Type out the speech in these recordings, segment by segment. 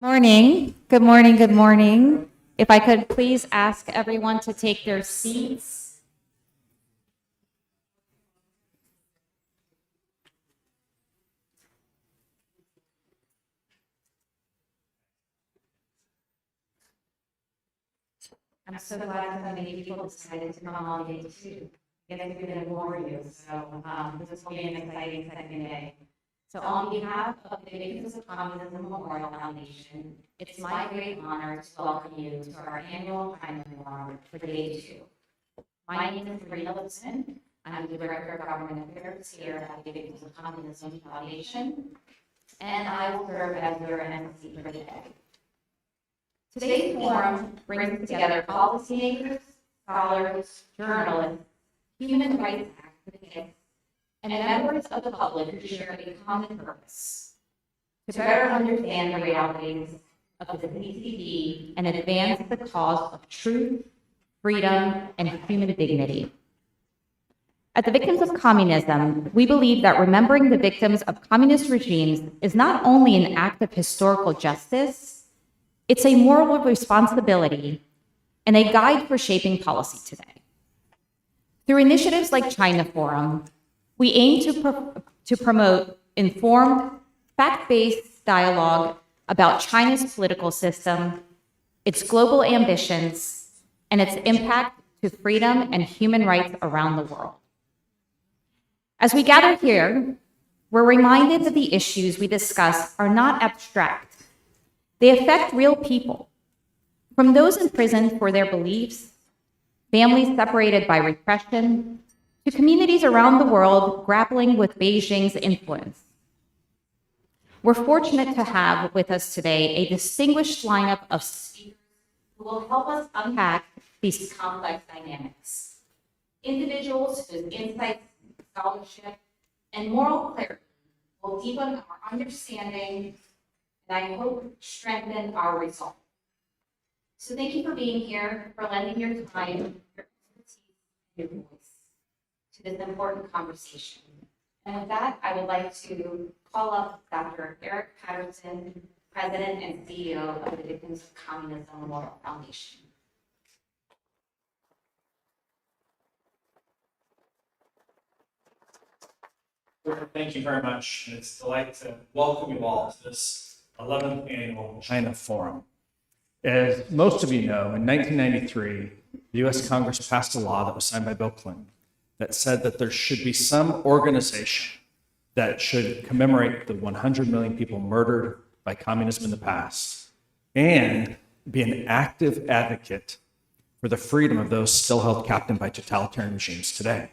Morning. Good morning. Good morning. If I could please ask everyone to take their seats. I'm so glad so many people decided to come on day two. I guess we're going to bore you. So this will be an exciting second day. So on behalf of the Victims of Communism Memorial Foundation, it's my great honor to welcome you to our annual China Forum for day two. My name is Rena Lipson. I'm the Director of Government Affairs here at the Victims of Communism Foundation, and I will serve as your MC for the day. Today's forum brings together policymakers, scholars, journalists, human rights activists, and members of the public who share a common purpose: to better understand the realities of the CCP and advance the cause of truth, freedom, and human dignity. At the Victims of Communism, we believe that remembering the victims of communist regimes is not only an act of historical justice, it's a moral responsibility and a guide for shaping policy today. Through initiatives like China Forum, we aim to promote informed, fact-based dialogue about China's political system, its global ambitions, and its impact to freedom and human rights around the world. As we gather here, we're reminded that the issues we discuss are not abstract. They affect real people, from those imprisoned for their beliefs, families separated by repression, to communities around the world grappling with Beijing's influence. We're fortunate to have with us today a distinguished lineup of speakers who will help us unpack these complex dynamics. Individuals whose insights, scholarship, and moral clarity will deepen our understanding and I hope strengthen our resolve. So thank you for being here, for lending your time, your expertise, and your voice to this important conversation. And with that, I would like to call up Dr. Eric Patterson, President and CEO of the Victims of Communism Memorial Foundation. Thank you very much. It's a delight to welcome you all to this 11th annual China Forum. As most of you know, in 1993, the U.S. Congress passed a law that was signed by Bill Clinton that said that there should be some organization that should commemorate the 100 million people murdered by communism in the past and be an active advocate for the freedom of those still held captive by totalitarian regimes today.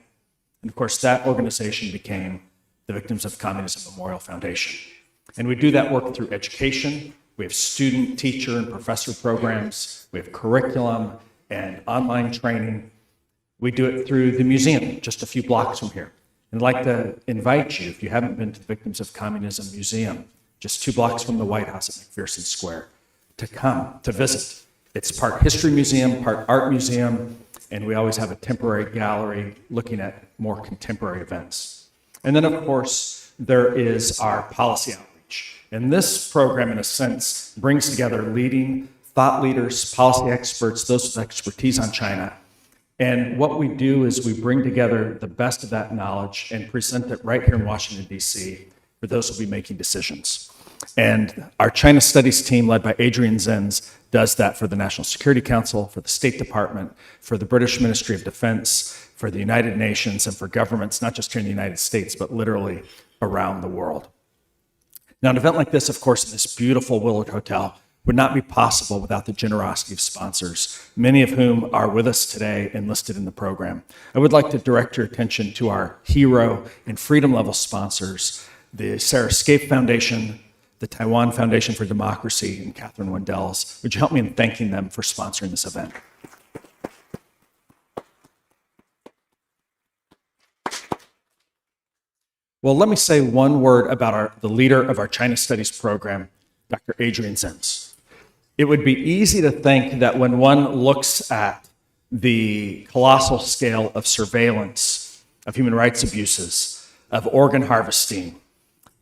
And of course, that organization became the Victims of Communism Memorial Foundation. And we do that work through education. We have student, teacher, and professor programs. We have curriculum and online training. We do it through the museum, just a few blocks from here. And I'd like to invite you, if you haven't been to the Victims of Communism Museum, just 2 blocks from the White House at McPherson Square, to come, to visit. It's part history museum, part art museum, and we always have a temporary gallery looking at more contemporary events. And then, of course, there is our policy outreach. And this program, in a sense, brings together leading thought leaders, policy experts, those with expertise on China. And what we do is we bring together the best of that knowledge and present it right here in Washington, D.C. for those who will be making decisions. And our China Studies team, led by Adrian Zenz, does that for the National Security Council, for the State Department, for the British Ministry of Defense, for the United Nations, and for governments, not just here in the United States, but literally around the world. Now, an event like this, of course, in this beautiful Willard Hotel, would not be possible without the generosity of sponsors, many of whom are with us today and listed in the program. I would like to direct your attention to our hero and freedom level sponsors, the Sarah Scaife Foundation, the Taiwan Foundation for Democracy, and Catherine Wendell's. Would you help me in thanking them for sponsoring this event? Well, let me say one word about the leader of our China Studies program, Dr. Adrian Zenz. It would be easy to think that when one looks at the colossal scale of surveillance, of human rights abuses, of organ harvesting,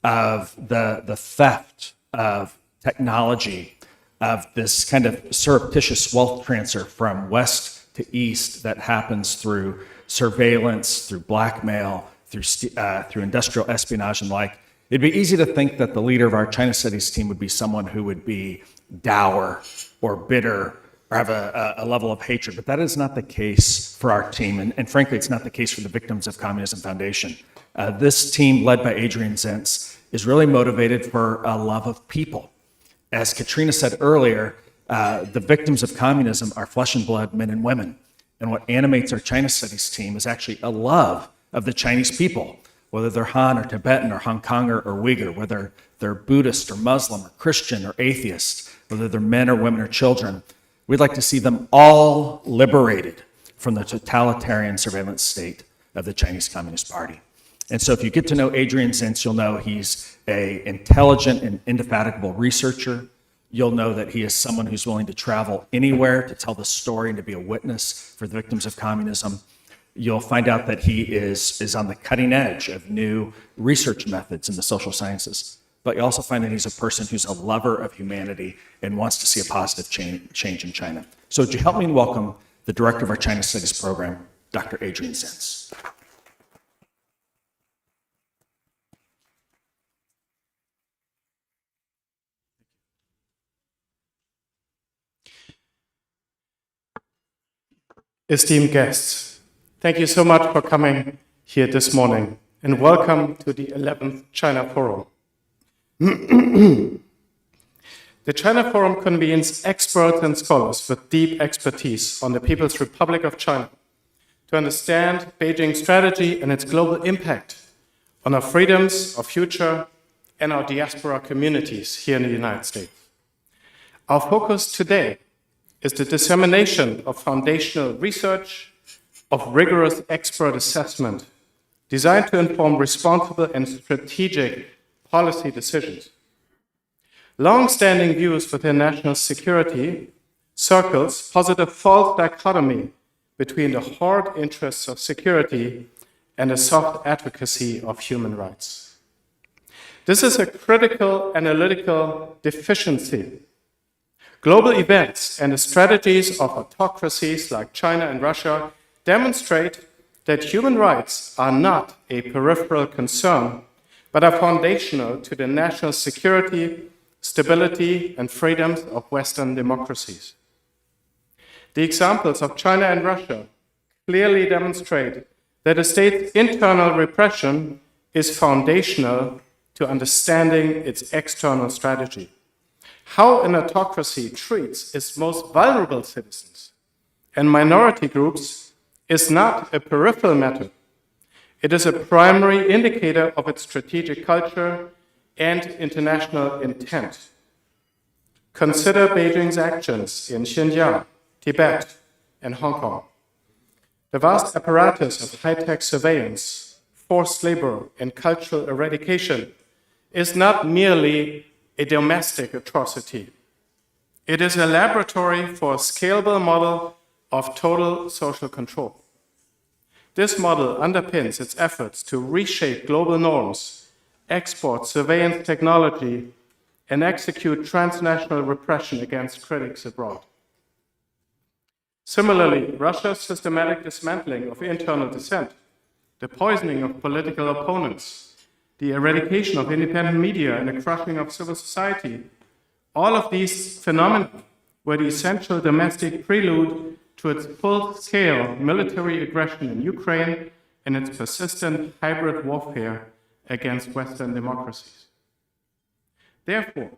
of the theft of technology, of this kind of surreptitious wealth transfer from west to east that happens through surveillance, through blackmail, through industrial espionage and like. It'd be easy to think that the leader of our China studies team would be someone who would be dour or bitter or have a level of hatred, but that is not the case for our team, and frankly, it's not the case for the Victims of Communism Foundation. This team, led by Adrian Zentz, is really motivated for a love of people. As Katrina said earlier, the victims of communism are flesh and blood men and women, and what animates our China studies team is actually a love of the Chinese people, whether they're Han or Tibetan or Hong Konger or Uyghur, whether they're Buddhist or Muslim or Christian or atheist, whether they're men or women or children. We'd like to see them all liberated from the totalitarian surveillance state of the Chinese Communist Party. And so if you get to know Adrian Zentz, you'll know he's an intelligent and indefatigable researcher. You'll know that he is someone who's willing to travel anywhere to tell the story and to be a witness for the victims of communism. You'll find out that he is on the cutting edge of new research methods in the social sciences. But you also find that he's a person who's a lover of humanity and wants to see a positive change in China. So would you help me welcome the director of our China Studies program, Dr. Adrian Zentz. Esteemed guests, thank you so much for coming here this morning, and welcome to the 11th China Forum. The China Forum convenes experts and scholars with deep expertise on the People's Republic of China to understand Beijing's strategy and its global impact on our freedoms, our future, and our diaspora communities here in the United States. Our focus today is the dissemination of foundational research, of rigorous expert assessment, designed to inform responsible and strategic policy decisions. Long-standing views within national security circles posit a false dichotomy between the hard interests of security and the soft advocacy of human rights. This is a critical analytical deficiency. Global events and the strategies of autocracies like China and Russia demonstrate that human rights are not a peripheral concern, but are foundational to the national security, stability, and freedoms of Western democracies. The examples of China and Russia clearly demonstrate that a state's internal repression is foundational to understanding its external strategy. How an autocracy treats its most vulnerable citizens and minority groups is not a peripheral matter. It is a primary indicator of its strategic culture and international intent. Consider Beijing's actions in Xinjiang, Tibet, and Hong Kong. The vast apparatus of high-tech surveillance, forced labor, and cultural eradication is not merely a domestic atrocity. It is a laboratory for a scalable model of total social control. This model underpins its efforts to reshape global norms, export surveillance technology, and execute transnational repression against critics abroad. Similarly, Russia's systematic dismantling of internal dissent, the poisoning of political opponents, the eradication of independent media, and the crushing of civil society, all of these phenomena were the essential domestic prelude to its full-scale military aggression in Ukraine and its persistent hybrid warfare against Western democracies. Therefore,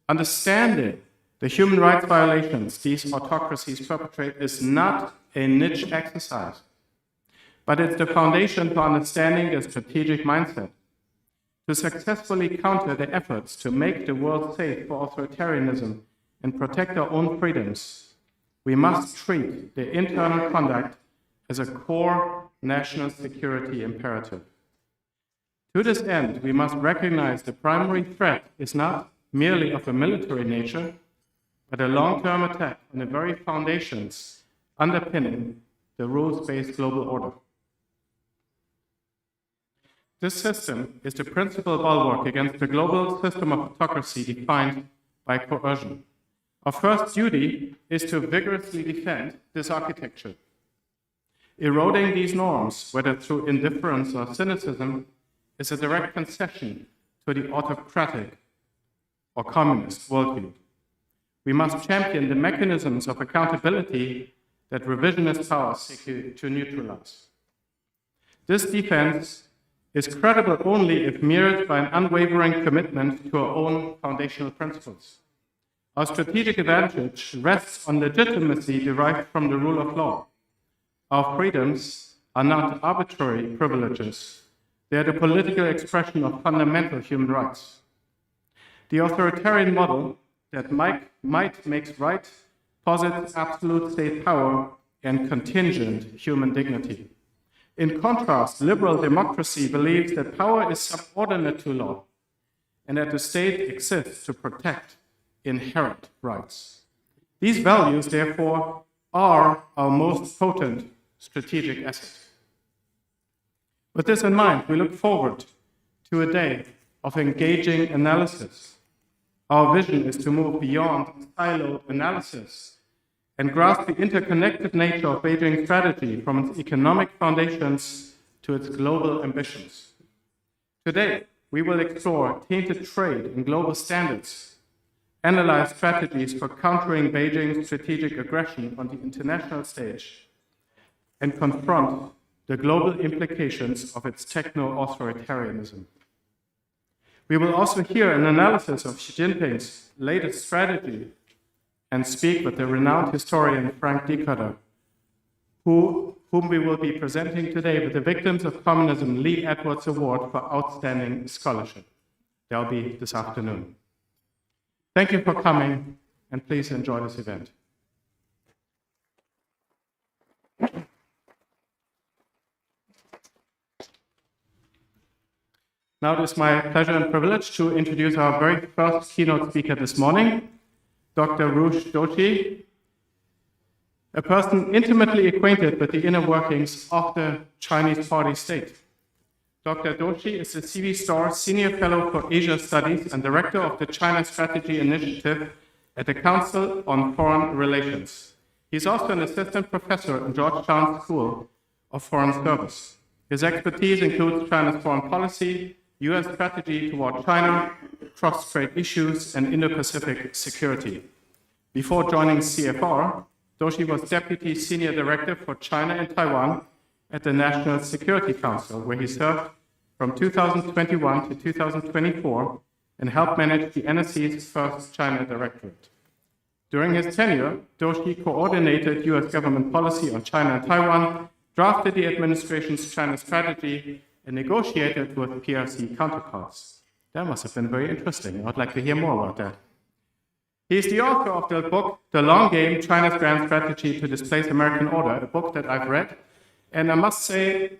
understanding the human rights violations these autocracies perpetrate is not a niche exercise, but it's the foundation for understanding their strategic mindset. To successfully counter the efforts to make the world safe for authoritarianism and protect our own freedoms, we must treat the internal conduct as a core national security imperative. To this end, we must recognize the primary threat is not merely of a military nature, but a long-term attack on the very foundations underpinning the rules-based global order. This system is the principal bulwark against the global system of autocracy defined by coercion, Our first duty is to vigorously defend this architecture. Eroding these norms, whether through indifference or cynicism, is a direct concession to the autocratic or communist worldview. We must champion the mechanisms of accountability that revisionist powers seek to neutralize. This defense is credible only if mirrored by an unwavering commitment to our own foundational principles. Our strategic advantage rests on legitimacy derived from the rule of law. Our freedoms are not arbitrary privileges. They are the political expression of fundamental human rights. The authoritarian model that might makes right posits absolute state power and contingent human dignity. In contrast, liberal democracy believes that power is subordinate to law and that the state exists to protect inherent rights. These values, therefore, are our most potent strategic asset. With this in mind, we look forward to a day of engaging analysis. Our vision is to move beyond siloed analysis and grasp the interconnected nature of Beijing's strategy from its economic foundations to its global ambitions. Today, we will explore tainted trade and global standards, analyze strategies for countering Beijing's strategic aggression on the international stage, and confront the global implications of its techno-authoritarianism. We will also hear an analysis of Xi Jinping's latest strategy and speak with the renowned historian Frank Dikötter, whom we will be presenting today with the Victims of Communism Lee Edwards Award for Outstanding Scholarship. That'll be this afternoon. Thank you for coming, and please enjoy this event. Now it is my pleasure and privilege to introduce our very first keynote speaker this morning, Dr. Roosh Doshi, a person intimately acquainted with the inner workings of the Chinese Party state. Dr. Doshi is the C.V. Starr Senior Fellow for Asia Studies and Director of the China Strategy Initiative at the Council on Foreign Relations. He's also an assistant professor in Georgetown School of Foreign Service. His expertise includes China's foreign policy, U.S. strategy toward China, cross-strait issues, and Indo-Pacific security. Before joining CFR, Doshi was Deputy Senior Director for China and Taiwan at the National Security Council, where he served from 2021 to 2024 and helped manage the NSC's first China Directorate. During his tenure, Doshi coordinated U.S. government policy on China and Taiwan, drafted the administration's China strategy, and negotiated with PRC counterparts. That must have been very interesting. I'd like to hear more about that. He's the author of the book, The Long Game, China's Grand Strategy to Displace American Order, a book that I've read. And I must say,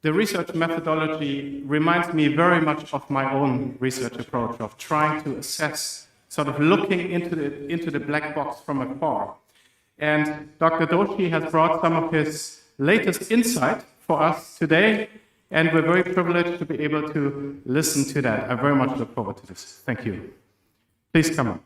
the research methodology reminds me very much of my own research approach of trying to assess, sort of looking into the black box from afar. And Dr. Doshi has brought some of his latest insight for us today, and we're very privileged to be able to listen to that. I very much look forward to this. Thank you. Please come on.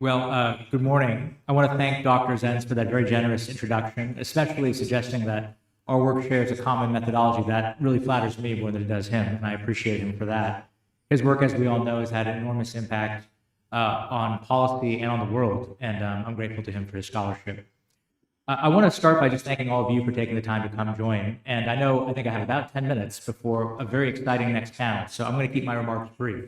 Well, good morning. I want to thank Dr. Zenz for that very generous introduction, especially suggesting that our work shares a common methodology. That really flatters me more than it does him, and I appreciate him for that. His work, as we all know, has had an enormous impact on policy and on the world, and I'm grateful to him for his scholarship. I want to start by just thanking all of you for taking the time to come join, and I think I have about 10 minutes before a very exciting next panel, so I'm going to keep my remarks brief.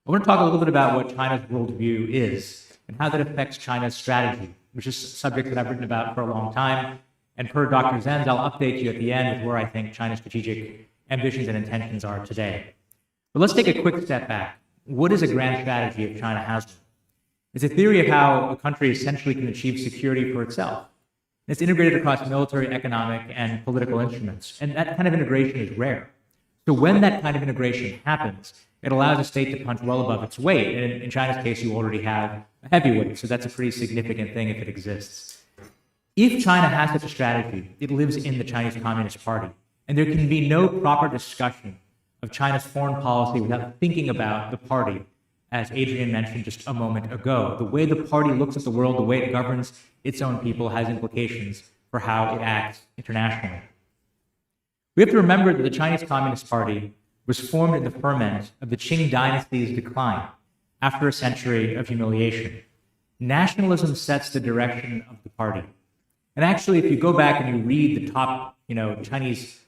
I want to talk a little bit about what China's worldview is and how that affects China's strategy, which is a subject that I've written about for a long time, and per Dr. Zenz, I'll update you at the end with where I think China's strategic ambitions and intentions are today. But let's take a quick step back. What is a grand strategy if China has one? It's a theory of how a country essentially can achieve security for itself. It's integrated across military, economic, and political instruments. And that kind of integration is rare. So when that kind of integration happens, it allows a state to punch well above its weight. And in China's case, you already have a heavyweight. So that's a pretty significant thing if it exists. If China has such a strategy, it lives in the Chinese Communist Party. And there can be no proper discussion of China's foreign policy without thinking about the party, as Adrian mentioned just a moment ago. The way the party looks at the world, the way it governs its own people has implications for how it acts internationally. We have to remember that the Chinese Communist Party was formed in the ferment of the Qing dynasty's decline after a century of humiliation. Nationalism sets the direction of the party. And actually, if you go back and you read the top, Chinese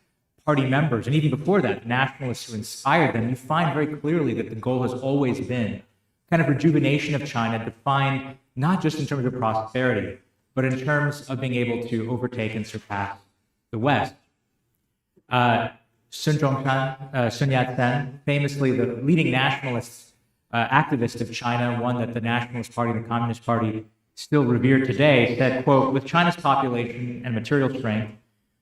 party members, and even before that, the nationalists who inspired them, you find very clearly that the goal has always been kind of rejuvenation of China, defined not just in terms of prosperity, but in terms of being able to overtake and surpass the West. Sun Yat-sen, famously the leading nationalist activist of China, one that the Nationalist Party and the Communist Party still revere today, said, quote, "With China's population and material strength,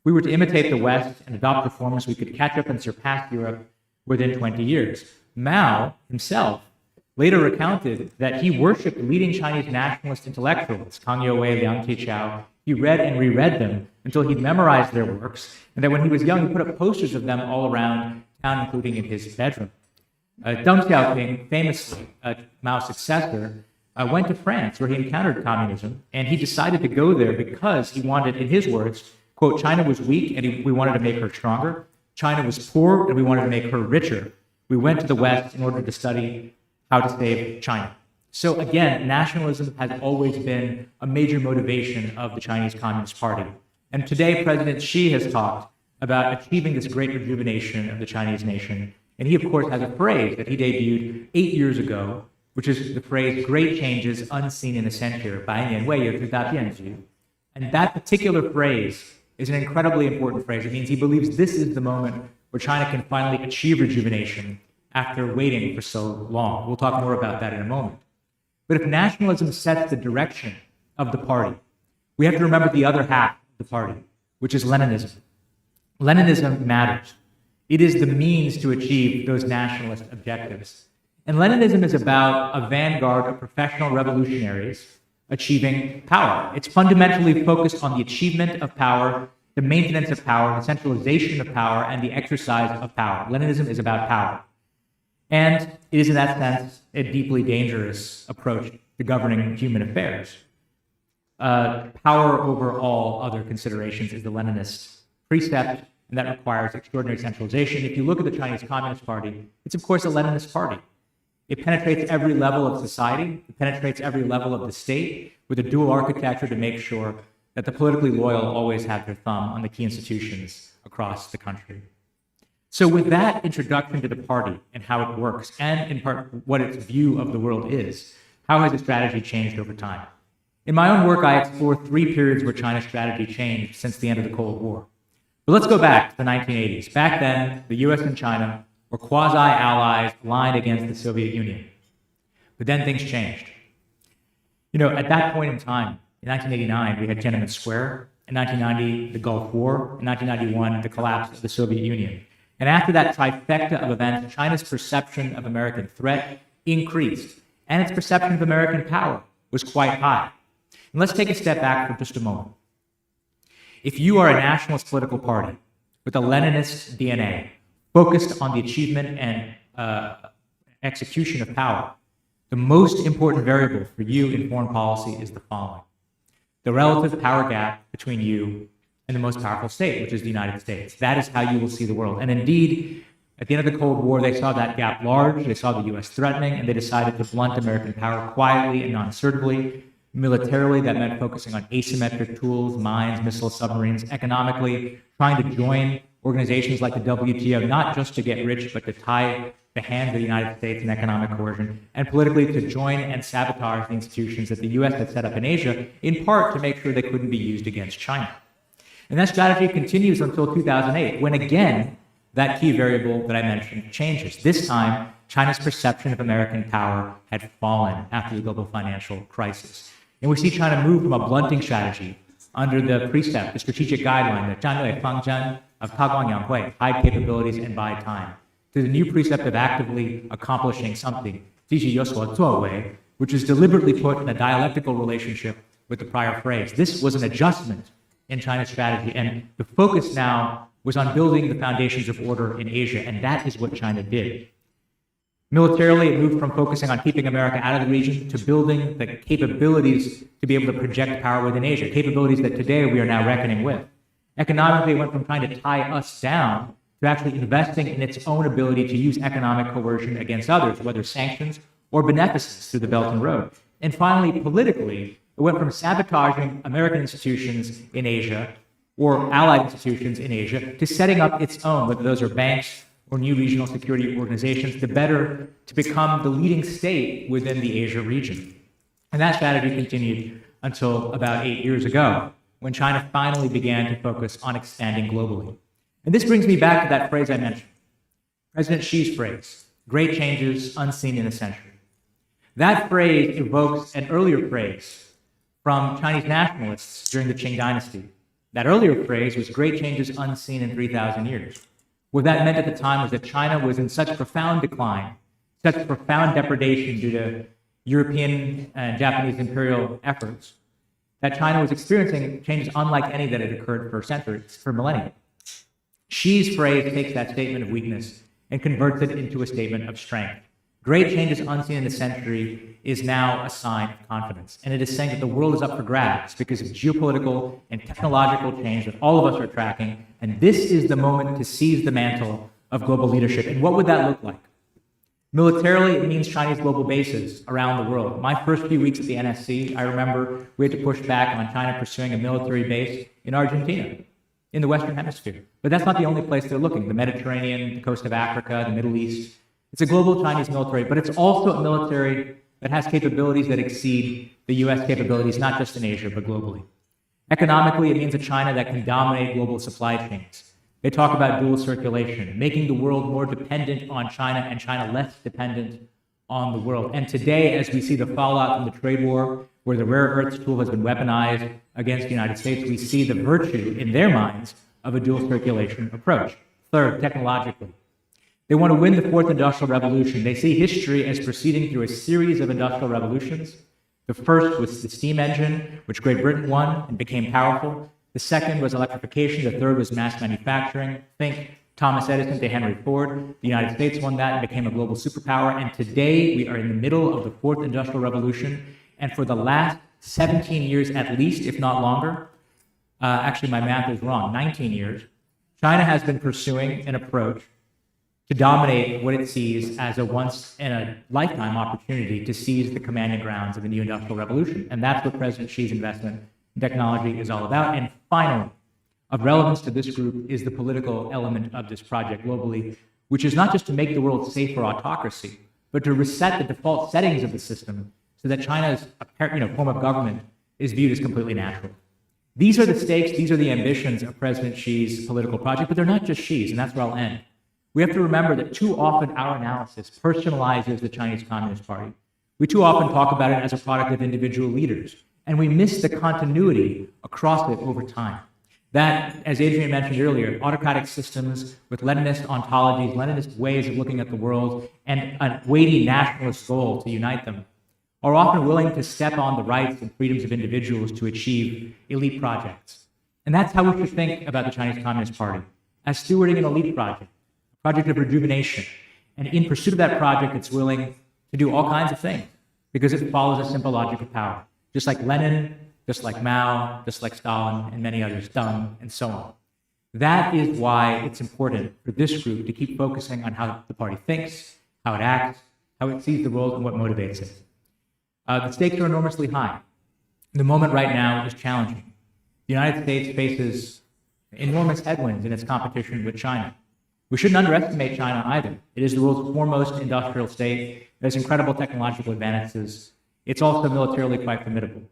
we were to imitate the West and adopt reforms, we could catch up and surpass Europe within 20 years. Mao himself later recounted that he worshipped leading Chinese nationalist intellectuals, Kang Youwei, Liang Qichao. He read and reread them until he'd memorized their works, and that when he was young, he put up posters of them all around town, including in his bedroom. Deng Xiaoping, famously Mao's successor, went to France, where he encountered communism, and he decided to go there because he wanted, in his words, quote, China was weak and we wanted to make her stronger. China was poor and we wanted to make her richer. We went to the West in order to study how to save China. So again, nationalism has always been a major motivation of the Chinese Communist Party. And today, President Xi has talked about achieving this great rejuvenation of the Chinese nation. And he, of course, has a phrase that he debuted 8 years ago, which is the phrase, great changes unseen in a century, 百年未有之大变局. And that particular phrase is an incredibly important phrase. It means he believes this is the moment where China can finally achieve rejuvenation after waiting for so long. We'll talk more about that in a moment. But if nationalism sets the direction of the party, we have to remember the other half of the party, which is Leninism. Leninism matters. It is the means to achieve those nationalist objectives. And Leninism is about a vanguard of professional revolutionaries achieving power. It's fundamentally focused on the achievement of power, the maintenance of power, the centralization of power, and the exercise of power. Leninism is about power. And it is, in that sense, a deeply dangerous approach to governing human affairs. Power over all other considerations is the Leninist precept, and that requires extraordinary centralization. If you look at the Chinese Communist Party, it's, of course, a Leninist party. It penetrates every level of society. It penetrates every level of the state with a dual architecture to make sure that the politically loyal always have their thumb on the key institutions across the country. So with that introduction to the party and how it works, and in part what its view of the world is, how has its strategy changed over time? In my own work, I explore 3 periods where China's strategy changed since the end of the Cold War. But let's go back to the 1980s. Back then, the US and China were quasi-allies aligned against the Soviet Union. But then things changed. At that point in time, in 1989, we had Tiananmen Square. In 1990, the Gulf War. In 1991, the collapse of the Soviet Union. And after that trifecta of events, China's perception of American threat increased, and its perception of American power was quite high. And let's take a step back for just a moment. If you are a nationalist political party with a Leninist DNA, focused on the achievement and execution of power, the most important variable for you in foreign policy is the following: the relative power gap between you and the most powerful state, which is the United States. That is how you will see the world. And indeed, at the end of the Cold War, they saw that gap large, they saw the US threatening, and they decided to blunt American power quietly and non-assertively. Militarily, that meant focusing on asymmetric tools, mines, missiles, submarines. Economically, trying to join organizations like the WTO, not just to get rich, but to tie the hands of the United States in economic coercion, and politically to join and sabotage the institutions that the US had set up in Asia, in part to make sure they couldn't be used against China. And that strategy continues until 2008, when again, that key variable that I mentioned changes. This time, China's perception of American power had fallen after the global financial crisis. And we see China move from a blunting strategy under the precept, the strategic guideline, the 战略方针 of 韬光养晦, hide capabilities and buy time, to the new precept of actively accomplishing something, 积极有所作为, which is deliberately put in a dialectical relationship with the prior phrase. This was an adjustment in China's strategy, and the focus now was on building the foundations of order in Asia, and that is what China did. Militarily, it moved from focusing on keeping America out of the region to building the capabilities to be able to project power within Asia, capabilities that today we are now reckoning with. Economically, it went from trying to tie us down to actually investing in its own ability to use economic coercion against others, whether sanctions or beneficence through the Belt and Road. And finally, politically, it went from sabotaging American institutions in Asia or allied institutions in Asia to setting up its own, whether those are banks or new regional security organizations, to become the leading state within the Asia region. And that strategy continued until about 8 years ago, when China finally began to focus on expanding globally. And this brings me back to that phrase I mentioned, President Xi's phrase, great changes unseen in a century. That phrase evokes an earlier phrase from Chinese nationalists during the Qing dynasty. That earlier phrase was great changes unseen in 3,000 years. What that meant at the time was that China was in such profound decline, such profound depredation due to European and Japanese imperial efforts, that China was experiencing changes unlike any that had occurred for centuries, for millennia. Xi's phrase takes that statement of weakness and converts it into a statement of strength. Great changes unseen in a century is now a sign of confidence. And it is saying that the world is up for grabs because of geopolitical and technological change that all of us are tracking. And this is the moment to seize the mantle of global leadership. And what would that look like? Militarily, it means Chinese global bases around the world. My first few weeks at the NSC, I remember we had to push back on China pursuing a military base in Argentina, in the Western Hemisphere. But that's not the only place they're looking. The Mediterranean, the coast of Africa, the Middle East. It's a global Chinese military, but it's also a military that has capabilities that exceed the US capabilities, not just in Asia, but globally. Economically, it means a China that can dominate global supply chains. They talk about dual circulation, making the world more dependent on China and China less dependent on the world. And today, as we see the fallout from the trade war, where the rare earths tool has been weaponized against the United States, we see the virtue in their minds of a dual circulation approach. Third, technologically. They want to win the fourth industrial revolution. They see history as proceeding through a series of industrial revolutions. The first was the steam engine, which Great Britain won and became powerful. The second was electrification. The third was mass manufacturing. Think Thomas Edison to Henry Ford. The United States won that and became a global superpower. And today we are in the middle of the fourth industrial revolution. And for the last 17 years at least, if not longer, actually my math is wrong, 19 years, China has been pursuing an approach to dominate what it sees as a once-in-a-lifetime opportunity to seize the commanding grounds of the new industrial revolution. And that's what President Xi's investment in technology is all about. And finally, of relevance to this group is the political element of this project globally, which is not just to make the world safe for autocracy, but to reset the default settings of the system so that China's form of government is viewed as completely natural. These are the stakes, these are the ambitions of President Xi's political project, but they're not just Xi's, and that's where I'll end. We have to remember that too often our analysis personalizes the Chinese Communist Party. We too often talk about it as a product of individual leaders, and we miss the continuity across it over time. That, as Adrian mentioned earlier, autocratic systems with Leninist ontologies, Leninist ways of looking at the world, and a weighty nationalist goal to unite them, are often willing to step on the rights and freedoms of individuals to achieve elite projects. And that's how we should think about the Chinese Communist Party, as stewarding an elite project of rejuvenation. And in pursuit of that project, it's willing to do all kinds of things because it follows a simple logic of power. Just like Lenin, just like Mao, just like Stalin, and many others, Deng, and so on. That is why it's important for this group to keep focusing on how the party thinks, how it acts, how it sees the world, and what motivates it. The stakes are enormously high. The moment right now is challenging. The United States faces enormous headwinds in its competition with China. We shouldn't underestimate China either. It is the world's foremost industrial state. It has incredible technological advances. It's also militarily quite formidable.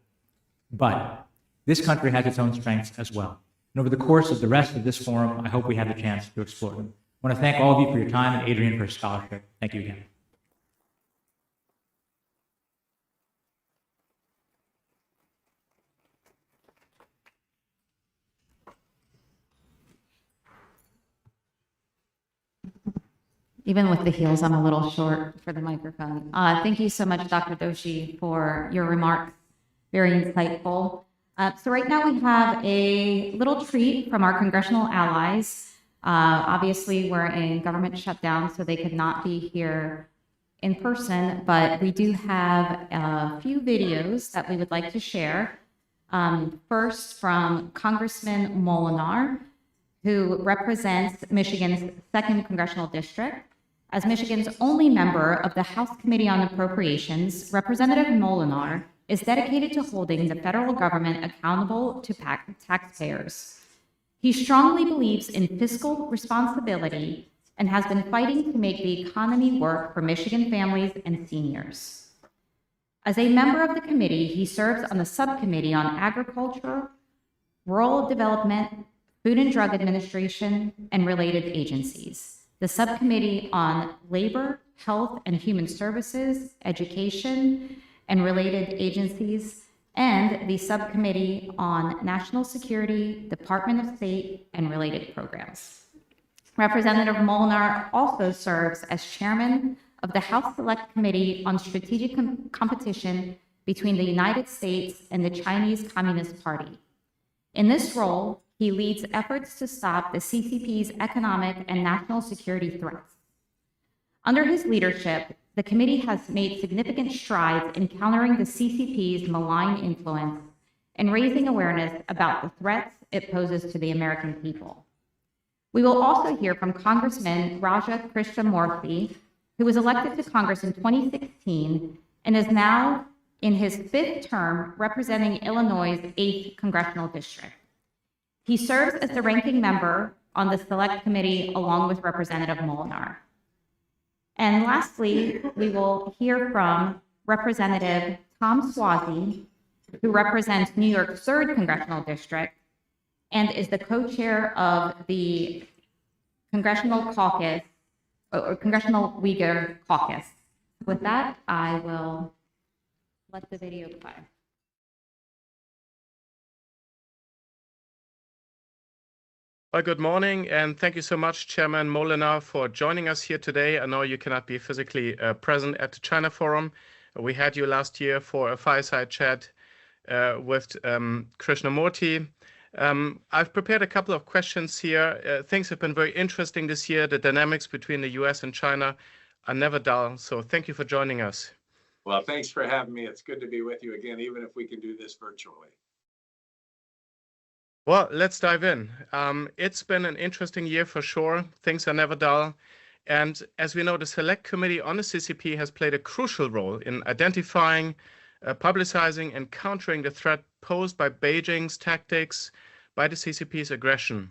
But this country has its own strengths as well. And over the course of the rest of this forum, I hope we have the chance to explore them. I want to thank all of you for your time and Adrian for his scholarship. Thank you again. Even with the heels, I'm a little short for the microphone. Thank you so much, Dr. Doshi, for your remarks very insightful. So right now we have a little treat from our congressional allies. Obviously, we're in government shutdown, so they could not be here in person, but we do have a few videos that we would like to share. First, from Congressman Molinar, who represents Michigan's 2nd Congressional District. As Michigan's only member of the House Committee on Appropriations, Representative Molinar is dedicated to holding the federal government accountable to taxpayers. He strongly believes in fiscal responsibility and has been fighting to make the economy work for Michigan families and seniors. As a member of the committee, he serves on the subcommittee on agriculture, rural development, Food and Drug Administration, and related agencies, the subcommittee on labor, health and human services, education, and related agencies, and the subcommittee on national security, Department of State, and related programs. Representative Molinar also serves as chairman of the House Select Committee on Strategic Competition between the United States and the Chinese Communist Party. In this role, he leads efforts to stop the CCP's economic and national security threats. Under his leadership, the committee has made significant strides in countering the CCP's malign influence and raising awareness about the threats it poses to the American people. We will also hear from Congressman Raja Krishnamoorthi, who was elected to Congress in 2016 and is now in his 5th term representing Illinois' 8th Congressional District. He serves as the ranking member on the Select Committee along with Representative Molinar. And lastly, we will hear from Representative Tom Suozzi, who represents New York's 3rd Congressional District and is the co-chair of the Congressional Caucus, or Congressional Uyghur Caucus. With that, I will let the video play. Well, good morning, and thank you so much, Chairman Molinar, for joining us here today. I know you cannot be physically present at the China Forum. We had you last year for a fireside chat with Krishnamurti. I've prepared a couple of questions here. Things have been very interesting this year. The dynamics between the US and China are never dull, so thank you for joining us. Well, thanks for having me. It's good to be with you again, even if we can do this virtually. Well, let's dive in. It's been an interesting year for sure. Things are never dull. And as we know, the Select Committee on the CCP has played a crucial role in identifying, publicizing, and countering the threat posed by Beijing's tactics, by the CCP's aggression.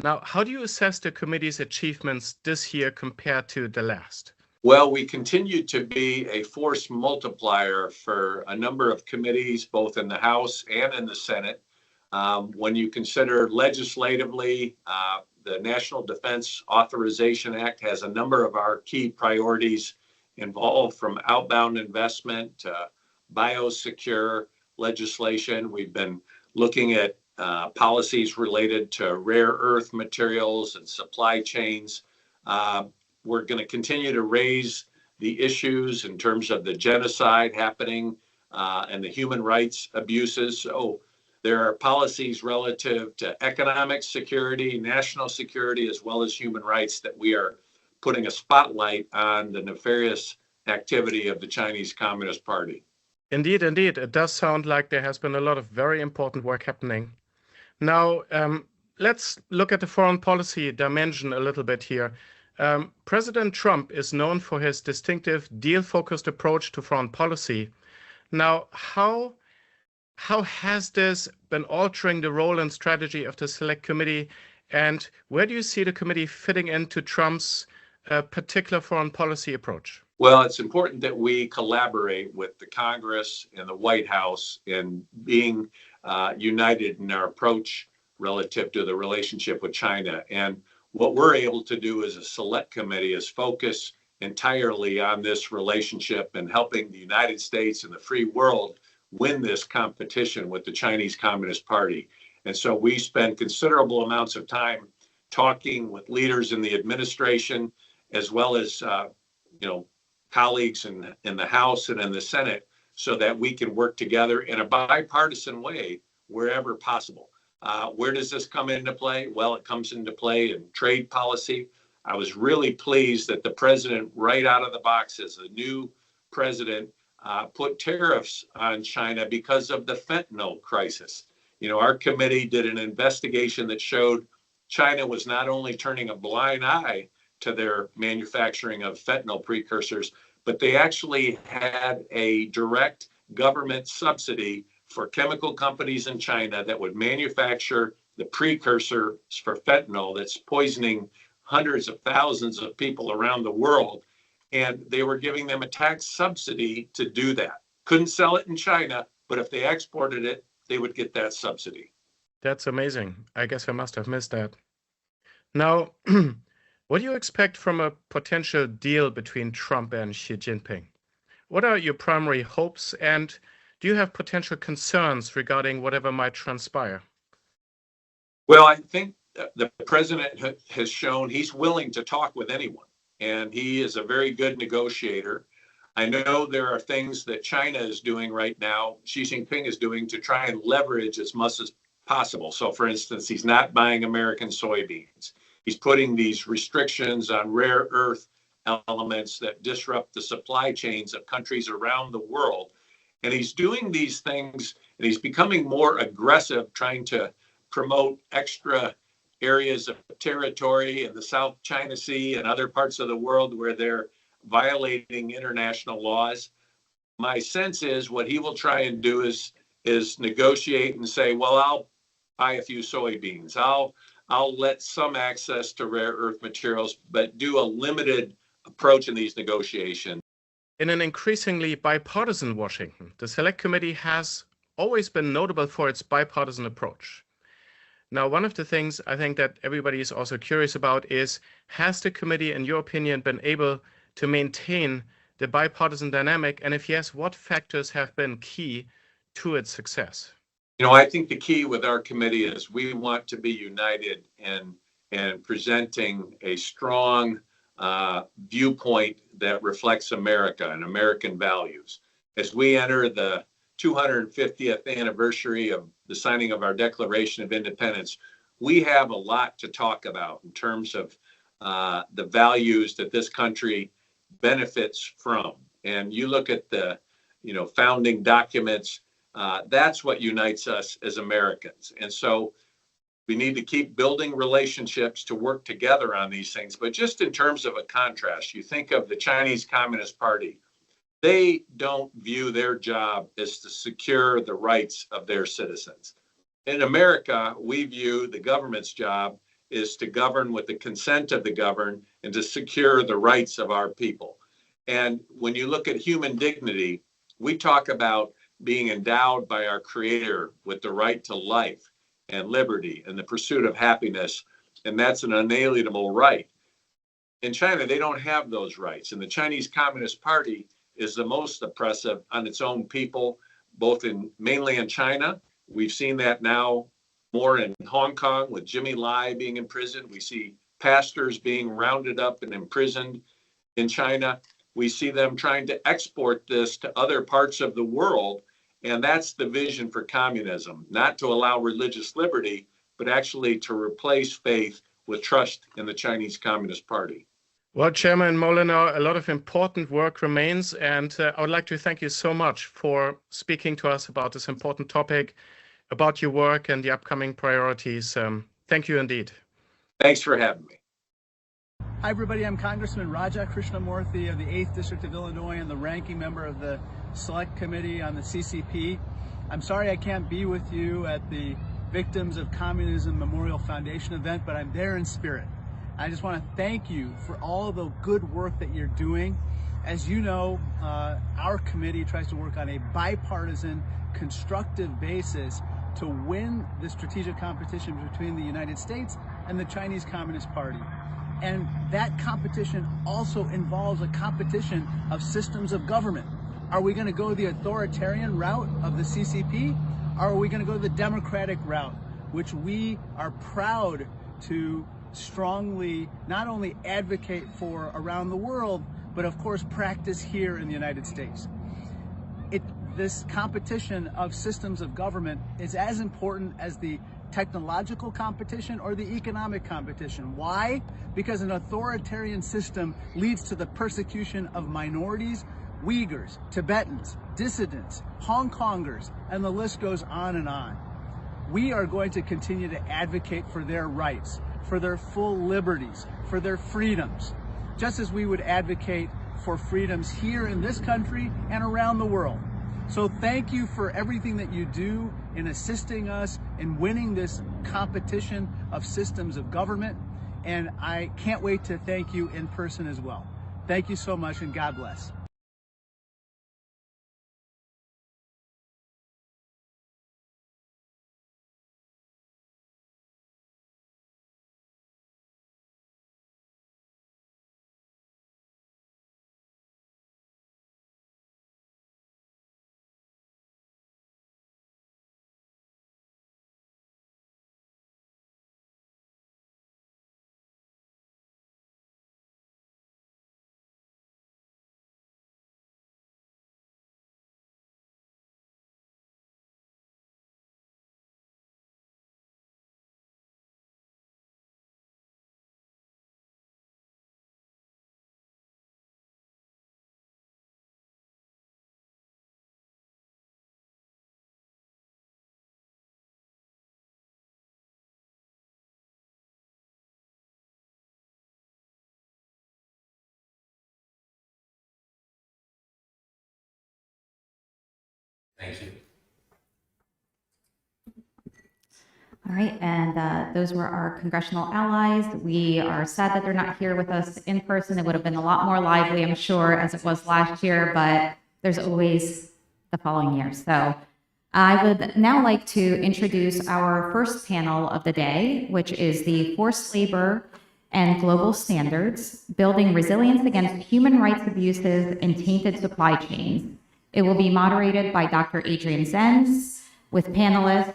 Now, how do you assess the committee's achievements this year compared to the last? Well, we continue to be a force multiplier for a number of committees, both in the House and in the Senate. When you consider legislatively, the National Defense Authorization Act has a number of our key priorities involved, from outbound investment to biosecure legislation. We've been looking at policies related to rare earth materials and supply chains. We're going to continue to raise the issues in terms of the genocide happening and the human rights abuses. So there are policies relative to economic security, national security, as well as human rights that we are putting a spotlight on the nefarious activity of the Chinese Communist Party. Indeed, indeed. It does sound like there has been a lot of very important work happening. Now, let's look at the foreign policy dimension a little bit here. President Trump is known for his distinctive deal-focused approach to foreign policy. Now, how has this been altering the role and strategy of the Select Committee, and where do you see the committee fitting into Trump's particular foreign policy approach? Well, it's important that we collaborate with the Congress and the White House in being united in our approach relative to the relationship with China. And what we're able to do as a Select Committee is focus entirely on this relationship and helping the United States and the free world win this competition with the Chinese Communist Party. And so we spend considerable amounts of time talking with leaders in the administration, as well as colleagues in the House and in the Senate, so that we can work together in a bipartisan way wherever possible. Where does this come into play? Well, it comes into play in trade policy. I was really pleased that the president, right out of the box as a new president, put tariffs on China because of the fentanyl crisis. You know, our committee did an investigation that showed China was not only turning a blind eye to their manufacturing of fentanyl precursors, but they actually had a direct government subsidy for chemical companies in China that would manufacture the precursors for fentanyl that's poisoning hundreds of thousands of people around the world. And they were giving them a tax subsidy to do that. Couldn't sell it in China, but if they exported it, they would get that subsidy. That's amazing. I guess I must have missed that. Now, what do you expect from a potential deal between Trump and Xi Jinping? What are your primary hopes, and do you have potential concerns regarding whatever might transpire? Well, I think the president has shown he's willing to talk with anyone, and he is a very good negotiator. I know there are things that China is doing right now, Xi Jinping is doing to try and leverage as much as possible. So, for instance, he's not buying American soybeans. He's putting these restrictions on rare earth elements that disrupt the supply chains of countries around the world. And he's doing these things, and he's becoming more aggressive, trying to promote extra areas of territory in the South China Sea and other parts of the world where they're violating international laws. My sense is what he will try and do is negotiate and say, well, I'll buy a few soybeans. I'll let some access to rare earth materials, but do a limited approach in these negotiations. In an increasingly bipartisan Washington, the Select Committee has always been notable for its bipartisan approach. Now, one of the things I think that everybody is also curious about is, has the committee, in your opinion, been able to maintain the bipartisan dynamic? And if yes, what factors have been key to its success? You know, I think the key with our committee is we want to be united in presenting a strong viewpoint that reflects America and American values. As we enter the 250th anniversary of the signing of our Declaration of Independence, we have a lot to talk about in terms of the values that this country benefits from. And you look at the, founding documents, that's what unites us as Americans. And so we need to keep building relationships to work together on these things. But just in terms of a contrast, you think of the Chinese Communist Party. They don't view their job as to secure the rights of their citizens. In America, we view the government's job is to govern with the consent of the governed and to secure the rights of our people. And when you look at human dignity, we talk about being endowed by our Creator with the right to life and liberty and the pursuit of happiness, and that's an unalienable right. In China, they don't have those rights, and the Chinese Communist Party is the most oppressive on its own people, both mainly in China. We've seen that now more in Hong Kong with Jimmy Lai being imprisoned. We see pastors being rounded up and imprisoned in China. We see them trying to export this to other parts of the world. And that's the vision for communism, not to allow religious liberty, but actually to replace faith with trust in the Chinese Communist Party. Well, Chairman Molyneux, a lot of important work remains, and I would like to thank you so much for speaking to us about this important topic, about your work and the upcoming priorities. Thank you indeed. Thanks for having me. Hi, everybody. I'm Congressman Raja Krishnamurthy of the 8th District of Illinois and the ranking member of the Select Committee on the CCP. I'm sorry I can't be with you at the Victims of Communism Memorial Foundation event, but I'm there in spirit. I just want to thank you for all the good work that you're doing. As you know, our committee tries to work on a bipartisan, constructive basis to win the strategic competition between the United States and the Chinese Communist Party. And that competition also involves a competition of systems of government. Are we going to go the authoritarian route of the CCP? Or are we going to go the democratic route, which we are proud to strongly not only advocate for around the world, but of course practice here in the United States? this competition of systems of government is as important as the technological competition or the economic competition. Why? Because an authoritarian system leads to the persecution of minorities, Uyghurs, Tibetans, dissidents, Hong Kongers, and the list goes on and on. We are going to continue to advocate for their rights, for their full liberties, for their freedoms, just as we would advocate for freedoms here in this country and around the world. So thank you for everything that you do in assisting us in winning this competition of systems of government. And I can't wait to thank you in person as well. Thank you so much, and God bless. Thank you. All right, and those were our congressional allies. We are sad that they're not here with us in person. It would have been a lot more lively, I'm sure, as it was last year, but there's always the following year. So I would now like to introduce our first panel of the day, which is the Forced Labor and Global Standards, Building Resilience Against Human Rights Abuses in Tainted Supply Chains. It will be moderated by Dr. Adrian Zenz, with panelists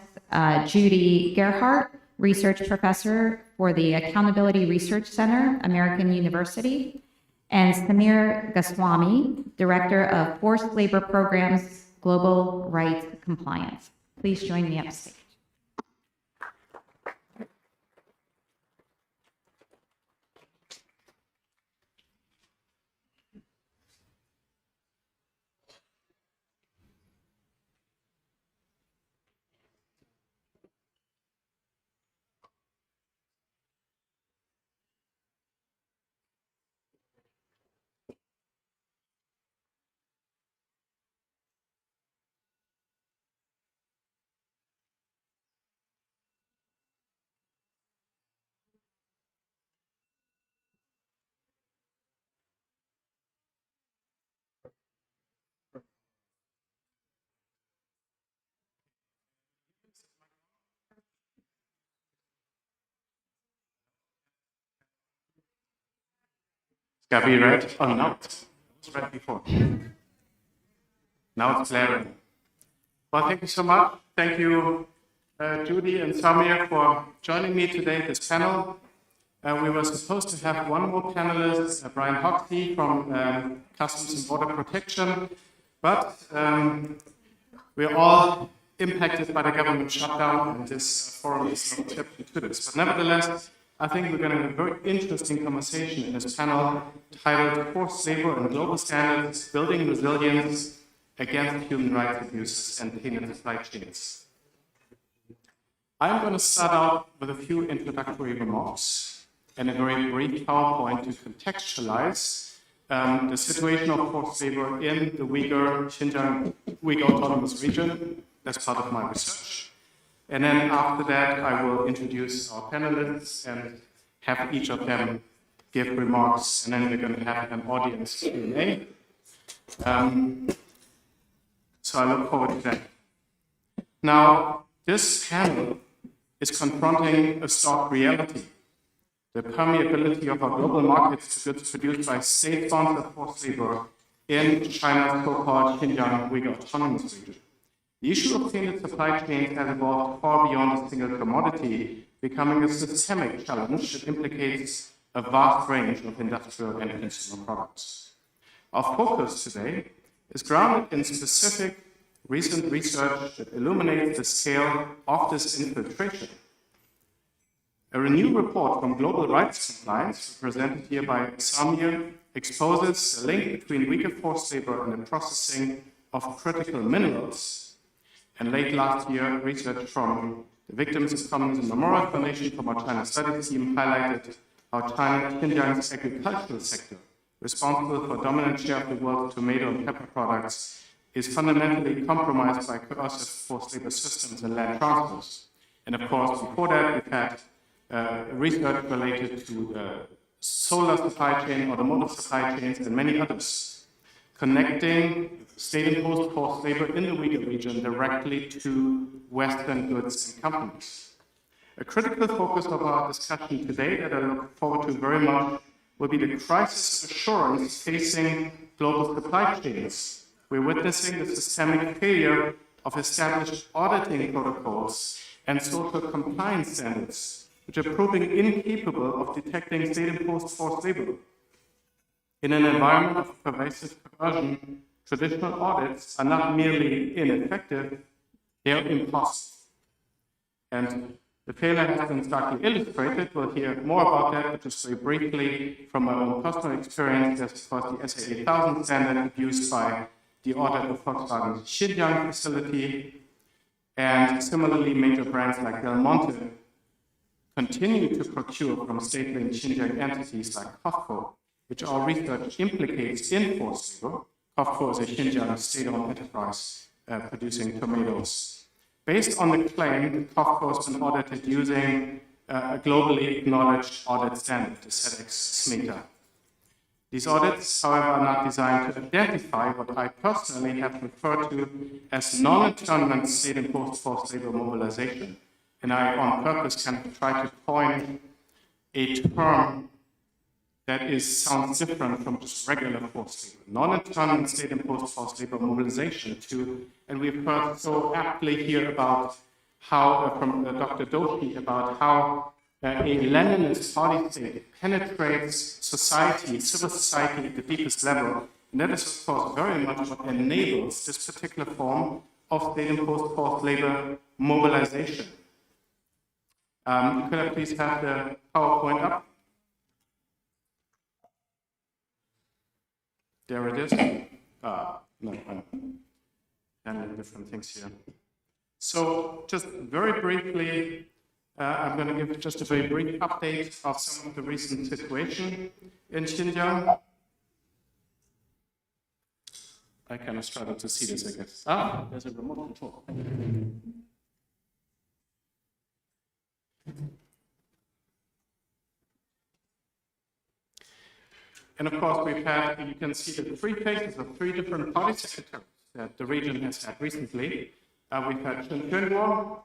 Judy Gerhardt, Research Professor for the Accountability Research Center, American University, and Samir Goswami, Director of Forced Labor Programs, Global Rights Compliance. Please join me upstage. Got to be red? Oh, no. It was red before. Now it's glaring. Well, thank you so much. Thank you, Judy and Samir, for joining me today at this panel. We were supposed to have one more panelist, Brian Hoxie from Customs and Border Protection, but we're all impacted by the government shutdown, and this forum is no exception to this. But nevertheless, I think we're going to have a very interesting conversation in this panel titled Forced Labor and Global Standards, Building Resilience Against Human Rights Abuses and Tainted Supply Chains. I'm going to start out with a few introductory remarks and a very brief PowerPoint to contextualize the situation of forced labor in the Xinjiang Uyghur Autonomous Region as part of my research. And then after that, I will introduce our panelists and have each of them give remarks, and then we're going to have an audience Q&A. So I look forward to that. Now, this panel is confronting a stark reality: the permeability of our global markets to goods produced by state-sponsored forced labor in China's so-called Xinjiang Uyghur Autonomous Region. The issue of tainted supply chains has evolved far beyond a single commodity, becoming a systemic challenge that implicates a vast range of industrial and consumer products. Our focus today is grounded in specific recent research that illuminates the scale of this infiltration. A renewed report from Global Rights Compliance, represented here by Samir, exposes the link between Uyghur forced labor and the processing of critical minerals. And late last year, research from the Victims of Communism Memorial Foundation from our China Studies team highlighted how Xinjiang's agricultural sector, responsible for a dominant share of the world's tomato and pepper products, is fundamentally compromised by coercive forced labor systems and land transfers. And of course, before that, we've had research related to solar supply chain, automotive supply chains, and many others, connecting state-imposed forced labor in the Uyghur region directly to Western goods and companies. A critical focus of our discussion today that I look forward to very much will be the crisis of assurance facing global supply chains. We're witnessing the systemic failure of established auditing protocols and social compliance standards, which are proving incapable of detecting state-imposed forced labor. In an environment of pervasive coercion, traditional audits are not merely ineffective, they are impossible. And the failure has been starkly illustrated. We'll hear more about that, but just very briefly from my own personal experience, as was the SA 8000 standard used by the audit of Volkswagen's Xinjiang facility, and similarly, major brands like Del Monte continue to procure from state-linked Xinjiang entities like COFCO, which our research implicates in forced labor. COFCO is a Xinjiang state-owned enterprise producing tomatoes. Based on the claim that COFCO has been audited using a globally acknowledged audit standard, the SEDEX SMETA. These audits, however, are not designed to identify what I personally have referred to as non-internment state-imposed forced labor mobilization. And I, on purpose, can try to coin a term that sounds different from just regular forced labor. Non-internment state-imposed forced labor mobilization too, and we've heard so aptly here about how, from Dr. Doshi, about how a Leninist party state penetrates society, civil society at the deepest level, and that is, of course, very much what enables this particular form of state-imposed forced labor mobilization. Could I please have the PowerPoint up? There it is. No, handling different things here. So just very briefly, I'm going to give just a very brief update of some of the recent situation in Xinjiang. I kind of struggle to see this, I guess. There's a remote control. And of course, we've had, you can see the three faces of three different party secretaries that the region has had recently. We've had Chen Quanguo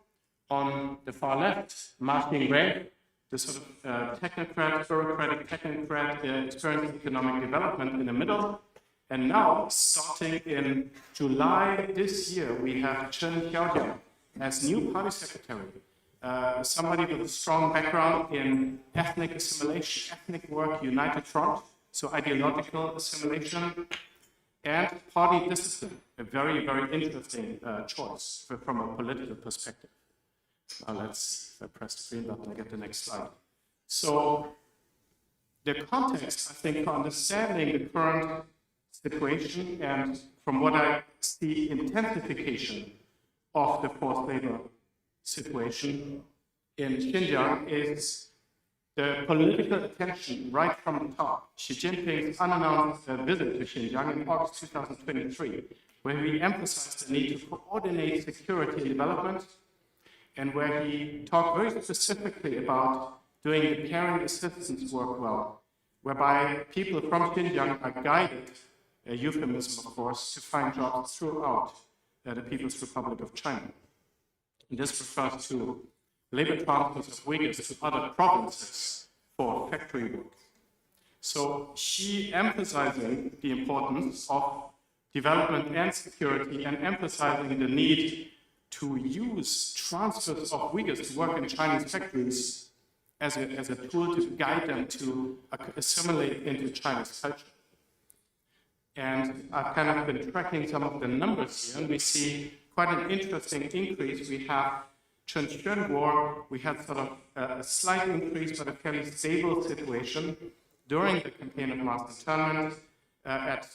on the far left, Ma Xingwei, the sort of technocrat, bureaucratic technocrat, experiencing economic development in the middle. And now, starting in July this year, we have Chen Xiaojiang as new party secretary. Somebody with a strong background in ethnic assimilation, ethnic work, united front, so ideological assimilation, and party discipline, a very, very interesting choice from a political perspective. Now let's, if I press the green button, I get the next slide. So the context, I think, for understanding the current situation and from what I see, intensification of the forced labor situation in Xinjiang is the political attention right from the top. Xi Jinping's unannounced visit to Xinjiang in August 2023, where he emphasized the need to coordinate security and development, and where he talked very specifically about doing the caring assistance work well, whereby people from Xinjiang are guided, a euphemism of course, to find jobs throughout the People's Republic of China. And this refers to labor transfers of Uyghurs to other provinces for factory work. So she emphasizing the importance of development and security and emphasizing the need to use transfers of Uyghurs to work in Chinese factories as a tool to guide them to assimilate into Chinese culture. And I've kind of been tracking some of the numbers here, and we see quite an interesting increase. We have Chuncheon War, we had sort of a slight increase, but a fairly stable situation during the campaign of mass internment at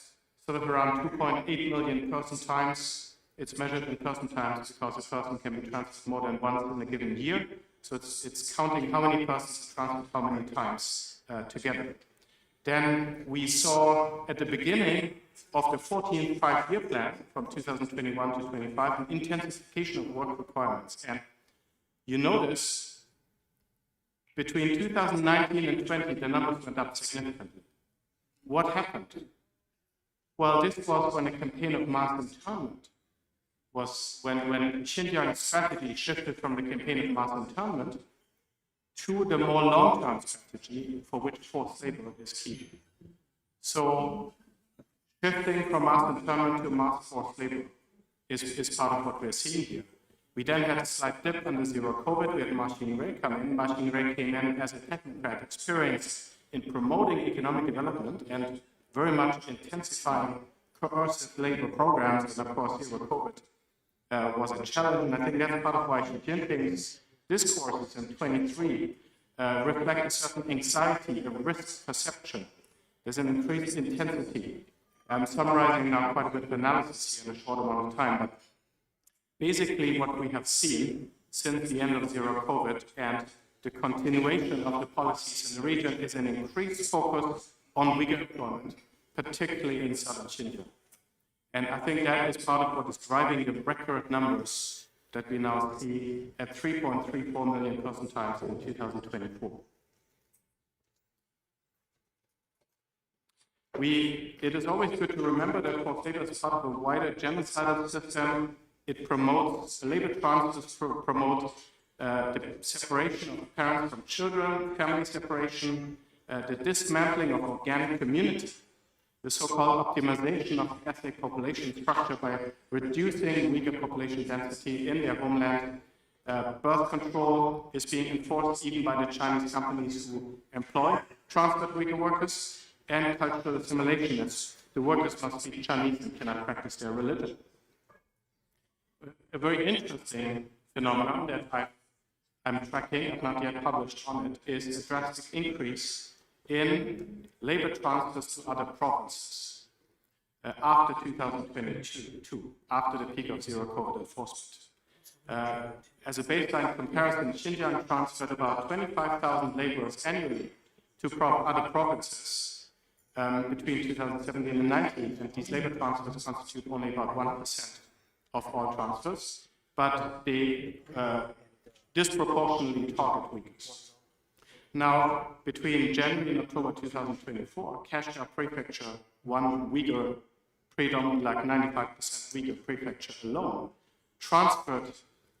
sort of around 2.8 million person times. It's measured in person times because a person can be transferred more than once in a given year. So it's counting how many persons are transferred how many times together. Then we saw at the beginning of the 14th five-year plan from 2021 to 25 an intensification of work requirements. And you notice between 2019 and 20, the numbers went up significantly. What happened? Well, this was when a campaign of mass internment was when Xinjiang's strategy shifted from the campaign of mass internment to the more long-term strategy for which forced labor is key. So shifting from mass internment to mass forced labor is part of what we're seeing here. We then had a slight dip under zero COVID. We had Ma Xingrui come in. Ma Xingrui came in as a technocrat experienced in promoting economic development and very much intensifying coercive labor programs. And of course, zero COVID was a challenge. And I think that's part of why Xi Jinping's discourses in 23 reflect a certain anxiety, a risk perception. There's an increased intensity. I'm summarizing now quite a bit of analysis here in a short amount of time, but basically what we have seen since the end of zero COVID and the continuation of the policies in the region is an increased focus on Uyghur employment, particularly in southern Xinjiang. And I think that is part of what is driving the record numbers that we now see at 3.34 million person times in 2024. It is always good to remember that forced labor is part of a wider genocidal system. It promotes, labor transfers promote the separation of parents from children, family separation, the dismantling of organic community, the so-called optimization of ethnic population structure by reducing Uyghur population density in their homeland. Birth control is being enforced even by the Chinese companies who employ transferred Uyghur workers, and cultural assimilation as the workers must be Chinese and cannot practice their religion. A very interesting phenomenon that I'm tracking, I've not yet published on it, is a drastic increase in labor transfers to other provinces after 2022, after the peak of zero COVID enforcement. As a baseline comparison, Xinjiang transferred about 25,000 laborers annually to other provinces between 2017 and 19, and these labor transfers constitute only about 1% of all transfers, but they disproportionately target Uyghurs. Now, between January and October 2024, Kashgar Prefecture, one Uyghur, predominantly like 95% Uyghur prefecture alone, transferred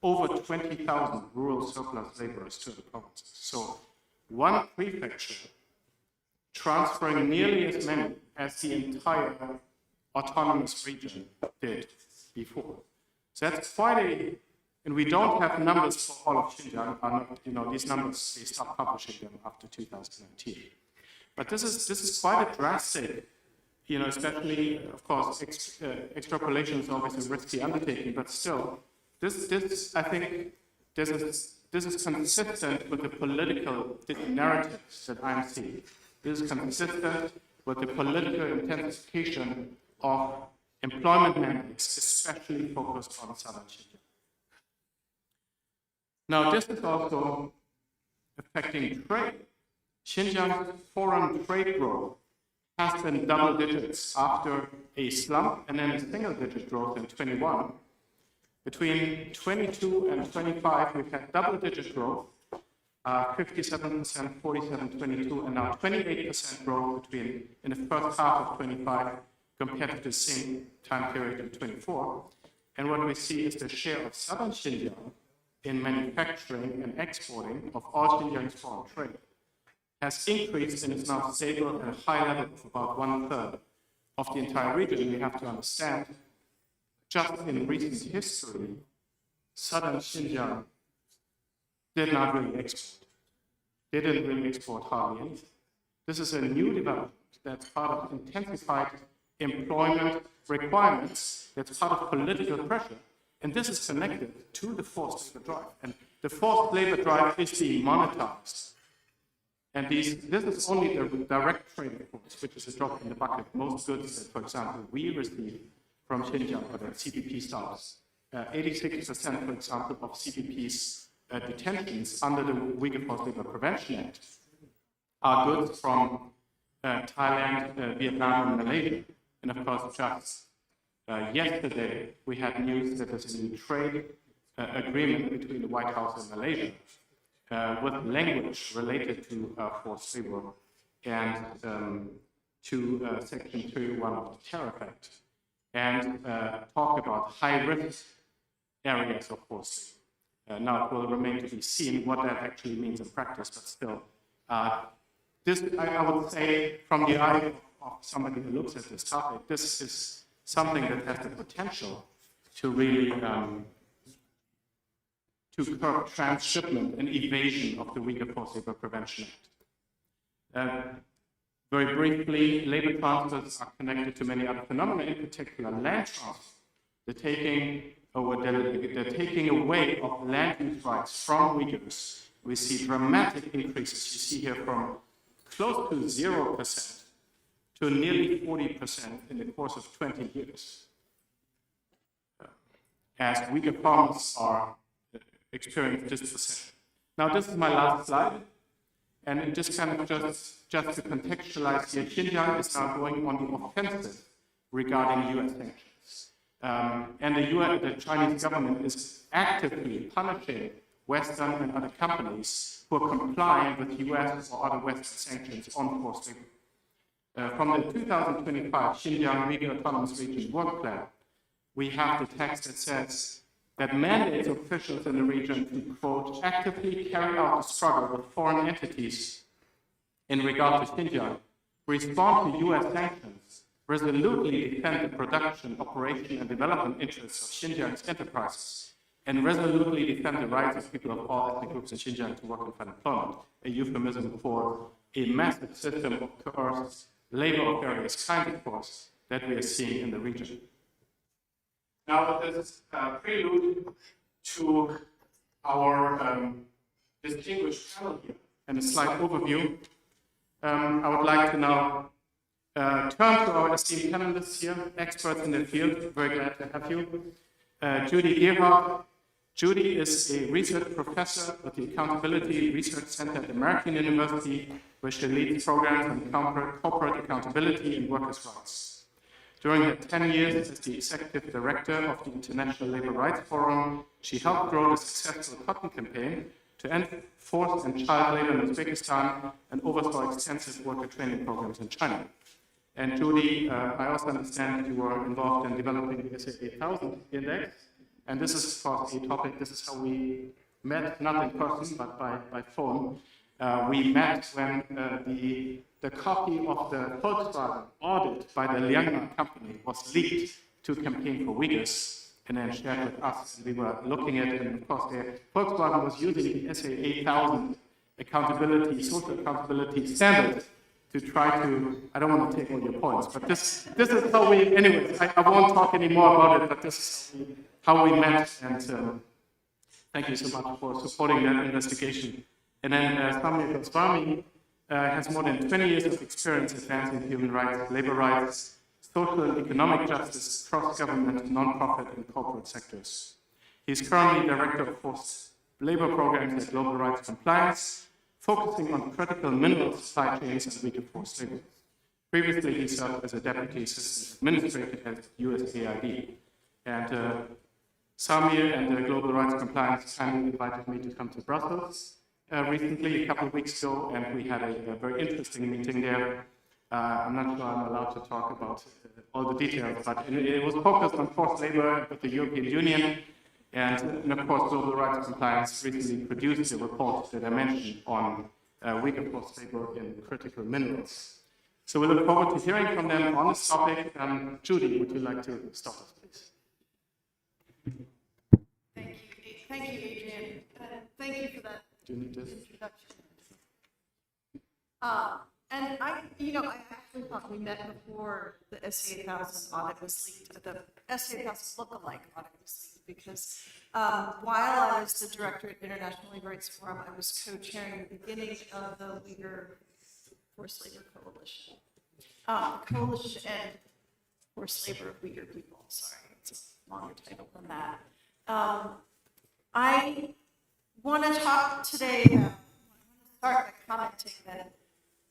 over 20,000 rural surplus laborers to the provinces. So, one prefecture transferring nearly as many as the entire autonomous region did before. So that's quite a, and we don't have numbers for all of Xinjiang. These numbers, they stopped publishing them after 2019. But this is quite a drastic, especially, of course, extrapolation is always a risky undertaking, but still, I think, this is consistent with the political narratives that I'm seeing. This is consistent with the political intensification of employment mandates, especially focused on southern Xinjiang. Now, this is also affecting trade. Xinjiang's foreign trade growth has been double digits after a slump and then a single-digit growth in 21. Between 22 and 25, we've had double-digit growth, 57%, 47%, 22, and now 28% growth in the first half of 25 compared to the same time period in 24. And what we see is the share of southern Xinjiang in manufacturing and exporting of all Xinjiang's foreign trade has increased and is now stable at a high level of about 1/3 of the entire region. We have to understand, just in recent history, southern Xinjiang did not really export. They didn't really export hardly anything. This is a new development that's part of intensified employment requirements. That's part of political pressure. And this is connected to the forced labor drive. And the forced labor drive is being monetized. And this is only the direct trade, of course, which is a drop in the bucket. Most goods that, for example, we receive from Xinjiang or the CPP status, 86%, for example, of CPP's detentions under the Uyghur Forced Labor Prevention Act are goods from Thailand, Vietnam, and Malaysia. And of course, just yesterday, we had news that there's a new trade agreement between the White House and Malaysia with language related to forced labor and to Section 201 of the Tariff Act, and talk about high-risk areas of forced labor. Now, it will remain to be seen what that actually means in practice, but still, this, I would say, from the eye of somebody who looks at this topic, this is something that has the potential to really to curb transshipment and evasion of the Uyghur Forced Labor Prevention Act. Very briefly, labor transfers are connected to many other phenomena, in particular land transfers. The taking away of land use rights from Uyghurs. We see dramatic increases. You see here from close to 0% to nearly 40% in the course of 20 years. As Uyghur farmers are experiencing dispossession. Now, this is my last slide, and it just kind of just to contextualize here, Xinjiang is now going on the offensive regarding U.S. sanctions. And the Chinese government is actively punishing Western and other companies who are complying with U.S. or other Western sanctions on forced labor. From the 2025 Xinjiang Uyghur Autonomous Region Work Plan, we have the text that says that mandates officials in the region to, quote, actively carry out the struggle with foreign entities in regard to Xinjiang, respond to U.S. sanctions, resolutely defend the production, operation, and development interests of Xinjiang's enterprises, and resolutely defend the rights of people of all ethnic groups in Xinjiang to work and find employment, a euphemism for a massive system of coerced labor of various kinds, of course, that we are seeing in the region. Now, this is a prelude to our distinguished panel here and a slight overview. I would like to now turn to our esteemed panelists here, experts in the field. Very glad to have you. Judy Gerhardt. Judy is a research professor at the Accountability Research Center at American University, where she leads programs on corporate accountability and workers' rights. During her 10 years as the executive director of the International Labour Rights Forum, she helped grow the successful Cotton Campaign to end forced and child labor in Uzbekistan and oversaw extensive worker training programs in China. And Judy, I also understand you were involved in developing the SA 8000 Index, and this is, of course, a topic. This is how we met, not in person, but by phone. We met when the copy of the Volkswagen audit by the Liangma company was leaked to Campaign for Uyghurs and then shared with us. And we were looking at it, and of course, Volkswagen was using the SA 8000 accountability, social accountability standard to try to, I don't want to take all your points, but this is how we, anyways, I won't talk anymore about it, but this is how we met, and thank you so much for supporting that investigation. And then Samir Goswami has more than 20 years of experience advancing human rights, labor rights, social and economic justice, cross-government, non-profit, and corporate sectors. He's currently director of forced labor programs at Global Rights Compliance, focusing on critical mineral supply chains and Uyghur forced labor. Previously, he served as a deputy assistant administrator at USAID. And Samir and the Global Rights Compliance kindly invited me to come to Brussels recently, a couple of weeks ago, and we had a very interesting meeting there. I'm not sure I'm allowed to talk about all the details, but it was focused on forced labor with the European Union. And of course, Global Rights Compliance recently produced a report that I mentioned on Uyghur forced labor in critical minerals. So we look forward to hearing from them on this topic. Judy, would you like to start us, please? Thank you, Adrian. Thank you for that introduction. And I actually thought we met before the SA1000 audit was leaked, the SA1000 lookalike audit was leaked, because while I was the director at International Labor Rights Forum, I was co-chairing the beginning of the Uyghur Forced Labor Coalition. Coalition and Forced Labor of Uyghur People, sorry, it's a longer title than that. I want to talk today, start by commenting that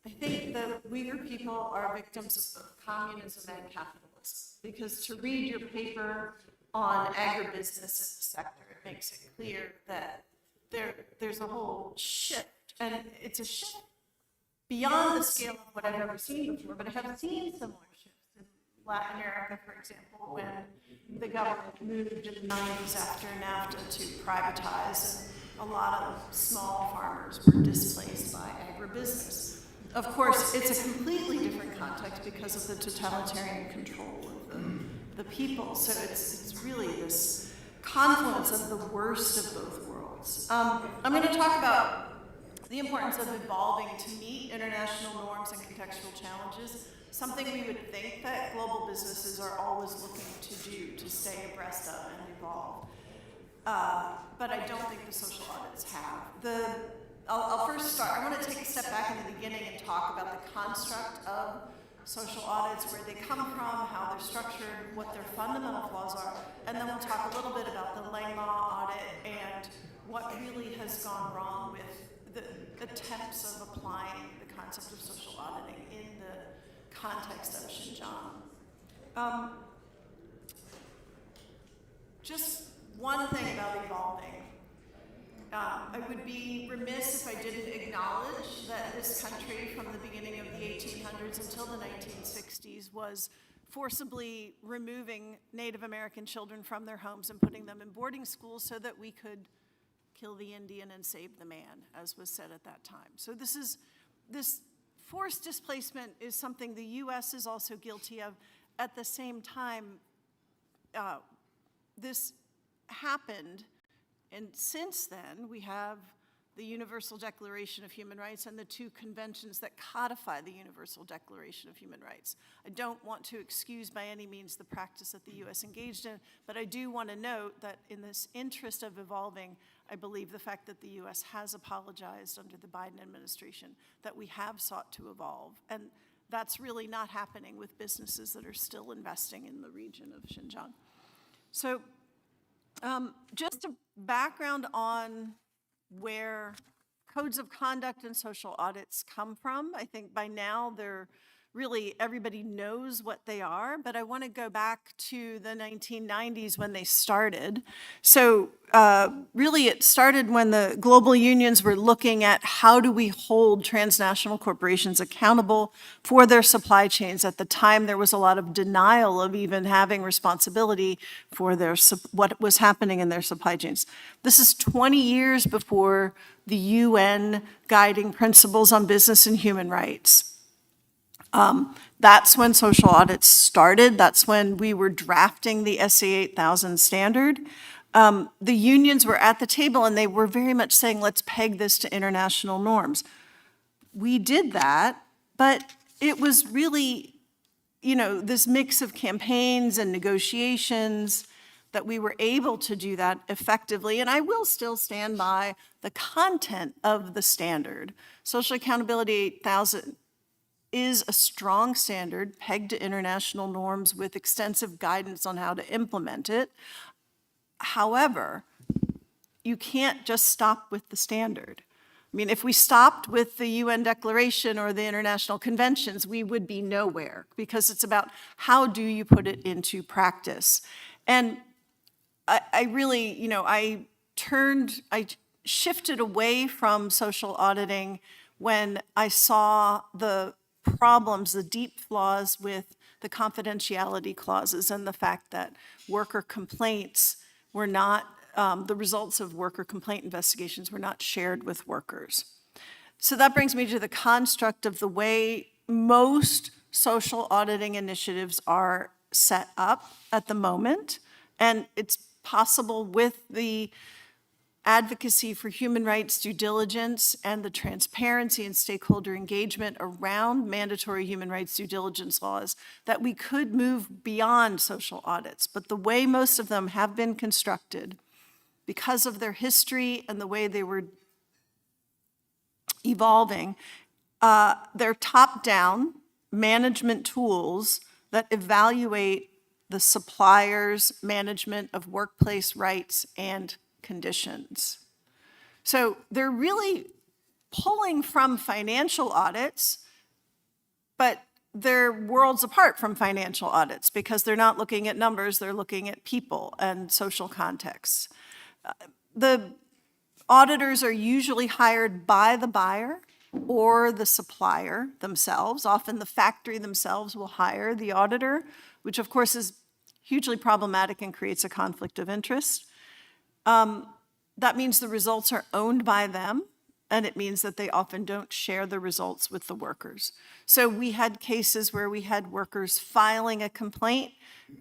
I think the Uyghur people are victims of both communism and capitalism, because to read your paper on agribusiness in the sector, it makes it clear that there's a whole shift, and it's a shift beyond the scale of what I've ever seen before, but I have seen similar shifts in Latin America, for example, when the government moved in the 90s after NAFTA to privatize, and a lot of small farmers were displaced by agribusiness. Of course, it's a completely different context because of the totalitarian control of the people. So it's really this confluence of the worst of both worlds. I'm going to talk about the importance of evolving to meet international norms and contextual challenges, something we would think that global businesses are always looking to do to stay abreast of and evolve. But I don't think the social audits have. I'll first start. I want to take a step back in the beginning and talk about the construct of social audits, where they come from, how they're structured, what their fundamental flaws are, and then we'll talk a little bit about the Langlaw audit and what really has gone wrong with the attempts of applying the concept of social auditing in the context of Xinjiang. Just one thing about evolving. I would be remiss if I didn't acknowledge that this country, from the beginning of the 1800s until the 1960s, was forcibly removing Native American children from their homes and putting them in boarding schools so that we could kill the Indian and save the man, as was said at that time. So this forced displacement is something the U.S. is also guilty of. At the same time, this happened. And since then, we have the Universal Declaration of Human Rights and the two conventions that codify the Universal Declaration of Human Rights. I don't want to excuse by any means the practice that the U.S. engaged in, but I do want to note that in this interest of evolving, I believe the fact that the U.S. has apologized under the Biden administration, that we have sought to evolve. And that's really not happening with businesses that are still investing in the region of Xinjiang. So, just a background on where codes of conduct and social audits come from. I think by now everybody knows what they are, but I want to go back to the 1990s when they started. So really it started when the global unions were looking at how do we hold transnational corporations accountable for their supply chains. At the time, there was a lot of denial of even having responsibility for what was happening in their supply chains. This is 20 years before the UN Guiding Principles on Business and Human Rights. That's when social audits started. That's when we were drafting the SA8000 standard. The unions were at the table and they were very much saying, let's peg this to international norms. We did that, but it was really, this mix of campaigns and negotiations that we were able to do that effectively. And I will still stand by the content of the standard. Social Accountability 8000 is a strong standard pegged to international norms with extensive guidance on how to implement it. However, you can't just stop with the standard. I mean, if we stopped with the UN Declaration or the international conventions, we would be nowhere, because it's about how do you put it into practice. And I really, I shifted away from social auditing when I saw the problems, the deep flaws with the confidentiality clauses and the fact that worker complaints were not, the results of worker complaint investigations were not shared with workers. So that brings me to the construct of the way most social auditing initiatives are set up at the moment. And it's possible with the advocacy for human rights due diligence and the transparency and stakeholder engagement around mandatory human rights due diligence laws, that we could move beyond social audits. But the way most of them have been constructed, because of their history and the way they were evolving, they're top-down management tools that evaluate the supplier's management of workplace rights and conditions. So they're really pulling from financial audits, but they're worlds apart from financial audits because they're not looking at numbers, they're looking at people and social contexts. The auditors are usually hired by the buyer or the supplier themselves. Often the factory themselves will hire the auditor, which of course is hugely problematic and creates a conflict of interest. That means the results are owned by them, and it means that they often don't share the results with the workers. So we had cases where we had workers filing a complaint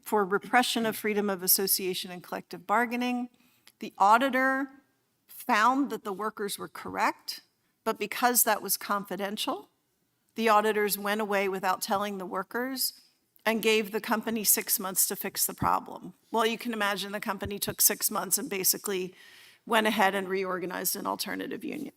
for repression of freedom of association and collective bargaining. The auditor found that the workers were correct, but because that was confidential, the auditors went away without telling the workers and gave the company 6 months to fix the problem. Well, you can imagine the company took 6 months and basically went ahead and reorganized an alternative union.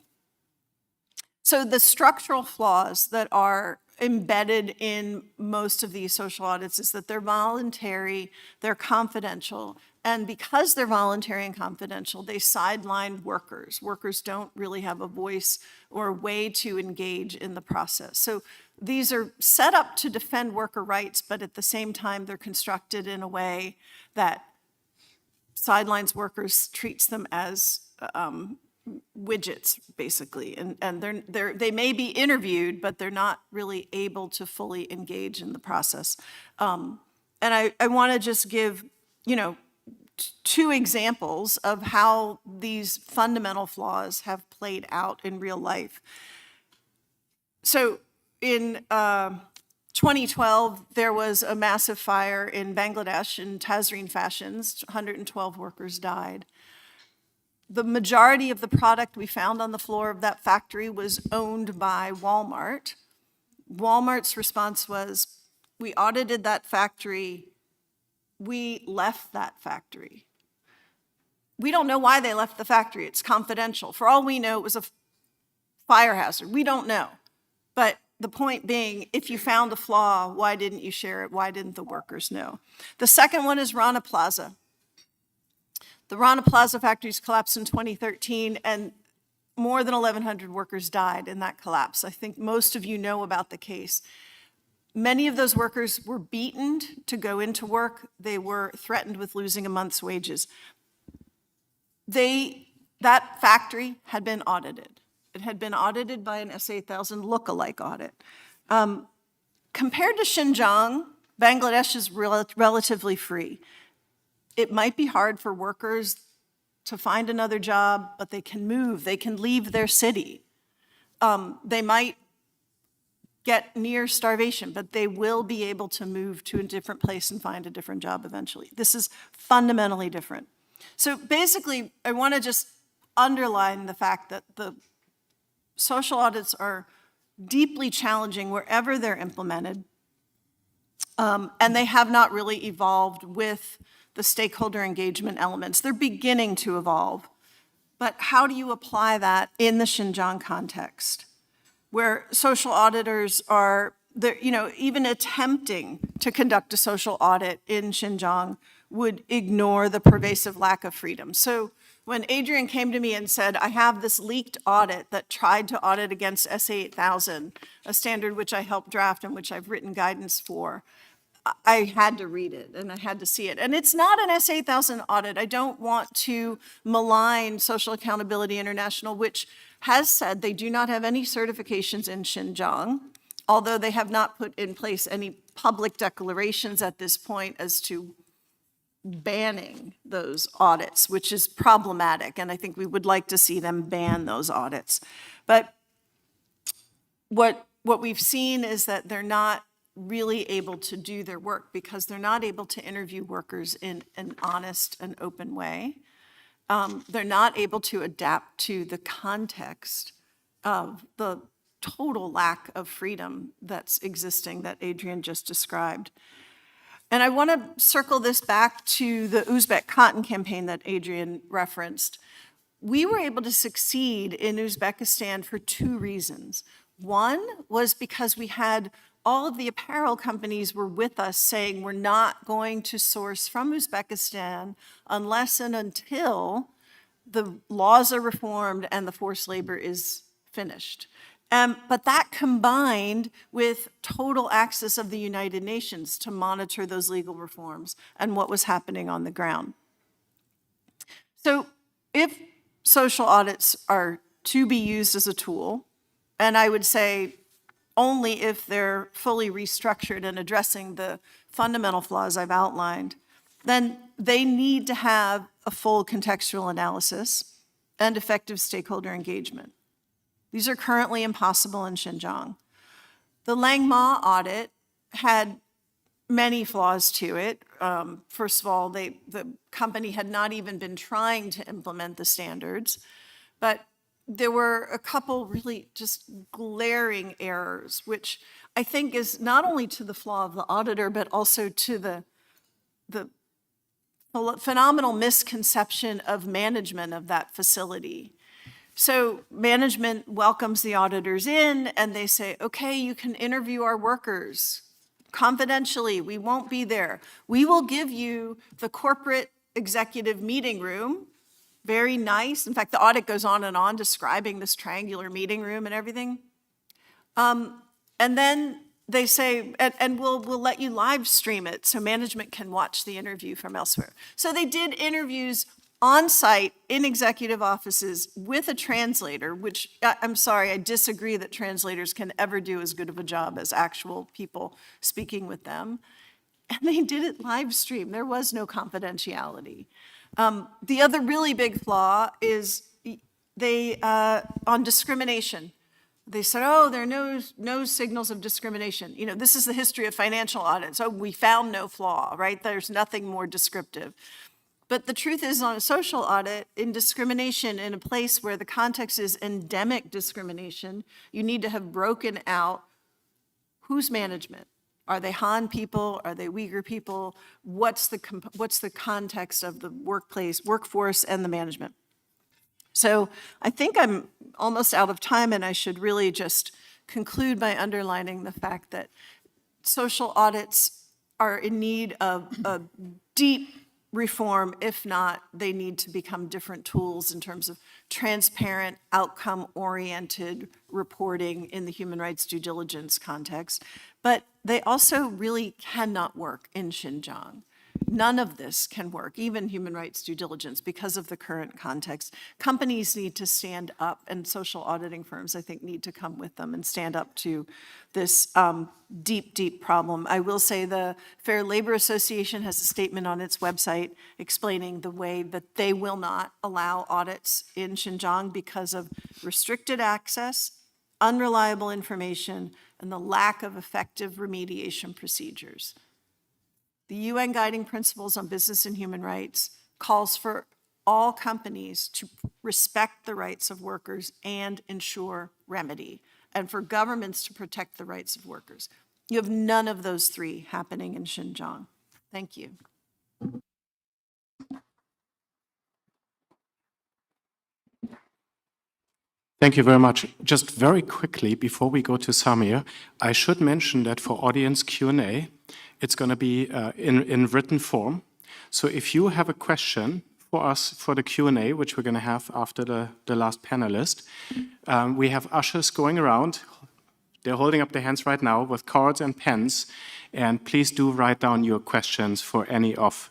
So the structural flaws that are embedded in most of these social audits is that they're voluntary, they're confidential, and because they're voluntary and confidential, they sideline workers. Workers don't really have a voice or a way to engage in the process. So these are set up to defend worker rights, but at the same time, they're constructed in a way that sidelines workers, treats them as widgets, basically. And they may be interviewed, but they're not really able to fully engage in the process. And I want to just give, two examples of how these fundamental flaws have played out in real life. So in 2012, there was a massive fire in Bangladesh in Tazreen Fashions. 112 workers died. The majority of the product we found on the floor of that factory was owned by Walmart. Walmart's response was, we audited that factory, we left that factory. We don't know why they left the factory, it's confidential. For all we know, it was a fire hazard, we don't know. But the point being, if you found a flaw, why didn't you share it? Why didn't the workers know? The second one is Rana Plaza. The Rana Plaza factories collapsed in 2013, and more than 1,100 workers died in that collapse. I think most of you know about the case. Many of those workers were beaten to go into work. They were threatened with losing a month's wages. That factory had been audited. It had been audited by an S8000 lookalike audit. Compared to Xinjiang, Bangladesh is relatively free. It might be hard for workers to find another job, but they can move, they can leave their city. They might get near starvation, but they will be able to move to a different place and find a different job eventually. This is fundamentally different. So basically, I want to just underline the fact that the social audits are deeply challenging wherever they're implemented, and they have not really evolved with the stakeholder engagement elements. They're beginning to evolve, but how do you apply that in the Xinjiang context, where social auditors are, even attempting to conduct a social audit in Xinjiang would ignore the pervasive lack of freedom. So when Adrian came to me and said, I have this leaked audit that tried to audit against SA8000, a standard which I helped draft and which I've written guidance for, I had to read it and I had to see it. And it's not an SA8000 audit. I don't want to malign Social Accountability International, which has said they do not have any certifications in Xinjiang, although they have not put in place any public declarations at this point as to banning those audits, which is problematic. And I think we would like to see them ban those audits. But what we've seen is that they're not really able to do their work because they're not able to interview workers in an honest and open way. they're not able to adapt to the context of the total lack of freedom that's existing that Adrian just described. And I want to circle this back to the Uzbek cotton campaign that Adrian referenced. We were able to succeed in Uzbekistan for two reasons. One was because we had all of the apparel companies were with us saying we're not going to source from Uzbekistan unless and until the laws are reformed and the forced labor is finished. But that combined with total access of the United Nations to monitor those legal reforms and what was happening on the ground. So if social audits are to be used as a tool, and I would say only if they're fully restructured and addressing the fundamental flaws I've outlined, then they need to have a full contextual analysis and effective stakeholder engagement. These are currently impossible in Xinjiang. The Langma audit had many flaws to it. First of all, the company had not even been trying to implement the standards, but there were a couple really just glaring errors, which I think is not only to the flaw of the auditor, but also to the phenomenal misconception of management of that facility. So management welcomes the auditors in and they say, okay, you can interview our workers confidentially. We won't be there. We will give you the corporate executive meeting room. Very nice. In fact, the audit goes on and on describing this triangular meeting room and everything. And then they say, and we'll let you live stream it so management can watch the interview from elsewhere. So they did interviews on site in executive offices with a translator, which I'm sorry, I disagree that translators can ever do as good of a job as actual people speaking with them. And they did it live stream. There was no confidentiality. The other really big flaw is they, on discrimination, they said, oh, there are no signals of discrimination. You know, this is the history of financial audits. Oh, we found no flaw, right? There's nothing more descriptive. But the truth is, on a social audit, in discrimination in a place where the context is endemic discrimination, you need to have broken out whose management. Are they Han people? Are they Uyghur people? What's the context of the workforce, and the management? So I think I'm almost out of time, and I should really just conclude by underlining the fact that social audits are in need of a deep reform. If not, they need to become different tools in terms of transparent, outcome-oriented reporting in the human rights due diligence context. But they also really cannot work in Xinjiang. None of this can work, even human rights due diligence, because of the current context. Companies need to stand up, and social auditing firms, I think, need to come with them and stand up to this deep, deep problem. I will say the Fair Labor Association has a statement on its website explaining the way that they will not allow audits in Xinjiang because of restricted access, unreliable information, and the lack of effective remediation procedures. The UN Guiding Principles on Business and Human Rights calls for all companies to respect the rights of workers and ensure remedy, and for governments to protect the rights of workers. You have none of those three happening in Xinjiang. Thank you. Thank you very much. Just very quickly, before we go to Samir, I should mention that for audience Q&A, it's going to be in written form. So if you have a question for us for the Q&A, which we're going to have after the last panelist, we have ushers going around. They're holding up their hands right now with cards and pens. And please do write down your questions for any of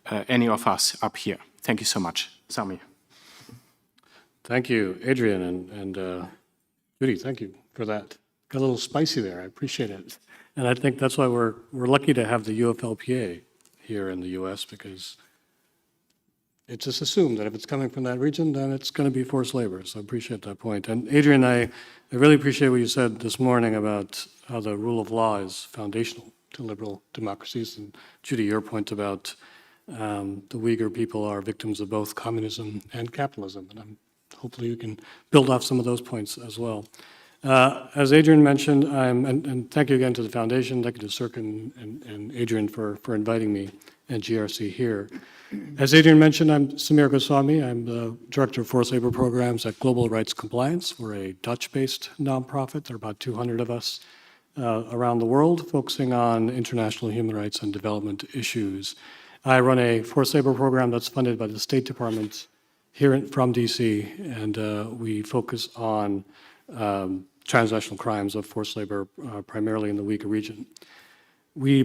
us up here. Thank you so much. Samir. Thank you, Adrian, and Judy, thank you for that. Got a little spicy there, I appreciate it. And I think that's why we're lucky to have the UFLPA here in the US, because it's just assumed that if it's coming from that region, then it's going to be forced labor. So I appreciate that point. And Adrian, I really appreciate what you said this morning about how the rule of law is foundational to liberal democracies. And Judy, your point about The Uyghur people are victims of both communism and capitalism, and hopefully you can build off some of those points as well. As Adrian mentioned, and thank you again to the foundation, thank you to Sirkin and Adrian for inviting me and GRC here. As Adrian mentioned, I'm Samir Goswami. I'm the Director of Forced Labor Programs at Global Rights Compliance. We're a Dutch-based nonprofit. There are about 200 of us around the world focusing on international human rights and development issues. I run a forced labor program that's funded by the State Department here from DC, and we focus on transnational crimes of forced labor, primarily in the Uyghur region.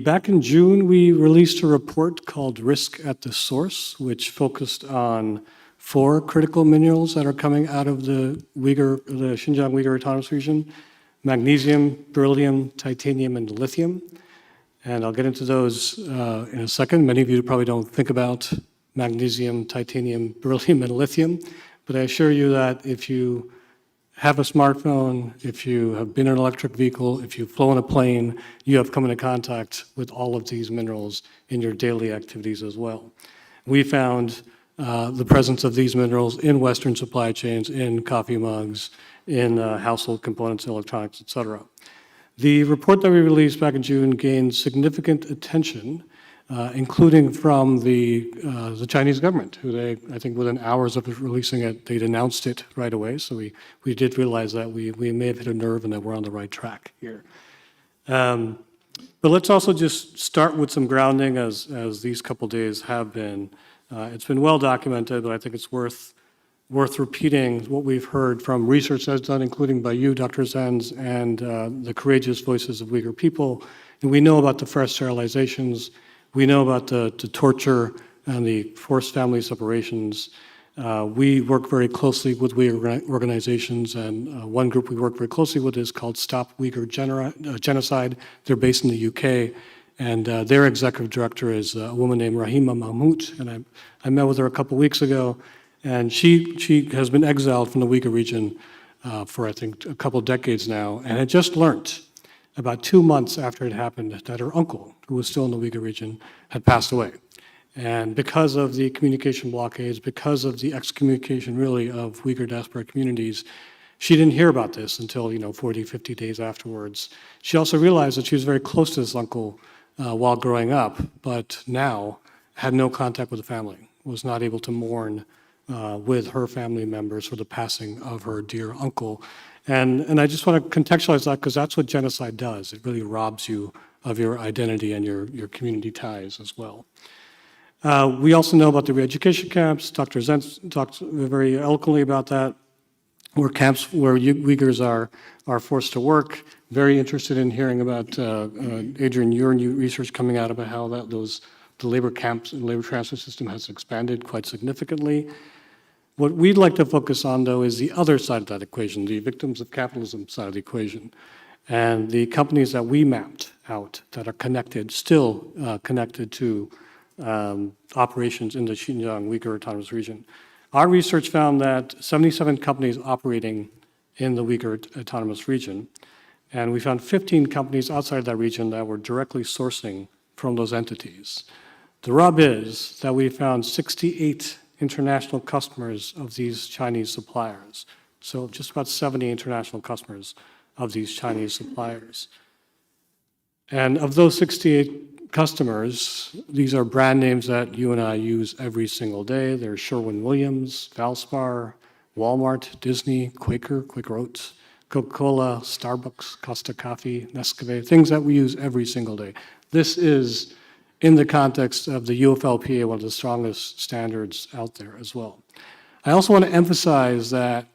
Back in June, we released a report called Risk at the Source, which focused on 4 critical minerals that are coming out of the Xinjiang Uyghur Autonomous Region: magnesium, beryllium, titanium, and lithium. And I'll get into those in a second. Many of you probably don't think about magnesium, titanium, beryllium, and lithium, but I assure you that if you have a smartphone, if you have been in an electric vehicle, if you've flown a plane, you have come into contact with all of these minerals in your daily activities as well. We found the presence of these minerals in Western supply chains, in coffee mugs, in household components, electronics, et cetera. The report that we released back in June gained significant attention, including from the Chinese government, who I think within hours of releasing it, they'd announced it right away. So we did realize that we may have hit a nerve and that we're on the right track here. But let's also just start with some grounding, as these couple days have been. It's been well documented, but I think it's worth repeating what we've heard from research that's done, including by you, Dr. Zenz, and the courageous voices of Uyghur people. And we know about the fresh sterilizations. We know about the torture and the forced family separations. We work very closely with Uyghur organizations, and one group we work very closely with is called Stop Uyghur Genocide. They're based in the UK, and their executive director is a woman named Rahima Mahmoud, and I met with her a couple weeks ago, and she has been exiled from the Uyghur region for, I think, a couple decades now, and had just learned about 2 months after it happened that her uncle, who was still in the Uyghur region, had passed away. And because of the communication blockades, because of the excommunication, really, of Uyghur diaspora communities, she didn't hear about this until, 40, 50 days afterwards. She also realized that she was very close to this uncle while growing up, but now had no contact with the family, was not able to mourn with her family members for the passing of her dear uncle. And I just want to contextualize that because that's what genocide does. It really robs you of your identity and your community ties as well. We also know about the re-education camps. Dr. Zenz talked very eloquently about that, where camps where Uyghurs are forced to work. Very interested in hearing about, Adrian, your new research coming out about how the labor camps and labor transfer system has expanded quite significantly. What we'd like to focus on, though, is the other side of that equation, the victims of capitalism side of the equation, and the companies that we mapped out that are connected, still connected to operations in the Xinjiang Uyghur Autonomous Region. Our research found that 77 companies operating in the Uyghur Autonomous Region, and we found 15 companies outside that region that were directly sourcing from those entities. The rub is that we found 68 international customers of these Chinese suppliers. So just about 70 international customers of these Chinese suppliers. And of those 68 customers, these are brand names that you and I use every single day. They're Sherwin-Williams, Valspar, Walmart, Disney, Quaker Oats, Coca-Cola, Starbucks, Costa Coffee, Nescafe, things that we use every single day. This is, in the context of the UFLPA, one of the strongest standards out there as well. I also want to emphasize that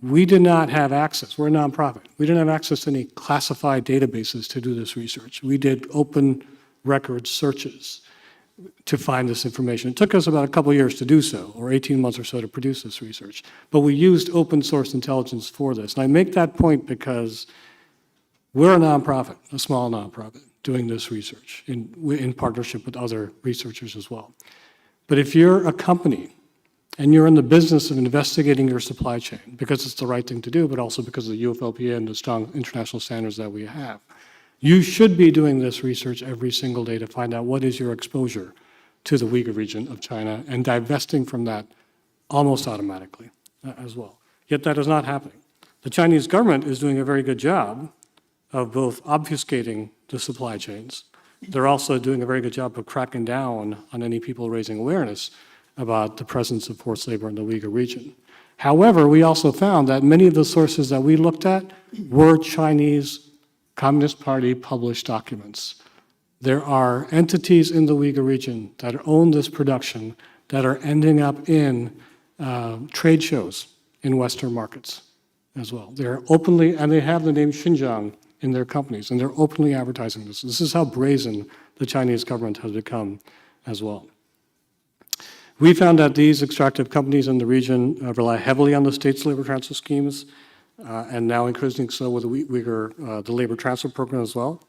we did not have access. We're a nonprofit. We didn't have access to any classified databases to do this research. We did open record searches to find this information. It took us about a couple of years to do so, or 18 months or so to produce this research. But we used open source intelligence for this. And I make that point because we're a nonprofit, a small nonprofit, doing this research in partnership with other researchers as well. But if you're a company and you're in the business of investigating your supply chain, because it's the right thing to do, but also because of the UFLPA and the strong international standards that we have, you should be doing this research every single day to find out what is your exposure to the Uyghur region of China and divesting from that almost automatically as well. Yet that is not happening. The Chinese government is doing a very good job of both obfuscating the supply chains. They're also doing a very good job of cracking down on any people raising awareness about the presence of forced labor in the Uyghur region. However, we also found that many of the sources that we looked at were Chinese Communist Party published documents. There are entities in the Uyghur region that own this production that are ending up in trade shows in Western markets as well. They're openly, and they have the name Xinjiang in their companies, and they're openly advertising this. This is how brazen the Chinese government has become as well. We found that these extractive companies in the region rely heavily on the state's labor transfer schemes, and now increasingly so with the Uyghur, the labor transfer program as well.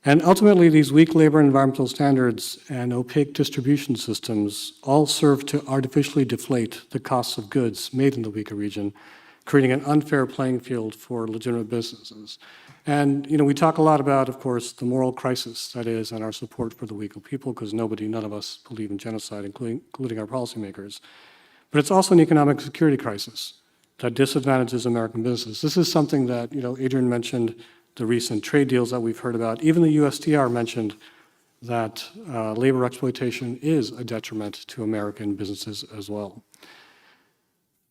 And ultimately, these weak labor and environmental standards and opaque distribution systems all serve to artificially deflate the costs of goods made in the Uyghur region, creating an unfair playing field for legitimate businesses. And, we talk a lot about, of course, the moral crisis that is and our support for the Uyghur people, because none of us believe in genocide, including our policymakers. But it's also an economic security crisis that disadvantages American businesses. This is something that, Adrian mentioned, the recent trade deals that we've heard about. Even the USTR mentioned that labor exploitation is a detriment to American businesses as well.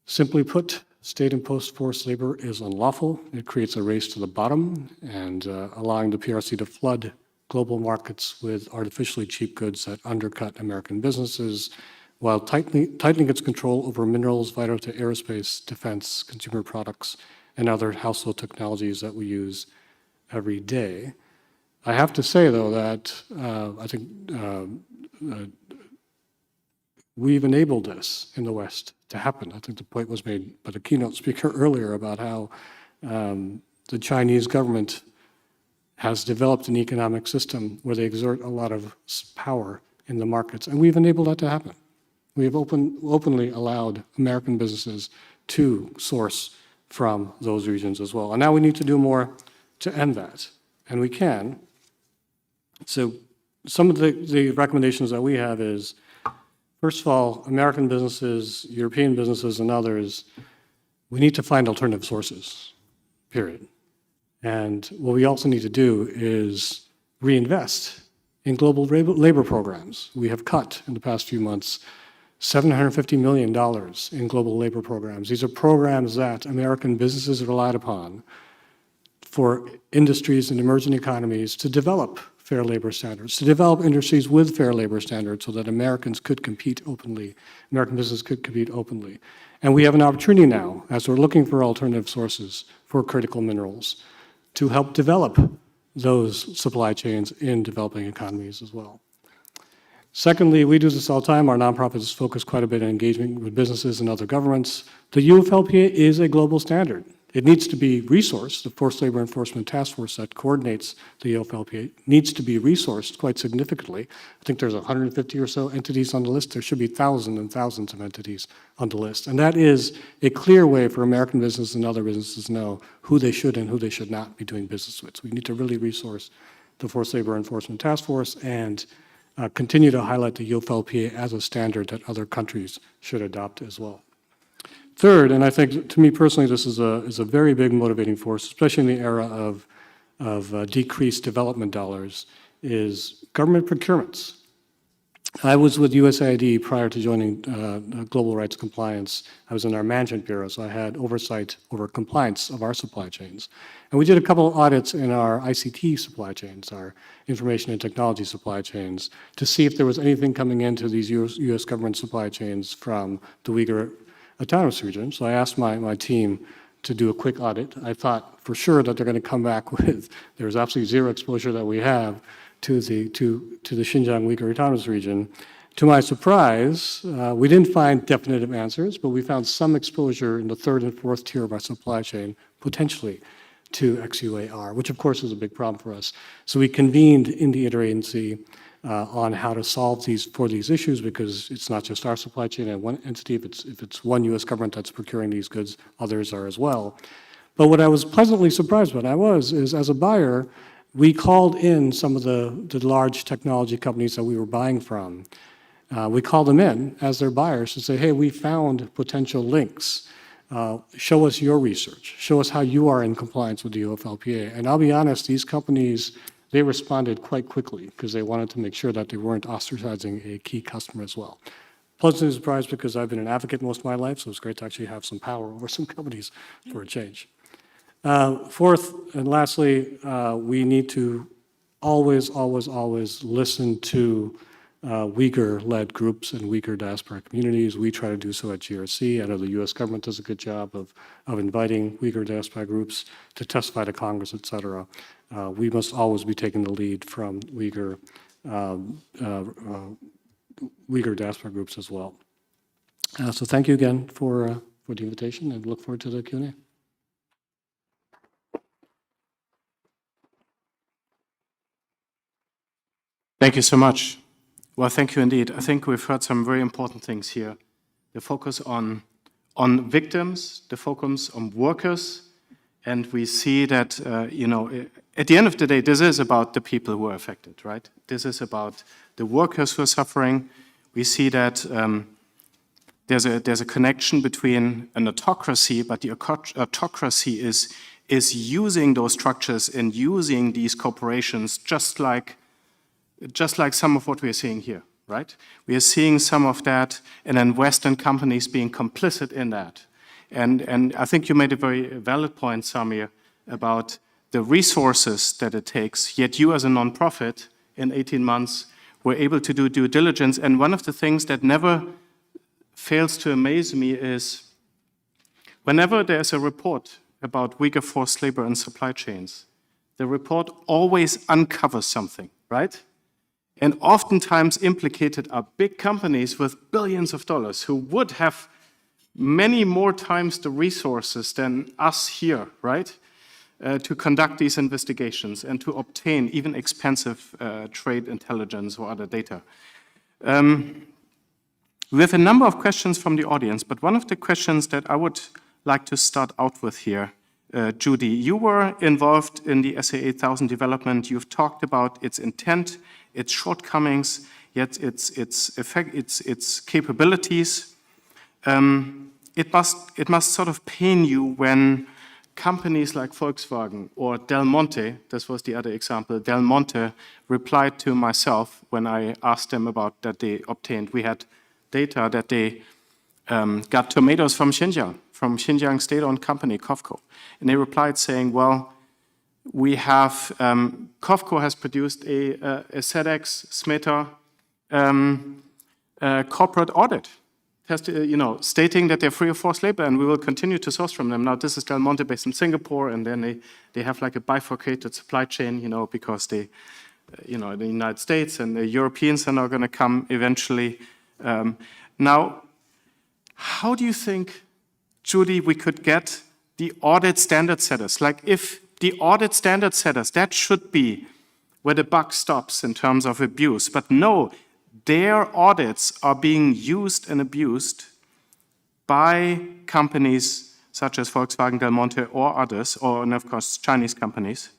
Simply put, state-imposed forced labor is unlawful. It creates a race to the bottom and allowing the PRC to flood global markets with artificially cheap goods that undercut American businesses while tightening its control over minerals vital to aerospace, defense, consumer products, and other household technologies that we use every day. I have to say, though, that I think we've enabled this in the West to happen. I think the point was made by the keynote speaker earlier about how the Chinese government has developed an economic system where they exert a lot of power in the markets, and we've enabled that to happen. We have openly allowed American businesses to source from those regions as well. And now we need to do more to end that, and we can. So some of the recommendations that we have is, first of all, American businesses, European businesses, and others, we need to find alternative sources, period. And what we also need to do is reinvest in global labor programs. We have cut in the past few months $750 million in global labor programs. These are programs that American businesses relied upon for industries and emerging economies to develop fair labor standards, to develop industries with fair labor standards so that Americans could compete openly, American businesses could compete openly. And we have an opportunity now, as we're looking for alternative sources for critical minerals, to help develop those supply chains in developing economies as well. Secondly, we do this all the time. Our nonprofit is focused quite a bit on engagement with businesses and other governments. The UFLPA is a global standard. It needs to be resourced. The Forced Labor Enforcement Task Force that coordinates the UFLPA needs to be resourced quite significantly. I think there's 150 or so entities on the list. There should be thousands and thousands of entities on the list. And that is a clear way for American businesses and other businesses to know who they should and who they should not be doing business with. So we need to really resource the Forced Labor Enforcement Task Force and continue to highlight the UFLPA as a standard that other countries should adopt as well. Third, and I think to me personally this is a very big motivating force, especially in the era of decreased development dollars, is government procurements. I was with USAID prior to joining Global Rights Compliance. I was in our management bureau, so I had oversight over compliance of our supply chains. And we did a couple of audits in our ICT supply chains, our information and technology supply chains, to see if there was anything coming into these US government supply chains from the Uyghur Autonomous Region. So I asked my team to do a quick audit. I thought for sure that they're going to come back with there's absolutely zero exposure that we have to the Xinjiang Uyghur Autonomous Region. To my surprise, we didn't find definitive answers, but we found some exposure in the third and fourth tier of our supply chain, potentially to XUAR, which of course is a big problem for us. So we convened in the interagency on how to solve these issues, because it's not just our supply chain and one entity. If it's one U.S. government that's procuring these goods, others are as well. But what I was pleasantly surprised by is as a buyer, we called in some of the large technology companies that we were buying from, We call them in as their buyers to say, hey, we found potential links. Show us your research. Show us how you are in compliance with the UFLPA. And I'll be honest, these companies, they responded quite quickly because they wanted to make sure that they weren't ostracizing a key customer as well. Pleasantly surprised because I've been an advocate most of my life, so it's great to actually have some power over some companies for a change. Fourth and lastly, we need to always listen to Uyghur-led groups and Uyghur diaspora communities. We try to do so at GRC. I know the U.S. government does a good job of inviting Uyghur diaspora groups to testify to Congress, et cetera. We must always be taking the lead from Uyghur diaspora groups as well. So thank you again for the invitation, and look forward to the Q&A. Thank you so much. Well, thank you indeed. I think we've heard some very important things here. The focus on victims, the focus on workers, and we see that, at the end of the day, this is about the people who are affected, right? This is about the workers who are suffering. We see that there's a connection between an autocracy, but the autocracy is using those structures and using these corporations just like some of what we are seeing here, right? We are seeing some of that, and then Western companies being complicit in that. And I think you made a very valid point, Samir, about the resources that it takes, yet you as a nonprofit in 18 months were able to do due diligence. And one of the things that never fails to amaze me is whenever there's a report about Uyghur forced labor and supply chains, the report always uncovers something, right? And oftentimes implicated are big companies with billions of dollars who would have many more times the resources than us here, right? To conduct these investigations and to obtain even expensive trade intelligence or other data. We have a number of questions from the audience, but one of the questions that I would like to start out with here, Judy, you were involved in the SA 8000 development. You've talked about its intent, its shortcomings, yet its capabilities. It must sort of pain you when companies like Volkswagen or Del Monte, this was the other example, Del Monte replied to myself when I asked them about that they obtained. We had data that they got tomatoes from Xinjiang state-owned company, COFCO. And they replied saying, well, we have, COFCO has produced a SEDEX SMETA corporate audit, stating that they're free of forced labor and we will continue to source from them. Now, this is Del Monte based in Singapore, and then they have like a bifurcated supply chain, because they, the United States and the Europeans are now going to come eventually. Now, how do you think, Judy, we could get the audit standard setters? Like if the audit standard setters, that should be where the buck stops in terms of abuse. But no, their audits are being used and abused by companies such as Volkswagen, Del Monte, or others, and of course, Chinese companies.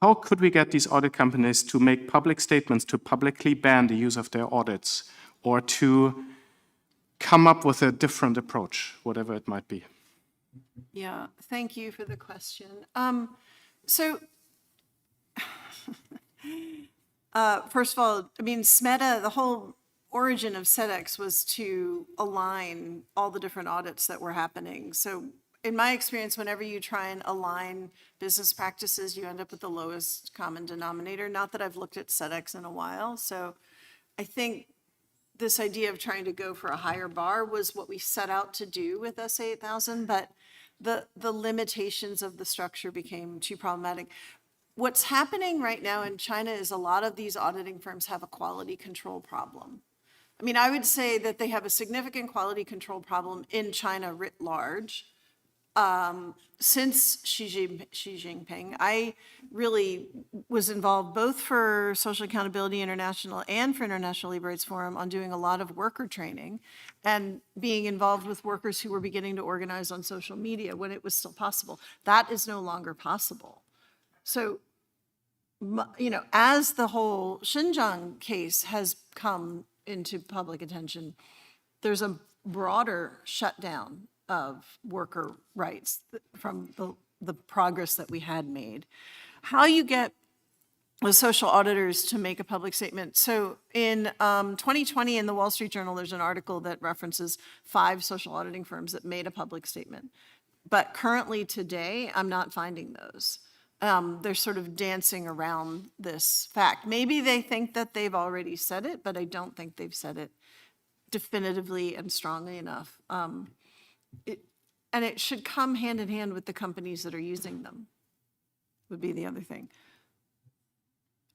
How could we get these audit companies to make public statements to publicly ban the use of their audits or to come up with a different approach, whatever it might be? Yeah, thank you for the question. First of all, SMETA, the whole origin of SEDEX was to align all the different audits that were happening. So in my experience, whenever you try and align business practices, you end up with the lowest common denominator. Not that I've looked at SEDEX in a while. So I think this idea of trying to go for a higher bar was what we set out to do with SA 8000, but the limitations of the structure became too problematic. What's happening right now in China is a lot of these auditing firms have a quality control problem. I would say that they have a significant quality control problem in China writ large. Since Xi Jinping, I really was involved both for Social Accountability International and for International Labor Rights Forum on doing a lot of worker training and being involved with workers who were beginning to organize on social media when it was still possible. That is no longer possible. So, as the whole Xinjiang case has come into public attention, there's a broader shutdown of worker rights from the progress that we had made. How you get the social auditors to make a public statement. So in 2020 in the Wall Street Journal, there's an article that references 5 social auditing firms that made a public statement. But currently today, I'm not finding those. They're sort of dancing around this fact. Maybe they think that they've already said it, but I don't think they've said it definitively and strongly enough. And it should come hand in hand with the companies that are using them, would be the other thing.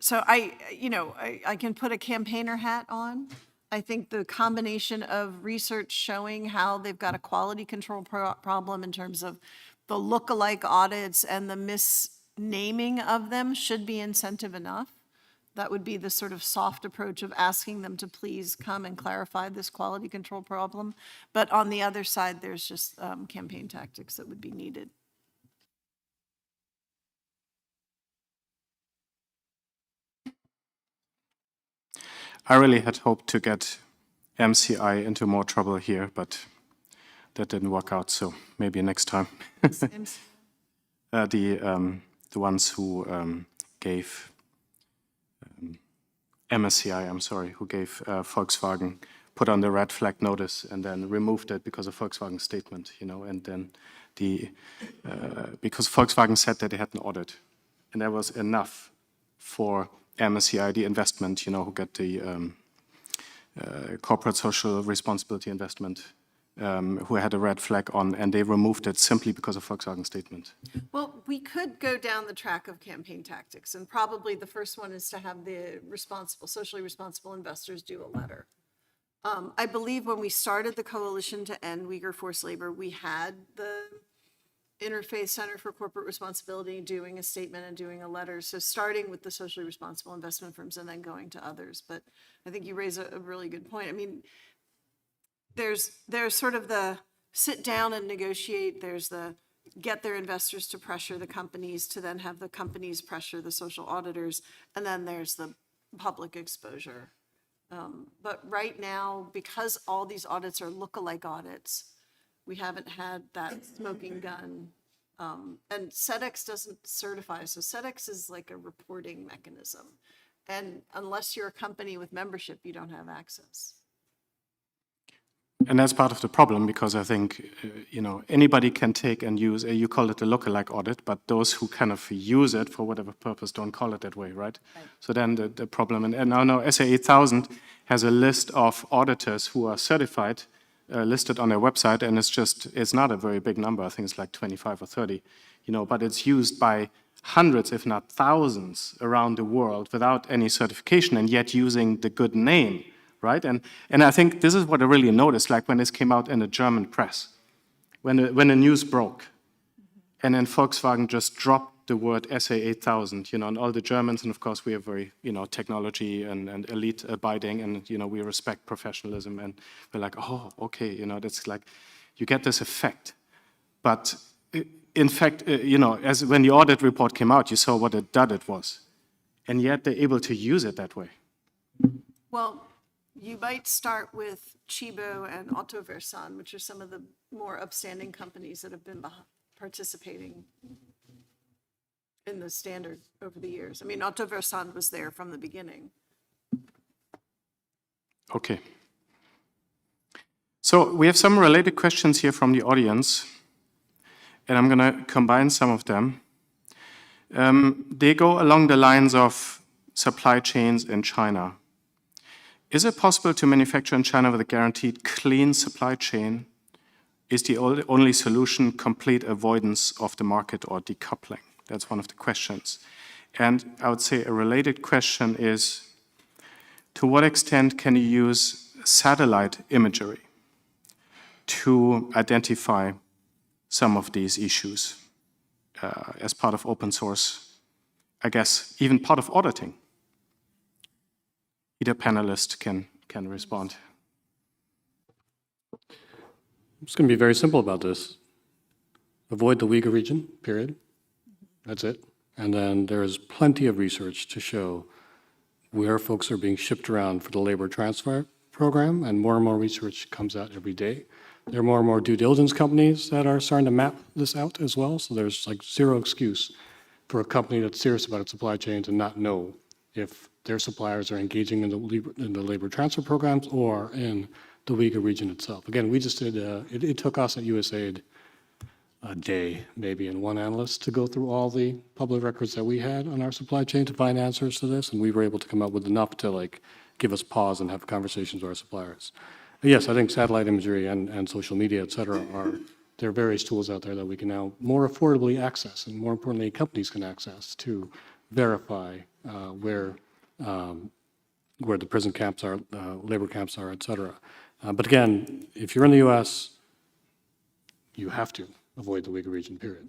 So I can put a campaigner hat on. I think the combination of research showing how they've got a quality control problem in terms of the look-alike audits and the misnaming of them should be incentive enough. That would be the sort of soft approach of asking them to please come and clarify this quality control problem. But on the other side, there's just campaign tactics that would be needed. I really had hoped to get MCI into more trouble here, but that didn't work out, so maybe next time. The ones who gave MSCI, I'm sorry, who gave Volkswagen, put on the red flag notice and then removed it because of Volkswagen's statement, and then because Volkswagen said that they had an audit, and that was enough for MSCI, the investment, who get the corporate social responsibility investment, who had a red flag on, and they removed it simply because of Volkswagen's statement. Well, we could go down the track of campaign tactics, and probably the first one is to have the socially responsible investors do a letter. I believe when we started the Coalition to End Uyghur Forced Labor, we had the Interfaith Center for Corporate Responsibility doing a statement and doing a letter. So starting with the socially responsible investment firms and then going to others. But I think you raise a really good point. I mean, there's sort of the sit down and negotiate. There's the get their investors to pressure the companies to then have the companies pressure the social auditors. And then there's the public exposure. But right now, because all these audits are look-alike audits, we haven't had that smoking gun. And SEDEX doesn't certify, so SEDEX is like a reporting mechanism. And unless you're a company with membership, you don't have access. And that's part of the problem, because I think, anybody can take and use, you call it a lookalike audit, but those who kind of use it for whatever purpose don't call it that way, right? So then the problem, and now SA 8000 has a list of auditors who are certified, listed on their website, and it's not a very big number. I think it's like 25 or 30, but it's used by hundreds, if not thousands, around the world without any certification, and yet using the good name, right? And I think this is what I really noticed, like when this came out in the German press, when the news broke, and then Volkswagen just dropped the word SA 8000, and all the Germans, and of course we are very, technology and elite abiding, and, we respect professionalism, and we're like, oh, okay, that's like, you get this effect. But in fact, as when the audit report came out, you saw what a dud it was. And yet they're able to use it that way. Well, you might start with Chibo and Autoversan, which are some of the more upstanding companies that have been participating in the standard over the years. I mean, Autoversan was there from the beginning. Okay. So we have some related questions here from the audience, and I'm going to combine some of them. They go along the lines of supply chains in China. Is it possible to manufacture in China with a guaranteed clean supply chain? Is the only solution complete avoidance of the market or decoupling? That's one of the questions. And I would say a related question is, to what extent can you use satellite imagery to identify some of these issues as part of open source, I guess, even part of auditing? Either panelist can respond. It's going to be very simple about this. Avoid the Uyghur region, period. That's it. And then there is plenty of research to show where folks are being shipped around for the labor transfer program, and more research comes out every day. There are more due diligence companies that are starting to map this out as well, so there's like zero excuse for a company that's serious about its supply chain to not know if their suppliers are engaging in the labor transfer programs or in the Uyghur region itself. Again, we just did, it took us at USAID a day, maybe, and one analyst to go through all the public records that we had on our supply chain to find answers to this, and we were able to come up with enough to like give us pause and have conversations with our suppliers. But yes, I think satellite imagery and social media, et cetera, there are various tools out there that we can now more affordably access, and more importantly, companies can access to verify where the prison camps are, labor camps are, et cetera. But again, if you're in the U.S., you have to avoid the Uyghur region, period.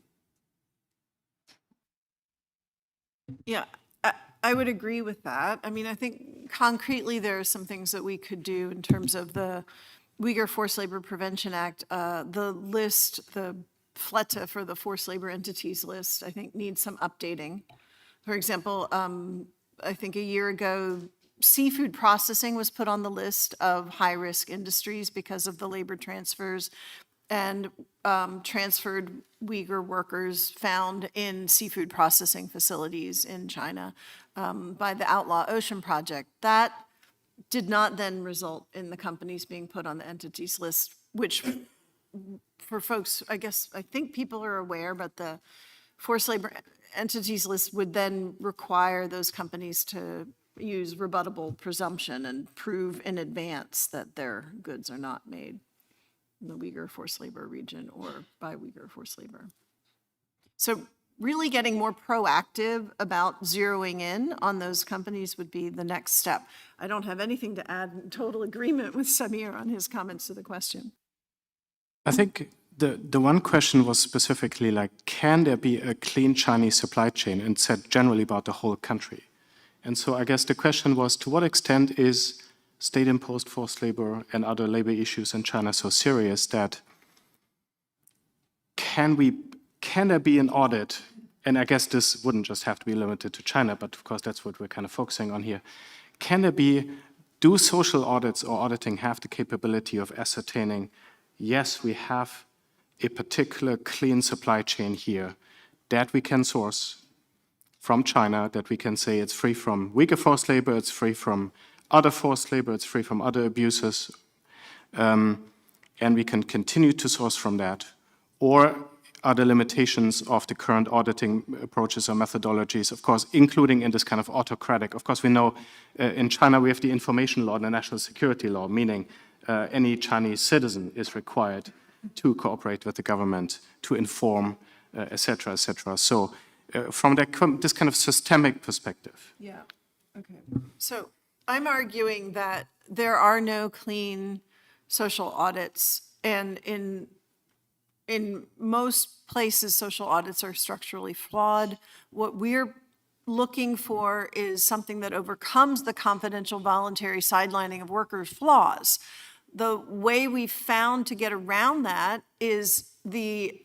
Yeah, I would agree with that. I mean, I think concretely there are some things that we could do in terms of the Uyghur Forced Labor Prevention Act. The list, the FLETA for the forced labor entities list, I think needs some updating. For example, I think a year ago, seafood processing was put on the list of high-risk industries because of the labor transfers, and transferred Uyghur workers found in seafood processing facilities in China by the Outlaw Ocean Project. That did not then result in the companies being put on the entities list, which for folks, I think people are aware, but the forced labor entities list would then require those companies to use rebuttable presumption and prove in advance that their goods are not made in the Uyghur forced labor region or by Uyghur forced labor. So really getting more proactive about zeroing in on those companies would be the next step. I don't have anything to add, in total agreement with Samir on his comments to the question. I think the one question was specifically like, can there be a clean Chinese supply chain, and said generally about the whole country? And so I guess the question was, to what extent is state-imposed forced labor and other labor issues in China so serious that can there be an audit? And I guess this wouldn't just have to be limited to China, but of course that's what we're kind of focusing on here. Do social audits or auditing have the capability of ascertaining, yes, we have a particular clean supply chain here that we can source from China, that we can say it's free from Uyghur forced labor, it's free from other forced labor, it's free from other abuses, and we can continue to source from that? Or are the limitations of the current auditing approaches or methodologies, of course, including in this kind of autocratic? Of course, we know in China we have the information law and the national security law, meaning any Chinese citizen is required to cooperate with the government, to inform, et cetera, et cetera. So from this kind of systemic perspective. Yeah, okay. So I'm arguing that there are no clean social audits, and in most places, social audits are structurally flawed. What we're looking for is something that overcomes the confidential voluntary sidelining of workers' flaws. The way we've found to get around that is the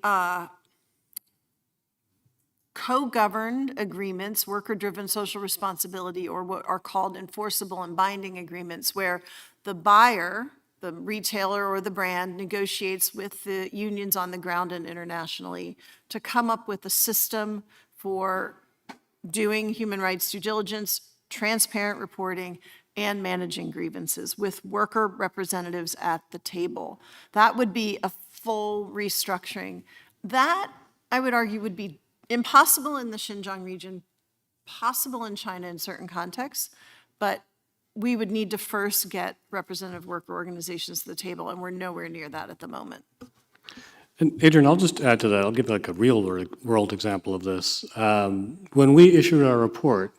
co-governed agreements, worker-driven social responsibility, or what are called enforceable and binding agreements, where the buyer, the retailer or the brand, negotiates with the unions on the ground and internationally to come up with a system for doing human rights due diligence, transparent reporting, and managing grievances with worker representatives at the table. That would be a full restructuring. That, I would argue, would be impossible in the Xinjiang region, possible in China in certain contexts, but we would need to first get representative worker organizations to the table, and we're nowhere near that at the moment. And Adrian, I'll just add to that. I'll give like a real world example of this. When we issued our report,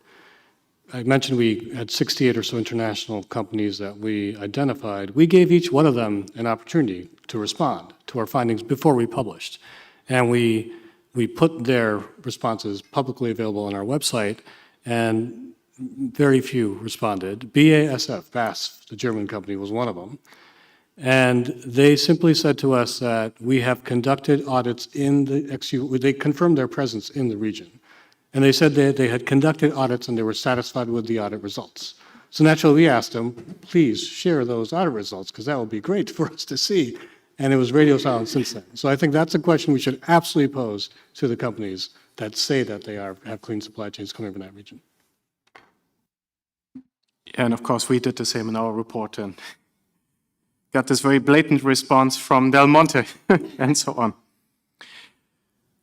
I mentioned we had 68 or so international companies that we identified. We gave each one of them an opportunity to respond to our findings before we published. And we put their responses publicly available on our website, and very few responded. BASF, the German company, was one of them. And they simply said to us that we have conducted audits in the XU, they confirmed their presence in the region. And they said that they had conducted audits and they were satisfied with the audit results. So naturally, we asked them, please share those audit results, because that would be great for us to see. And it was radio silent since then. So I think that's a question we should absolutely pose to the companies that say that they have clean supply chains coming from that region. And of course, we did the same in our report and got this very blatant response from Del Monte and so on.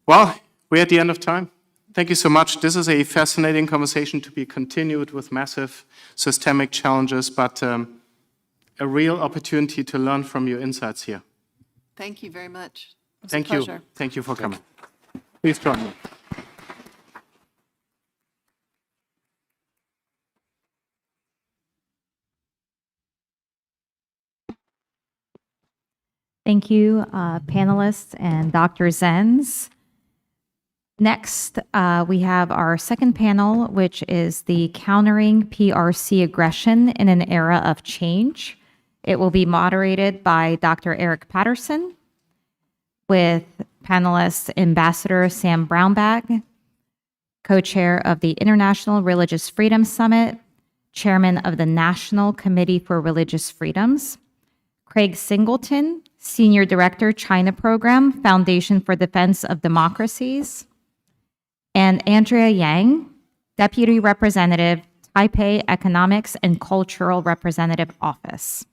Well, we're at the end of time. Thank you so much. This is a fascinating conversation to be continued with massive systemic challenges, but a real opportunity to learn from your insights here. Thank you very much. It was a Thank you. pleasure. Thank you for coming. Please join me. Thank you, panelists and Dr. Zenz. Next, we have our second panel, which is the Countering PRC Aggression in an Era of Change. It will be moderated by Dr. Eric Patterson, with panelists Ambassador Sam Brownback, co-chair of the International Religious Freedom Summit, chairman of the National Committee for Religious Freedoms, Craig Singleton, Senior Director, China Program, Foundation for Defense of Democracies, and Andrea Yang, Deputy Representative, Taipei Economics and Cultural Representative Office.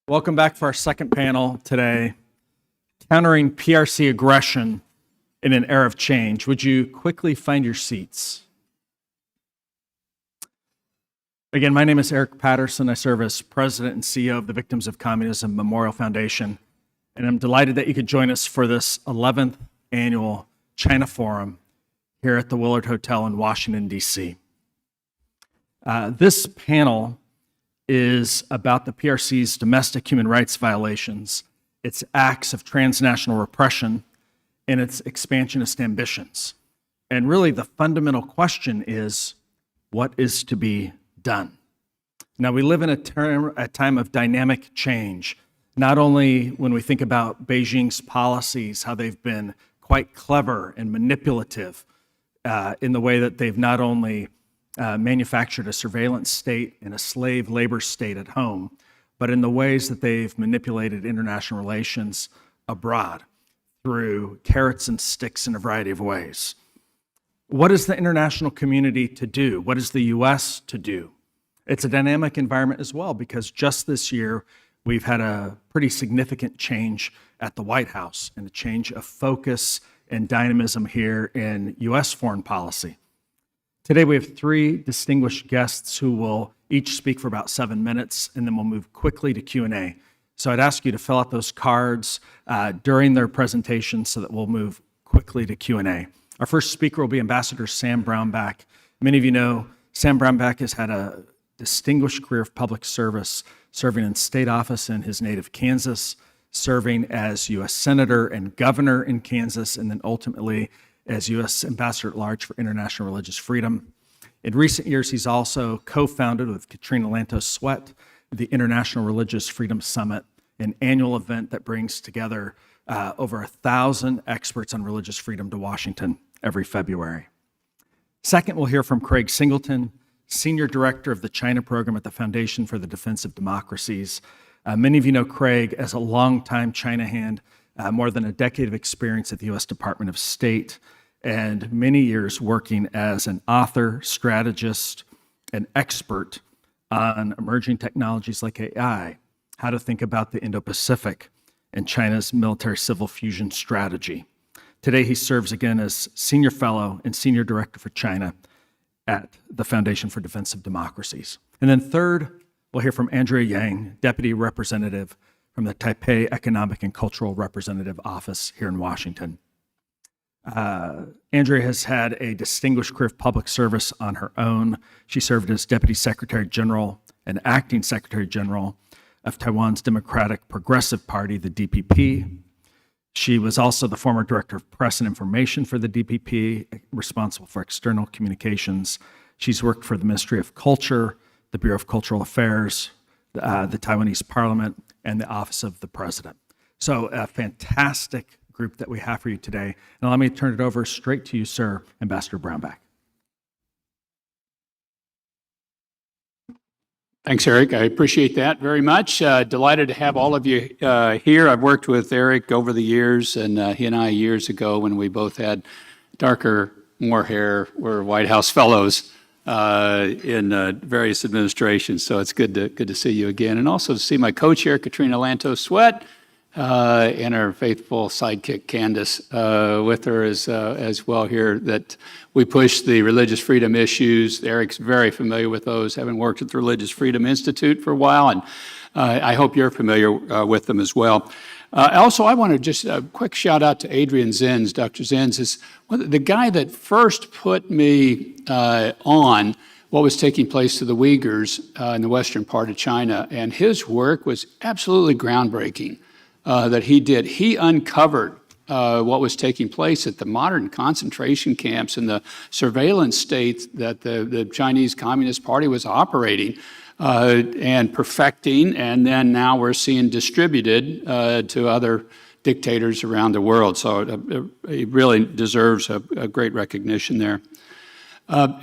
Welcome back for our second panel today, Countering PRC Aggression in an Era of Change. Would you quickly find your seats? Again, my name is Eric Patterson. I serve as President and CEO of the Victims of Communism Memorial Foundation, and I'm delighted that you could join us for this 11th annual China Forum here at the Willard Hotel in Washington, D.C. This panel is about the PRC's domestic human rights violations, its acts of transnational repression, and its expansionist ambitions. And really, the fundamental question is, what is to be done? Now, we live in a time of dynamic change, not only when we think about Beijing's policies, how they've been quite clever and manipulative in the way that they've not only manufactured a surveillance state and a slave labor state at home, but in the ways that they've manipulated international relations abroad through carrots and sticks in a variety of ways. What is the international community to do? What is the U.S. to do? It's a dynamic environment as well, because just this year, we've had a pretty significant change at the White House and a change of focus and dynamism here in U.S. foreign policy. Today, we have three distinguished guests who will each speak for about 7 minutes, and then we'll move quickly to Q&A. So I'd ask you to fill out those cards during their presentation so that we'll move quickly to Q&A. Our first speaker will be Ambassador Sam Brownback. Many of you know Sam Brownback has had a distinguished career of public service, serving in state office in his native Kansas, serving as U.S. Senator and Governor in Kansas, and then ultimately as U.S. Ambassador at Large for International Religious Freedom. In recent years, he's also co-founded with Katrina Lantos Sweat the International Religious Freedom Summit, an annual event that brings together over 1,000 experts on religious freedom to Washington every February. Second, we'll hear from Craig Singleton, Senior Director of the China Program at the Foundation for the Defense of Democracies. Many of you know Craig as a longtime China hand, more than a decade of experience at the U.S. Department of State, and many years working as an author, strategist, and expert on emerging technologies like AI, how to think about the Indo-Pacific, and China's military-civil fusion strategy. Today, he serves again as Senior Fellow and Senior Director for China at the Foundation for Defense of Democracies. And then third, we'll hear from Andrea Yang, Deputy Representative from the Taipei Economic and Cultural Representative Office here in Washington. Andrea has had a distinguished career of public service on her own. She served as Deputy Secretary General and Acting Secretary General of Taiwan's Democratic Progressive Party, the DPP. She was also the former Director of Press and Information for the DPP, responsible for external communications. She's worked for the Ministry of Culture, the Bureau of Cultural Affairs, the Taiwanese Parliament, and the Office of the President. So a fantastic group that we have for you today. And allow me to turn it over straight to you, sir, Ambassador Brownback. Thanks, Eric. I appreciate that very much. Delighted to have all of you here. I've worked with Eric over the years, and he and I years ago when we both had darker, more hair, were White House fellows in various administrations. So it's good to see you again, and also to see my co-chair, Katrina Lantos Sweat, and our faithful sidekick, Candace, with her as well here, that we push the religious freedom issues. Eric's very familiar with those, having worked at the Religious Freedom Institute for a while, and I hope you're familiar with them as well. Also, I want to just a quick shout out to Adrian Zenz. Dr. Zenz is the guy that first put me on what was taking place to the Uyghurs in the western part of China, and his work was absolutely groundbreaking. That he did. He uncovered what was taking place at the modern concentration camps and the surveillance states that the Chinese Communist Party was operating and perfecting, and then now we're seeing distributed to other dictators around the world. So he really deserves a great recognition there.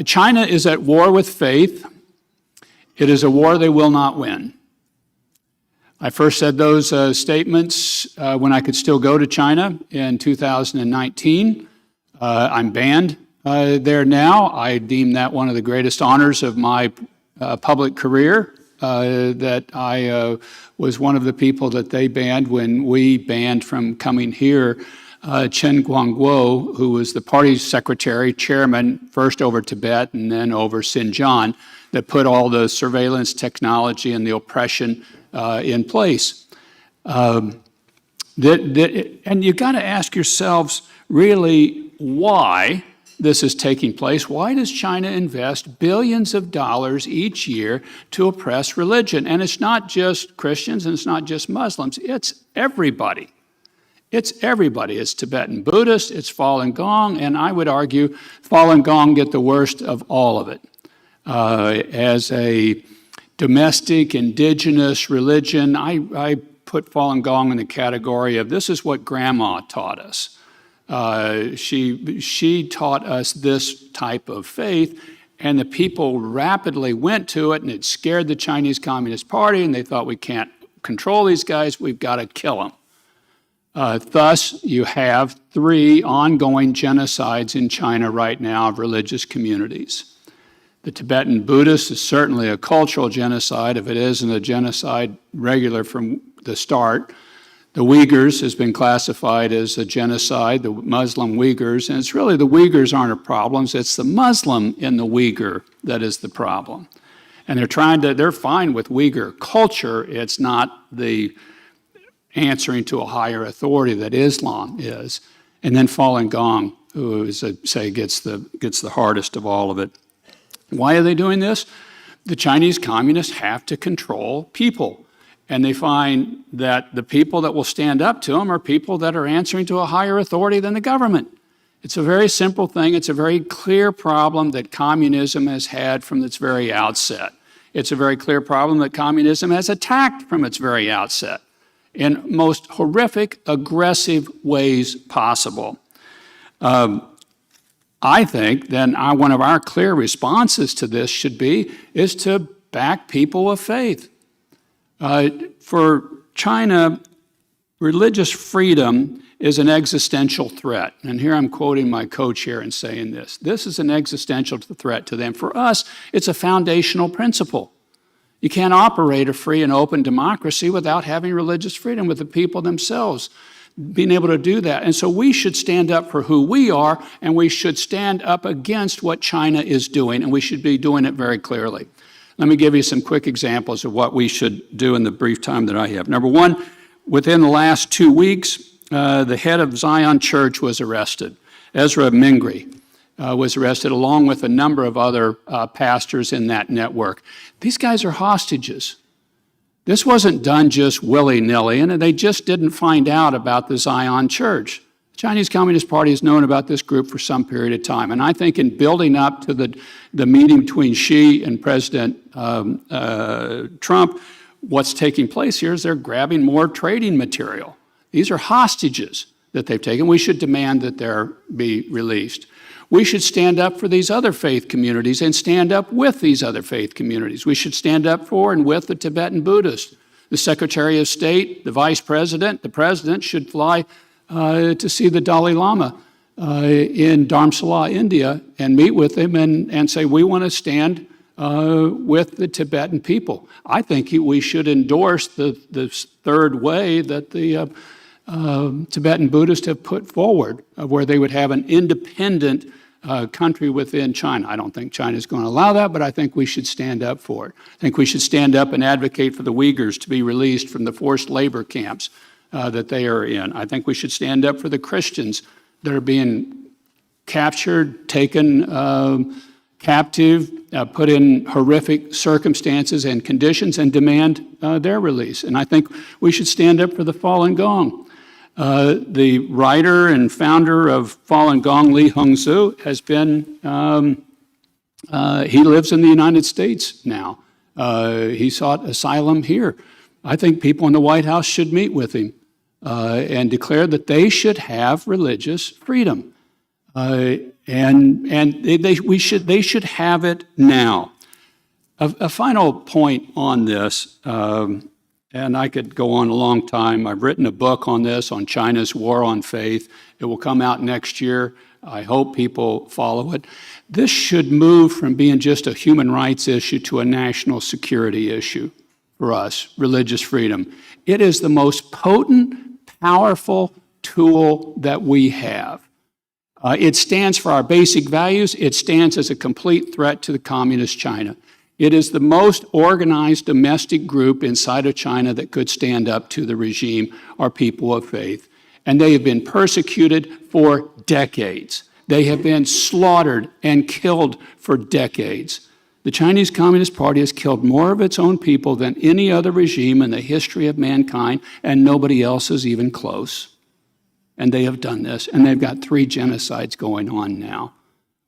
China is at war with faith. It is a war they will not win. I first said those statements when I could still go to China in 2019. I'm banned there now. I deem that one of the greatest honors of my public career that I was one of the people that they banned when we banned from coming here Chen Guangguo, who was the party secretary, chairman, first over Tibet and then over Xinjiang, that put all the surveillance technology and the oppression in place. And you got to ask yourselves really why this is taking place. Why does China invest billions of dollars each year to oppress religion? And it's not just Christians and it's not just Muslims, it's everybody. It's everybody. It's Tibetan Buddhists, it's Falun Gong, and I would argue Falun Gong get the worst of all of it. As a domestic, indigenous religion, I put Falun Gong in the category of this is what Grandma taught us. She taught us this type of faith, and the people rapidly went to it, and it scared the Chinese Communist Party, and they thought we can't control these guys, we've got to kill them. Thus, you have 3 ongoing genocides in China right now of religious communities. The Tibetan Buddhists is certainly a cultural genocide, if it isn't a genocide regular from the start. The Uyghurs has been classified as a genocide, the Muslim Uyghurs, and it's really the Uyghurs aren't a problem, it's the Muslim in the Uyghur that is the problem. And they're fine with Uyghur culture, it's not the answering to a higher authority that Islam is. And then Falun Gong, who is, say, gets the hardest of all of it. Why are they doing this? The Chinese communists have to control people. And they find that the people that will stand up to them are people that are answering to a higher authority than the government. It's a very simple thing. It's a very clear problem that communism has had from its very outset. It's a very clear problem that communism has attacked from its very outset in most horrific, aggressive ways possible. I think then one of our clear responses to this should be is to back people of faith. For China, religious freedom is an existential threat. And here I'm quoting my co-chair in saying this. This is an existential threat to them. For us, it's a foundational principle. You can't operate a free and open democracy without having religious freedom with the people themselves being able to do that. And so we should stand up for who we are, and we should stand up against what China is doing, and we should be doing it very clearly. Let me give you some quick examples of what we should do in the brief time that I have. Number one, within the last 2 weeks, the head of Zion Church was arrested. Ezra Mingri was arrested along with a number of other pastors in that network. These guys are hostages. This wasn't done just willy-nilly, and they just didn't find out about the Zion Church. The Chinese Communist Party has known about this group for some period of time, and I think in building up to the meeting between Xi and President Trump, what's taking place here is they're grabbing more trading material. These are hostages that they've taken. We should demand that they be released. We should stand up for these other faith communities and stand up with these other faith communities. We should stand up for and with the Tibetan Buddhists. The Secretary of State, the Vice President, the President should fly to see the Dalai Lama in Dharamsala, India, and meet with him and say, we want to stand with the Tibetan people. I think we should endorse the third way that the Tibetan Buddhists have put forward, where they would have an independent country within China. I don't think China is going to allow that, but I think we should stand up for it. I think we should stand up and advocate for the Uyghurs to be released from the forced labor camps that they are in. I think we should stand up for the Christians that are being captured, taken captive, put in horrific circumstances and conditions, and demand their release. And I think we should stand up for the Falun Gong. The writer and founder of Falun Gong, Li Hongzhu, has been, he lives in the United States now. He sought asylum here. I think people in the White House should meet with him and declare that they should have religious freedom. And they should have it now. A final point on this, and I could go on a long time. I've written a book on this, on China's war on faith. It will come out next year. I hope people follow it. This should move from being just a human rights issue to a national security issue for us, religious freedom. It is the most potent, powerful tool that we have. It stands for our basic values. It stands as a complete threat to the communist China. It is the most organized domestic group inside of China that could stand up to the regime, our people of faith. And they have been persecuted for decades. They have been slaughtered and killed for decades. The Chinese Communist Party has killed more of its own people than any other regime in the history of mankind, and nobody else is even close. And they have done this, and they've got 3 genocides going on now.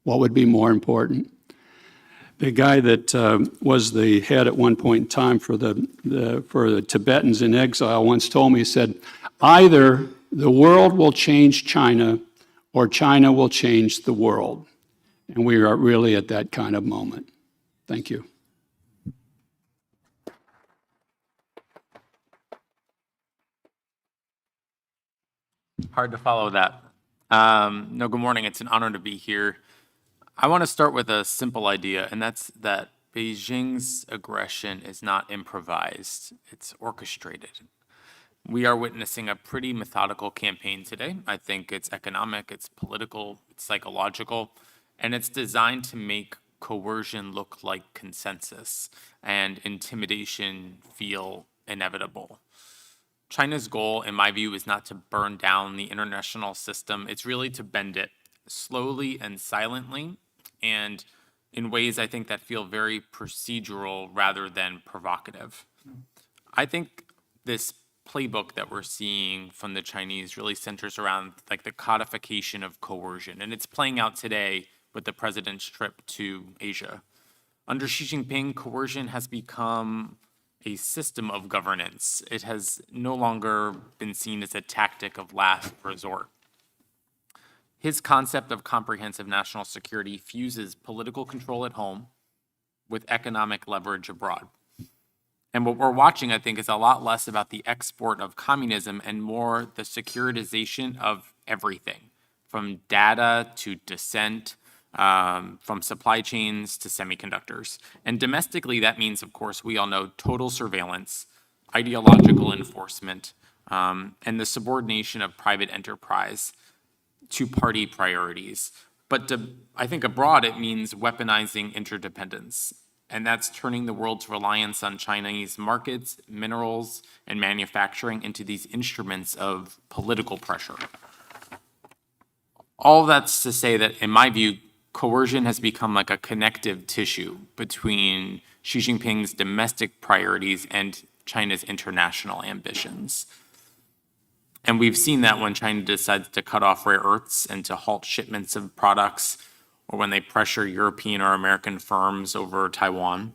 What would be more important? The guy that was the head at one point in time for the Tibetans in exile once told me, he said, either the world will change China or China will change the world. And we are really at that kind of moment. Thank you. Hard to follow that. No, good morning. It's an honor to be here. I want to start with a simple idea, and that's that Beijing's aggression is not improvised, it's orchestrated. We are witnessing a pretty methodical campaign today. I think it's economic, it's political, it's psychological, and it's designed to make coercion look like consensus and intimidation feel inevitable. China's goal, in my view, is not to burn down the international system. It's really to bend it slowly and silently, and in ways I think that feel very procedural rather than provocative. I think this playbook that we're seeing from the Chinese really centers around like the codification of coercion, and it's playing out today with the president's trip to Asia. Under Xi Jinping, coercion has become a system of governance. It has no longer been seen as a tactic of last resort. His concept of comprehensive national security fuses political control at home with economic leverage abroad. And what we're watching, I think, is a lot less about the export of communism and more the securitization of everything, from data to dissent, from supply chains to semiconductors. And domestically, that means, of course, we all know total surveillance, ideological enforcement, and the subordination of private enterprise to party priorities. But I think abroad, it means weaponizing interdependence. And that's turning the world's reliance on Chinese markets, minerals, and manufacturing into these instruments of political pressure. All that's to say that, in my view, coercion has become like a connective tissue between Xi Jinping's domestic priorities and China's international ambitions. And we've seen that when China decides to cut off rare earths and to halt shipments of products, or when they pressure European or American firms over Taiwan.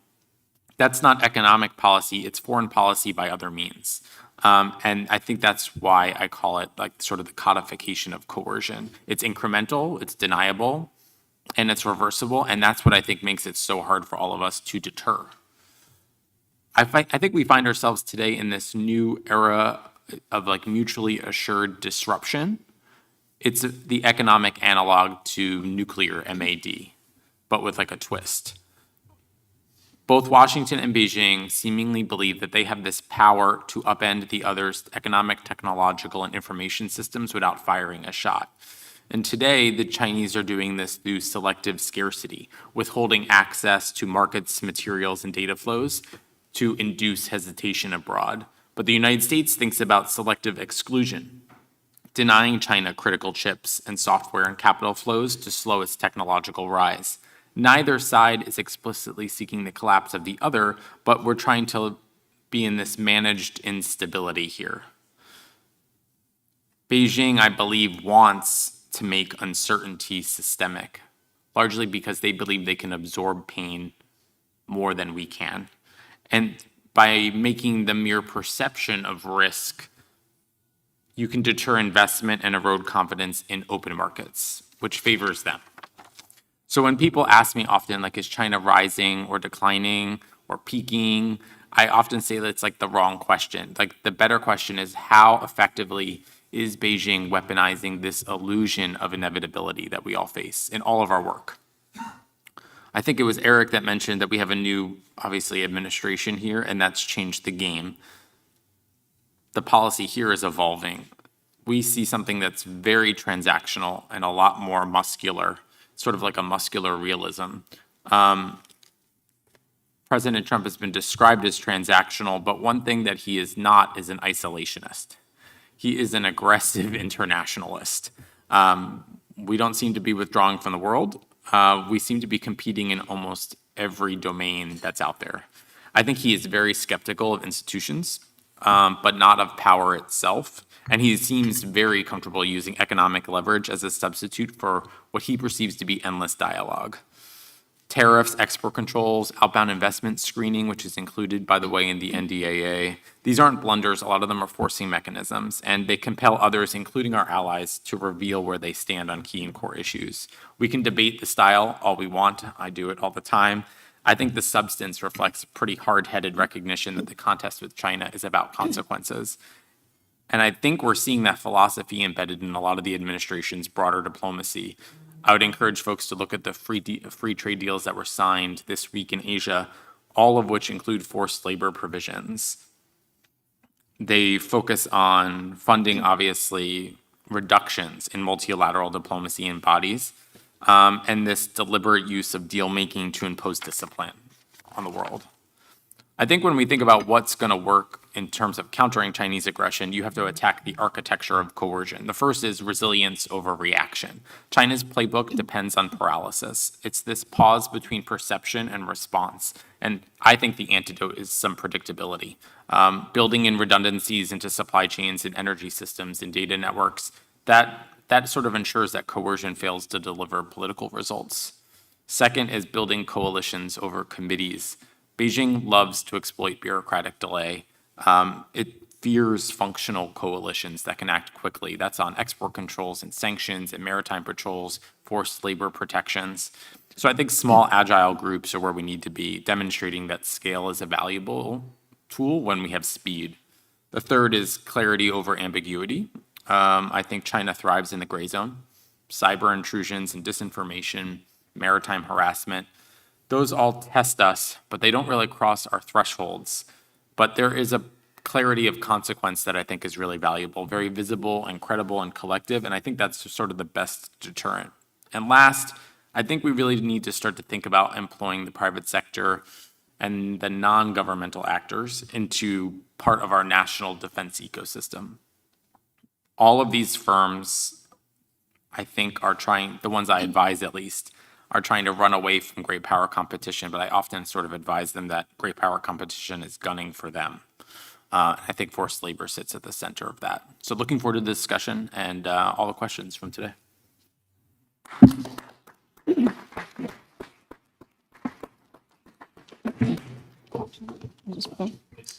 That's not economic policy, it's foreign policy by other means. And I think that's why I call it like sort of the codification of coercion. It's incremental, it's deniable, and it's reversible, and that's what I think makes it so hard for all of us to deter. I think we find ourselves today in this new era of like mutually assured disruption. It's the economic analog to nuclear MAD, but with like a twist. Both Washington and Beijing seemingly believe that they have this power to upend the other's economic, technological, and information systems without firing a shot. And today, the Chinese are doing this through selective scarcity, withholding access to markets, materials, and data flows to induce hesitation abroad. But the United States thinks about selective exclusion, denying China critical chips and software and capital flows to slow its technological rise. Neither side is explicitly seeking the collapse of the other, but we're trying to be in this managed instability here. Beijing, I believe, wants to make uncertainty systemic, largely because they believe they can absorb pain more than we can. And by making the mere perception of risk, you can deter investment and erode confidence in open markets, which favors them. So when people ask me often, like, is China rising or declining or peaking? I often say that it's like the wrong question. Like, the better question is, how effectively is Beijing weaponizing this illusion of inevitability that we all face in all of our work? I think it was Eric that mentioned that we have a new, obviously, administration here, and that's changed the game. The policy here is evolving. We see something that's very transactional and a lot more muscular, sort of like a muscular realism. President Trump has been described as transactional, but one thing that he is not is an isolationist. He is an aggressive internationalist. We don't seem to be withdrawing from the world. We seem to be competing in almost every domain that's out there. I think he is very skeptical of institutions, but not of power itself. And he seems very comfortable using economic leverage as a substitute for what he perceives to be endless dialogue. Tariffs, export controls, outbound investment screening, which is included, by the way, in the NDAA. These aren't blunders. A lot of them are forcing mechanisms, and they compel others, including our allies, to reveal where they stand on key and core issues. We can debate the style all we want. I do it all the time. I think the substance reflects pretty hard-headed recognition that the contest with China is about consequences. And I think we're seeing that philosophy embedded in a lot of the administration's broader diplomacy. I would encourage folks to look at the free trade deals that were signed this week in Asia, all of which include forced labor provisions. They focus on funding, obviously, reductions in multilateral diplomacy and bodies, and this deliberate use of deal-making to impose discipline on the world. I think when we think about what's going to work in terms of countering Chinese aggression, you have to attack the architecture of coercion. The first is resilience over reaction. China's playbook depends on paralysis. It's this pause between perception and response. And I think the antidote is some predictability. Building in redundancies into supply chains and energy systems and data networks, that sort of ensures that coercion fails to deliver political results. Second is building coalitions over committees. Beijing loves to exploit bureaucratic delay. It fears functional coalitions that can act quickly. That's on export controls and sanctions and maritime patrols, forced labor protections. So I think small, agile groups are where we need to be, demonstrating that scale is a valuable tool when we have speed. The third is clarity over ambiguity. I think China thrives in the gray zone. Cyber intrusions and disinformation, maritime harassment, those all test us, but they don't really cross our thresholds. But there is a clarity of consequence that I think is really valuable, very visible and credible and collective, and I think that's sort of the best deterrent. And last, I think we really need to start to think about employing the private sector and the non-governmental actors into part of our national defense ecosystem. All of these firms, I think, are trying, the ones I advise at least, are trying to run away from great power competition, but I often sort of advise them that great power competition is gunning for them. I think forced labor sits at the center of that. So looking forward to the discussion and all the questions from today.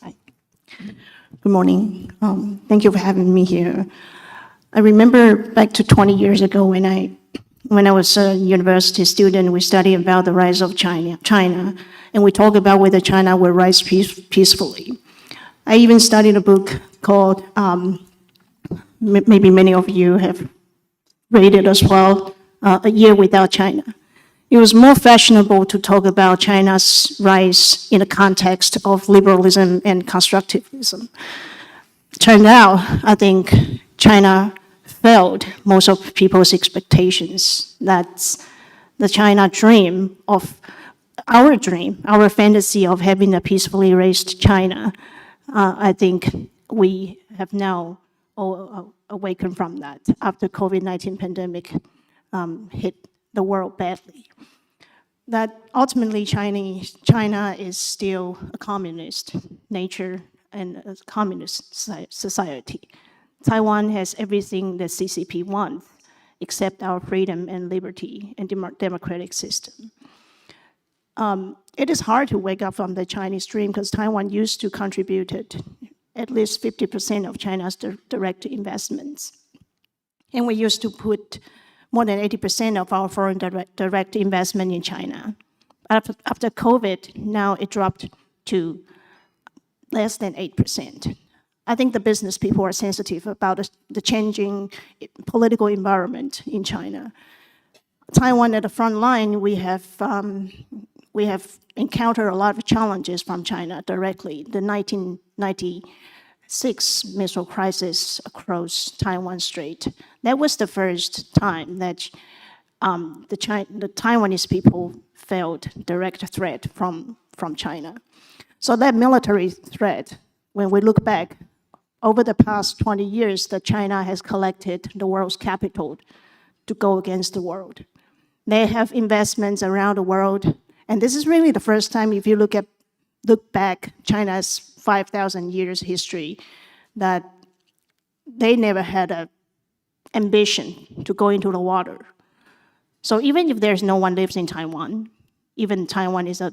Hi. Good morning. Thank you for having me here. I remember back to 20 years ago when I was a university student, we studied about the rise of China, and we talk about whether China will rise peacefully. I even studied a book called, maybe many of you have read it as well, A Year Without China. It was more fashionable to talk about China's rise in the context of liberalism and constructivism. Turned out, I think China failed most of people's expectations. That's the China dream, our fantasy of having a peacefully raised China. I think we have now all awakened from that after COVID-19 pandemic hit the world badly. That ultimately China is still a communist nature and a communist society. Taiwan has everything the CCP wants, except our freedom and liberty and democratic system. It is hard to wake up from the Chinese dream because Taiwan used to contribute at least 50% of China's direct investments. And we used to put more than 80% of our foreign direct investment in China. After COVID, now it dropped to less than 8%. I think the business people are sensitive about the changing political environment in China. Taiwan at the front line, we have encountered a lot of challenges from China directly. The 1996 missile crisis across Taiwan Strait, that was the first time that the Taiwanese people felt direct threat from China. So that military threat, when we look back, over the past 20 years, that China has collected the world's capital to go against the world. They have investments around the world, and this is really the first time, if you look back China's 5,000 years history, that they never had an ambition to go into the water. So even if there's no one lives in Taiwan, even Taiwan is a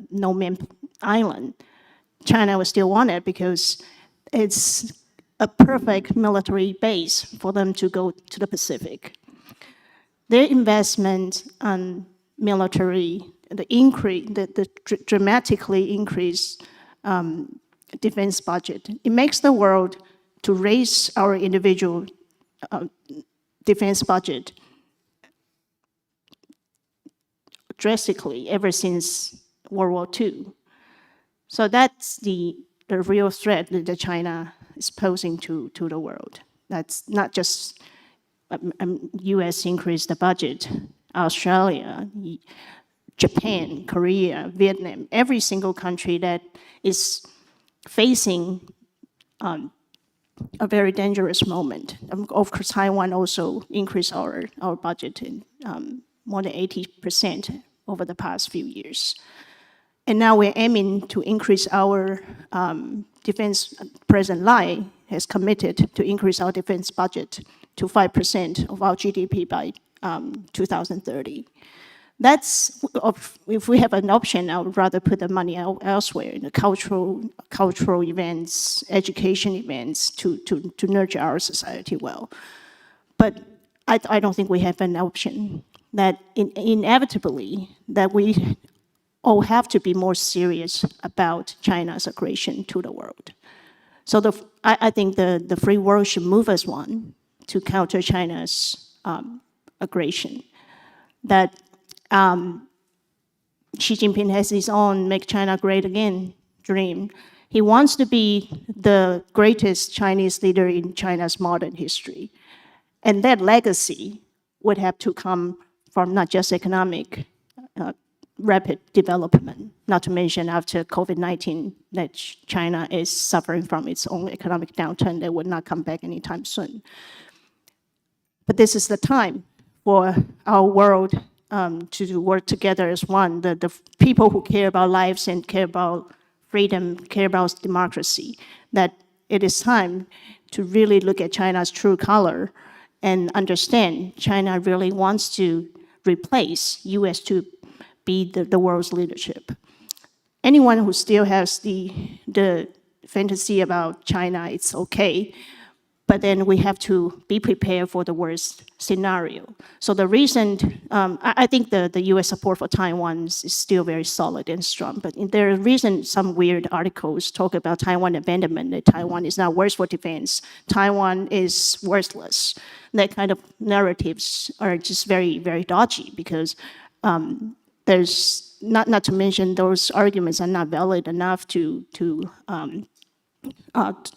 no-man island, China would still want it because it's a perfect military base for them to go to the Pacific. Their investment on military, the dramatically increased defense budget, it makes the world to raise our individual defense budget drastically ever since World War II. So that's the real threat that China is posing to the world. That's not just US increased the budget, Australia, Japan, Korea, Vietnam, every single country that is facing a very dangerous moment. Of course, Taiwan also increased our budget in more than 80% over the past few years. And now we're aiming to increase our defense. President Lai has committed to increase our defense budget to 5% of our GDP by 2030. That's, if we have an option, I would rather put the money elsewhere in the cultural events, education events to nurture our society well. But I don't think we have an option. That inevitably, that we all have to be more serious about China's aggression to the world. So I think the free world should move as one to counter China's aggression. That Xi Jinping has his own "Make China Great Again" dream. He wants to be the greatest Chinese leader in China's modern history. And that legacy would have to come from not just economic rapid development, not to mention after COVID-19 that China is suffering from its own economic downturn that would not come back anytime soon. But this is the time for our world to work together as one. The people who care about lives and care about freedom, care about democracy, that it is time to really look at China's true color and understand China really wants to replace US to be the world's leadership. Anyone who still has the fantasy about China, it's okay, but then we have to be prepared for the worst scenario. So the reason, I think the US support for Taiwan is still very solid and strong, but there are reasons some weird articles talk about Taiwan abandonment, that Taiwan is not worth for defense, Taiwan is worthless. That kind of narratives are just very, very dodgy because there's, not to mention those arguments are not valid enough to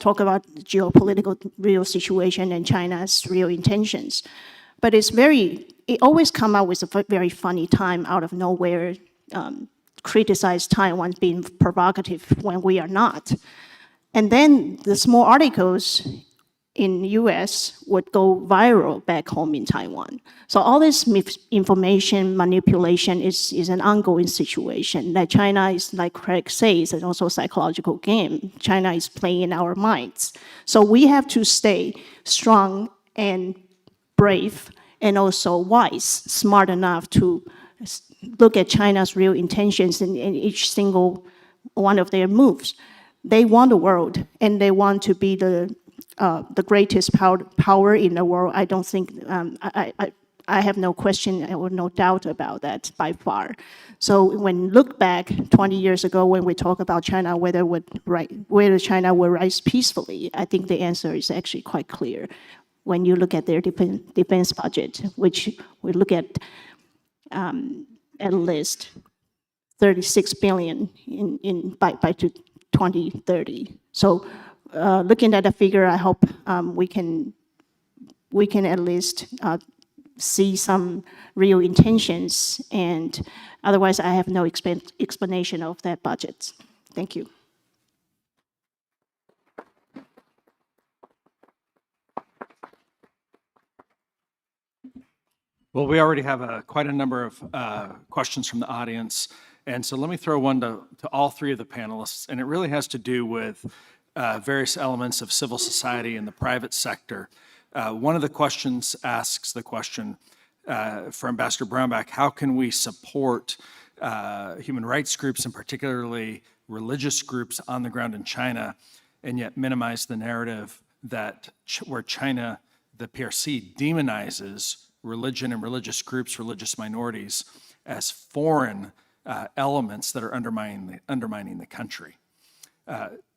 talk about the geopolitical real situation and China's real intentions. But it always come out with a very funny time out of nowhere, criticize Taiwan being provocative when we are not. And then the small articles in the US would go viral back home in Taiwan. So all this information manipulation is an ongoing situation that China is, like Craig says, it's also a psychological game. China is playing in our minds. So we have to stay strong and brave and also wise, smart enough to look at China's real intentions in each single one of their moves. They want the world and they want to be the greatest power in the world. I don't think, I have no question or no doubt about that by far. So when look back 20 years ago, when we talk about China, whether China will rise peacefully, I think the answer is actually quite clear. When you look at their defense budget, which we look at least 36 billion by 2030. So looking at the figure, I hope we can at least see some real intentions, and otherwise I have no explanation of that budget. Thank you. Well, we already have quite a number of questions from the audience. And so let me throw one to all three of the panelists. And it really has to do with various elements of civil society and the private sector. One of the questions asks the question for Ambassador Brownback, how can we support human rights groups and particularly religious groups on the ground in China and yet minimize the narrative that where China, the PRC, demonizes religion and religious groups, religious minorities as foreign elements that are undermining the country.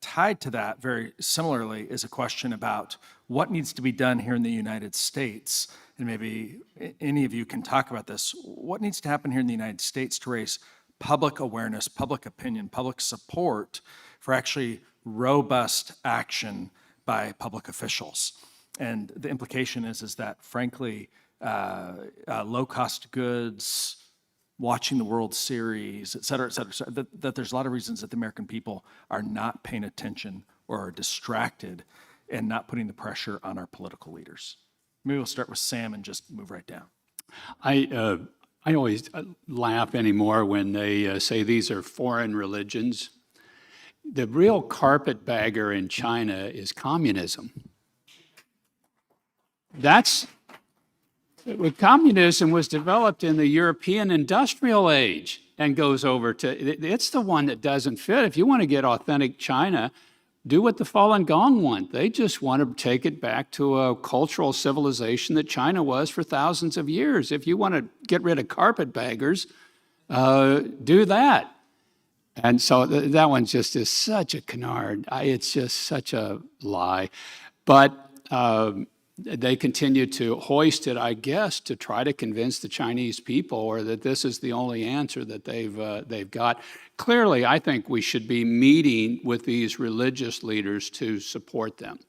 Tied to that, very similarly, is a question about what needs to be done here in the United States, and maybe any of you can talk about this. What needs to happen here in the United States to raise public awareness, public opinion, public support for actually robust action by public officials? And the implication is that, frankly, low-cost goods, watching the World Series, et cetera, that there's a lot of reasons that the American people are not paying attention or are distracted and not putting the pressure on our political leaders. Maybe we'll start with Sam and just move right down. I always laugh anymore when they say these are foreign religions. The real carpetbagger in China is communism. Communism was developed in the European industrial age and goes over to, it's the one that doesn't fit. If you want to get authentic China, do what the Falun Gong want. They just want to take it back to a cultural civilization that China was for thousands of years. If you want to get rid of carpetbaggers, do that. And so that one just is such a canard. It's just such a lie. But they continue to hoist it, I guess, to try to convince the Chinese people or that this is the only answer that they've got. Clearly, I think we should be meeting with these religious leaders to support them.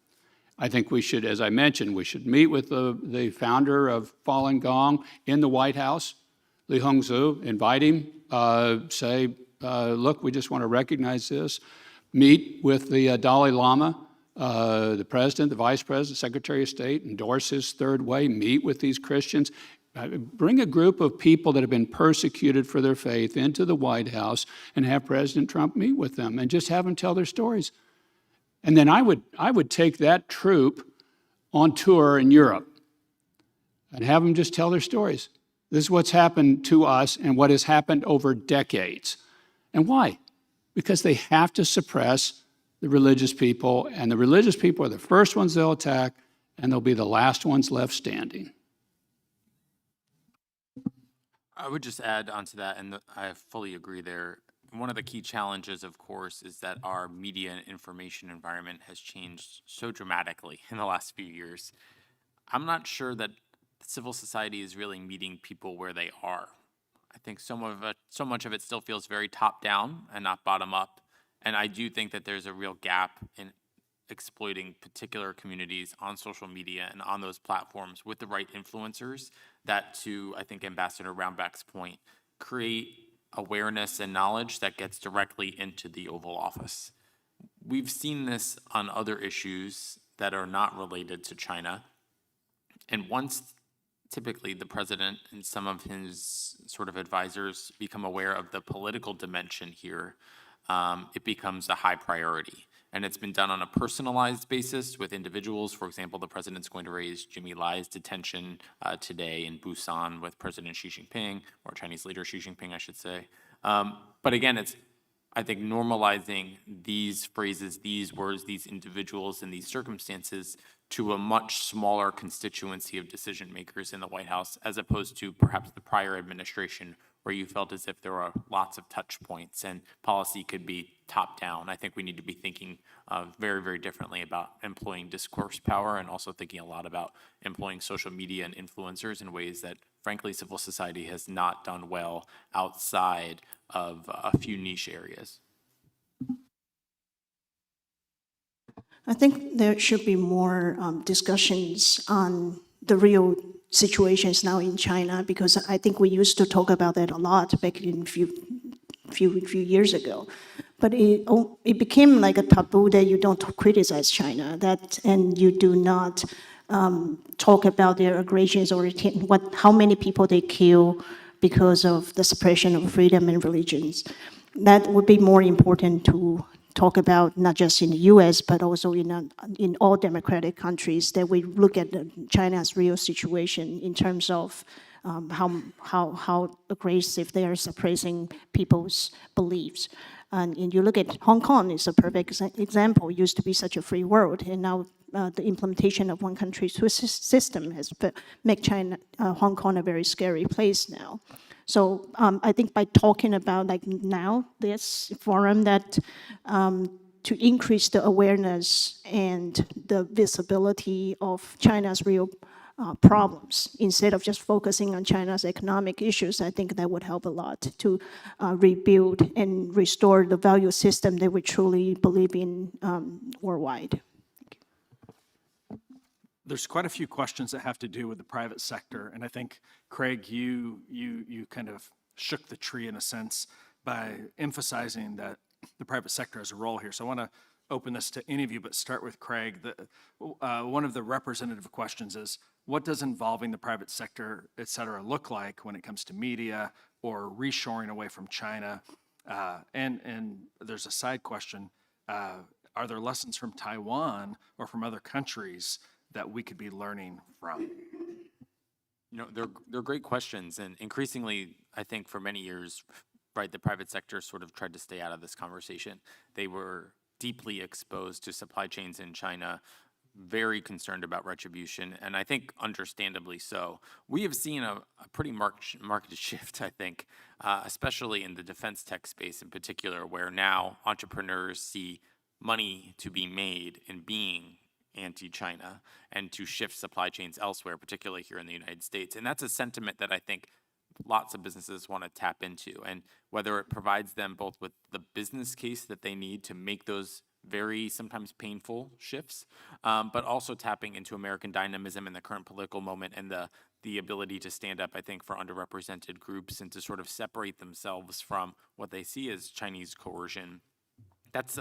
I think we should, as I mentioned, we should meet with the founder of Falun Gong in the White House, Li Hongzhu, invite him, say, look, we just want to recognize this. Meet with the Dalai Lama, the president, the vice president, secretary of state, endorse his third way, meet with these Christians, bring a group of people that have been persecuted for their faith into the White House and have President Trump meet with them and just have them tell their stories. And then I would take that troop on tour in Europe and have them just tell their stories. This is what's happened to us and what has happened over decades. And why? Because they have to suppress the religious people, and the religious people are the first ones they'll attack, and they'll be the last ones left standing. I would just add onto that, and I fully agree there. One of the key challenges, of course, is that our media and information environment has changed so dramatically in the last few years. I'm not sure that civil society is really meeting people where they are. I think so much of it still feels very top-down and not bottom-up. And I do think that there's a real gap in exploiting particular communities on social media and on those platforms with the right influencers that, to, I think, Ambassador Brownback's point, create awareness and knowledge that gets directly into the Oval Office. We've seen this on other issues that are not related to China. And once typically the president and some of his sort of advisors become aware of the political dimension here, it becomes a high priority. And it's been done on a personalized basis with individuals. For example, the president's going to raise Jimmy Lai's detention today in Busan with President Xi Jinping, or Chinese leader Xi Jinping, I should say. But again, I think normalizing these phrases, these words, these individuals, and these circumstances to a much smaller constituency of decision makers in the White House, as opposed to perhaps the prior administration, where you felt as if there were lots of touch points and policy could be top down. I think we need to be thinking very, very differently about employing discourse power, and also thinking a lot about employing social media and influencers in ways that, frankly, civil society has not done well outside of a few niche areas. I think there should be more discussions on the real situations now in China, because I think we used to talk about that a lot back in few years ago. But it became like a taboo that you don't criticize China, and you do not talk about their aggressions or how many people they kill because of the suppression of freedom and religions. That would be more important to talk about, not just in the U.S., but also in all democratic countries, that we look at China's real situation in terms of how aggressive they are suppressing people's beliefs. And you look at Hong Kong is a perfect example. It used to be such a free world, and now the implementation of one country system has made Hong Kong a very scary place now. So I think by talking about like now this forum that to increase the awareness and the visibility of China's real problems, instead of just focusing on China's economic issues, I think that would help a lot to rebuild and restore the value system that we truly believe in worldwide. There's quite a few questions that have to do with the private sector, and I think, Craig, you kind of shook the tree in a sense by emphasizing that the private sector has a role here. So I want to open this to any of you, but start with Craig. One of the representative questions is, what does involving the private sector, et cetera, look like when it comes to media or reshoring away from China? And there's a side question. Are there lessons from Taiwan or from other countries that we could be learning from? You know, they're great questions, and increasingly, I think for many years, right, the private sector sort of tried to stay out of this conversation. They were deeply exposed to supply chains in China, very concerned about retribution, and I think understandably so. We have seen a pretty marked shift, I think, especially in the defense tech space in particular, where now entrepreneurs see money to be made in being anti-China and to shift supply chains elsewhere, particularly here in the United States. And that's a sentiment that I think lots of businesses want to tap into. And whether it provides them both with the business case that they need to make those very sometimes painful shifts, but also tapping into American dynamism in the current political moment and the ability to stand up, I think, for underrepresented groups and to sort of separate themselves from what they see as Chinese coercion. That's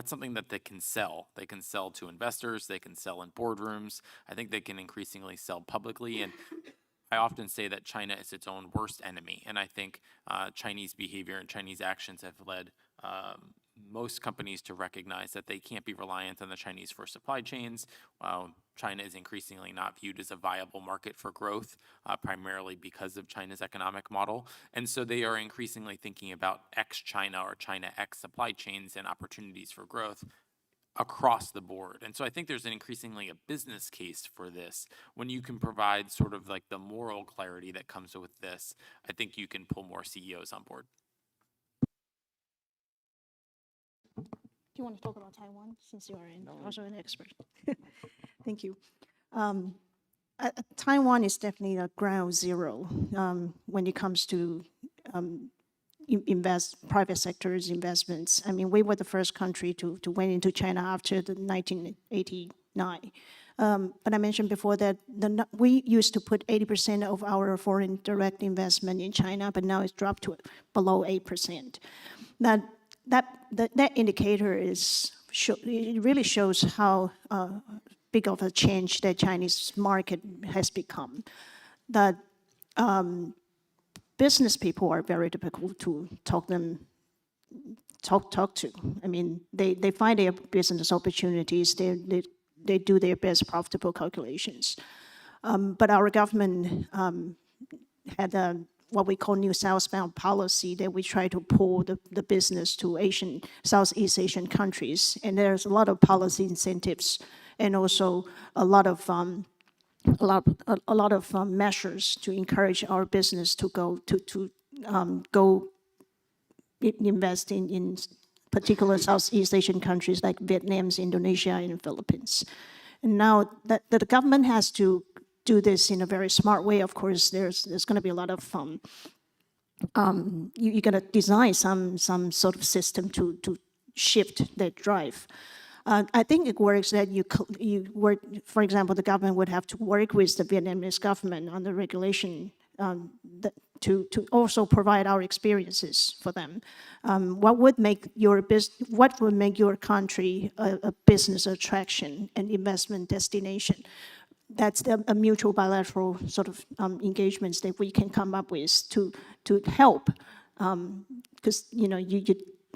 something that they can sell. They can sell to investors. They can sell in boardrooms. I think they can increasingly sell publicly. And I often say that China is its own worst enemy. And I think Chinese behavior and Chinese actions have led most companies to recognize that they can't be reliant on the Chinese for supply chains. China is increasingly not viewed as a viable market for growth, primarily because of China's economic model. And so they are increasingly thinking about ex-China or China ex supply chains and opportunities for growth across the board. And so I think there's increasingly a business case for this. When you can provide sort of like the moral clarity that comes with this, I think you can pull more CEOs on board. Do you want to talk about Taiwan, since you are also an expert? Thank you. Taiwan is definitely a ground zero when it comes to private sector's investments. I mean, we were the first country to went into China after the 1989. But I mentioned before that we used to put 80% of our foreign direct investment in China, but now it's dropped to below 8%. That indicator it really shows how big of a change the Chinese market has become. That business people are very difficult to talk to. I mean, they find their business opportunities. They do their best profitable calculations. But our government had what we call new southbound policy, that we try to pull the business to Southeast Asian countries. And there's a lot of policy incentives and also a lot of measures to encourage our business to go invest in particular Southeast Asian countries like Vietnam, Indonesia, and Philippines. And now that the government has to do this in a very smart way, of course, there's going to be a lot of you're going to design some sort of system to shift that drive. I think it works that you work, for example, the government would have to work with the Vietnamese government on the regulation to also provide our experiences for them. What would make your country a business attraction and investment destination? That's a mutual bilateral sort of engagements that we can come up with to help, because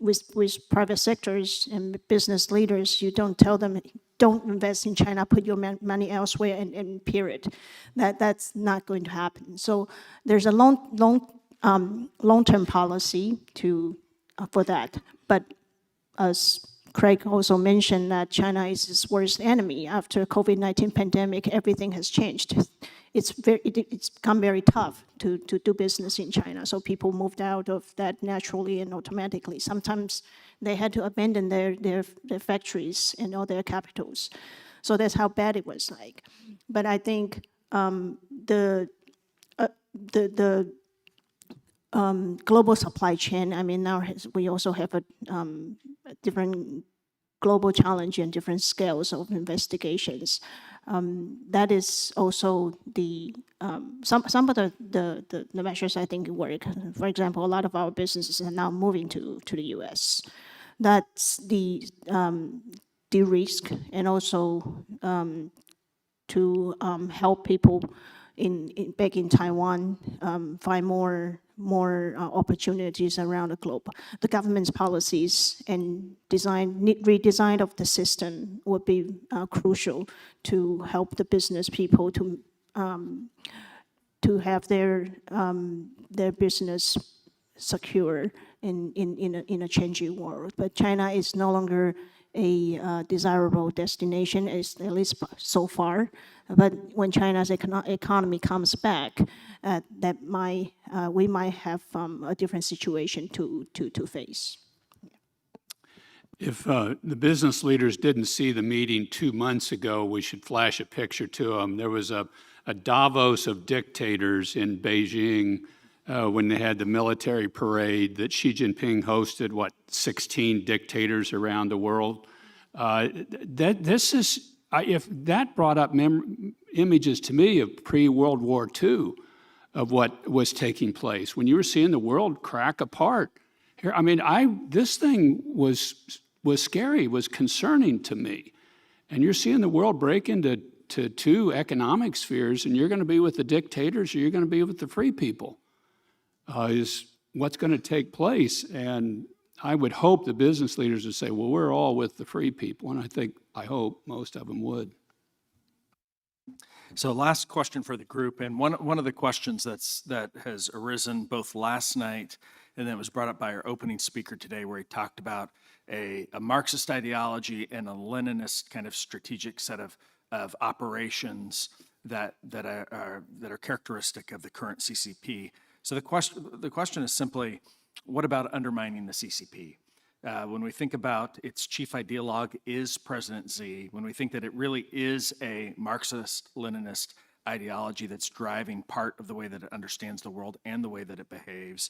with private sectors and business leaders, you don't tell them, don't invest in China, put your money elsewhere, and period. That's not going to happen. So there's a long-term policy for that. But as Craig also mentioned, that China is its worst enemy. After COVID-19 pandemic, everything has changed. It's become very tough to do business in China. So people moved out of that naturally and automatically. Sometimes they had to abandon their factories and all their capitals. So that's how bad it was like. But I think the global supply chain, I mean, now we also have a different global challenge and different scales of investigations. That is also some of the measures I think work. For example, a lot of our businesses are now moving to the US. That's the de-risk and also to help people back in Taiwan find more opportunities around the globe. The government's policies and redesign of the system would be crucial to help the business people to have their business secure in a changing world. But China is no longer a desirable destination, at least so far. But when China's economy comes back, we might have a different situation to face. If the business leaders didn't see the meeting 2 months ago, we should flash a picture to them. There was a Davos of dictators in Beijing when they had the military parade that Xi Jinping hosted, 16 dictators around the world. If that brought up images to me of pre-World War II of what was taking place, when you were seeing the world crack apart. Here, I mean, this thing was scary, was concerning to me. And you're seeing the world break into two economic spheres, and you're going to be with the dictators or you're going to be with the free people, is what's going to take place. And I would hope the business leaders would say, well, we're all with the free people. And I hope most of them would. So last question for the group, and one of the questions that has arisen both last night and then it was brought up by our opening speaker today, where he talked about a Marxist ideology and a Leninist kind of strategic set of operations that are characteristic of the current CCP. So the question is simply, what about undermining the CCP? When we think about its chief ideologue is President Xi, when we think that it really is a Marxist-Leninist ideology that's driving part of the way that it understands the world and the way that it behaves,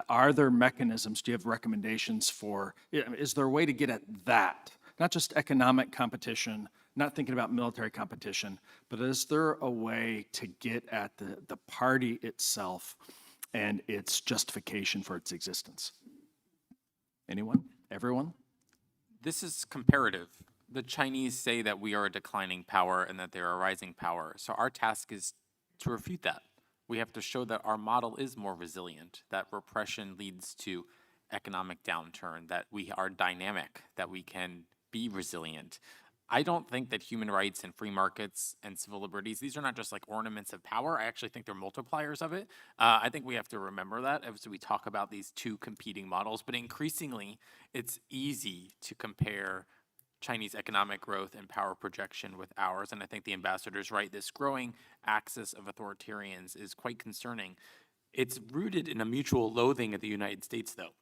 are there mechanisms, do you have recommendations for, is there a way to get at that? Not just economic competition, not thinking about military competition, but is there a way to get at the party itself and its justification for its existence? Anyone? Everyone? This is comparative. The Chinese say that we are a declining power and that they're a rising power. So our task is to refute that. We have to show that our model is more resilient, that repression leads to economic downturn, that we are dynamic, that we can be resilient. I don't think that human rights and free markets and civil liberties, these are not just like ornaments of power. I actually think they're multipliers of it. I think we have to remember that as we talk about these two competing models. But increasingly, it's easy to compare Chinese economic growth and power projection with ours. And I think the ambassador's right. This growing axis of authoritarians is quite concerning. It's rooted in a mutual loathing of the United States, though.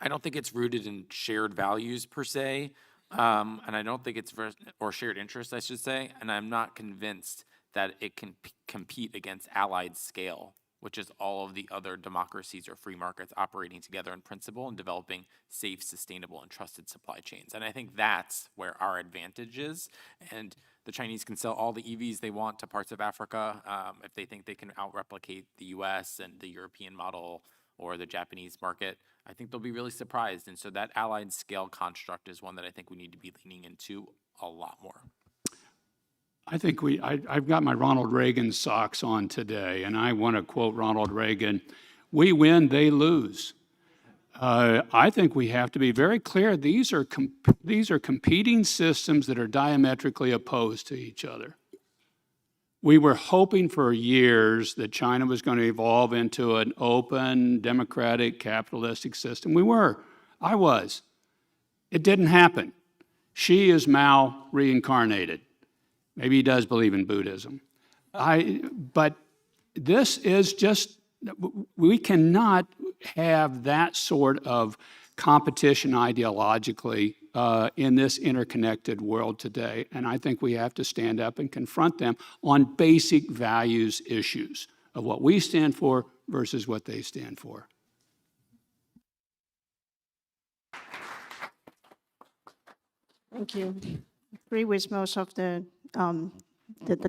I don't think it's rooted in shared values per se. And I don't think it's or shared interests, I should say. And I'm not convinced that it can compete against allied scale, which is all of the other democracies or free markets operating together in principle and developing safe, sustainable, and trusted supply chains. And I think that's where our advantage is. And the Chinese can sell all the EVs they want to parts of Africa if they think they can out-replicate the US and the European model or the Japanese market. I think they'll be really surprised. And so that allied scale construct is one that I think we need to be leaning into a lot more. I think I've got my Ronald Reagan socks on today, and I want to quote Ronald Reagan, "We win, they lose." I think we have to be very clear. These are competing systems that are diametrically opposed to each other. We were hoping for years that China was going to evolve into an open, democratic, capitalistic system. We were. I was. It didn't happen. Xi is Mao reincarnated. Maybe he does believe in Buddhism. But this is just, we cannot have that sort of competition ideologically in this interconnected world today. And I think we have to stand up and confront them on basic values issues of what we stand for versus what they stand for. Thank you. Agree with most of the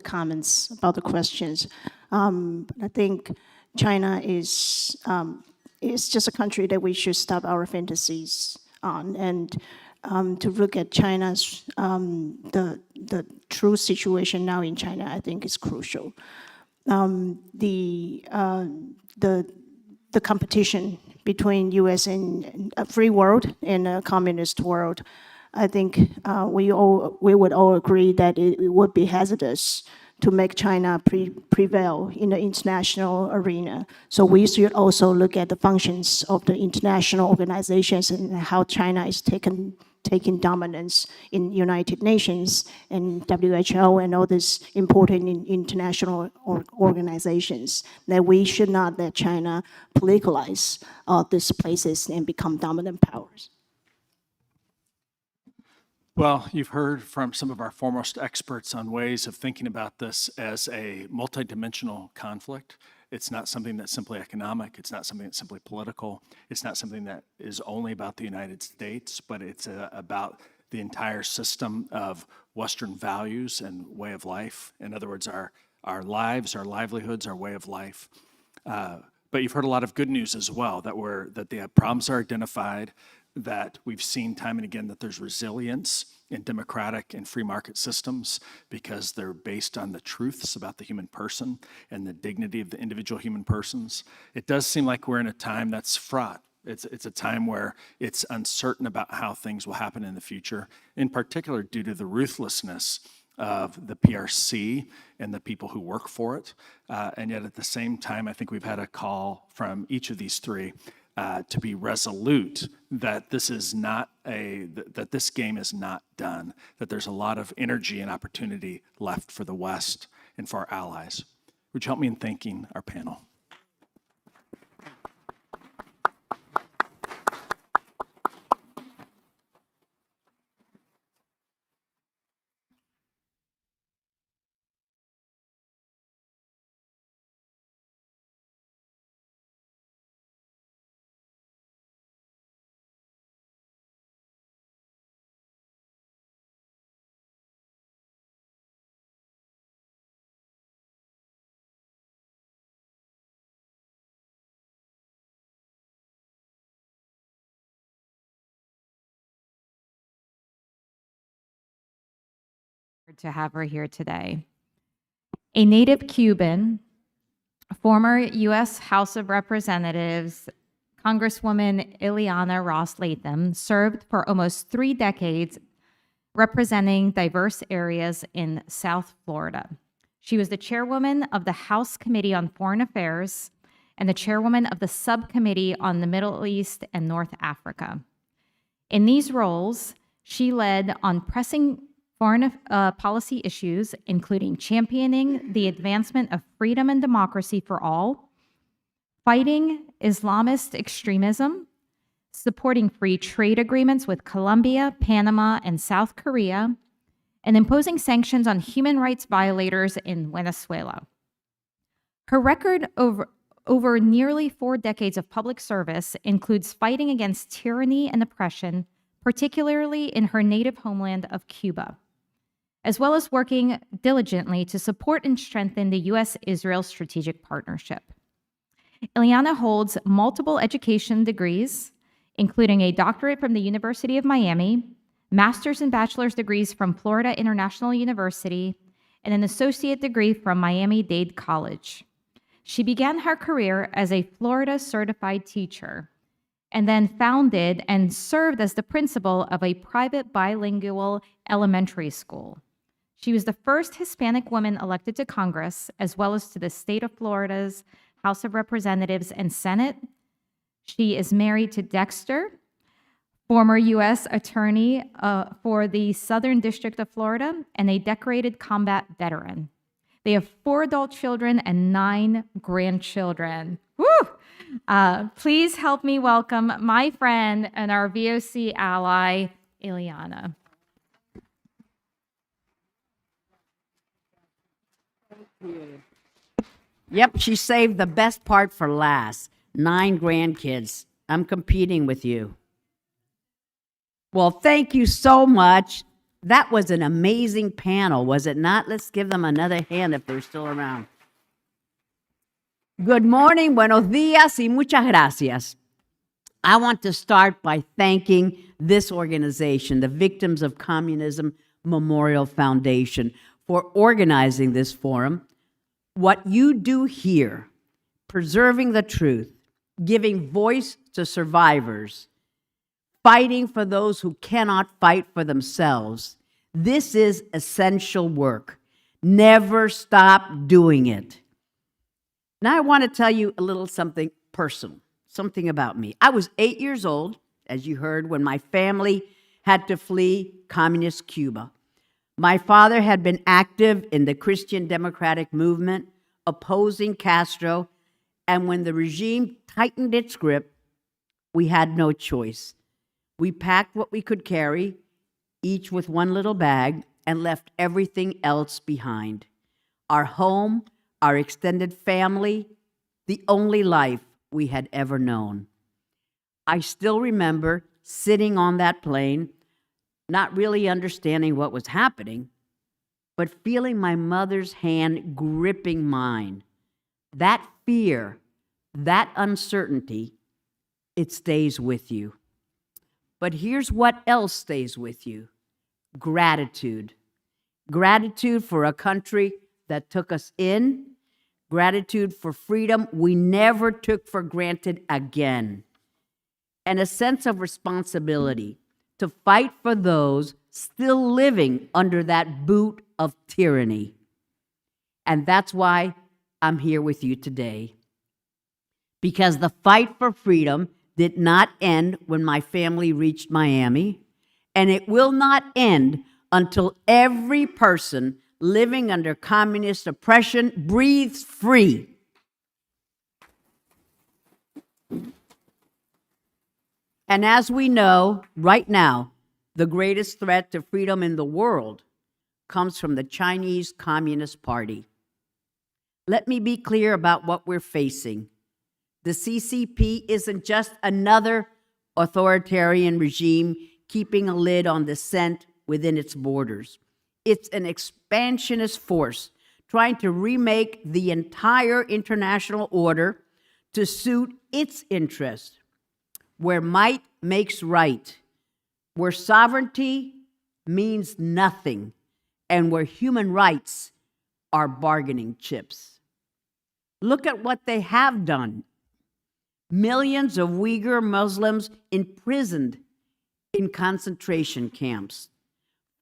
comments about the questions. I think China is just a country that we should stop our fantasies on, and to look at China's the true situation now in China, I think is crucial. The competition between U.S. and a free world and a communist world, I think we would all agree that it would be hazardous to make China prevail in the international arena. So we should also look at the functions of the international organizations and how China is taking dominance in United Nations and WHO and all these important international organizations. That we should not let China politicalize these places and become dominant powers. Well, you've heard from some of our foremost experts on ways of thinking about this as a multidimensional conflict. It's not something that's simply economic. It's not something that's simply political. It's not something that is only about the United States, but it's about the entire system of Western values and way of life. In other words, our lives, our livelihoods, our way of life. But you've heard a lot of good news as well, that the problems are identified, that we've seen time and again that there's resilience in democratic and free market systems because they're based on the truths about the human person and the dignity of the individual human persons. It does seem like we're in a time that's fraught. It's a time where it's uncertain about how things will happen in the future, in particular due to the ruthlessness of the PRC and the people who work for it. And yet at the same time, I think we've had a call from each of these three to be resolute that this is not that this game is not done, that there's a lot of energy and opportunity left for the West and for our allies. Would you help me in thanking our panel? To have her here today. A native Cuban, former U.S. House of Representatives, Congresswoman Ileana Ros-Latham served for almost 3 decades representing diverse areas in South Florida. She was the chairwoman of the House Committee on Foreign Affairs and the chairwoman of the Subcommittee on the Middle East and North Africa. In these roles, she led on pressing foreign policy issues, including championing the advancement of freedom and democracy for all, fighting Islamist extremism, supporting free trade agreements with Colombia, Panama, and South Korea, and imposing sanctions on human rights violators in Venezuela. Her record over nearly 4 decades of public service includes fighting against tyranny and oppression, particularly in her native homeland of Cuba, as well as working diligently to support and strengthen the U.S.-Israel strategic partnership. Ileana holds multiple education degrees, including a doctorate from the University of Miami, master's and bachelor's degrees from Florida International University, and an associate degree from Miami-Dade College. She began her career as a Florida certified teacher, and then founded and served as the principal of a private bilingual elementary school. She was the first Hispanic woman elected to Congress, as well as to the state of Florida's House of Representatives and Senate. She is married to Dexter, former U.S. Attorney for the Southern District of Florida, and a decorated combat veteran. They have 4 adult children and 9 grandchildren. Woo! Please help me welcome my friend and our VOC ally, Ileana. Yep, she saved the best part for last. 9 grandkids. I'm competing with you. Well, thank you so much. That was an amazing panel, was it not? Let's give them another hand if they're still around. Good morning, buenos días, y muchas gracias. I want to start by thanking this organization, the Victims of Communism Memorial Foundation, for organizing this forum. What you do here, preserving the truth, giving voice to survivors, fighting for those who cannot fight for themselves, this is essential work. Never stop doing it. Now I want to tell you a little something personal, something about me. I was 8 years old, as you heard, when my family had to flee communist Cuba. My father had been active in the Christian Democratic movement, opposing Castro, and when the regime tightened its grip, we had no choice. We packed what we could carry, each with one little bag, and left everything else behind. Our home, our extended family, the only life we had ever known. I still remember sitting on that plane, not really understanding what was happening, but feeling my mother's hand gripping mine. That fear, that uncertainty, it stays with you. But here's what else stays with you: gratitude. Gratitude for a country that took us in, gratitude for freedom we never took for granted again, and a sense of responsibility to fight for those still living under that boot of tyranny. And that's why I'm here with you today. Because the fight for freedom did not end when my family reached Miami, and it will not end until every person living under communist oppression breathes free. And as we know, right now, the greatest threat to freedom in the world comes from the Chinese Communist Party. Let me be clear about what we're facing. The CCP isn't just another authoritarian regime keeping a lid on dissent within its borders. It's an expansionist force trying to remake the entire international order to suit its interests, where might makes right, where sovereignty means nothing, and where human rights are bargaining chips. Look at what they have done. Millions of Uyghur Muslims imprisoned in concentration camps.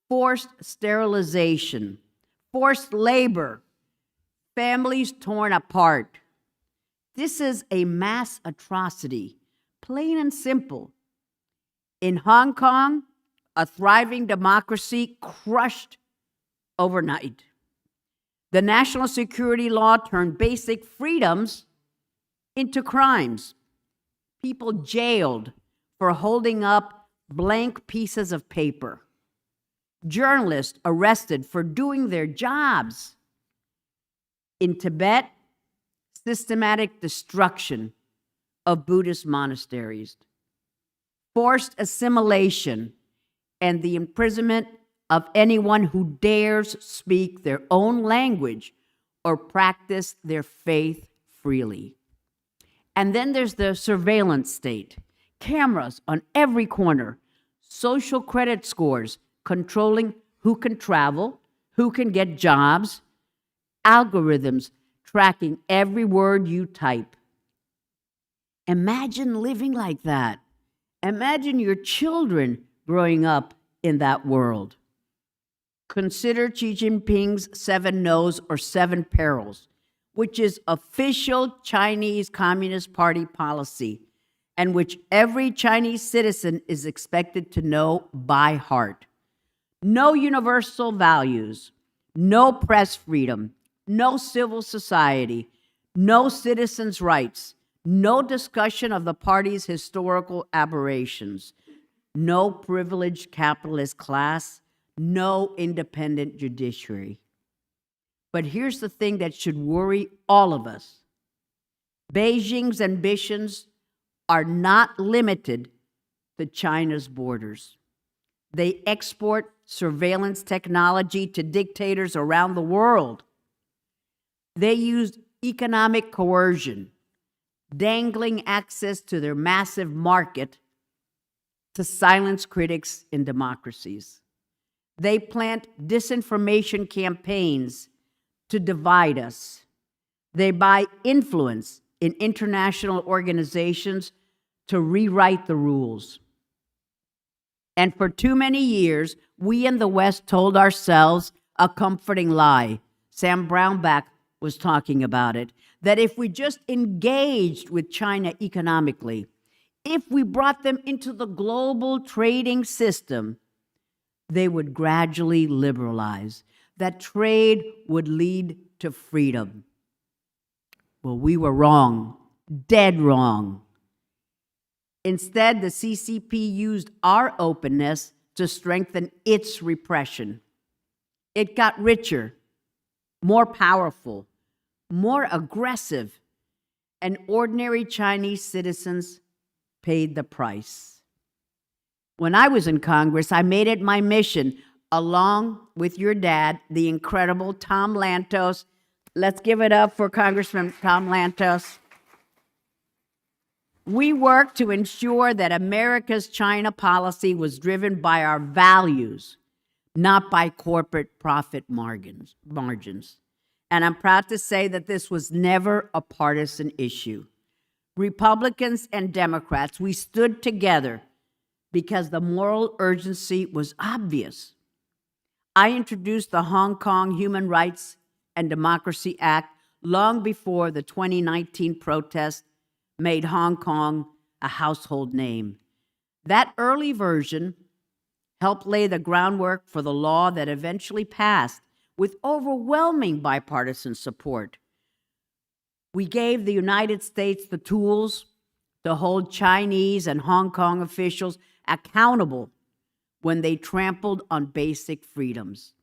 forced sterilization, forced labor, families torn apart. This is a mass atrocity, plain and simple. In Hong Kong, a thriving democracy crushed overnight. The national security law turned basic freedoms into crimes. People jailed for holding up blank pieces of paper. Journalists arrested for doing their jobs. In Tibet, systematic destruction of Buddhist monasteries, forced assimilation, and the imprisonment of anyone who dares speak their own language or practice their faith freely. And then there's the surveillance state, cameras on every corner, social credit scores controlling who can travel, who can get jobs, algorithms tracking every word you type. Imagine living like that. Imagine your children growing up in that world. Consider Xi Jinping's 7 no's or 7 perils, which is official Chinese Communist Party policy, and which every Chinese citizen is expected to know by heart. No universal values, no press freedom, no civil society, no citizens' rights, no discussion of the party's historical aberrations, no privileged capitalist class, no independent judiciary. But here's the thing that should worry all of us. Beijing's ambitions are not limited to China's borders. They export surveillance technology to dictators around the world. They use economic coercion, dangling access to their massive market to silence critics in democracies. They plant disinformation campaigns to divide us. They buy influence in international organizations to rewrite the rules. And for too many years, we in the West told ourselves a comforting lie. Sam Brownback was talking about it, that if we just engaged with China economically, if we brought them into the global trading system, they would gradually liberalize, that trade would lead to freedom. Well, we were wrong, dead wrong. Instead, the CCP used our openness to strengthen its repression. It got richer, more powerful, more aggressive, and ordinary Chinese citizens paid the price. When I was in Congress, I made it my mission, along with your dad, the incredible Tom Lantos. Let's give it up for Congressman Tom Lantos. We worked to ensure that America's China policy was driven by our values, not by corporate profit margins. And I'm proud to say that this was never a partisan issue. Republicans and Democrats, we stood together because the moral urgency was obvious. I introduced the Hong Kong Human Rights and Democracy Act long before the 2019 protests made Hong Kong a household name. That early version helped lay the groundwork for the law that eventually passed with overwhelming bipartisan support. We gave the United States the tools to hold Chinese and Hong Kong officials accountable when they trampled on basic freedoms.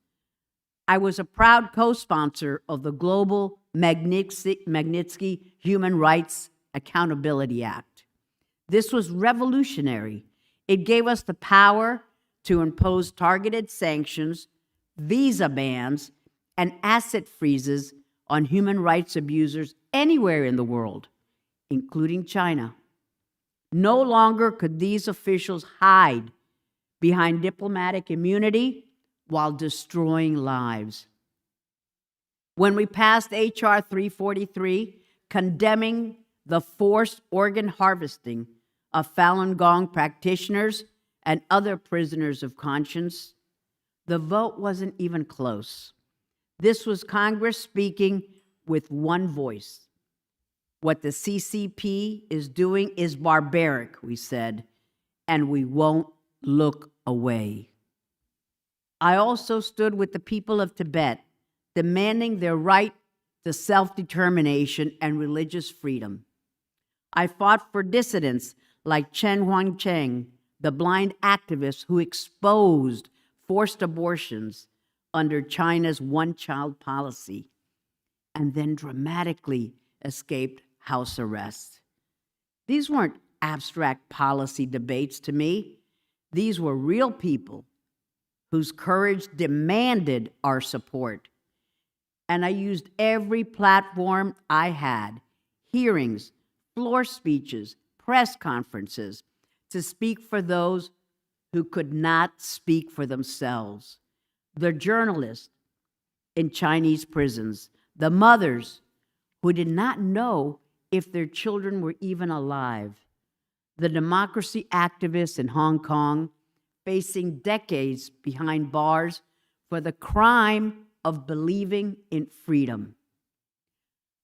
I was a proud co-sponsor of the Global Magnitsky Human Rights Accountability Act. This was revolutionary. It gave us the power to impose targeted sanctions, visa bans, and asset freezes on human rights abusers anywhere in the world, including China. No longer could these officials hide behind diplomatic immunity while destroying lives. When we passed H.R. 343, condemning the forced organ harvesting of Falun Gong practitioners and other prisoners of conscience, The vote wasn't even close. This was Congress speaking with one voice. What the CCP is doing is barbaric, we said, and we won't look away. I also stood with the people of Tibet, demanding their right to self-determination and religious freedom. I fought for dissidents like Chen Huangcheng, the blind activist who exposed forced abortions under China's one-child policy, and then dramatically escaped house arrest. These weren't abstract policy debates to me. These were real people whose courage demanded our support. And I used every platform I had, hearings, floor speeches, press conferences, to speak for those who could not speak for themselves. The journalists in Chinese prisons, the mothers who did not know if their children were even alive, the democracy activists in Hong Kong facing decades behind bars for the crime of believing in freedom.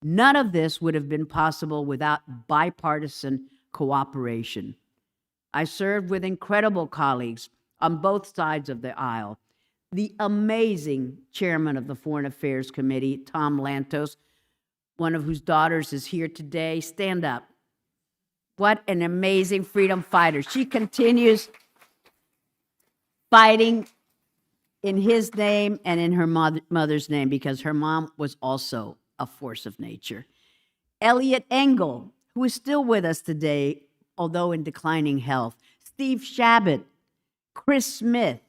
None of this would have been possible without bipartisan cooperation. I served with incredible colleagues on both sides of the aisle. The amazing chairman of the Foreign Affairs Committee, Tom Lantos, one of whose daughters is here today. Stand up. What an amazing freedom fighter. She continues fighting in his name and in her mother's name, because her mom was also a force of nature. Elliot Engel, who is still with us today, although in declining health. Steve Shabbat, Chris Smith,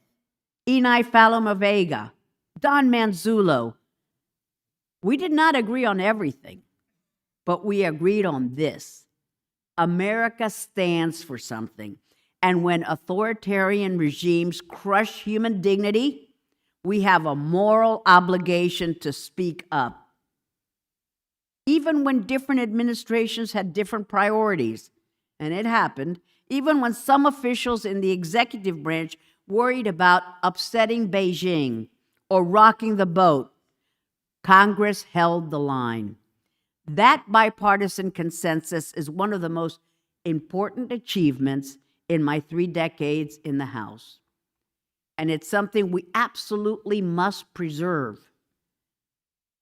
Enai Falomavega, Don Manzullo. We did not agree on everything, but we agreed on this. America stands for something. And when authoritarian regimes crush human dignity, we have a moral obligation to speak up. Even when different administrations had different priorities, and it happened, even when some officials in the executive branch worried about upsetting Beijing or rocking the boat, Congress held the line. That bipartisan consensus is one of the most important achievements in my 3 decades in the House. And it's something we absolutely must preserve.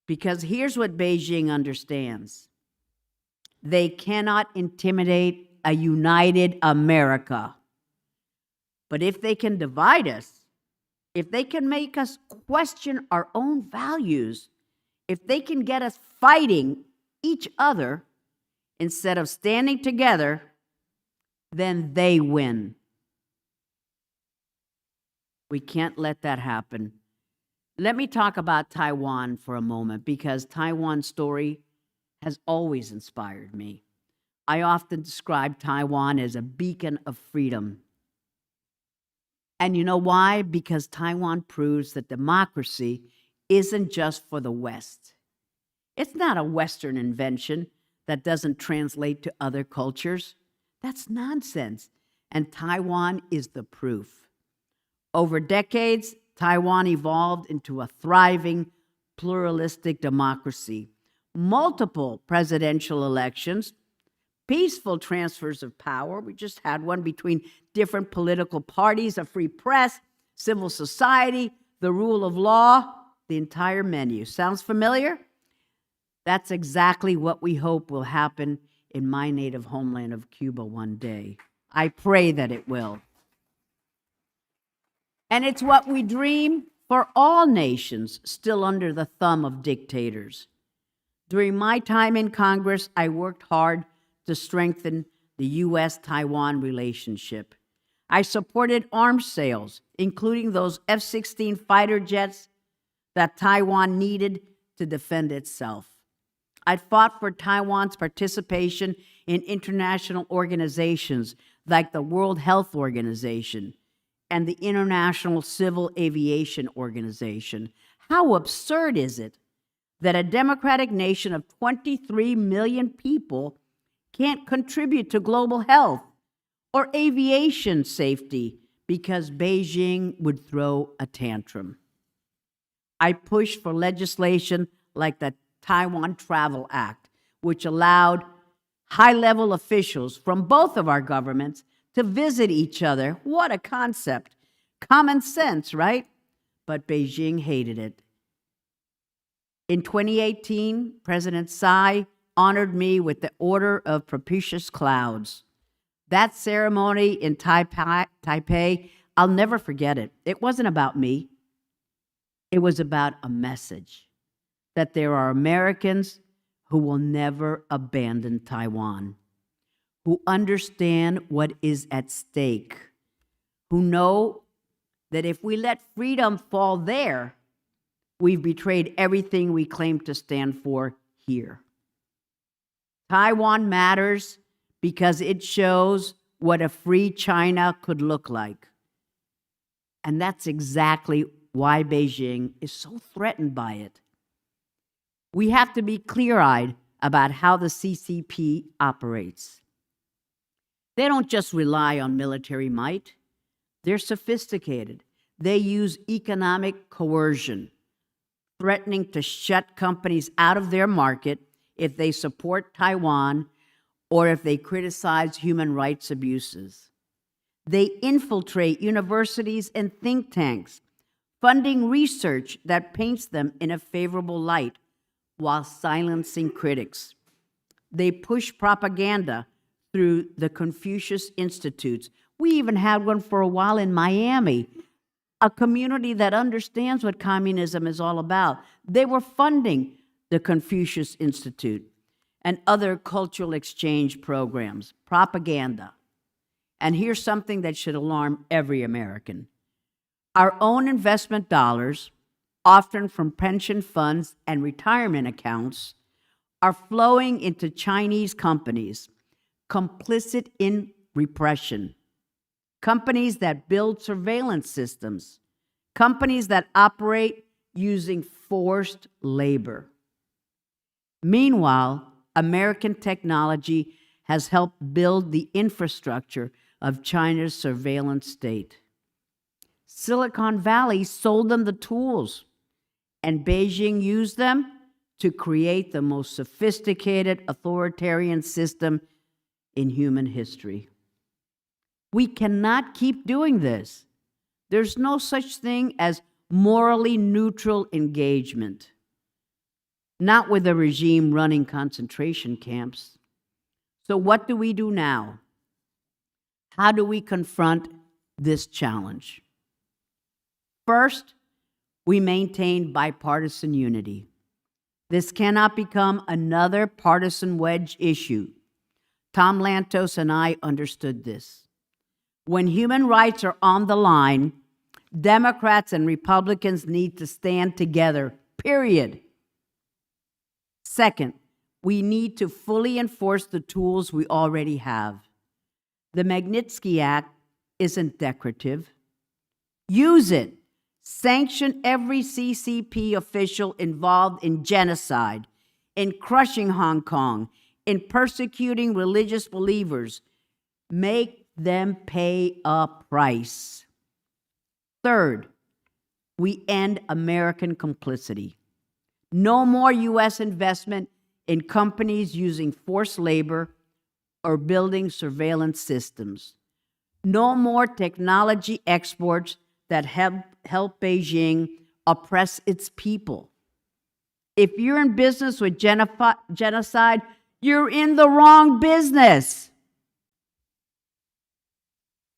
Because here's what Beijing understands. They cannot intimidate a united America. But if they can divide us, if they can make us question our own values, if they can get us fighting each other instead of standing together, then they win. We can't let that happen. Let me talk about Taiwan for a moment, because Taiwan's story has always inspired me. I often describe Taiwan as a beacon of freedom. And you know why? Because Taiwan proves that democracy isn't just for the West. It's not a Western invention that doesn't translate to other cultures. That's nonsense. And Taiwan is the proof. Over decades, Taiwan evolved into a thriving, pluralistic democracy. Multiple presidential elections, peaceful transfers of power. We just had one between different political parties, a free press, civil society, the rule of law, the entire menu. Sounds familiar? That's exactly what we hope will happen in my native homeland of Cuba one day. I pray that it will. And it's what we dream for all nations still under the thumb of dictators. During my time in Congress, I worked hard to strengthen the U.S.-Taiwan relationship. I supported arms sales, including those F-16 fighter jets that Taiwan needed to defend itself. I fought for Taiwan's participation in international organizations like the World Health Organization and the International Civil Aviation Organization. How absurd is it that a democratic nation of 23 million people can't contribute to global health or aviation safety because Beijing would throw a tantrum. I pushed for legislation like the Taiwan Travel Act, which allowed high-level officials from both of our governments to visit each other. What a concept. Common sense, right? But Beijing hated it. In 2018, President Tsai honored me with the Order of Propitious Clouds. That ceremony in Taipei, I'll never forget it. It wasn't about me. It was about a message that there are Americans who will never abandon Taiwan, who understand what is at stake, who know that if we let freedom fall there, we've betrayed everything we claim to stand for here. Taiwan matters because it shows what a free China could look like. And that's exactly why Beijing is so threatened by it. We have to be clear-eyed about how the CCP operates. They don't just rely on military might. They're sophisticated. They use economic coercion, threatening to shut companies out of their market if they support Taiwan or if they criticize human rights abuses. They infiltrate universities and think tanks, funding research that paints them in a favorable light while silencing critics. They push propaganda through the Confucius Institutes. We even had one for a while in Miami, a community that understands what communism is all about. They were funding the Confucius Institute and other cultural exchange programs, propaganda. And here's something that should alarm every American. Our own investment dollars, often from pension funds and retirement accounts, are flowing into Chinese companies, complicit in repression. Companies that build surveillance systems, companies that operate using forced labor. Meanwhile, American technology has helped build the infrastructure of China's surveillance state. Silicon Valley sold them the tools, and Beijing used them to create the most sophisticated authoritarian system in human history. We cannot keep doing this. There's no such thing as morally neutral engagement. Not with a regime running concentration camps. So what do we do now? How do we confront this challenge? First, we maintain bipartisan unity. This cannot become another partisan wedge issue. Tom Lantos and I understood this. When human rights are on the line, Democrats and Republicans need to stand together, period. Second, we need to fully enforce the tools we already have. The Magnitsky Act isn't decorative. Use it. Sanction every CCP official involved in genocide, in crushing Hong Kong, in persecuting religious believers. Make them pay a price. Third, we end American complicity. No more U.S. investment in companies using forced labor or building surveillance systems. No more technology exports that help Beijing oppress its people. If you're in business with genocide, you're in the wrong business.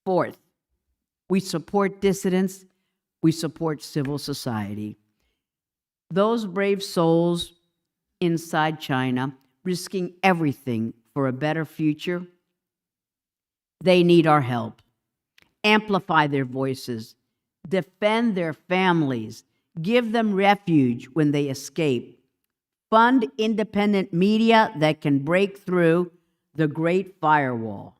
Fourth, we support dissidents, we support civil society. Those brave souls inside China, risking everything for a better future, they need our help. Amplify their voices, defend their families, give them refuge when they escape, fund independent media that can break through the Great Firewall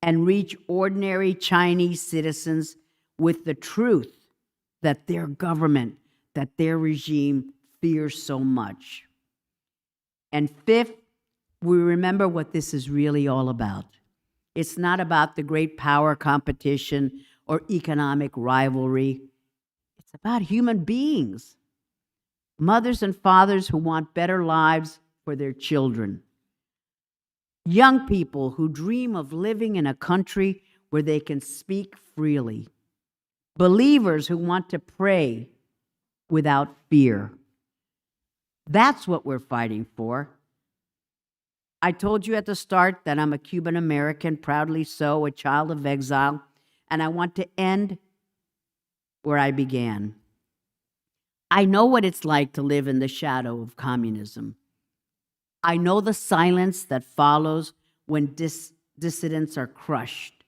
and reach ordinary Chinese citizens with the truth that their government, that their regime fears so much. And fifth, we remember what this is really all about. It's not about the great power competition or economic rivalry. It's about human beings, mothers and fathers who want better lives for their children, young people who dream of living in a country where they can speak freely, believers who want to pray without fear. That's what we're fighting for. I told you at the start that I'm a Cuban American, proudly so, a child of exile, and I want to end where I began. I know what it's like to live in the shadow of communism. I know the silence that follows when dissidents are crushed.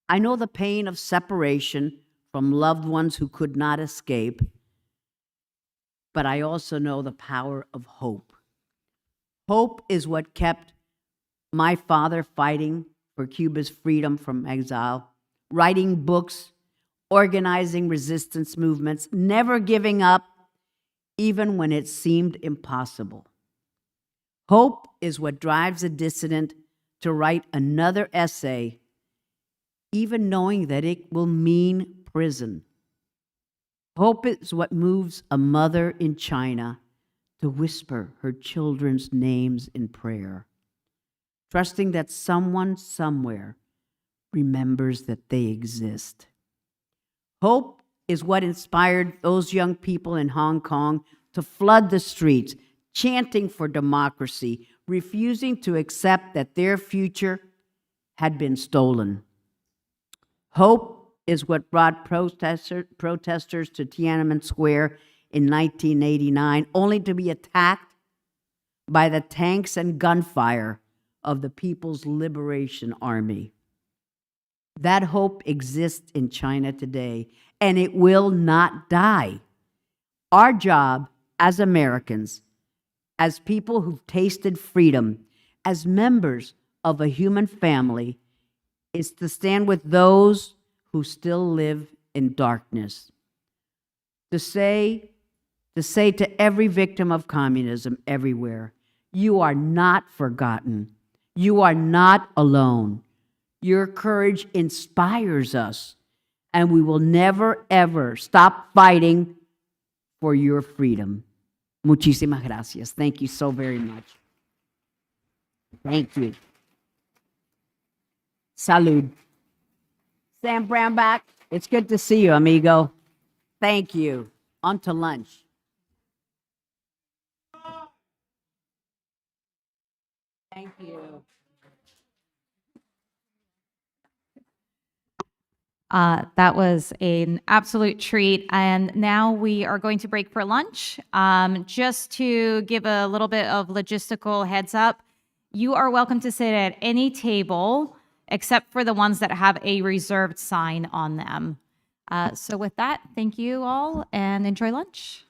I know the pain of separation from loved ones who could not escape, but I also know the power of hope. Hope is what kept my father fighting for Cuba's freedom from exile, writing books, organizing resistance movements, never giving up, even when it seemed impossible. Hope is what drives a dissident to write another essay, even knowing that it will mean prison. Hope is what moves a mother in China to whisper her children's names in prayer, trusting that someone somewhere remembers that they exist. Hope is what inspired those young people in Hong Kong to flood the streets, chanting for democracy, refusing to accept that their future had been stolen. Hope is what brought protesters to Tiananmen Square in 1989, only to be attacked by the tanks and gunfire of the People's Liberation Army. That hope exists in China today, and it will not die. Our job as Americans, as people who've tasted freedom, as members of a human family, is to stand with those who still live in darkness. To say to every victim of communism everywhere, you are not forgotten. You are not alone. Your courage inspires us, and we will never, ever stop fighting for your freedom. Muchísimas gracias. Thank you so very much. Thank you. Salud. Sam Brownback, it's good to see you, amigo. Thank you. On to lunch. Thank you. That was an absolute treat. And now we are going to break for lunch. Just to give a little bit of logistical heads up, you are welcome to sit at any table except for the ones that have a reserved sign on them. So with that, thank you all and enjoy lunch.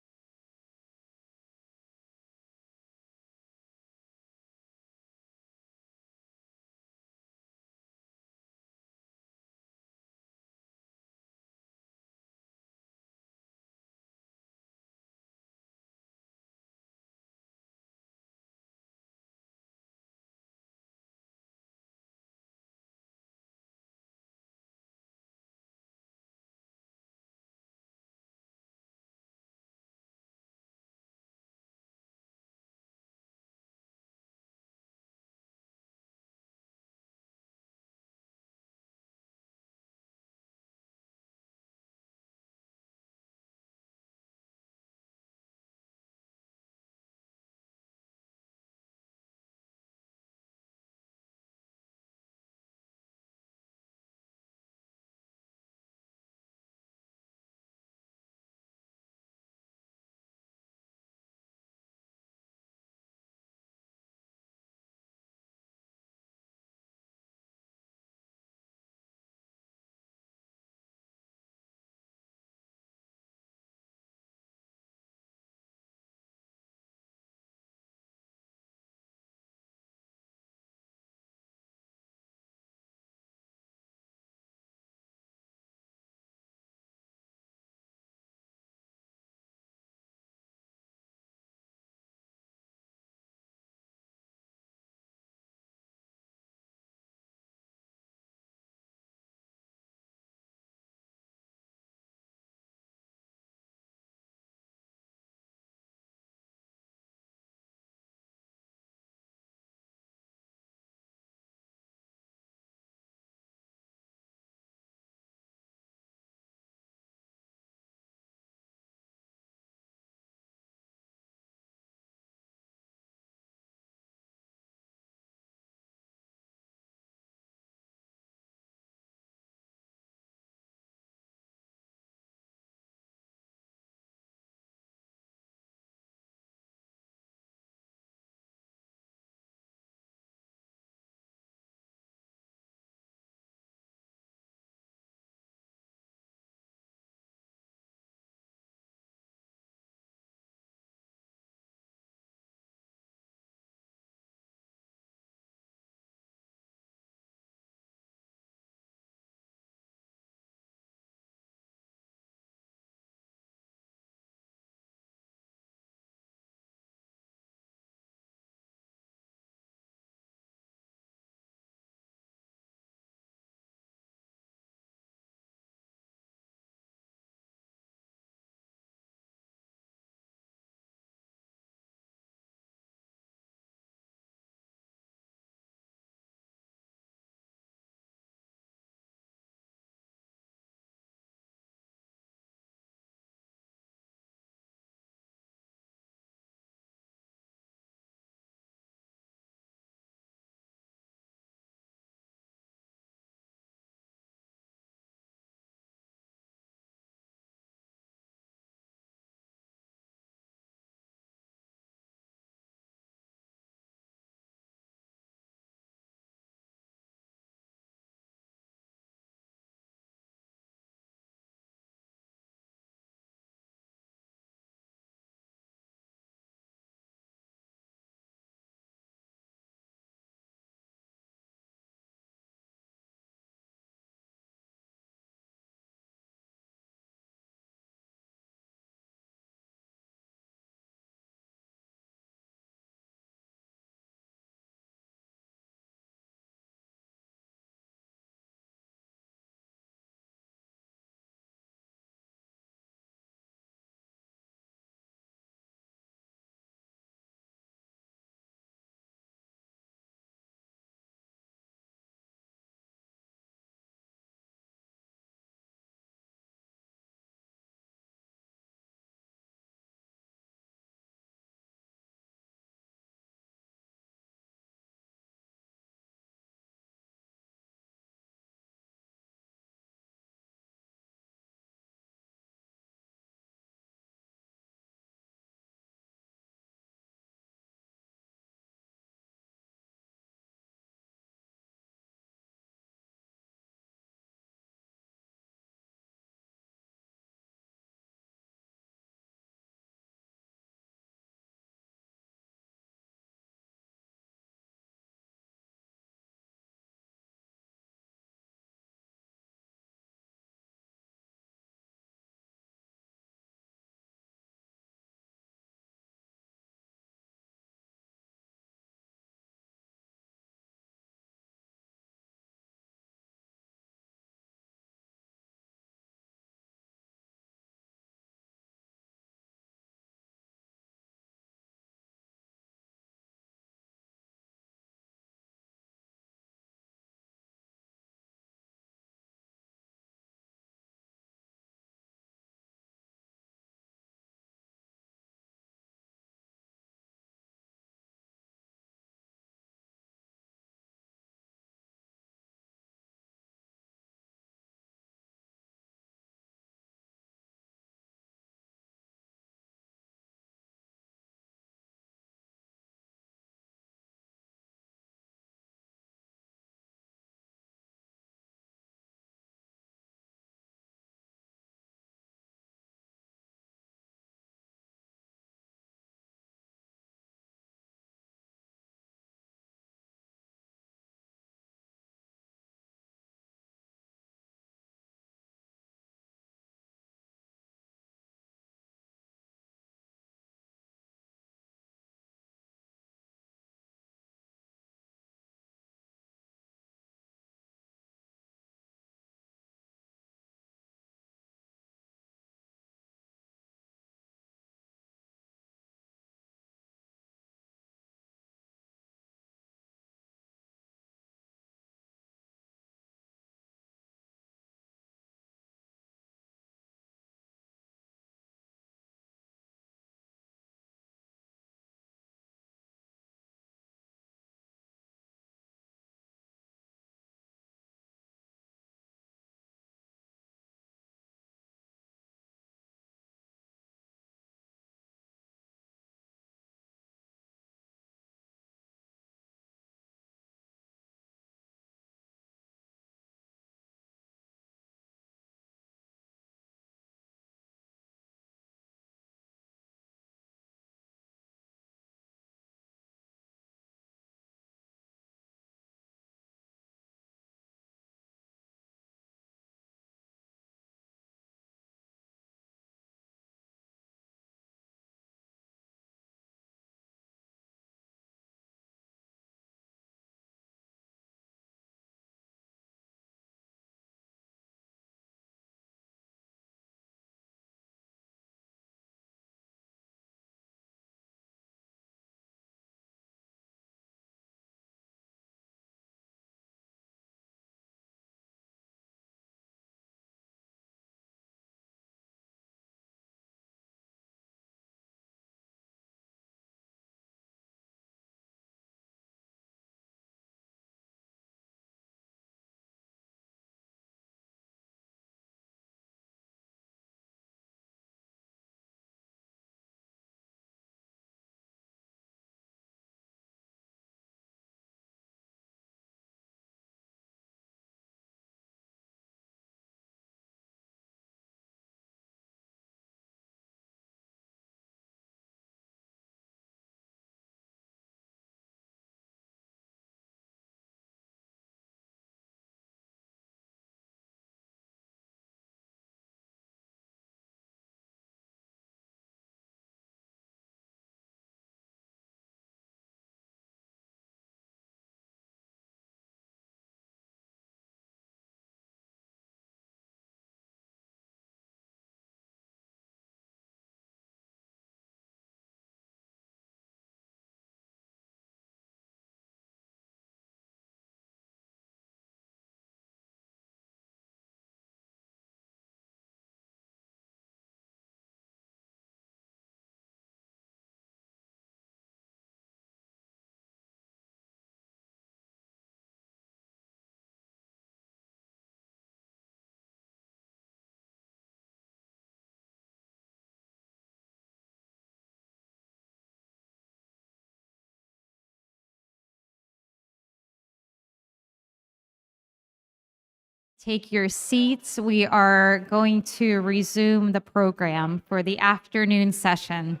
take your seats. We are going to resume the program for the afternoon session.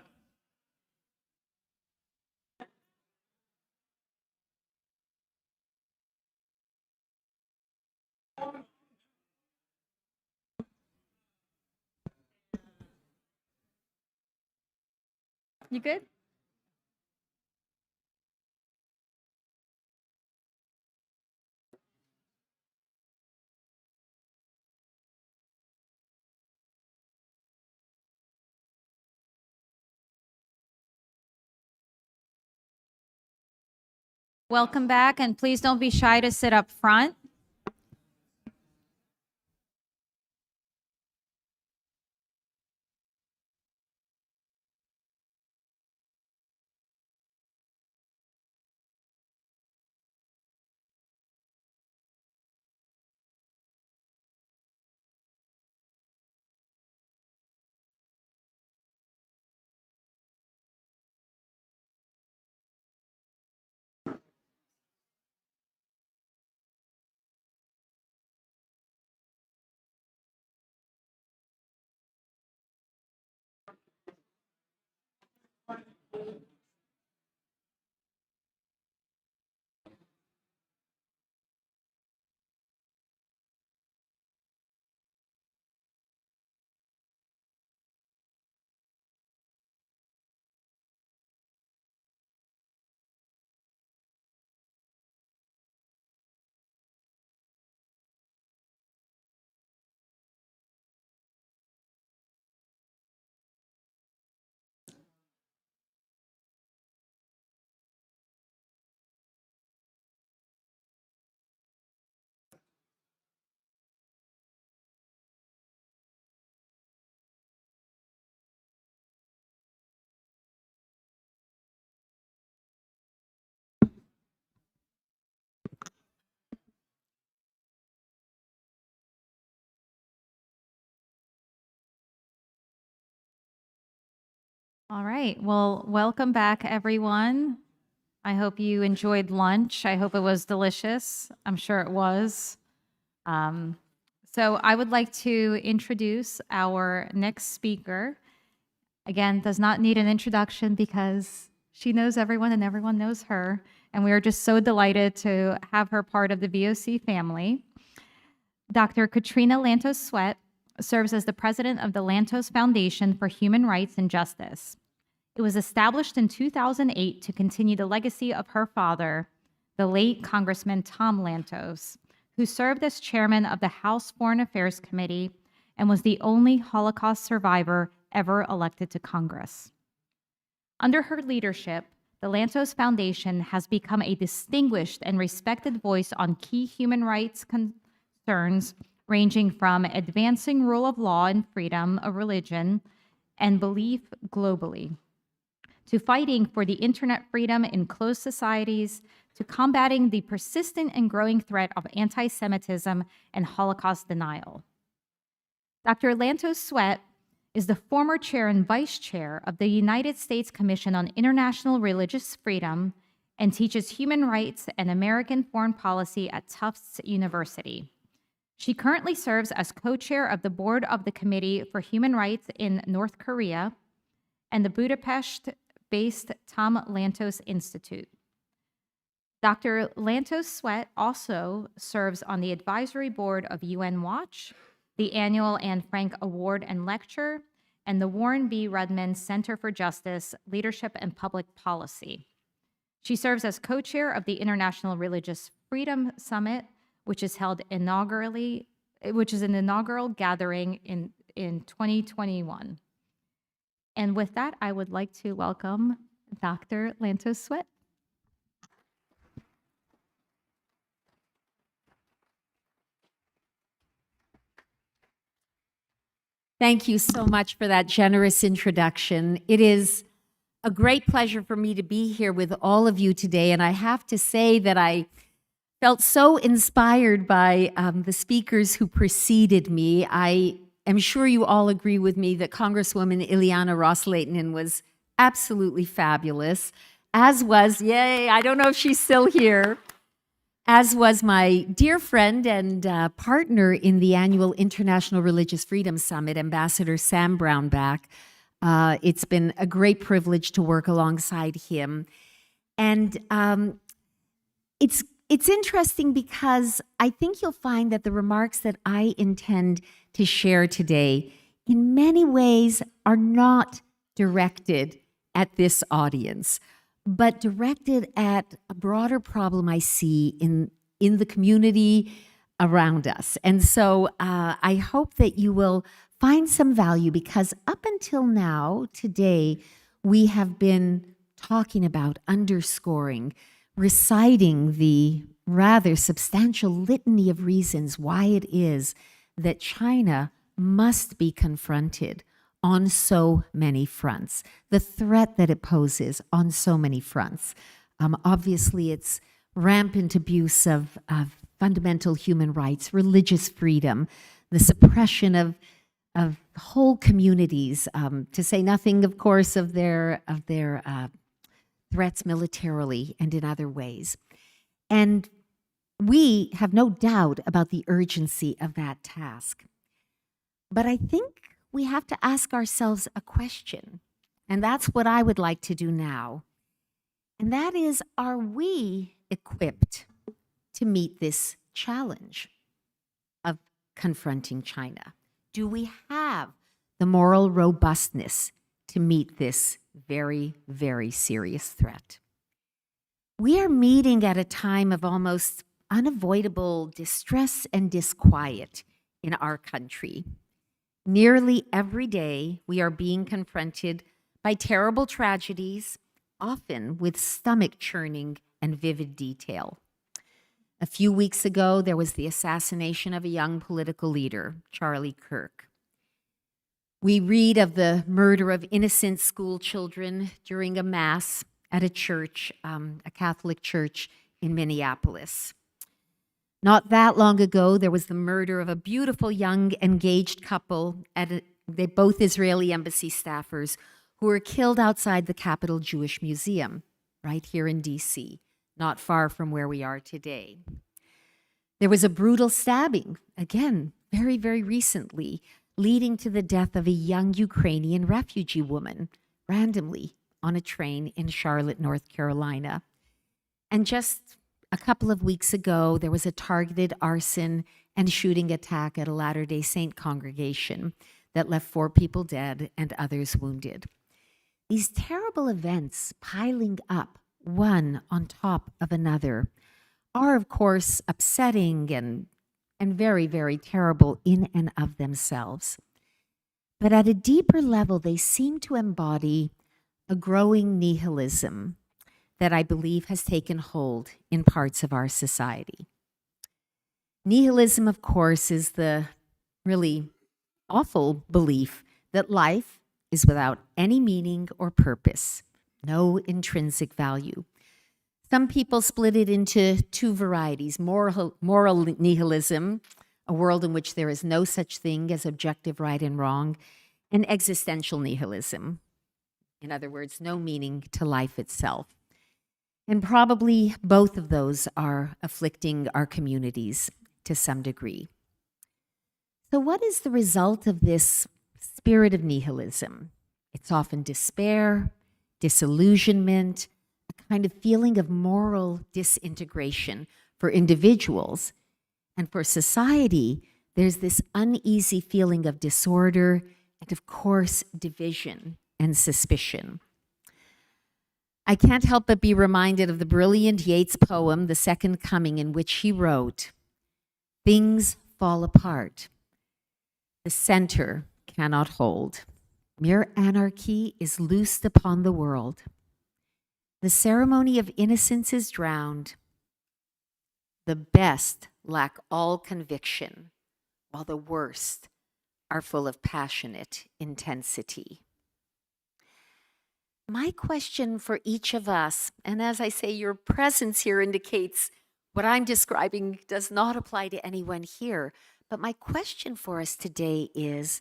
You good? Welcome back, and please don't be shy to sit up front. All right. Well, welcome back, everyone. I hope you enjoyed lunch. I hope it was delicious. I'm sure it was. So I would like to introduce our next speaker. Again, does not need an introduction because she knows everyone and everyone knows her. And we are just so delighted to have her part of the VOC family. Dr. Katrina Lantos Sweat serves as the president of the Lantos Foundation for Human Rights and Justice. It was established in 2008 to continue the legacy of her father, the late Congressman Tom Lantos, who served as chairman of the House Foreign Affairs Committee and was the only Holocaust survivor ever elected to Congress. Under her leadership, the Lantos Foundation has become a distinguished and respected voice on key human rights concerns ranging from advancing rule of law and freedom of religion and belief globally, to fighting for the internet freedom in closed societies, to combating the persistent and growing threat of anti-Semitism and Holocaust denial. Dr. Lantos Sweat is the former chair and vice chair of the United States Commission on International Religious Freedom and teaches human rights and American foreign policy at Tufts University. She currently serves as co-chair of the board of the Committee for Human Rights in North Korea and the Budapest-based Tom Lantos Institute. Dr. Lantos Sweat also serves on the advisory board of UN Watch, the annual Anne Frank Award and Lecture, and the Warren B. Rudman Center for Justice, Leadership and Public Policy. She serves as co-chair of the International Religious Freedom Summit, which is an inaugural gathering in 2021. And with that, I would like to welcome Dr. Lantos Sweat. Thank you so much for that generous introduction. It is a great pleasure for me to be here with all of you today, and I have to say that I felt so inspired by the speakers who preceded me. I am sure you all agree with me that Congresswoman Ileana Ros-Lehtinen was absolutely fabulous, as was, yay, I don't know if she's still here, as was my dear friend and partner in the annual International Religious Freedom Summit, Ambassador Sam Brownback. It's been a great privilege to work alongside him. And it's interesting because I think you'll find that the remarks that I intend to share today in many ways are not directed at this audience, but directed at a broader problem I see in the community around us. And so I hope that you will find some value, because up until now, today, we have been talking about, underscoring, reciting the rather substantial litany of reasons why it is that China must be confronted on so many fronts, the threat that it poses on so many fronts. Obviously, it's rampant abuse of fundamental human rights, religious freedom, the suppression of whole communities, to say nothing, of course, of their threats militarily and in other ways. And we have no doubt about the urgency of that task. But I think we have to ask ourselves a question, and that's what I would like to do now. And that is, are we equipped to meet this challenge of confronting China? Do we have the moral robustness to meet this very, very serious threat? We are meeting at a time of almost unavoidable distress and disquiet in our country. Nearly every day, we are being confronted by terrible tragedies, often with stomach-churning and vivid detail. A few weeks ago, there was the assassination of a young political leader, Charlie Kirk. We read of the murder of innocent school children during a mass at a church, a Catholic church in Minneapolis. Not that long ago, there was the murder of a beautiful young engaged couple, they both Israeli embassy staffers, who were killed outside the Capitol Jewish Museum, right here in D.C., not far from where we are today. There was a brutal stabbing, again, very, very recently, leading to the death of a young Ukrainian refugee woman, randomly on a train in Charlotte, North Carolina. And just a couple of weeks ago, there was a targeted arson and shooting attack at a Latter-day Saint congregation that left 4 people dead and others wounded. These terrible events piling up, one on top of another, are, of course, upsetting and very, very terrible in and of themselves. But at a deeper level, they seem to embody a growing nihilism that I believe has taken hold in parts of our society. Nihilism, of course, is the really awful belief that life is without any meaning or purpose, no intrinsic value. Some people split it into 2 varieties: moral nihilism, a world in which there is no such thing as objective right and wrong, and existential nihilism. In other words, no meaning to life itself. And probably both of those are afflicting our communities to some degree. So what is the result of this spirit of nihilism? It's often despair, disillusionment, a kind of feeling of moral disintegration for individuals. And for society, there's this uneasy feeling of disorder and, of course, division and suspicion. I can't help but be reminded of the brilliant Yeats poem, The Second Coming, in which he wrote, "Things fall apart. The center cannot hold. Mere anarchy is loosed upon the world. The ceremony of innocence is drowned. The best lack all conviction, while the worst are full of passionate intensity." My question for each of us, and as I say, your presence here indicates what I'm describing does not apply to anyone here, but my question for us today is,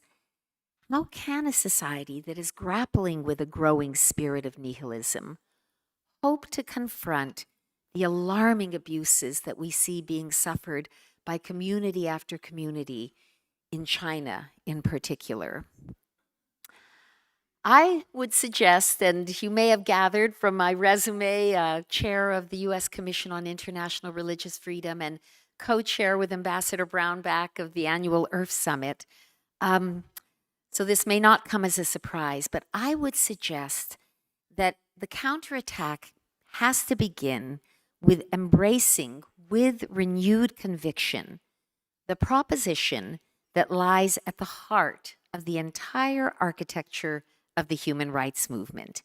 how can a society that is grappling with a growing spirit of nihilism hope to confront the alarming abuses that we see being suffered by community after community in China in particular. I would suggest, and you may have gathered from my resume, chair of the U.S. Commission on International Religious Freedom and co-chair with Ambassador Brownback of the annual Earth Summit. So this may not come as a surprise, but I would suggest that the counterattack has to begin with embracing, with renewed conviction, the proposition that lies at the heart of the entire architecture of the human rights movement,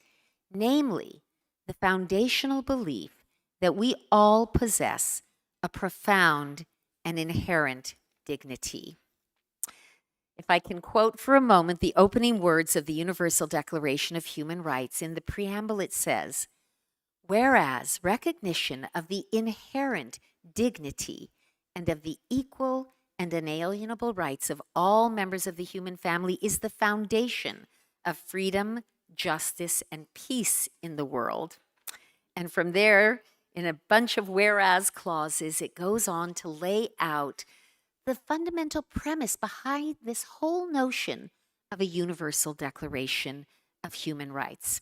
namely the foundational belief that we all possess a profound and inherent dignity. If I can quote for a moment the opening words of the Universal Declaration of Human Rights, in the preamble it says, "Whereas recognition of the inherent dignity and of the equal and unalienable rights of all members of the human family is the foundation of freedom, justice, and peace in the world." And from there, in a bunch of whereas clauses, it goes on to lay out the fundamental premise behind this whole notion of a universal declaration of human rights.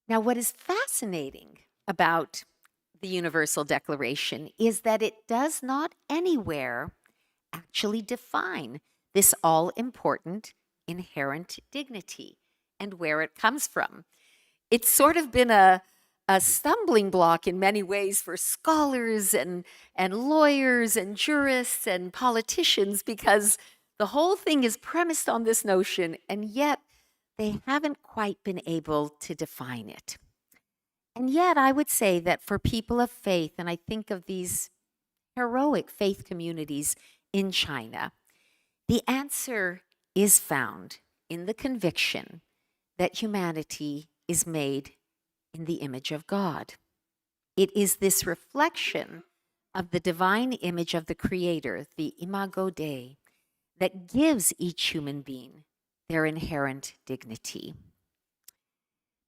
Now, what is fascinating about the Universal Declaration is that it does not anywhere actually define this all-important inherent dignity and where it comes from. It's sort of been a stumbling block in many ways for scholars and lawyers and jurists and politicians, because the whole thing is premised on this notion, and yet they haven't quite been able to define it. And yet I would say that for people of faith, and I think of these heroic faith communities in China, the answer is found in the conviction that humanity is made in the image of God. It is this reflection of the divine image of the Creator, the Imago Dei, that gives each human being their inherent dignity.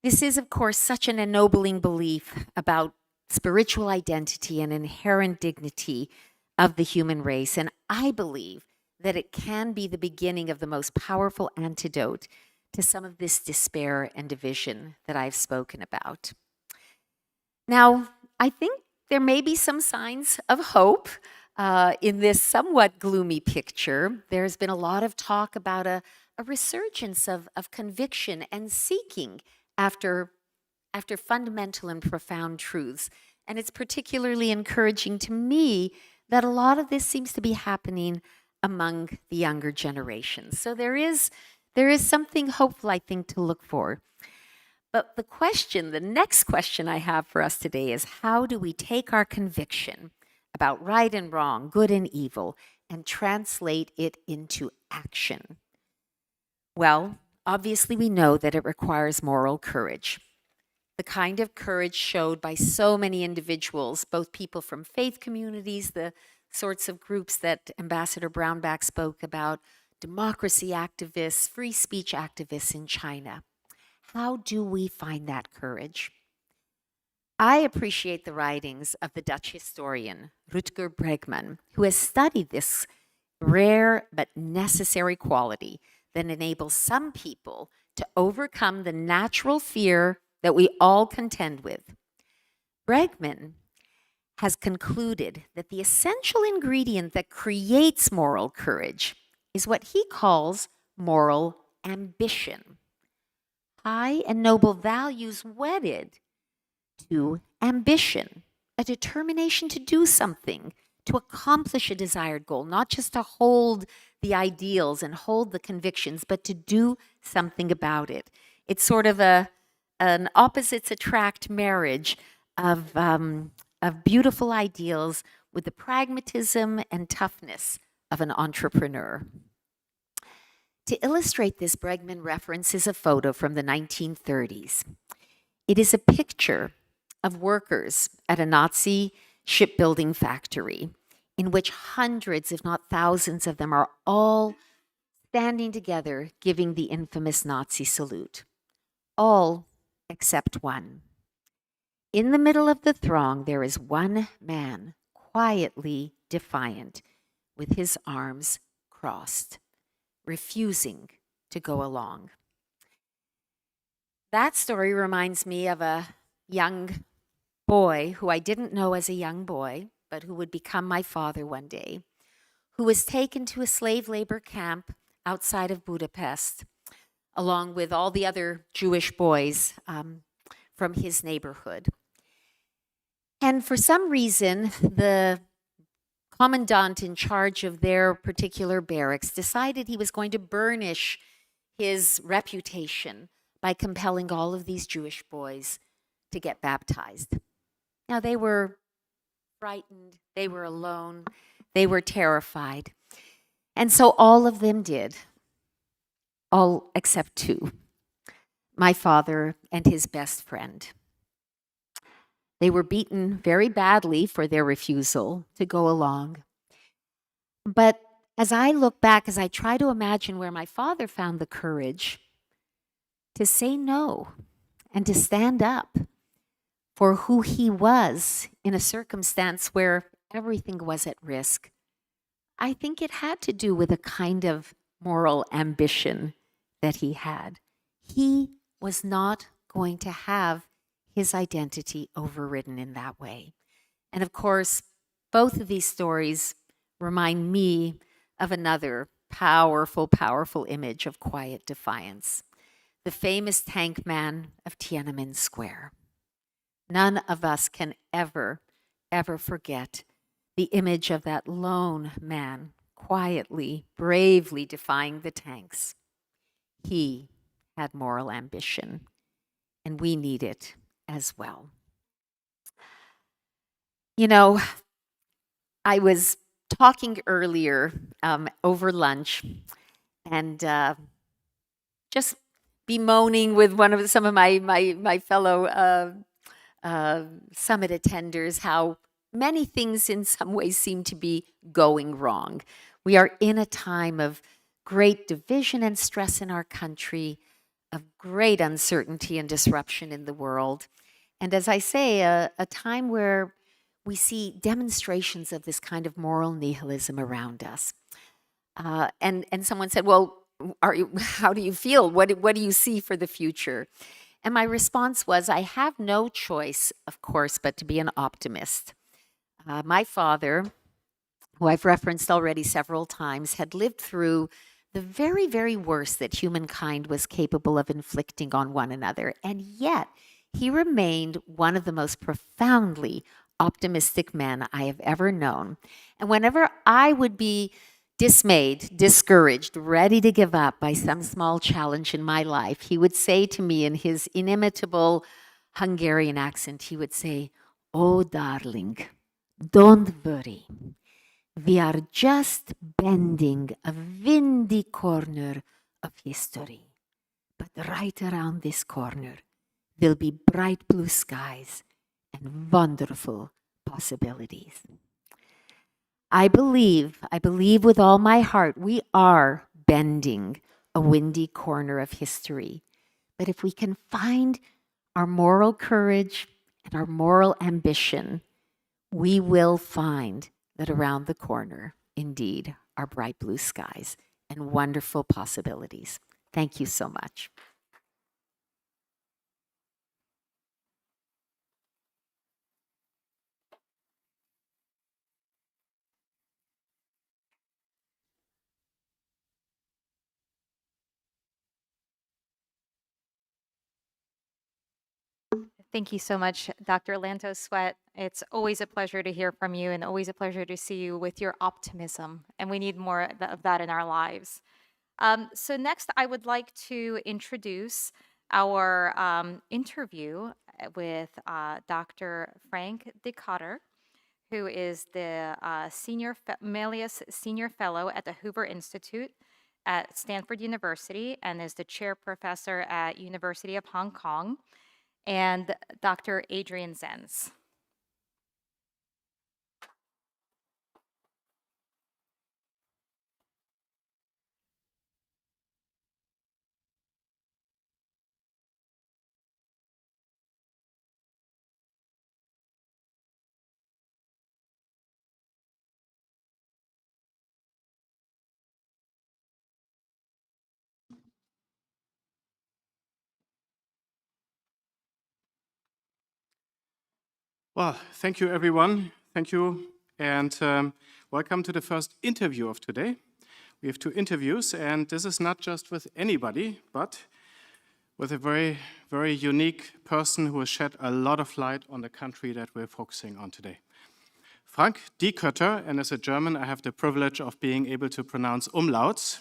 This is, of course, such an ennobling belief about spiritual identity and inherent dignity of the human race, and I believe that it can be the beginning of the most powerful antidote to some of this despair and division that I've spoken about. Now, I think there may be some signs of hope in this somewhat gloomy picture. There's been a lot of talk about a resurgence of conviction and seeking after fundamental and profound truths. And it's particularly encouraging to me that a lot of this seems to be happening among the younger generations. So there is something hopeful, I think, to look for. But the next question I have for us today is, how do we take our conviction about right and wrong, good and evil, and translate it into action? Well, obviously we know that it requires moral courage. The kind of courage showed by so many individuals, both people from faith communities, the sorts of groups that Ambassador Brownback spoke about, democracy activists, free speech activists in China. How do we find that courage? I appreciate the writings of the Dutch historian Rutger Bregman, who has studied this rare but necessary quality that enables some people to overcome the natural fear that we all contend with. Bregman has concluded that the essential ingredient that creates moral courage is what he calls moral ambition. High and noble values wedded to ambition, a determination to do something, to accomplish a desired goal, not just to hold the ideals and hold the convictions, but to do something about it. It's sort of an opposites attract marriage of beautiful ideals with the pragmatism and toughness of an entrepreneur. To illustrate this, Bregman references a photo from the 1930s. It is a picture of workers at a Nazi shipbuilding factory in which hundreds, if not thousands of them, are all standing together giving the infamous Nazi salute. All except one. In the middle of the throng, there is one man, quietly defiant, with his arms crossed, refusing to go along. That story reminds me of a young boy who I didn't know as a young boy, but who would become my father one day, who was taken to a slave labor camp outside of Budapest, along with all the other Jewish boys from his neighborhood. And for some reason, the commandant in charge of their particular barracks decided he was going to burnish his reputation by compelling all of these Jewish boys to get baptized. Now, they were frightened, they were alone, they were terrified. And so all of them did, all except two, my father and his best friend. They were beaten very badly for their refusal to go along. But as I look back, as I try to imagine where my father found the courage to say no and to stand up for who he was in a circumstance where everything was at risk, I think it had to do with a kind of moral ambition that he had. He was not going to have his identity overridden in that way. And of course, both of these stories remind me of another powerful, powerful image of quiet defiance, the famous tank man of Tiananmen Square. None of us can ever forget the image of that lone man quietly, bravely defying the tanks. He had moral ambition, and we need it as well. You know, I was talking earlier over lunch and just bemoaning with some of my fellow summit attenders how many things in some ways seem to be going wrong. We are in a time of great division and stress in our country, of great uncertainty and disruption in the world. And as I say, a time where we see demonstrations of this kind of moral nihilism around us. And someone said, well, how do you feel? What do you see for the future? And my response was, I have no choice, of course, but to be an optimist. My father, who I've referenced already several times, had lived through the very, very worst that humankind was capable of inflicting on one another. And yet, he remained one of the most profoundly optimistic men I have ever known. And whenever I would be dismayed, discouraged, ready to give up by some small challenge in my life, he would say to me in his inimitable Hungarian accent, he would say, "Oh, darling, don't worry. We are just bending a windy corner of history. But right around this corner will be bright blue skies and wonderful possibilities." I believe with all my heart, we are bending a windy corner of history. But if we can find our moral courage and our moral ambition, we will find that around the corner, indeed, are bright blue skies and wonderful possibilities. Thank you so much. Thank you so much, Dr. Lanto Sweat. It's always a pleasure to hear from you and always a pleasure to see you with your optimism. And we need more of that in our lives. So next, I would like to introduce our interview with Dr. Frank Dikötter, who is the Malleus Senior Fellow at the Hoover Institute at Stanford University and is the chair professor at University of Hong Kong, and Dr. Adrian Zenz. Well, thank you, everyone. Thank you, and welcome to the first interview of today. We have 2 interviews, and this is not just with anybody, but with a very, very unique person who has shed a lot of light on the country that we're focusing on today. Frank Dikötter, and as a German, I have the privilege of being able to pronounce umlauts.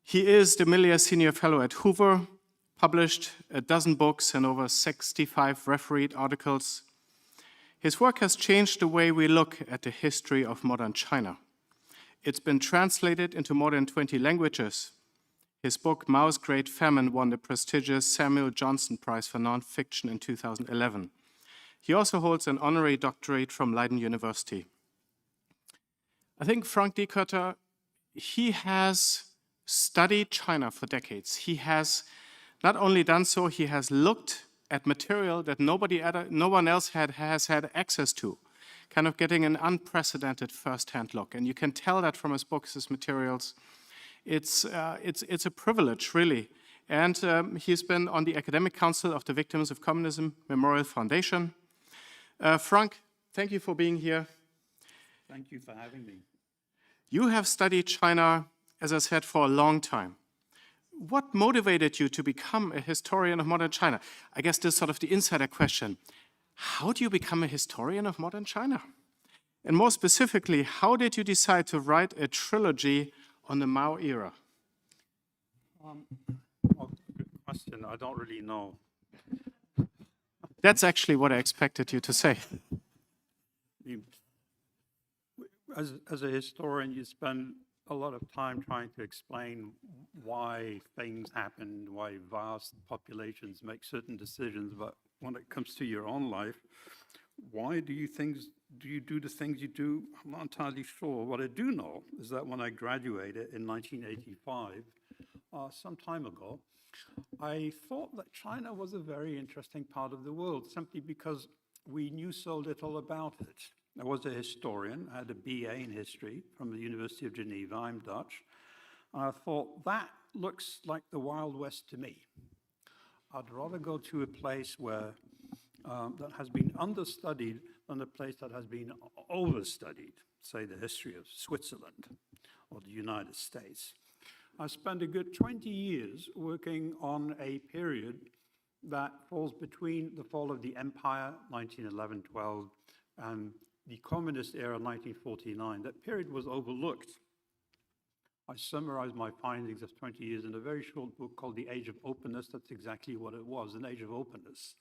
He is the Miller Senior Fellow at Hoover, published a dozen books and over 65 refereed articles. His work has changed the way we look at the history of modern China. It's been translated into more than 20 languages. His book, Mao's Great Famine, won the prestigious Samuel Johnson Prize for Nonfiction in 2011. He also holds an honorary doctorate from Leiden University. I think Frank Dikötter, he has studied China for decades. He has not only done so, he has looked at material that no one else has had access to, kind of getting an unprecedented first-hand look. And you can tell that from his books, his materials. It's a privilege, really. And he's been on the Academic Council of the Victims of Communism Memorial Foundation. Frank, thank you for being here. Thank you for having me. You have studied China, as I said, for a long time. What motivated you to become a historian of modern China? I guess this is sort of the insider question. How do you become a historian of modern China? And more specifically, how did you decide to write a trilogy on the Mao era? Well, good question. I don't really know. That's actually what I expected you to say. As a historian, you spend a lot of time trying to explain why things happen, why vast populations make certain decisions. But when it comes to your own life, why do you do the things you do? I'm not entirely sure. What I do know is that when I graduated in 1985, some time ago, I thought that China was a very interesting part of the world, simply because we knew so little about it. I was a historian. I had a BA in history from the University of Geneva. I'm Dutch. And I thought, that looks like the Wild West to me. I'd rather go to a place where that has been understudied than a place that has been overstudied, say the history of Switzerland or the United States. I spent a good 20 years working on a period that falls between the fall of the empire, 1911-12, and the communist era, 1949. That period was overlooked. I summarized my findings of 20 years in a very short book called The Age of Openness. That's exactly what it was, an age of openness.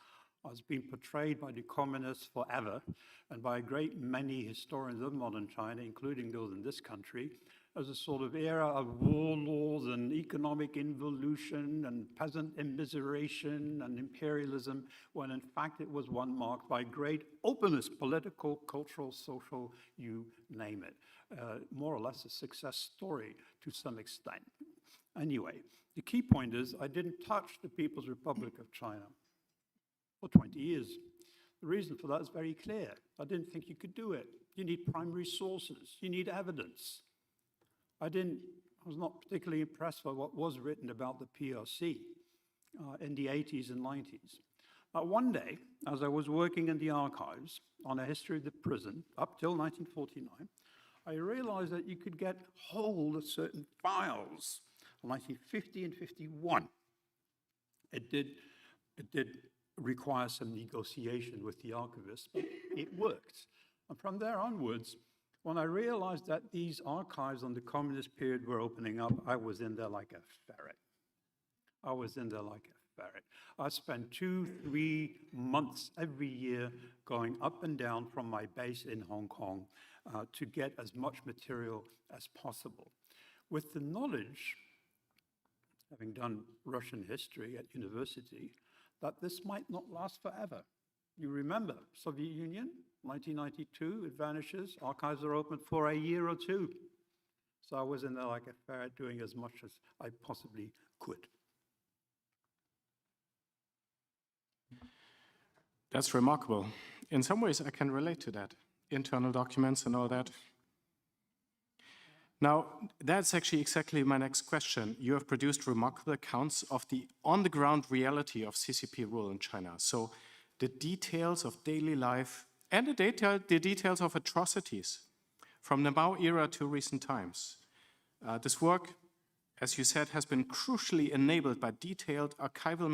It's been portrayed by the communists forever and by a great many historians of modern China, including those in this country, as a sort of era of warlords and economic involution and peasant immiseration and imperialism, when in fact it was one marked by great openness, political, cultural, social, you name it. More or less a success story to some extent. Anyway, the key point is I didn't touch the People's Republic of China for 20 years. The reason for that is very clear. I didn't think you could do it. You need primary sources. You need evidence. I was not particularly impressed by what was written about the PRC in the 80s and 90s. One day, as I was working in the archives on a history of the prison up till 1949, I realized that you could get hold of certain files in 1950 and 51. It did require some negotiation with the archivists, but it worked. And from there onwards, when I realized that these archives on the communist period were opening up, I was in there like a ferret. I spent 2-3 months every year going up and down from my base in Hong Kong to get as much material as possible. With the knowledge, having done Russian history at university, that this might not last forever. You remember, Soviet Union, 1992, it vanishes, archives are open for a year or two. So I was in there like a ferret doing as much as I possibly could. That's remarkable. In some ways, I can relate to that. Internal documents and all that. Now, that's actually exactly my next question. You have produced remarkable accounts of the on-the-ground reality of CCP rule in China. So the details of daily life and the details of atrocities from the Mao era to recent times. This work, as you said, has been crucially enabled by detailed archival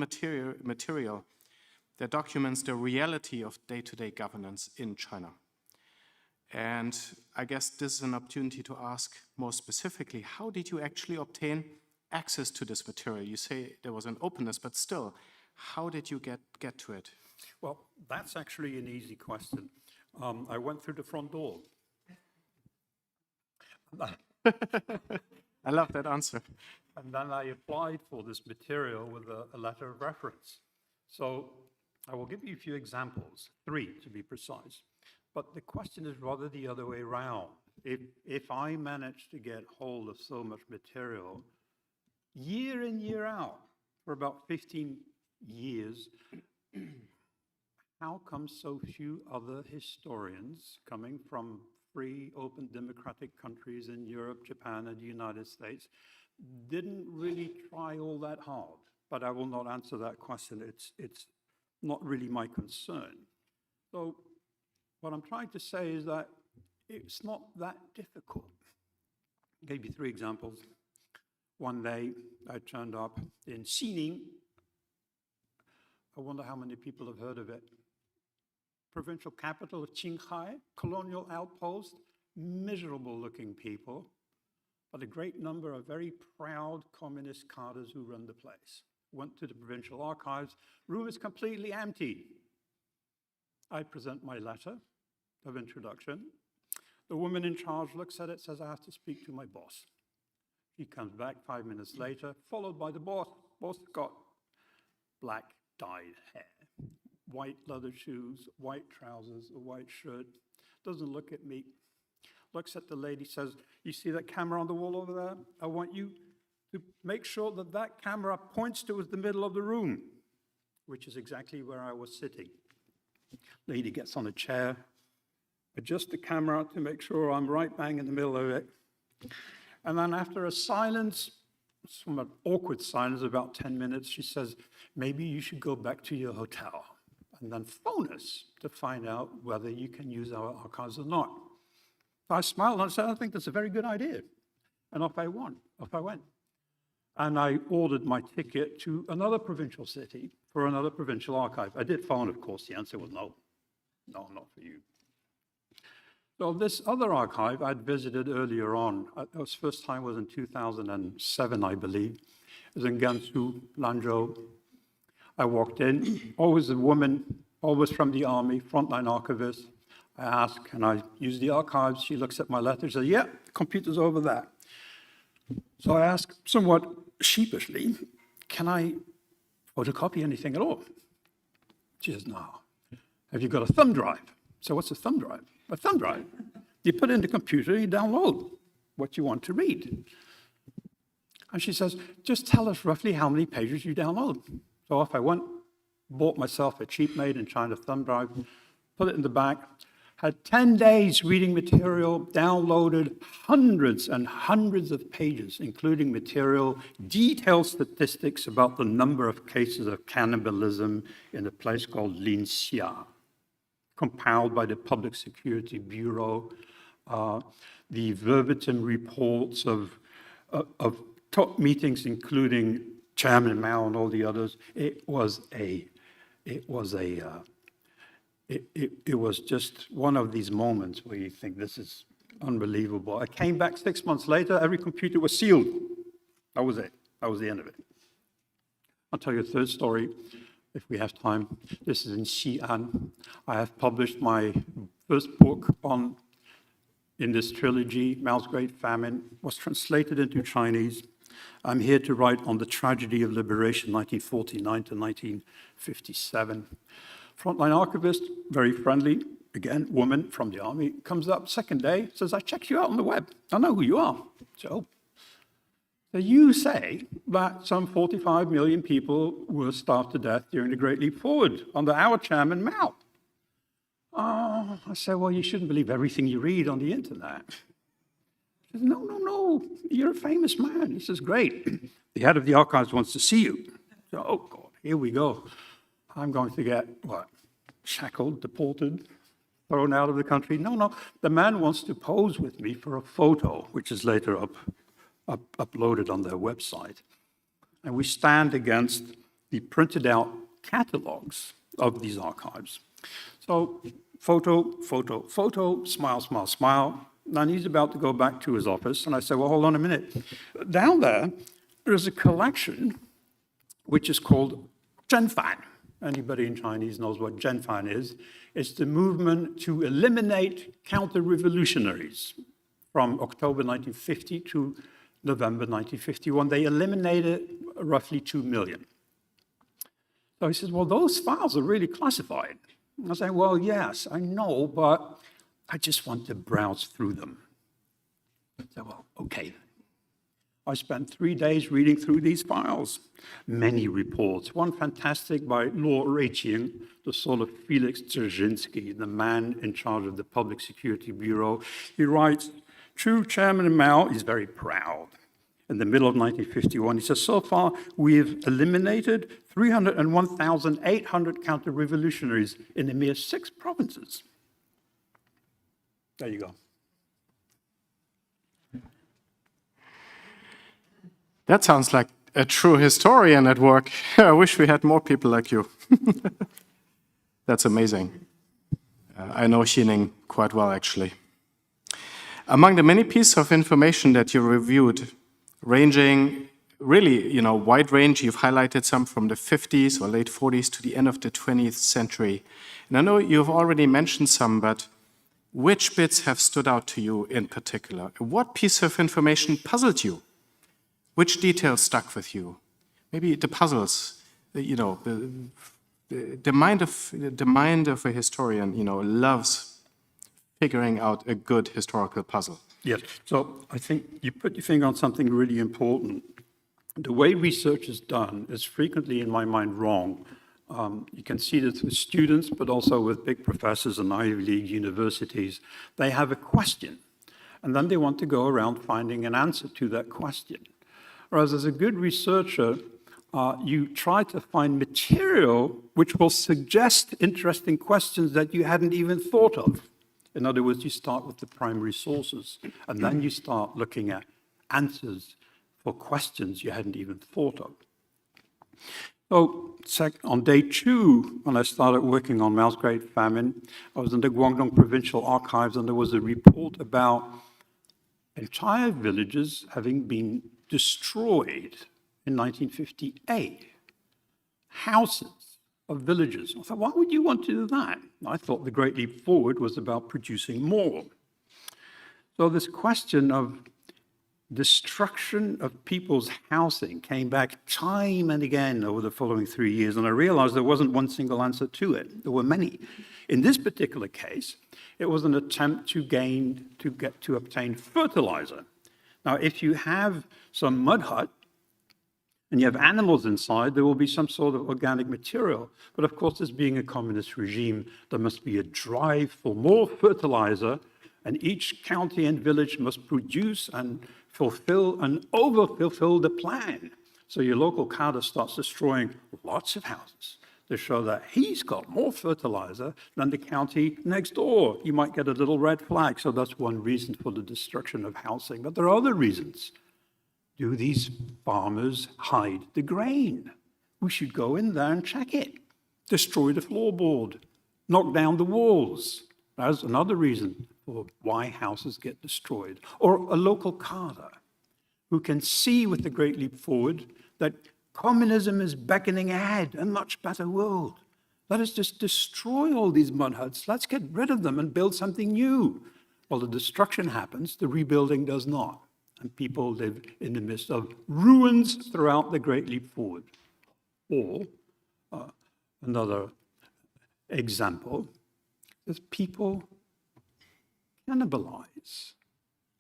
material that documents the reality of day-to-day governance in China. And I guess this is an opportunity to ask more specifically, how did you actually obtain access to this material? You say there was an openness, but still, how did you get to it? Well, that's actually an easy question. I went through the front door. I love that answer. And then I applied for this material with a letter of reference. So I will give you a few examples, 3 to be precise. But the question is rather the other way around. If I manage to get hold of so much material, year in, year out, for about 15 years, how come so few other historians coming from free, open, democratic countries in Europe, Japan, and the United States didn't really try all that hard? But I will not answer that question. It's not really my concern. So what I'm trying to say is that it's not that difficult. I gave you 3 examples. One day, I turned up in Xining. I wonder how many people have heard of it. Provincial capital of Qinghai, colonial outpost, miserable-looking people, but a great number of very proud communist cadres who run the place. Went to the provincial archives. Room is completely empty. I present my letter of introduction. The woman in charge looks at it, says, I have to speak to my boss. He comes back 5 minutes later, followed by the boss. Boss got black dyed hair, white leather shoes, white trousers, a white shirt, doesn't look at me, looks at the lady, says, you see that camera on the wall over there? I want you to make sure that that camera points towards the middle of the room, which is exactly where I was sitting. Lady gets on a chair, adjusts the camera to make sure I'm right bang in the middle of it. And then after a silence, somewhat awkward silence, about 10 minutes, she says, maybe you should go back to your hotel and then phone us to find out whether you can use our archives or not. I smiled and I said, I think that's a very good idea. And off I went. And I ordered my ticket to another provincial city for another provincial archive. I did phone, of course. The answer was no. No, not for you. So this other archive I'd visited earlier on. The first time was in 2007, I believe. It was in Gansu, Lanzhou. I walked in, always a woman, always from the army, frontline archivist. I ask, can I use the archives? She looks at my letter, says, yeah, the computer's over there. So I ask somewhat sheepishly, can I photocopy anything at all? She says, no. Have you got a thumb drive? So what's a thumb drive? A thumb drive. You put it in the computer, you download what you want to read. And she says, just tell us roughly how many pages you download. So off I went, bought myself a cheap-made in China thumb drive, put it in the back, had 10 days reading material, downloaded hundreds and hundreds of pages, including material, detailed statistics about the number of cases of cannibalism in a place called Linxia, compiled by the Public Security Bureau, the verbatim reports of top meetings, including Chairman Mao and all the others. It was just one of these moments where you think this is unbelievable. I came back 6 months later, every computer was sealed. That was it. That was the end of it. I'll tell you a third story if we have time. This is in Xi'an. I have published my first book in this trilogy, Mao's Great Famine, was translated into Chinese. I'm here to write on the tragedy of liberation, 1949 to 1957. Frontline archivist, very friendly, again, woman from the army, comes up second day, says, I checked you out on the web. I know who you are. So you say that some 45 million people were starved to death during the Great Leap Forward under our chairman, Mao. I said, well, you shouldn't believe everything you read on the internet. He says, no, no, no, you're a famous man. He says, great. The head of the archives wants to see you. So, oh, God, here we go. I'm going to get, what, shackled, deported, thrown out of the country? No, no. The man wants to pose with me for a photo, which is later uploaded on their website. And we stand against the printed out catalogs of these archives. So photo, photo, photo, smile, smile, smile. And he's about to go back to his office. And I say, well, hold on a minute. Down there's a collection which is called Zhenfan. Anybody in Chinese knows what Zhenfan is. It's the movement to eliminate counter-revolutionaries from October 1950 to November 1951. They eliminated roughly 2 million. So he says, well, those files are really classified. I say, well, yes, I know, but I just want to browse through them. I said, well, okay. I spent 3 days reading through these files. Many reports. One fantastic by Luo Ruiqing, the son of Felix Dzerzhinsky, the man in charge of the Public Security Bureau. He writes, true Chairman Mao is very proud. In the middle of 1951, he says, so far we've eliminated 301,800 counter-revolutionaries in a mere 6 provinces. There you go. That sounds like a true historian at work. I wish we had more people like you. That's amazing. I know Xining quite well, actually. Among the many pieces of information that you reviewed, ranging really, wide range, you've highlighted some from the 50s or late 40s to the end of the 20th century. And I know you've already mentioned some, but which bits have stood out to you in particular? What piece of information puzzled you? Which details stuck with you? Maybe the puzzles, the mind of a historian, loves figuring out a good historical puzzle. Yes, so I think you put your finger on something really important. The way research is done is frequently, in my mind, wrong. You can see this with students, but also with big professors in Ivy League universities. They have a question, and then they want to go around finding an answer to that question. Whereas as a good researcher, you try to find material which will suggest interesting questions that you hadn't even thought of. In other words, you start with the primary sources, and then you start looking at answers for questions you hadn't even thought of. So on day 2, when I started working on Mao's Great Famine, I was in the Guangdong Provincial Archives, and there was a report about entire villages having been destroyed in 1958. Houses of villages. I thought, why would you want to do that? I thought the Great Leap Forward was about producing more. So this question of destruction of people's housing came back time and again over the following 3 years, and I realized there wasn't one single answer to it. There were many. In this particular case, it was an attempt to obtain fertilizer. Now, if you have some mud hut and you have animals inside, there will be some sort of organic material. But of course, this being a communist regime, there must be a drive for more fertilizer, and each county and village must produce and fulfill and over-fulfill the plan. So your local cadre starts destroying lots of houses to show that he's got more fertilizer than the county next door. You might get a little red flag, so that's one reason for the destruction of housing. But there are other reasons. Do these farmers hide the grain? We should go in there and check it. Destroy the floorboard, knock down the walls. That's another reason for why houses get destroyed. Or a local cadre who can see with the Great Leap Forward that communism is beckoning ahead, a much better world. Let us just destroy all these mud huts. Let's get rid of them and build something new. Well, the destruction happens, the rebuilding does not. And people live in the midst of ruins throughout the Great Leap Forward. Or another example is people cannibalize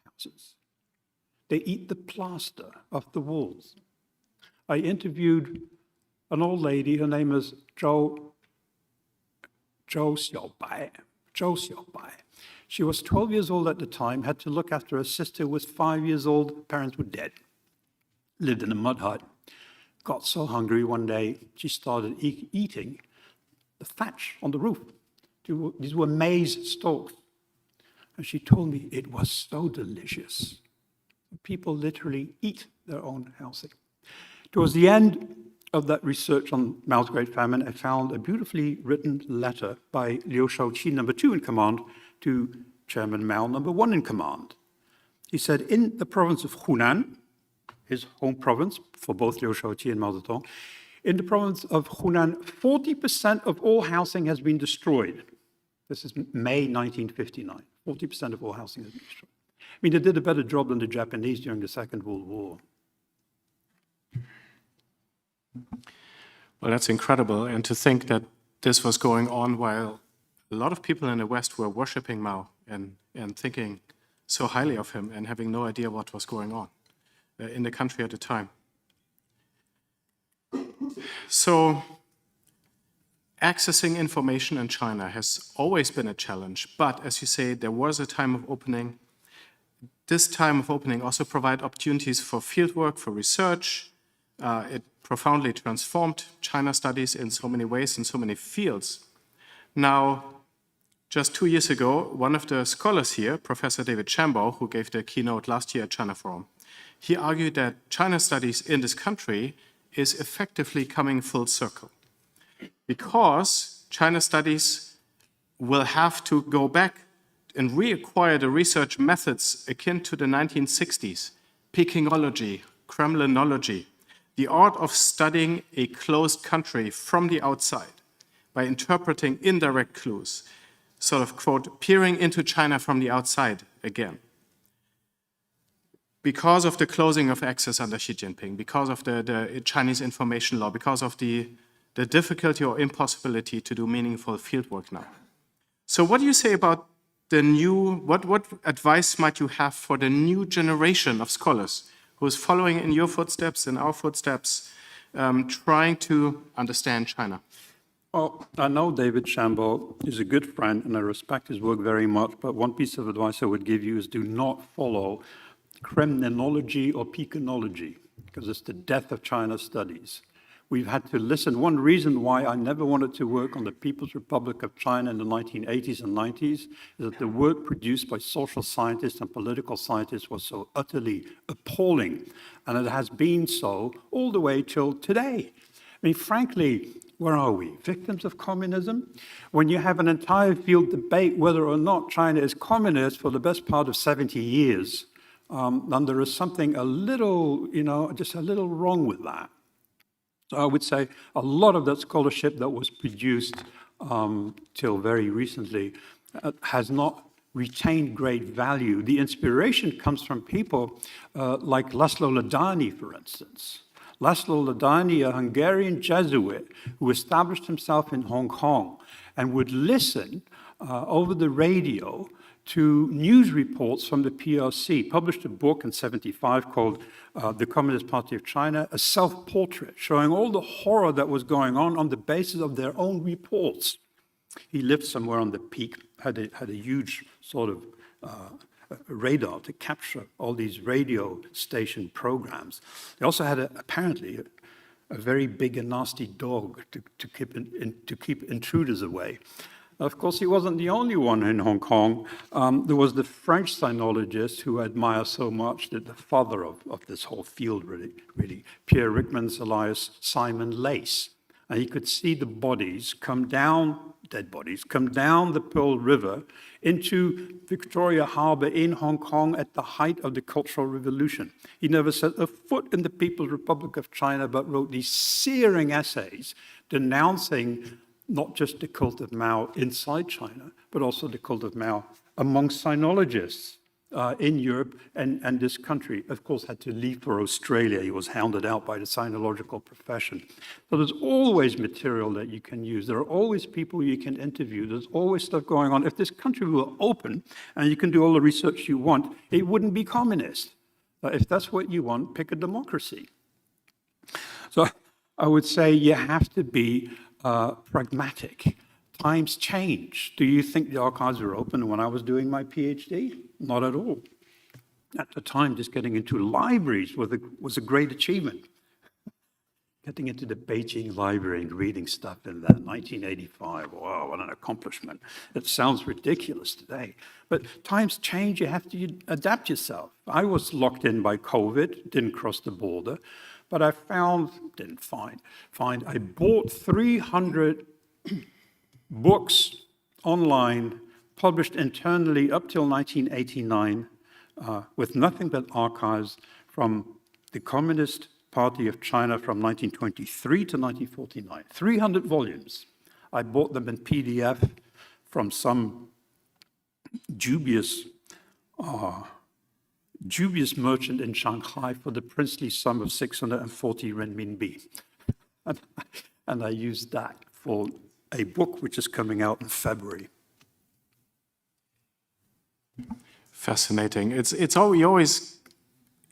houses. They eat the plaster off the walls. I interviewed an old lady, her name is Zhou Xiaobai. She was 12 years old at the time, had to look after her sister who was 5 years old. Parents were dead. Lived in a mud hut. Got so hungry one day, she started eating the thatch on the roof. These were maize stalks. And she told me it was so delicious. People literally eat their own housing. Towards the end of that research on Mao's Great Famine, I found a beautifully written letter by Liu Shaoqi, number 2 in command, to Chairman Mao, number 1 in command. He said, in the province of Hunan, his home province for both Liu Shaoqi and Mao Zedong, in the province of Hunan, 40% of all housing has been destroyed. This is May 1959. 40% of all housing has been destroyed. I mean, they did a better job than the Japanese during the Second World War. Well, that's incredible. And to think that this was going on while a lot of people in the West were worshipping Mao and thinking so highly of him and having no idea what was going on in the country at the time. So accessing information in China has always been a challenge. But as you say, there was a time of opening. This time of opening also provided opportunities for fieldwork, for research. It profoundly transformed China studies in so many ways, in so many fields. Now, just 2 years ago, one of the scholars here, Professor David Shambaugh, who gave the keynote last year at China Forum, he argued that China studies in this country is effectively coming full circle, because China studies will have to go back and reacquire the research methods akin to the 1960s, Pekingology, Kremlinology, the art of studying a closed country from the outside by interpreting indirect clues, sort of, quote, peering into China from the outside again. Because of the closing of access under Xi Jinping, because of the Chinese information law, because of the difficulty or impossibility to do meaningful fieldwork now. So what do you say about the new, what advice might you have for the new generation of scholars who is following in your footsteps, in our footsteps, trying to understand China? Well, I know David Shambaugh is a good friend and I respect his work very much, but one piece of advice I would give you is do not follow Kremlinology or Pekingology, because it's the death of China studies. We've had to listen. One reason why I never wanted to work on the People's Republic of China in the 1980s and 90s is that the work produced by social scientists and political scientists was so utterly appalling. And it has been so all the way till today. I mean, frankly, where are we? Victims of communism? When you have an entire field debate whether or not China is communist for the best part of 70 years, then there is something a little, just a little wrong with that. So I would say a lot of that scholarship that was produced till very recently has not retained great value. The inspiration comes from people like Laszlo Ladany, for instance. Laszlo Ladany, a Hungarian Jesuit who established himself in Hong Kong and would listen over the radio to news reports from the PRC, published a book in '75 called The Communist Party of China, a self-portrait showing all the horror that was going on the basis of their own reports. He lived somewhere on the peak, had a huge sort of radar to capture all these radio station programs. They also had apparently a very big and nasty dog to keep intruders away. Of course, he wasn't the only one in Hong Kong. There was the French sinologist who I admire so much, the father of this whole field, really, Pierre Ryckmans alias Simon Lace. And he could see the bodies come down, dead bodies, come down the Pearl River into Victoria Harbour in Hong Kong at the height of the Cultural Revolution. He never set a foot in the People's Republic of China, but wrote these searing essays denouncing not just the cult of Mao inside China, but also the cult of Mao among sinologists in Europe and this country. Of course, had to leave for Australia. He was hounded out by the sinological profession. So there's always material that you can use. There are always people you can interview. There's always stuff going on. If this country were open and you can do all the research you want, it wouldn't be communist. If that's what you want, pick a democracy. So I would say you have to be pragmatic times change. Do you think the archives were open when I was doing my PhD? Not at all. At the time, just getting into libraries was a great achievement. Getting into the Beijing Library and reading stuff in there, 1985, wow, what an accomplishment. It sounds ridiculous today. But times change, you have to adapt yourself. I was locked in by COVID, didn't cross the border, but I I bought 300 books online, published internally up till 1989, with nothing but archives from the Communist Party of China from 1923 to 1949. 300 volumes. I bought them in PDF from some dubious merchant in Shanghai for the princely sum of 640 renminbi. And I used that for a book which is coming out in February. Fascinating. It's always,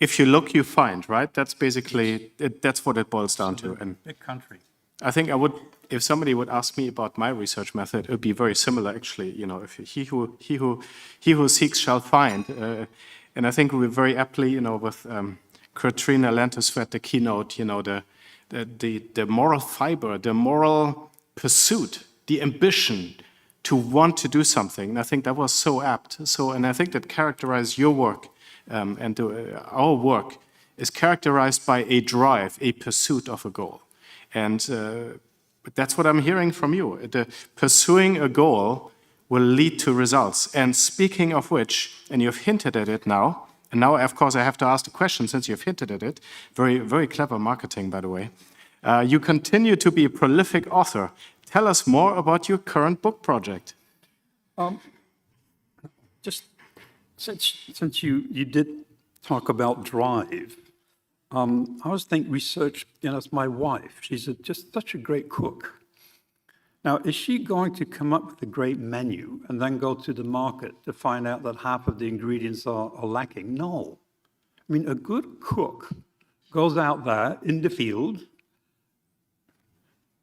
if you look, you find, right? That's basically, that's what it boils down to. And big country. I think I would, if somebody would ask me about my research method, it would be very similar, actually. You know, if he who seeks shall find. And I think we very aptly, you know, with Katrina Lantos at the keynote, you know, the moral fiber, the moral pursuit, the ambition to want to do something. And I think that was so apt. So, and I think that characterized your work and our work is characterized by a drive, a pursuit of a goal. And that's what I'm hearing from you. Pursuing a goal will lead to results. And speaking of which, and you've hinted at it now, and now, of course, I have to ask the question since you've hinted at it. Very, very clever marketing, by the way. You continue to be a prolific author. Tell us more about your current book project. Just since you did talk about drive, I was thinking research, you know, it's my wife. She's just such a great cook. Now, is she going to come up with a great menu and then go to the market to find out that half of the ingredients are lacking? No. I mean, a good cook goes out there in the field,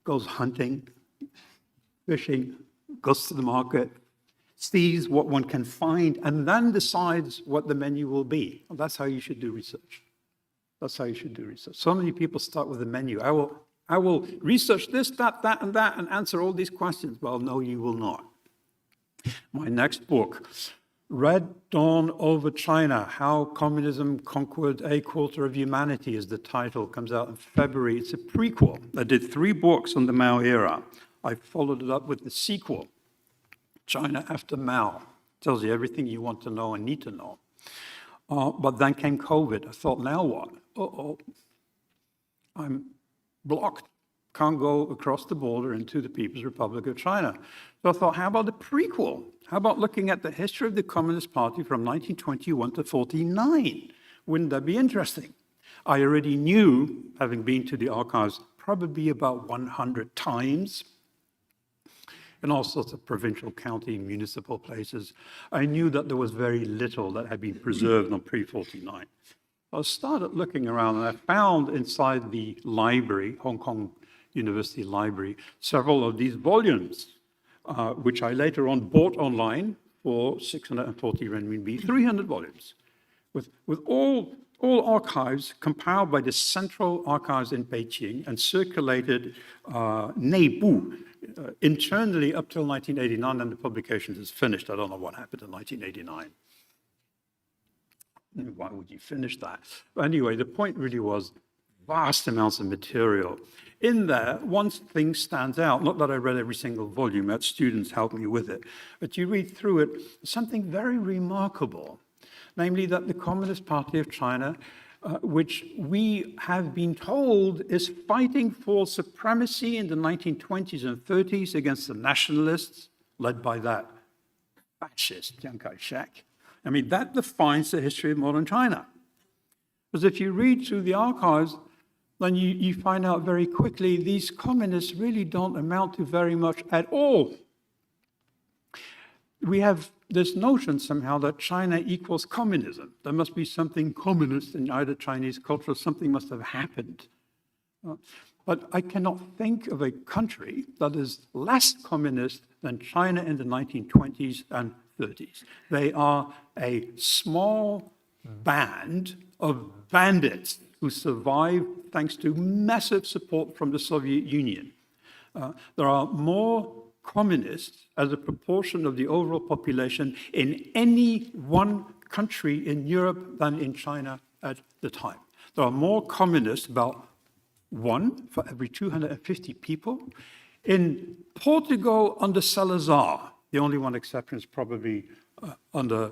goes hunting, fishing, goes to the market, sees what one can find, and then decides what the menu will be. Well, that's how you should do research. That's how you should do research. So many people start with a menu. I will research this, that, and that, and answer all these questions. Well, no, you will not. My next book, Red Dawn Over China, How Communism Conquered a Quarter of Humanity is the title, comes out in February. It's a prequel. I did 3 books on the Mao era. I followed it up with the sequel, China After Mao. Tells you everything you want to know and need to know. But then came COVID. I thought, now what? Uh-oh, I'm blocked. Can't go across the border into the People's Republic of China. So I thought, how about the prequel? How about looking at the history of the Communist Party from 1921 to 49? Wouldn't that be interesting? I already knew, having been to the archives probably about 100 times, in all sorts of provincial, county, municipal places, I knew that there was very little that had been preserved on pre-49. I started looking around and I found inside the library, Hong Kong University Library, several of these volumes, which I later on bought online for 640 renminbi, 300 volumes, with all archives compiled by the Central Archives in Beijing and circulated 内部 internally up till 1989, and the publication is finished. I don't know what happened in 1989. Why would you finish that? But anyway, the point really was vast amounts of material. In there, one thing stands out, not that I read every single volume, that students helped me with it, but you read through it, something very remarkable, namely that the Communist Party of China, which we have been told is fighting for supremacy in the 1920s and 30s against the nationalists, led by that fascist Chiang Kai-shek. I mean, that defines the history of modern China. Because if you read through the archives, then you find out very quickly these communists really don't amount to very much at all. We have this notion somehow that China equals communism. There must be something communist in either Chinese culture, something must have happened. But I cannot think of a country that is less communist than China in the 1920s and 30s. They are a small band of bandits who survived thanks to massive support from the Soviet Union. There are more communists as a proportion of the overall population in any one country in Europe than in China at the time. There are more communists, about 1 for every 250 people. In Portugal under Salazar, the only one exception is probably under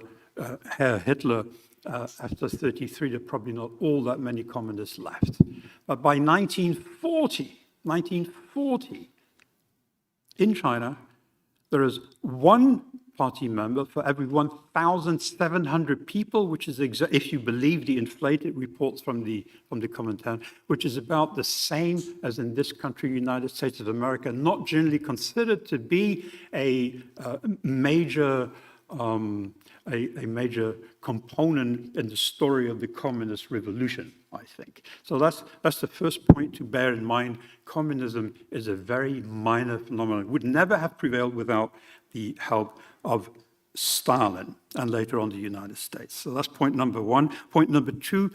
Herr Hitler after 33, there are probably not all that many communists left. But by 1940, in China, there is 1 party member for every 1,700 people, which is, if you believe the inflated reports from the Comintern, which is about the same as in this country, United States of America, not generally considered to be a major component in the story of the communist revolution, I think. So that's the first point to bear in mind. Communism is a very minor phenomenon. It would never have prevailed without the help of Stalin and later on the United States. So that's point number 1. Point number 2,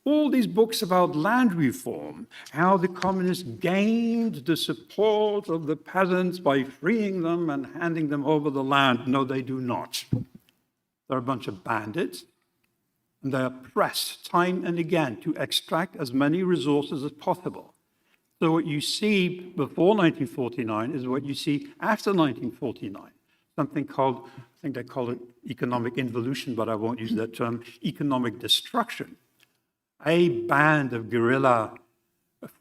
all these books about land reform, how the communists gained the support of the peasants by freeing them and handing them over the land. No, they do not. They're a bunch of bandits, and they are pressed time and again to extract as many resources as possible. So what you see before 1949 is what you see after 1949. Something called, I think they call it economic involution, but I won't use that term, economic destruction. A band of guerrilla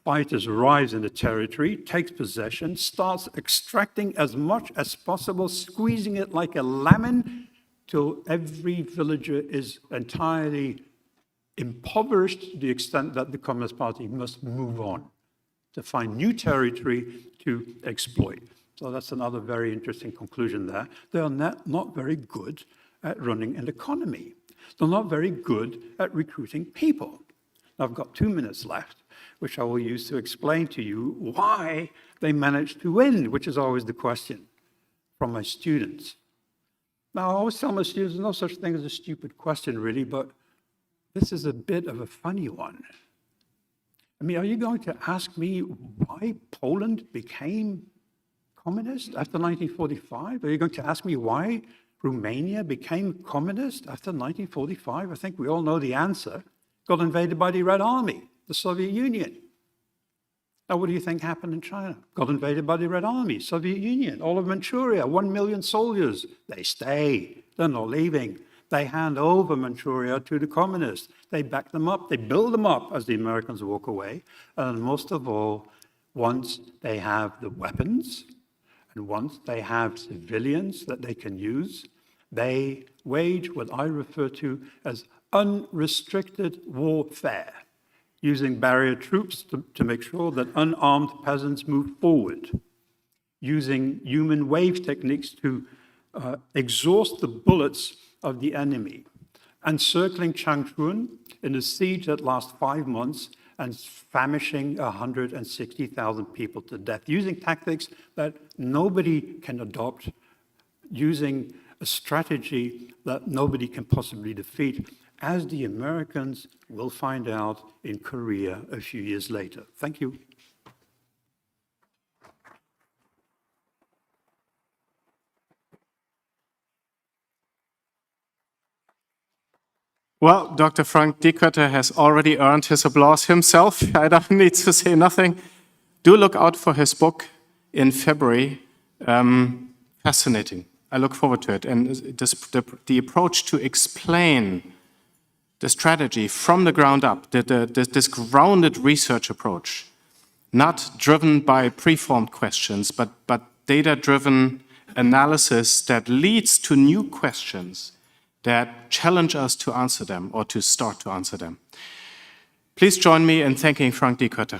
fighters arrives in the territory, takes possession, starts extracting as much as possible, squeezing it like a lemon till every villager is entirely impoverished to the extent that the Communist Party must move on to find new territory to exploit. So that's another very interesting conclusion there. They are not very good at running an economy. They're not very good at recruiting people. Now, I've got 2 minutes left, which I will use to explain to you why they managed to win, which is always the question from my students. Now, I always tell my students, there's no such thing as a stupid question, really, but this is a bit of a funny one. I mean, are you going to ask me why Poland became communist after 1945? Are you going to ask me why Romania became communist after 1945? I think we all know the answer. Got invaded by the Red Army, the Soviet Union. Now, what do you think happened in China? Got invaded by the Red Army, Soviet Union, all of Manchuria, 1 million soldiers. They stay, they're not leaving. They hand over Manchuria to the communists. They back them up, they build them up as the Americans walk away. And most of all, once they have the weapons, and once they have civilians that they can use, they wage what I refer to as unrestricted warfare, using barrier troops to make sure that unarmed peasants move forward, using human wave techniques to exhaust the bullets of the enemy, encircling Changchun in a siege that lasts 5 months and famishing 160,000 people to death, using tactics that nobody can adopt, using a strategy that nobody can possibly defeat, as the Americans will find out in Korea a few years later. Thank you. Well, Dr. Frank Dikötter has already earned his applause himself. I don't need to say nothing. Do look out for his book in February. Fascinating. I look forward to it. And the approach to explain the strategy from the ground up, this grounded research approach, not driven by preformed questions, but data-driven analysis that leads to new questions that challenge us to answer them or to start to answer them. Please join me in thanking Frank Dikötter.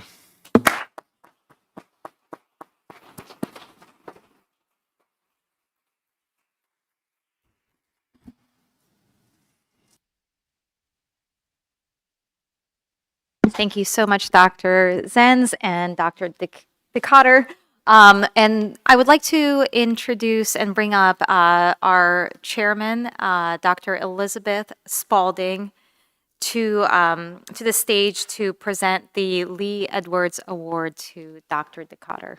Thank you so much, Dr. Zenz and Dr. Dikötter. And I would like to introduce and bring up our chairman, Dr. Elizabeth Spalding, to the stage to present the Lee Edwards Award to Dr. DeCotter.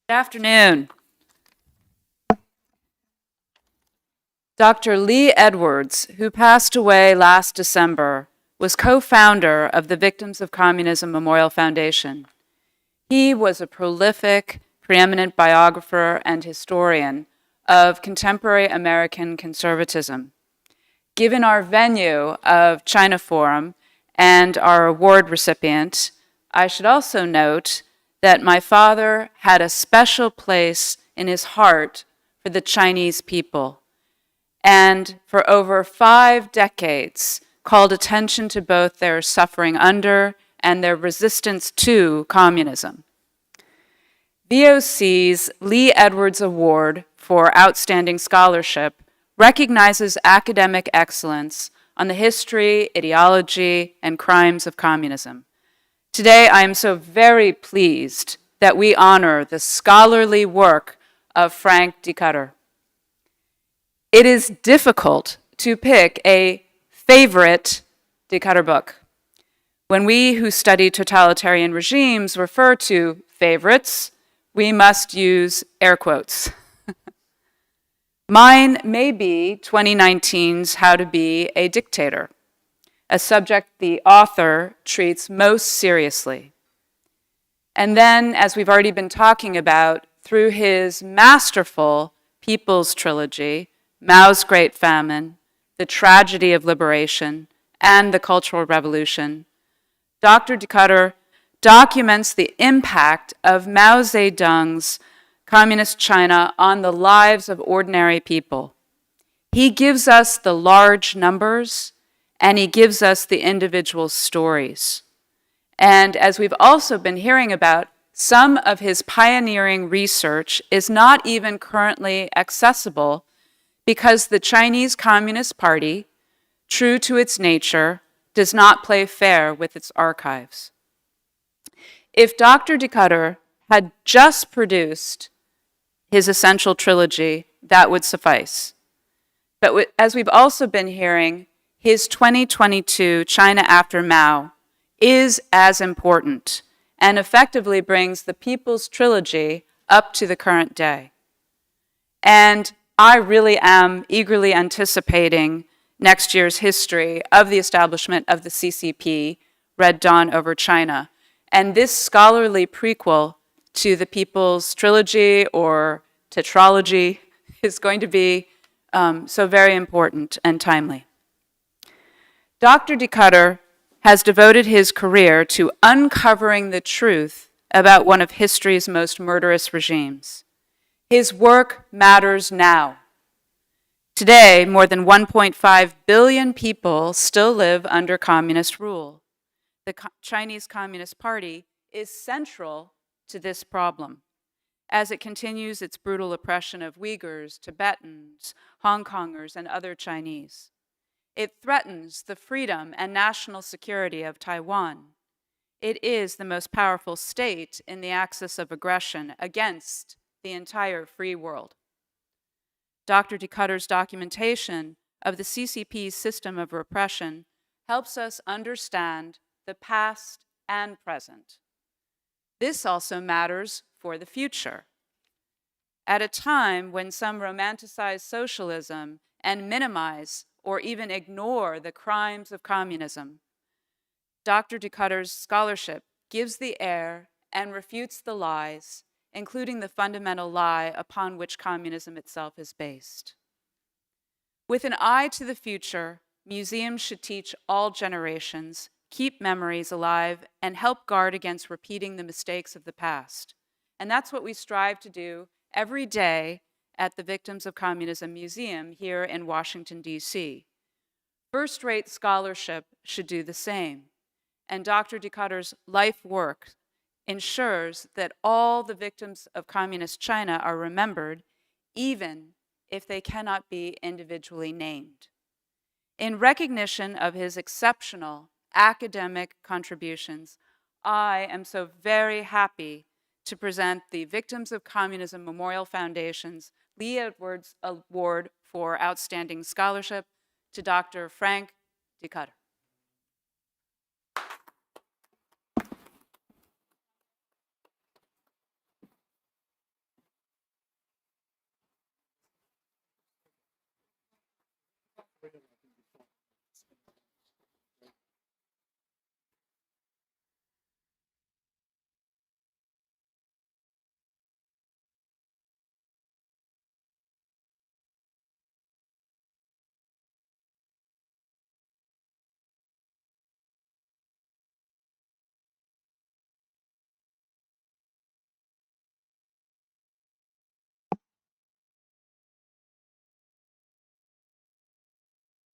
Good afternoon. Dr. Lee Edwards, who passed away last December, was co-founder of the Victims of Communism Memorial Foundation. He was a prolific, preeminent biographer and historian of contemporary American conservatism. Given our venue of China Forum and our award recipient, I should also note that my father had a special place in his heart for the Chinese people, and for over 5 decades called attention to both their suffering under and their resistance to communism. VOC's Lee Edwards Award for Outstanding Scholarship recognizes academic excellence on the history, ideology, and crimes of communism. Today, I am so very pleased that we honor the scholarly work of Frank Dikötter. It is difficult to pick a favorite Dikötter book. When we who study totalitarian regimes refer to favorites, we must use air quotes. Mine may be 2019's How to Be a Dictator, a subject the author treats most seriously. And then, as we've already been talking about, through his masterful People's Trilogy, Mao's Great Famine, The Tragedy of Liberation, and The Cultural Revolution, Dr. Dikötter documents the impact of Mao Zedong's Communist China on the lives of ordinary people. He gives us the large numbers, and he gives us the individual stories. And as we've also been hearing about, some of his pioneering research is not even currently accessible because the Chinese Communist Party, true to its nature, does not play fair with its archives. If Dr. Dikötter had just produced his essential trilogy, that would suffice. But as we've also been hearing, his 2022 China After Mao is as important and effectively brings the People's Trilogy up to the current day. And I really am eagerly anticipating next year's history of the establishment of the CCP, Red Dawn over China. And this scholarly prequel to the People's Trilogy or tetralogy is going to be so very important and timely. Dr. Dikötter has devoted his career to uncovering the truth about one of history's most murderous regimes. His work matters now. Today, more than 1.5 billion people still live under communist rule. The Chinese Communist Party is central to this problem as it continues its brutal oppression of Uyghurs, Tibetans, Hong Kongers, and other Chinese. It threatens the freedom and national security of Taiwan. It is the most powerful state in the axis of aggression against the entire free world. Dr. Dikötter's documentation of the CCP's system of repression helps us understand the past and present. This also matters for the future. At a time when some romanticize socialism and minimize or even ignore the crimes of communism, Dr. Dikötter's scholarship gives the air and refutes the lies, including the fundamental lie upon which communism itself is based. With an eye to the future, museums should teach all generations, keep memories alive, and help guard against repeating the mistakes of the past. And that's what we strive to do every day at the Victims of Communism Museum here in Washington, D.C. First-rate scholarship should do the same, and Dr. Dikötter's life work ensures that all the victims of communist China are remembered, even if they cannot be individually named. In recognition of his exceptional academic contributions, I am so very happy to present the Victims of Communism Memorial Foundation's Lee Edwards Award for Outstanding Scholarship to Dr. Frank DeCutter.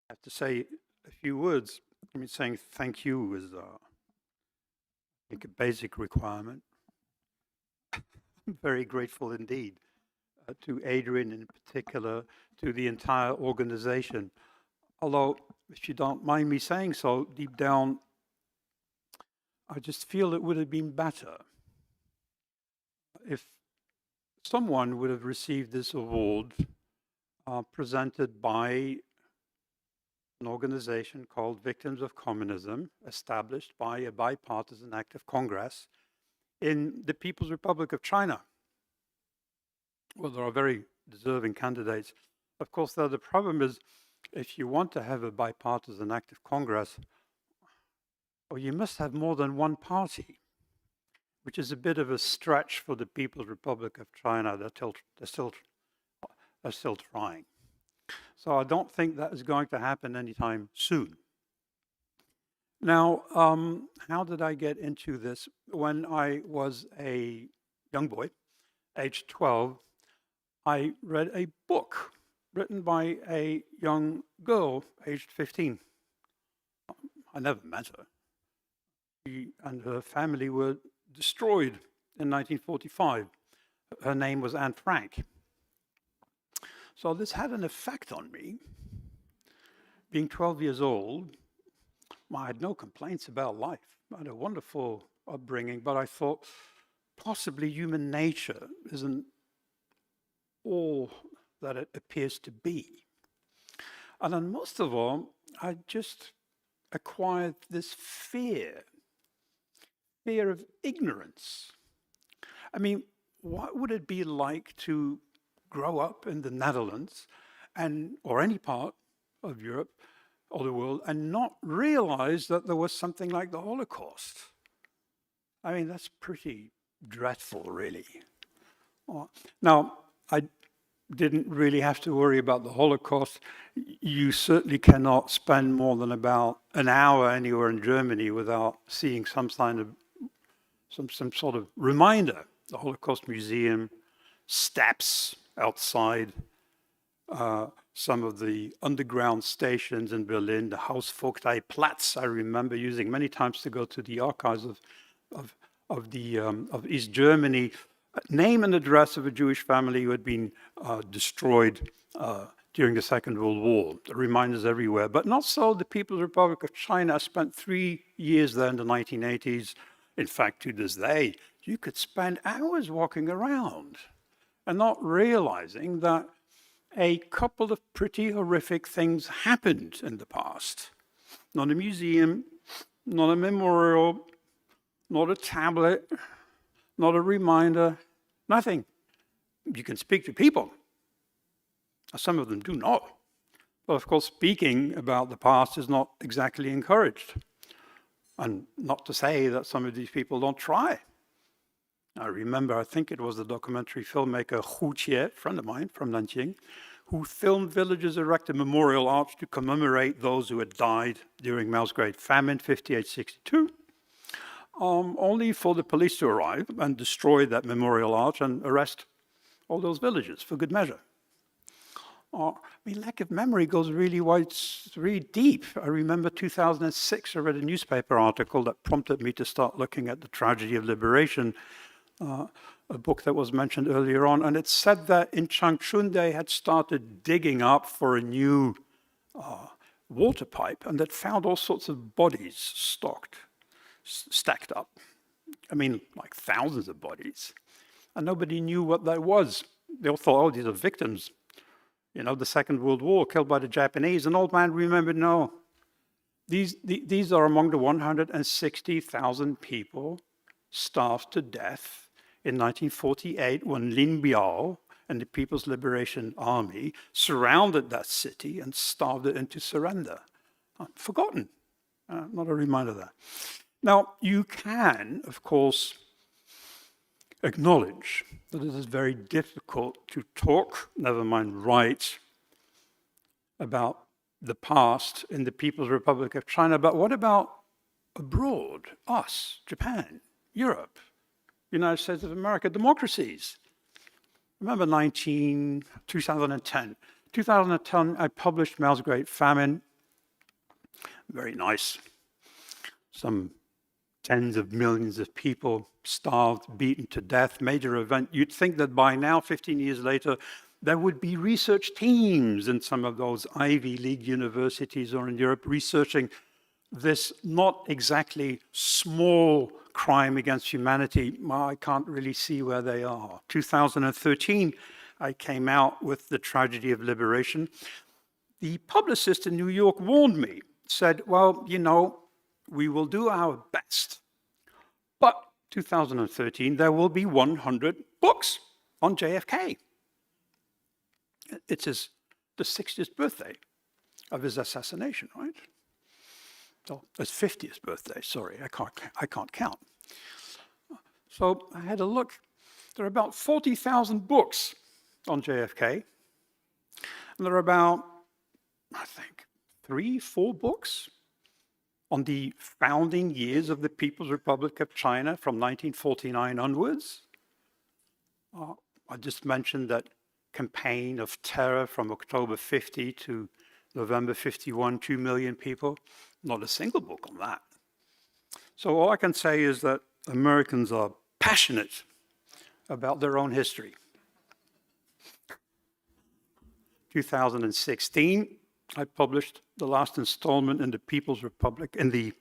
I have to say a few words. I mean, saying thank you is, I think, a basic requirement. I'm very grateful indeed to Adrian in particular, to the entire organization. Although, if you don't mind me saying so, deep down, I just feel it would have been better if someone would have received this award presented by an organization called Victims of Communism, established by a bipartisan act of Congress in the People's Republic of China. Well, there are very deserving candidates. Of course, though, the problem is, if you want to have a bipartisan act of Congress, well, you must have more than one party, which is a bit of a stretch for the People's Republic of China. They're still trying. So I don't think that is going to happen anytime soon. Now, how did I get into this? When I was a young boy, aged 12, I read a book written by a young girl, aged 15. I never met her. She and her family were destroyed in 1945. Her name was Anne Frank. So this had an effect on me. Being 12 years old, I had no complaints about life. I had a wonderful upbringing, but I thought possibly human nature isn't all that it appears to be. And then most of all, I just acquired this fear of ignorance. I mean, what would it be like to grow up in the Netherlands or any part of Europe or the world and not realize that there was something like the Holocaust? I mean, that's pretty dreadful, really. Now, I didn't really have to worry about the Holocaust. You certainly cannot spend more than about an hour anywhere in Germany without seeing some sort of reminder. The Holocaust Museum, steps outside some of the underground stations in Berlin, the Hausvogteiplatz, I remember using many times to go to the archives of East Germany. Name and address of a Jewish family who had been destroyed during the Second World War. The reminders everywhere, but not so the People's Republic of China. I spent 3 years there in the 1980s. In fact, to this day, you could spend hours walking around and not realizing that a couple of pretty horrific things happened in the past. Not a museum, not a memorial, not a tablet, not a reminder, nothing. You can speak to people. Some of them do not. But of course, speaking about the past is not exactly encouraged. And not to say that some of these people don't try. I remember, I think it was the documentary filmmaker Hu Jie, a friend of mine from Nanjing, who filmed villagers erect a memorial arch to commemorate those who had died during Mao's Great Famine, 58-62. Only for the police to arrive and destroy that memorial arch and arrest all those villagers for good measure. I mean, lack of memory goes really wide, really deep. I remember 2006, I read a newspaper article that prompted me to start looking at the tragedy of liberation, a book that was mentioned earlier on, and it said that in Changchun they had started digging up for a new water pipe and that found all sorts of bodies stacked up. I mean, like thousands of bodies. And nobody knew what that was. They all thought, oh, these are victims. You know, the Second World War, killed by the Japanese. An old man remembered, no. These are among the 160,000 people starved to death in 1948 when Lin Biao and the People's Liberation Army surrounded that city and starved it into surrender. Forgotten. Not a reminder of that. Now, you can, of course, acknowledge that it is very difficult to talk, never mind write, about the past in the People's Republic of China, but what about abroad? Us, Japan, Europe, United States of America, democracies. Remember 2010. 2010, I published Mao's Great Famine. Very nice. Some tens of millions of people starved, beaten to death, major event. You'd think that by now, 15 years later, there would be research teams in some of those Ivy League universities or in Europe researching this not exactly small crime against humanity. I can't really see where they are. 2013, I came out with The Tragedy of Liberation. The publicist in New York warned me, said, well, you know, we will do our best. But 2013, there will be 100 books on JFK. It's the 60th birthday of his assassination, right? So his 50th birthday, sorry, I can't count. So I had a look. There are about 40,000 books on JFK. And there are about, I think, 3-4 books on the founding years of the People's Republic of China from 1949 onwards. I just mentioned that campaign of terror from October 50 to November 51, 2 million people. Not a single book on that. So all I can say is that Americans are passionate about their own history. 2016, I published the last installment in the People's Republic, in the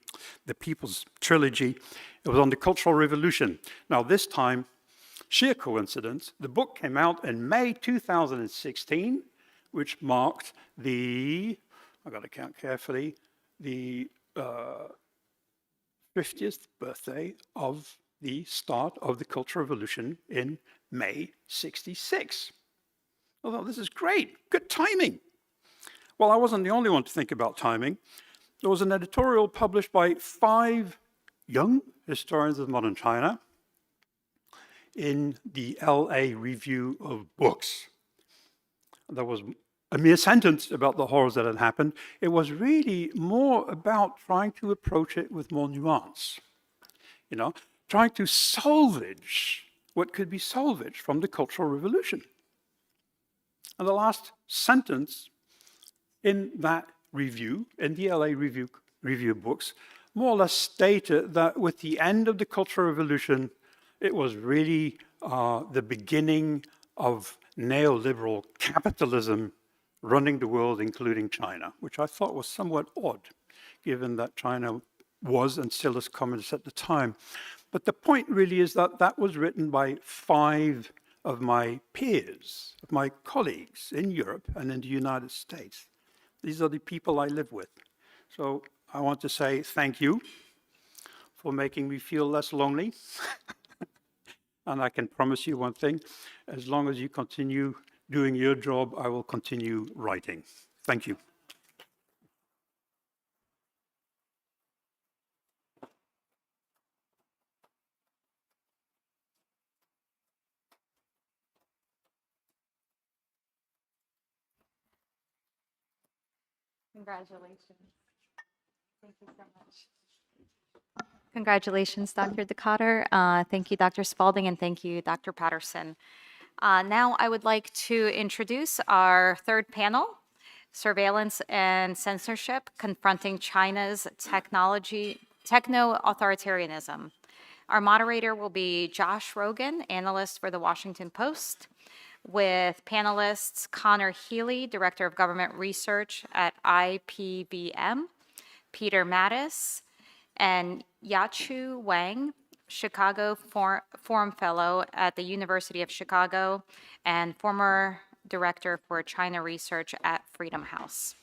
People's Trilogy. It was on the Cultural Revolution. Now this time, sheer coincidence, the book came out in May 2016, which marked the, I've got to count carefully, the 50th birthday of the start of the Cultural Revolution in May 66. I thought, this is great, good timing. Well, I wasn't the only one to think about timing. There was an editorial published by 5 young historians of modern China in the LA Review of Books. There was a mere sentence about the horrors that had happened. It was really more about trying to approach it with more nuance, you know, trying to salvage what could be salvaged from the Cultural Revolution. And the last sentence in that review, in the LA Review Books, more or less stated that with the end of the Cultural Revolution, it was really the beginning of neoliberal capitalism running the world, including China, which I thought was somewhat odd, given that China was and still is communist at the time. But the point really is that that was written by 5 of my peers, of my colleagues in Europe and in the United States. These are the people I live with. So I want to say thank you for making me feel less lonely. And I can promise you one thing, as long as you continue doing your job, I will continue writing. Thank you. Congratulations. Thank you so much. Congratulations, Dr. Decotter. Thank you, Dr. Spalding, and thank you, Dr. Patterson. Now I would like to introduce our third panel, Surveillance and Censorship, Confronting China's Techno-Authoritarianism. Our moderator will be Josh Rogan, analyst for The Washington Post. with panelists Connor Healy, Director of Government Research at IPVM, Peter Mattis, and Yachu Wang, Chicago Forum Fellow at the University of Chicago and former Director for China Research at Freedom House.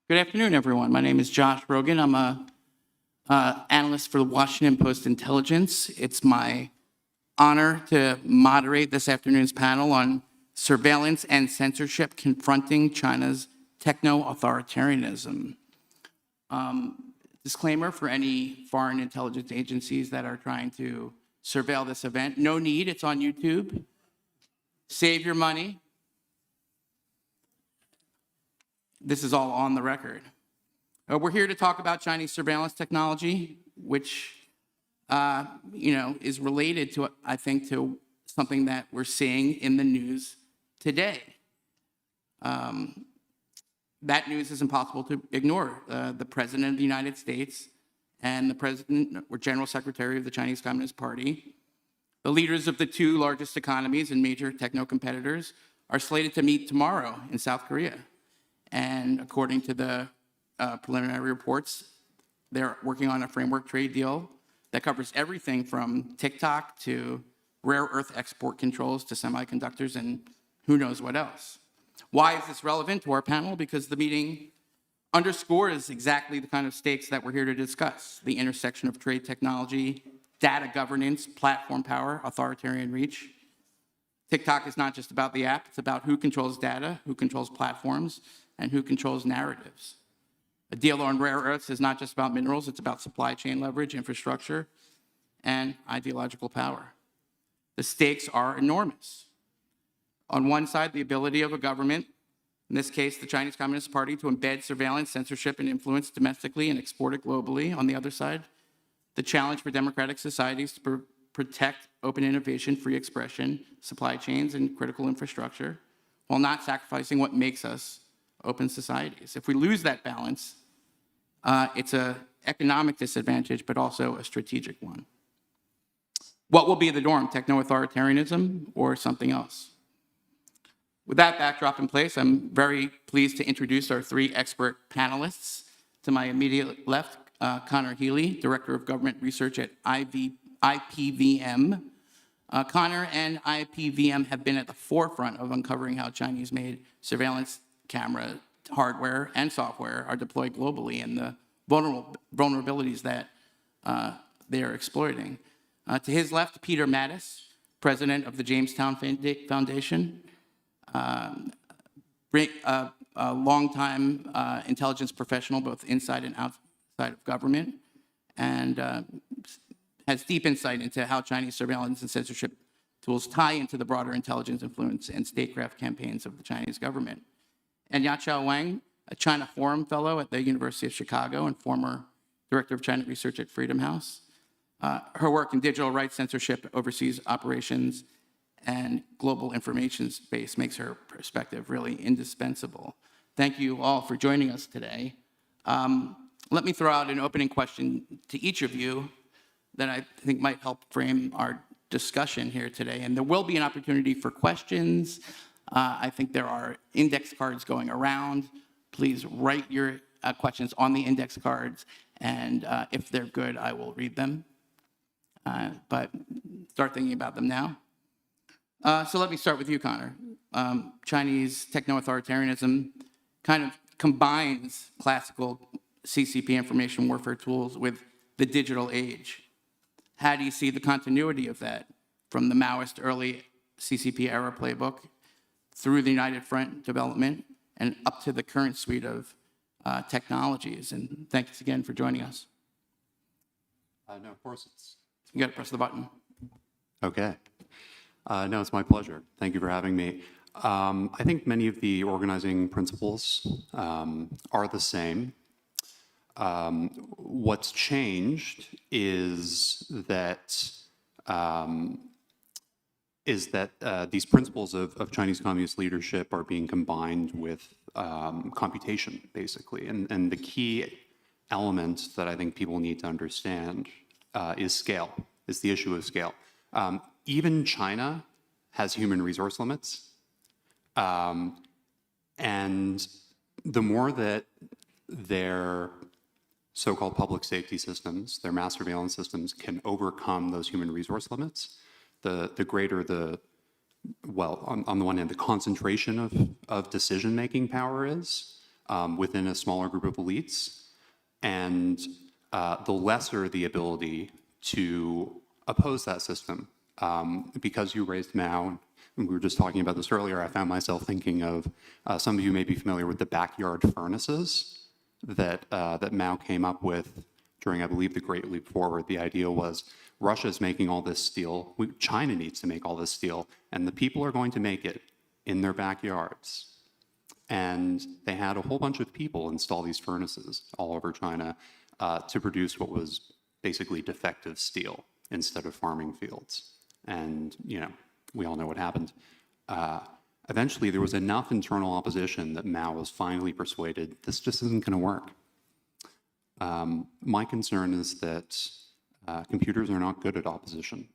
Good afternoon, everyone. My name is Josh Rogan. I'm a analyst for the Washington Post Intelligence. It's my honor to moderate this afternoon's panel on surveillance and censorship confronting China's techno-authoritarianism. Disclaimer for any foreign intelligence agencies that are trying to surveil this event. No need, it's on YouTube. Save your money. This is all on the record. We're here to talk about Chinese surveillance technology, which is related to, I think, to something that we're seeing in the news today. That news is impossible to ignore. The President of the United States and the President or General Secretary of the Chinese Communist Party, the leaders of the two largest economies and major techno competitors, are slated to meet tomorrow in South Korea. And according to the preliminary reports, they're working on a framework trade deal that covers everything from TikTok to rare earth export controls to semiconductors and who knows what else. Why is this relevant to our panel? Because the meeting underscores exactly the kind of stakes that we're here to discuss: the intersection of trade technology, data governance, platform power, authoritarian reach. TikTok is not just about the app, it's about who controls data, who controls platforms, and who controls narratives. A deal on rare earths is not just about minerals, it's about supply chain leverage, infrastructure, and ideological power. The stakes are enormous. On one side, the ability of a government, in this case, the Chinese Communist Party, to embed surveillance, censorship, and influence domestically and export it globally. On the other side, the challenge for democratic societies to protect open innovation, free expression, supply chains, and critical infrastructure, while not sacrificing what makes us open societies. If we lose that balance, it's an economic disadvantage, but also a strategic one. What will be the norm, techno-authoritarianism or something else? With that backdrop in place, I'm very pleased to introduce our three expert panelists. To my immediate left, Connor Healy, Director of Government Research at IPVM. Connor and IPVM have been at the forefront of uncovering how Chinese-made surveillance camera hardware and software are deployed globally and the vulnerabilities that they are exploiting. To his left, Peter Mattis, President of the Jamestown Foundation, a longtime intelligence professional, both inside and outside of government, and has deep insight into how Chinese surveillance and censorship tools tie into the broader intelligence influence and statecraft campaigns of the Chinese government. And Yachu Wang, a China Forum Fellow at the University of Chicago and former Director of China Research at Freedom House. Her work in digital rights censorship, overseas operations, and global information space makes her perspective really indispensable. Thank you all for joining us today. Let me throw out an opening question to each of you that I think might help frame our discussion here today. And there will be an opportunity for questions. I think there are index cards going around. Please write your questions on the index cards, and if they're good, I will read them. But start thinking about them now. So let me start with you, Connor. Chinese techno-authoritarianism kind of combines classical CCP information warfare tools with the digital age. How do you see the continuity of that from the Maoist early CCP era playbook through the United Front development and up to the current suite of technologies? And thanks again for joining us. No, of course it's. You got to press the button. Okay. No, it's my pleasure. Thank you for having me. I think many of the organizing principles are the same. What's changed is that these principles of Chinese Communist leadership are being combined with computation, basically. And the key element that I think people need to understand is scale, is the issue of scale. Even China has human resource limits. And the more that their so-called public safety systems, their mass surveillance systems, can overcome those human resource limits, the greater the, well, on the one hand, the concentration of decision-making power is within a smaller group of elites, and the lesser the ability to oppose that system. Because you raised Mao, and we were just talking about this earlier, I found myself thinking of, some of you may be familiar with the backyard furnaces that Mao came up with during, I believe, the Great Leap Forward. The idea was Russia's making all this steel, China needs to make all this steel, and the people are going to make it in their backyards. And they had a whole bunch of people install these furnaces all over China to produce what was basically defective steel instead of farming fields. And, you know, we all know what happened. Eventually, there was enough internal opposition that Mao was finally persuaded this just isn't going to work. My concern is that computers are not good at opposition.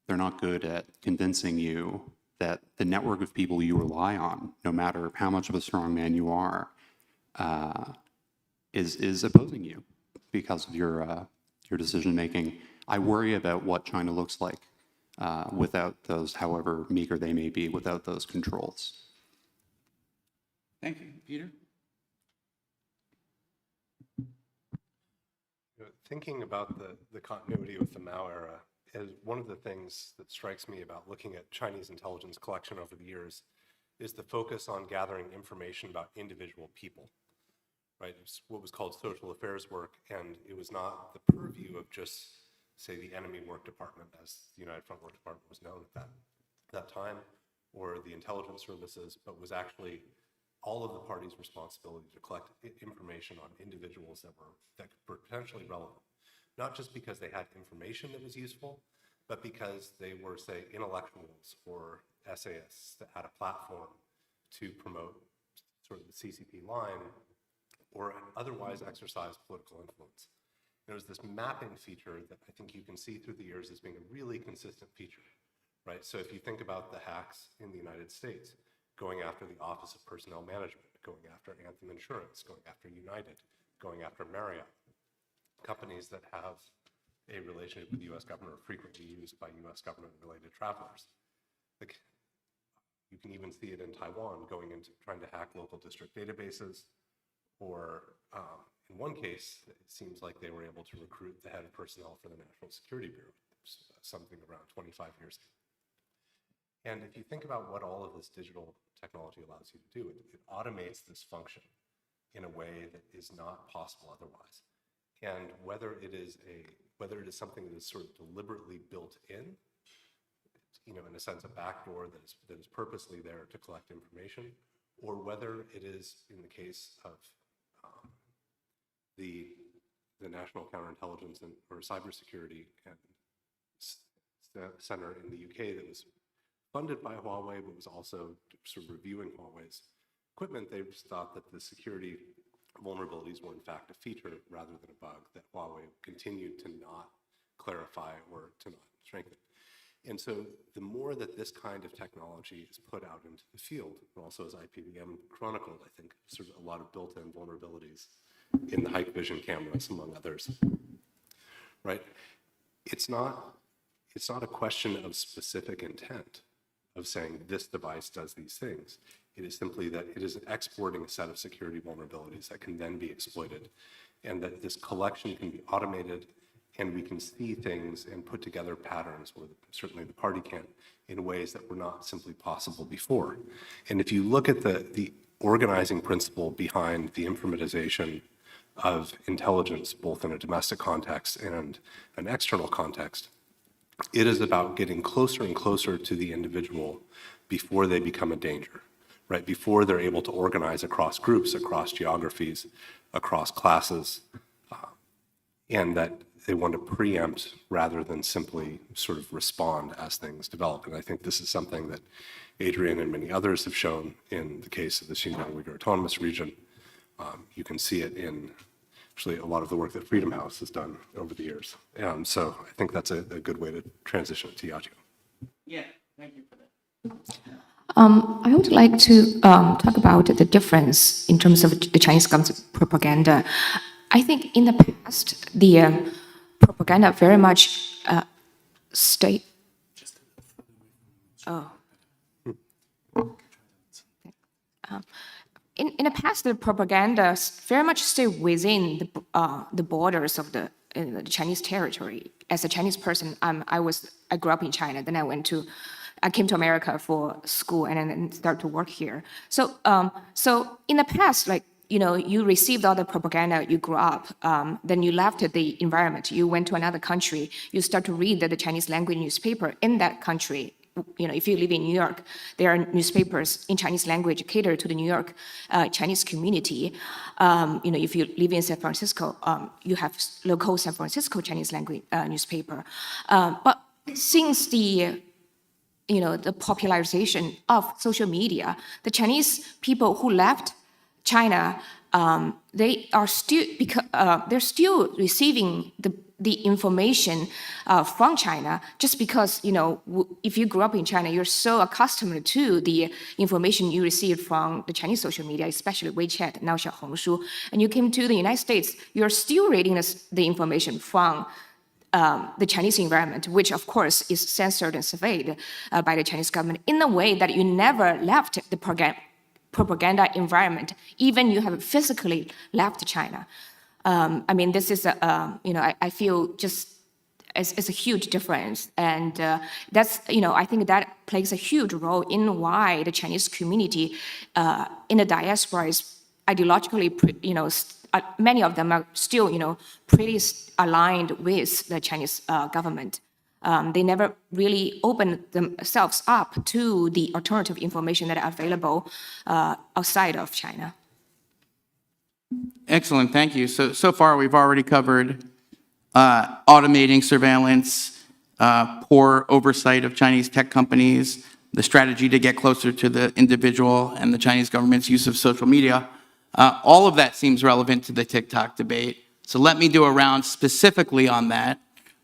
They're not good at convincing you that the network of people you rely on, no matter how much of a strong man you are, is opposing you because of your decision making. I worry about what China looks like without those, however meager they may be, without those controls. Thank you. Peter? Thinking about the continuity with the Mao era, is one of the things that strikes me about looking at Chinese intelligence collection over the years is the focus on gathering information about individual people, right? It's what was called social affairs work, and it was not the purview of just, say, the enemy work department, as the United Front Work Department was known at that time, or the intelligence services, but was actually all of the parties' responsibility to collect information on individuals that were potentially relevant. Not just because they had information that was useful, but because they were, say, intellectuals or essayists that had a platform to promote sort of the CCP line or otherwise exercise political influence. There was this mapping feature that I think you can see through the years as being a really consistent feature, right? So if you think about the hacks in the United States, going after the Office of Personnel Management, going after Anthem Insurance, going after United, going after Marriott, companies that have a relationship with the US government are frequently used by US government-related travelers. Like, you can even see it in Taiwan, going into trying to hack local district databases, or in one case, it seems like they were able to recruit the head of personnel for the National Security Bureau, something around 25 years ago. And if you think about what all of this digital technology allows you to do, it automates this function in a way that is not possible otherwise. And whether it is something that is sort of deliberately built in, you know, in a sense, a backdoor that is purposely there to collect information, or whether it is, in the case of the National Counterintelligence or Cybersecurity Center in the UK that was funded by Huawei, but was also sort of reviewing Huawei's equipment, they just thought that the security vulnerabilities were in fact a feature rather than a bug, that Huawei continued to not clarify or to not strengthen. And so the more that this kind of technology is put out into the field, and also as IPVM chronicled, I think, sort of a lot of built-in vulnerabilities in the Hikvision cameras, among others, right? It's not a question of specific intent of saying this device does these things. It is simply that it is exporting a set of security vulnerabilities that can then be exploited, and that this collection can be automated, and we can see things and put together patterns, or certainly the party can, in ways that were not simply possible before. And if you look at the organizing principle behind the informatization of intelligence, both in a domestic context and an external context. It is about getting closer and closer to the individual before they become a danger, right? Before they're able to organize across groups, across geographies, across classes, and that they want to preempt rather than simply sort of respond as things develop. And I think this is something that Adrian and many others have shown in the case of the Xinjiang Uyghur Autonomous Region. You can see it in actually a lot of the work that Freedom House has done over the years. So I think that's a good way to transition to Yajio. Yeah, thank you for that. I would like to talk about the difference in terms of the Chinese government's propaganda. I think in the past, the propaganda very much stayed. In the past, the propaganda very much stayed within the borders of the Chinese territory. As a Chinese person, I grew up in China. Then I came to America for school and then started to work here. So in the past, like, you know, you received all the propaganda, you grew up, then you left the environment, you went to another country, you start to read the Chinese language newspaper in that country. You know, if you live in New York, there are newspapers in Chinese language catered to the New York Chinese community. You know, if you live in San Francisco, you have local San Francisco Chinese language newspaper. But since the popularization of social media, the Chinese people who left China, they are still they're still receiving the information from China, just because, you know, if you grew up in China, you're so accustomed to the information you received from the Chinese social media, especially WeChat, now Xiaohongshu, and you came to the United States, you're still reading the information from the Chinese environment, which of course is censored and surveyed by the Chinese government in a way that you never left the propaganda environment, even you have physically left China. I mean, this is I feel just it's a huge difference, and that's, you know, I think that plays a huge role in why the Chinese community in the diaspora is ideologically, many of them are still, you know, pretty aligned with the Chinese government. They never really opened themselves up to the alternative information that are available outside of China. Excellent, thank you. So far, we've already covered automating surveillance, poor oversight of Chinese tech companies, the strategy to get closer to the individual, and the Chinese government's use of social media. All of that seems relevant to the TikTok debate. So let me do a round specifically on that.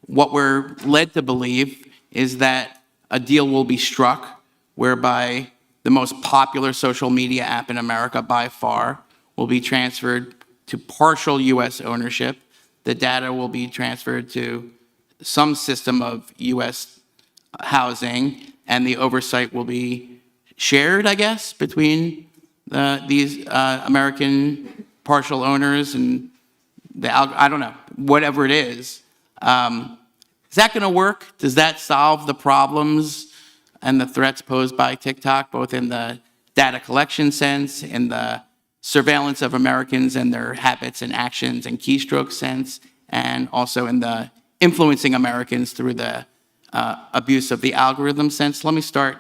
What we're led to believe is that a deal will be struck whereby the most popular social media app in America by far will be transferred to partial U.S. ownership. The data will be transferred to some system of U.S. housing, and the oversight will be shared, I guess, between these American partial owners and I don't know, whatever it is. Is that going to work? Does that solve the problems and the threats posed by TikTok, both in the data collection sense, in the surveillance of Americans and their habits and actions and keystrokes sense, and also in the influencing Americans through the abuse of the algorithm sense? Let me start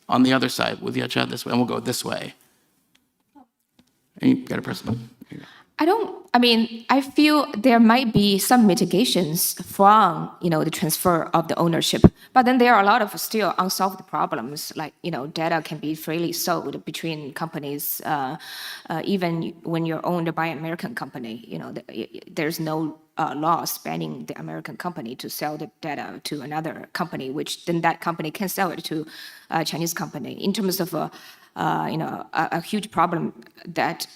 on the other side with Yacha this way, and we'll go this way. And you got a person? I feel there might be some mitigations from, you know, the transfer of the ownership, but then there are a lot of still unsolved problems, like, you know, data can be freely sold between companies, even when you're owned by an American company, you know, there's no law banning the American company to sell the data to another company, which then that company can sell it to a Chinese company. In terms of a huge problem that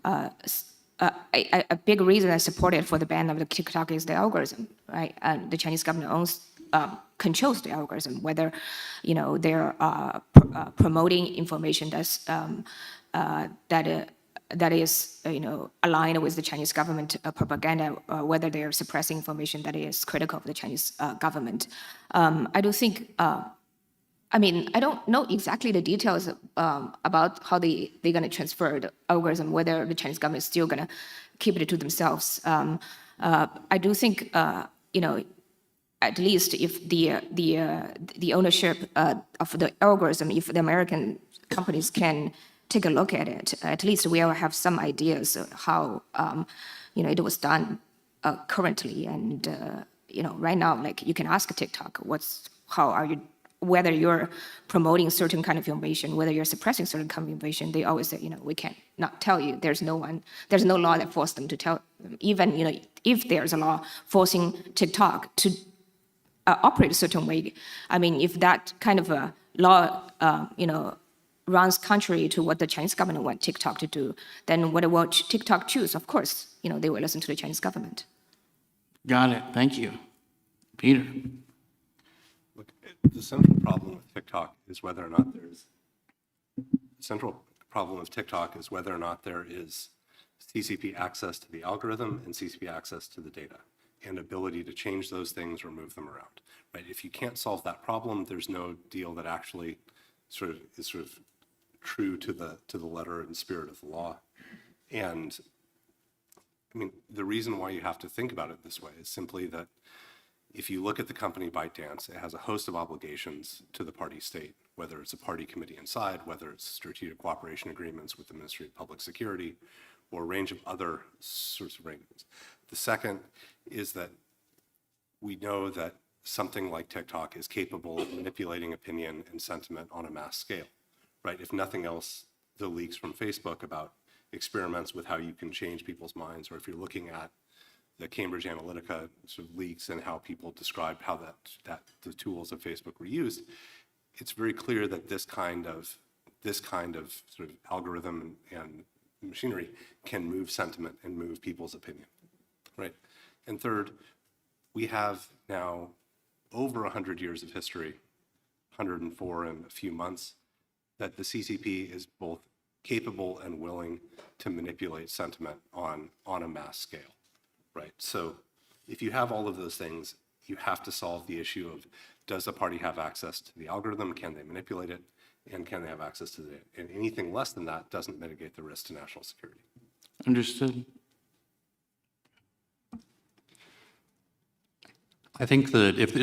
a big reason I supported for the ban of the TikTok is the algorithm, right? The Chinese government controls the algorithm, whether, you know, they're promoting information that's that is, you know, aligned with the Chinese government propaganda, whether they are suppressing information that is critical of the Chinese government. I do think. I don't know exactly the details about how they're going to transfer the algorithm, whether the Chinese government is still going to keep it to themselves. I do think, at least if the ownership of the algorithm, if the American companies can take a look at it, at least we will have some ideas of how it was done currently. And right now, like you can ask TikTok, whether you're promoting certain kind of information, whether you're suppressing certain kind of information. They always say, we can't not tell you. There's no law that forces them to tell them. Even if there's a law forcing TikTok to operate a certain way, I mean, if that kind of a law, runs contrary to what the Chinese government want TikTok to do, then what will TikTok choose? Of course, they will listen to the Chinese government. Got it. Thank you. Peter. Look, the central problem with TikTok is whether or not there is CCP access to the algorithm and CCP access to the data and ability to change those things or move them around. Right? If you can't solve that problem, there's no deal that actually is true to the letter and spirit of the law. And I mean, the reason why you have to think about it this way is simply that if you look at the company ByteDance, it has a host of obligations to the party state, whether it's a party committee inside, whether it's strategic cooperation agreements with the Ministry of Public Security, or a range of other sorts of arrangements. The second is that we know that something like TikTok is capable of manipulating opinion and sentiment on a mass scale, right? If nothing else, the leaks from Facebook about experiments with how you can change people's minds, or if you're looking at the Cambridge Analytica sort of leaks and how people described how that the tools of Facebook were used, it's very clear that this kind of sort of algorithm and machinery can move sentiment and move people's opinion, right? And third, we have now over 100 years of history, 104 in a few months, that the CCP is both capable and willing to manipulate sentiment on a mass scale, right? So if you have all of those things, you have to solve the issue of, does a party have access to the algorithm? Can they manipulate it? And can they have access to it? And anything less than that doesn't mitigate the risk to national security. Understood. I think that if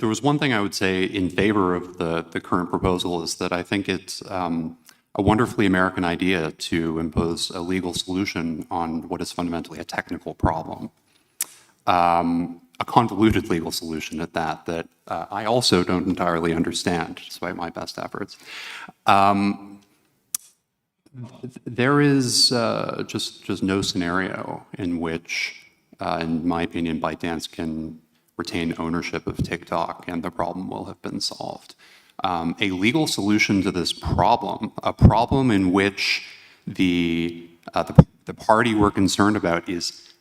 there was one thing I would say in favor of the current proposal is that I think it's a wonderfully American idea to impose a legal solution on what is fundamentally a technical problem. A convoluted legal solution at that I also don't entirely understand, despite my best efforts. There is just no scenario in which, in my opinion, ByteDance can retain ownership of TikTok and the problem will have been solved. A legal solution to this problem, a problem in which the party we're concerned about is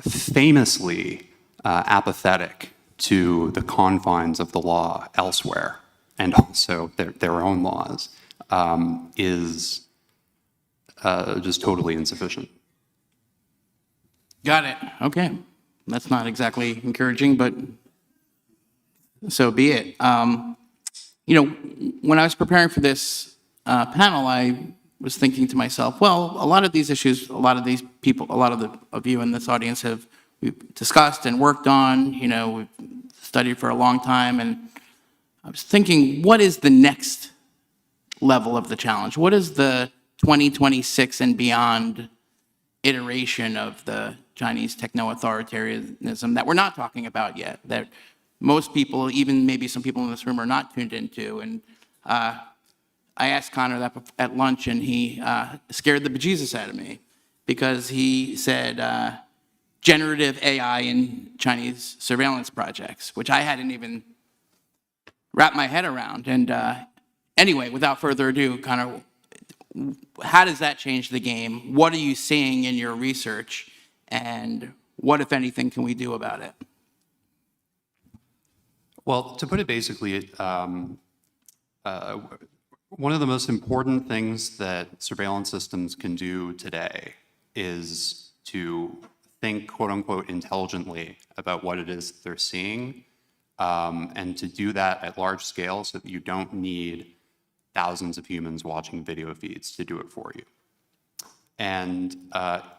famously apathetic to the confines of the law elsewhere, and also their own laws, is just totally insufficient. Got it. Okay. That's not exactly encouraging, but so be it. When I was preparing for this panel, I was thinking to myself, well, a lot of these issues, a lot of these people, a lot of you in this audience we've discussed and worked on, we've studied for a long time. And I was thinking, what is the next level of the challenge? What is the 2026 and beyond iteration of the Chinese techno-authoritarianism that we're not talking about yet, that most people, even maybe some people in this room, are not tuned into? And I asked Connor that at lunch, and he scared the bejesus out of me because he said generative AI in Chinese surveillance projects, which I hadn't even wrapped my head around. And anyway, without further ado, Connor, how does that change the game? What are you seeing in your research? And what, if anything, can we do about it? Well, to put it basically, one of the most important things that surveillance systems can do today is to think, quote unquote, intelligently about what it is they're seeing, and to do that at large scale so that you don't need thousands of humans watching video feeds to do it for you. And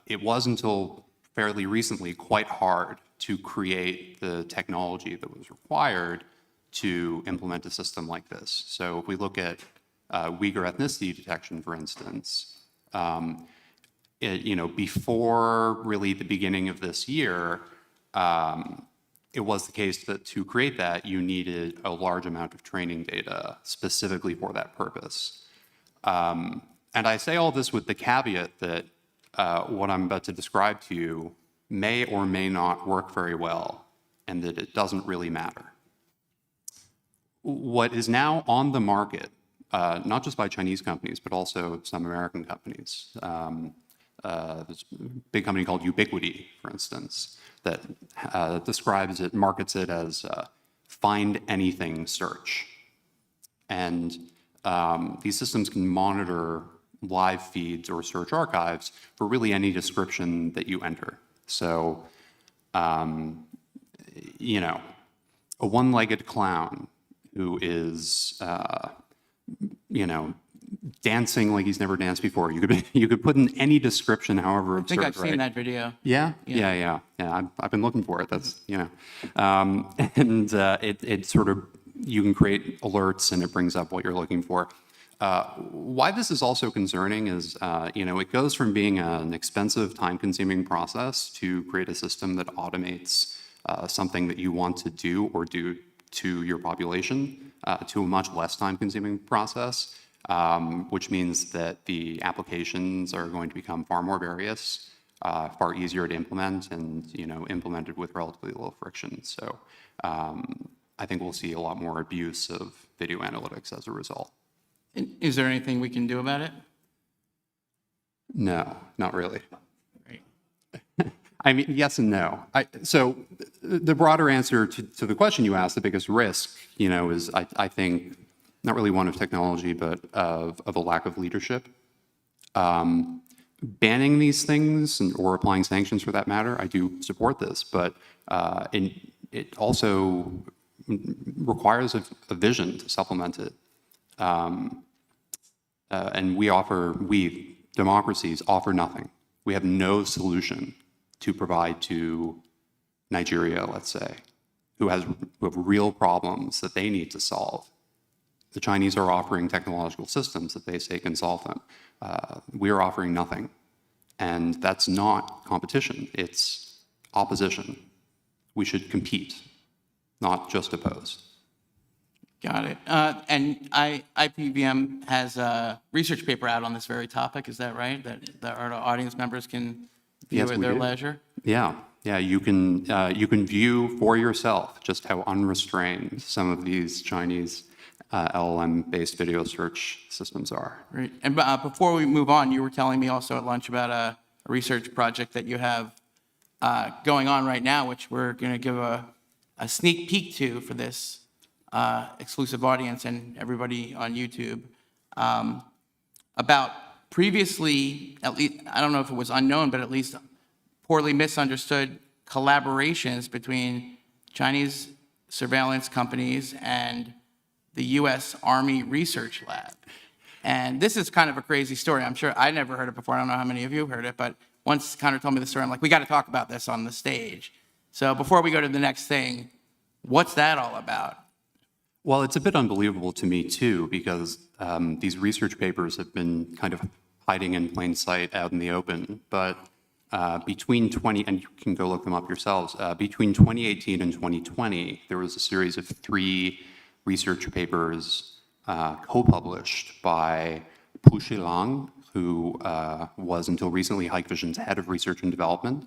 it was until fairly recently quite hard to create the technology that was required to implement a system like this. So if we look at Uyghur ethnicity detection, for instance, before really the beginning of this year, it was the case that to create that, you needed a large amount of training data specifically for that purpose. And I say all this with the caveat that what I'm about to describe to you may or may not work very well, and that it doesn't really matter. What is now on the market, not just by Chinese companies, but also some American companies, there's a big company called Ubiquity, for instance, that describes it, markets it as find anything search. And these systems can monitor live feeds or search archives for really any description that you enter. So, a one-legged clown who is, dancing like he's never danced before. You could put in any description, however absurd. I think I've right? seen that video. Yeah. I've been looking for it. That's and it sort of, you can create alerts and it brings up what you're looking for. Why this is also concerning is, it goes from being an expensive, time-consuming process to create a system that automates something that you want to do or do to your population to a much less time-consuming process, which means that the applications are going to become far more various, far easier to implement, and implemented with relatively low friction. So I think we'll see a lot more abuse of video analytics as a result. Is there anything we can do about it? No, not really. I mean, yes and no. So the broader answer to the question you asked, the biggest risk, is I think not really one of technology, but of a lack of leadership. Banning these things or applying sanctions for that matter, I do support this, but it also requires a vision to supplement it. And we, democracies, offer nothing. We have no solution to provide to Nigeria, let's say, who have real problems that they need to solve. The Chinese are offering technological systems that they say can solve them. We are offering nothing. And that's not competition, it's opposition. We should compete, not just oppose. Got it. And IPVM has a research paper out on this very topic, is that right? That our audience members can view at their leisure? Yeah, you can view for yourself just how unrestrained some of these Chinese LLM-based video search systems are. Great. And before we move on, you were telling me also at lunch about a research project that you have going on right now, which we're going to give a sneak peek to for this exclusive audience and everybody on YouTube, about previously, at least, I don't know if it was unknown, but at least poorly misunderstood collaborations between Chinese surveillance companies and the U.S. Army Research Lab. And this is kind of a crazy story. I'm sure I never heard it before. I don't know how many of you have heard it, but once Connor told me the story, I'm like, we got to talk about this on the stage. So before we go to the next thing, what's that all about? Well, it's a bit unbelievable to me, too, because these research papers have been kind of hiding in plain sight out in the open. But between and you can go look them up yourselves, between 2018 and 2020, there was a series of 3 research papers co-published by Pu Shilang, who was until recently Hikvision's head of research and development,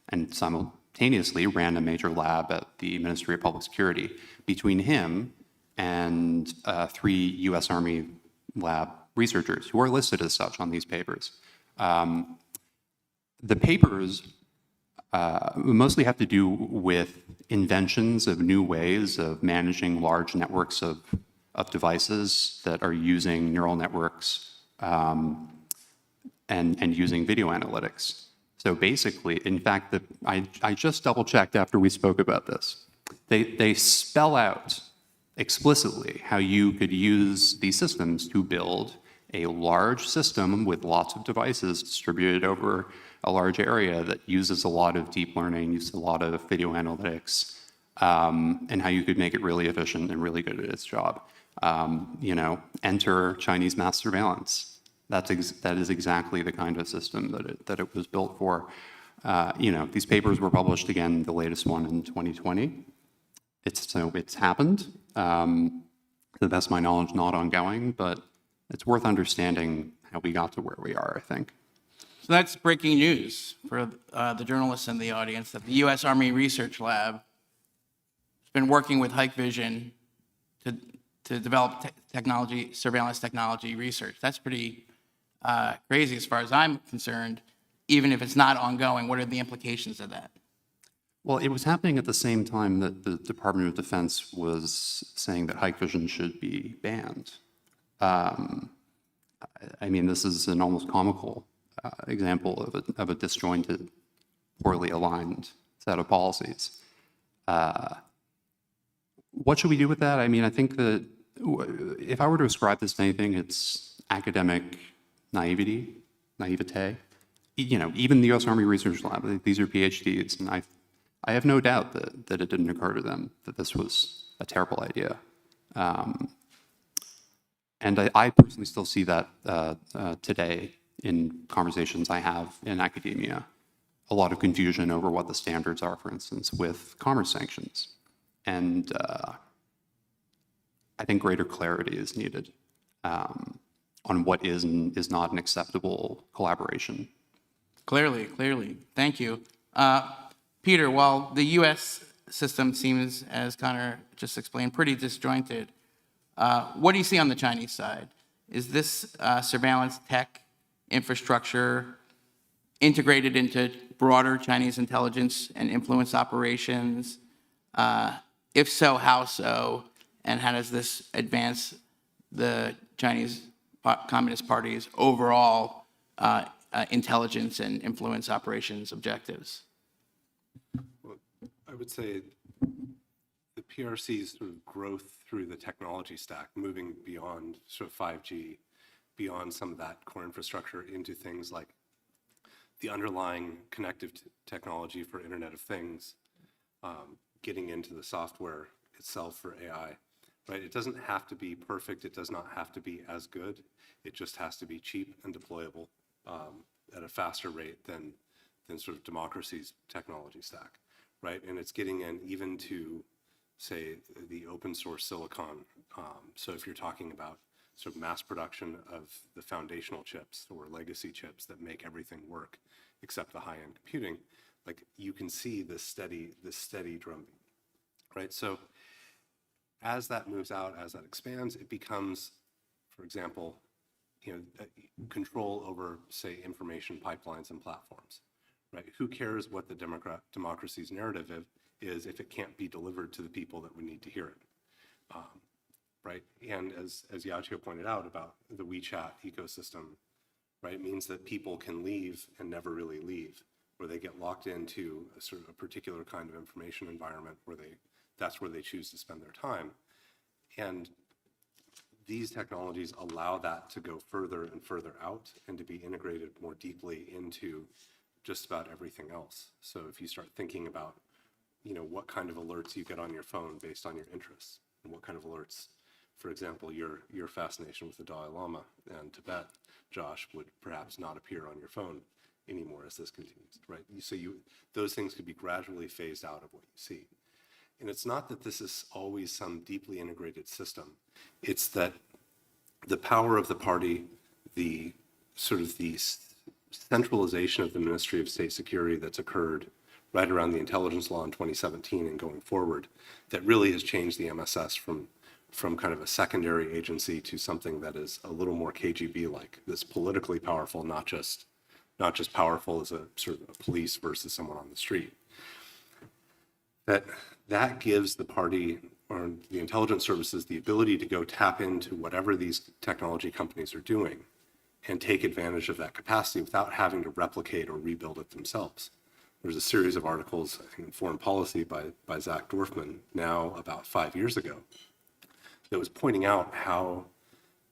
and simultaneously ran a major lab at the Ministry of Public Security. Between him and 3 U.S. Army lab researchers who are listed as such on these papers. The papers mostly have to do with inventions of new ways of managing large networks of devices that are using neural networks and using video analytics. So basically, in fact, I just double-checked after we spoke about this. They spell out explicitly how you could use these systems to build a large system with lots of devices distributed over a large area that uses a lot of deep learning, uses a lot of video analytics, and how you could make it really efficient and really good at its job. Enter Chinese mass surveillance. That is exactly the kind of system that it was built for. These papers were published again, the latest one in 2020. It's happened. To the best of my knowledge, not ongoing, but it's worth understanding how we got to where we are, I think. So that's breaking news for the journalists in the audience, that the U.S. Army Research Lab has been working with Hikvision to develop surveillance technology research. That's pretty crazy as far as I'm concerned. Even if it's not ongoing, what are the implications of that? Well, it was happening at the same time that the Department of Defense was saying that Hikvision should be banned. This is an almost comical example of a disjointed, poorly aligned set of policies. What should we do with that? I think that if I were to ascribe this to anything, it's academic naivete. Even the U.S. Army Research Lab, these are PhDs, and I have no doubt that it didn't occur to them that this was a terrible idea. And I personally still see that today in conversations I have in academia, a lot of confusion over what the standards are, for instance, with commerce sanctions. And I think greater clarity is needed on what is and is not an acceptable collaboration. Clearly. Thank you. Peter, while the U.S. system seems, as Connor just explained, pretty disjointed, what do you see on the Chinese side? Is this surveillance tech infrastructure integrated into broader Chinese intelligence and influence operations? If so, how so? And how does this advance the Chinese Communist Party's overall intelligence and influence operations objectives? Well, I would say the PRC's sort of growth through the technology stack, moving beyond sort of 5G, beyond some of that core infrastructure into things like the underlying connective technology for Internet of Things, getting into the software itself for AI, right? It doesn't have to be perfect. It does not have to be as good. It just has to be cheap and deployable at a faster rate than sort of democracy's technology stack, right? And it's getting in even to, say, the open source silicon. So if you're talking about sort of mass production of the foundational chips or legacy chips that make everything work except the high-end computing, like you can see this steady drumbeat, right? So as that moves out, as that expands, it becomes, for example, control over, say, information pipelines and platforms, right? Who cares what the democracy's narrative is if it can't be delivered to the people that would need to hear it, right? And as Yachio pointed out about the WeChat ecosystem, right, it means that people can leave and never really leave, where they get locked into a sort of a particular kind of information environment where that's where they choose to spend their time. And these technologies allow that to go further and further out and to be integrated more deeply into just about everything else. So if you start thinking about, what kind of alerts you get on your phone based on your interests, and what kind of alerts, for example, your fascination with the Dalai Lama and Tibet, Josh, would perhaps not appear on your phone anymore as this continues, right? So those things could be gradually phased out of what you see. And it's not that this is always some deeply integrated system. It's that the power of the party, the sort of the centralization of the Ministry of State Security that's occurred right around the intelligence law in 2017 and going forward, that really has changed the MSS from kind of a secondary agency to something that is a little more KGB-like, this politically powerful, not just powerful as a sort of a police versus someone on the street. That gives the party or the intelligence services the ability to go tap into whatever these technology companies are doing and take advantage of that capacity without having to replicate or rebuild it themselves. There's a series of articles, I think, in Foreign Policy by Zach Dorfman, now about 5 years ago, that was pointing out how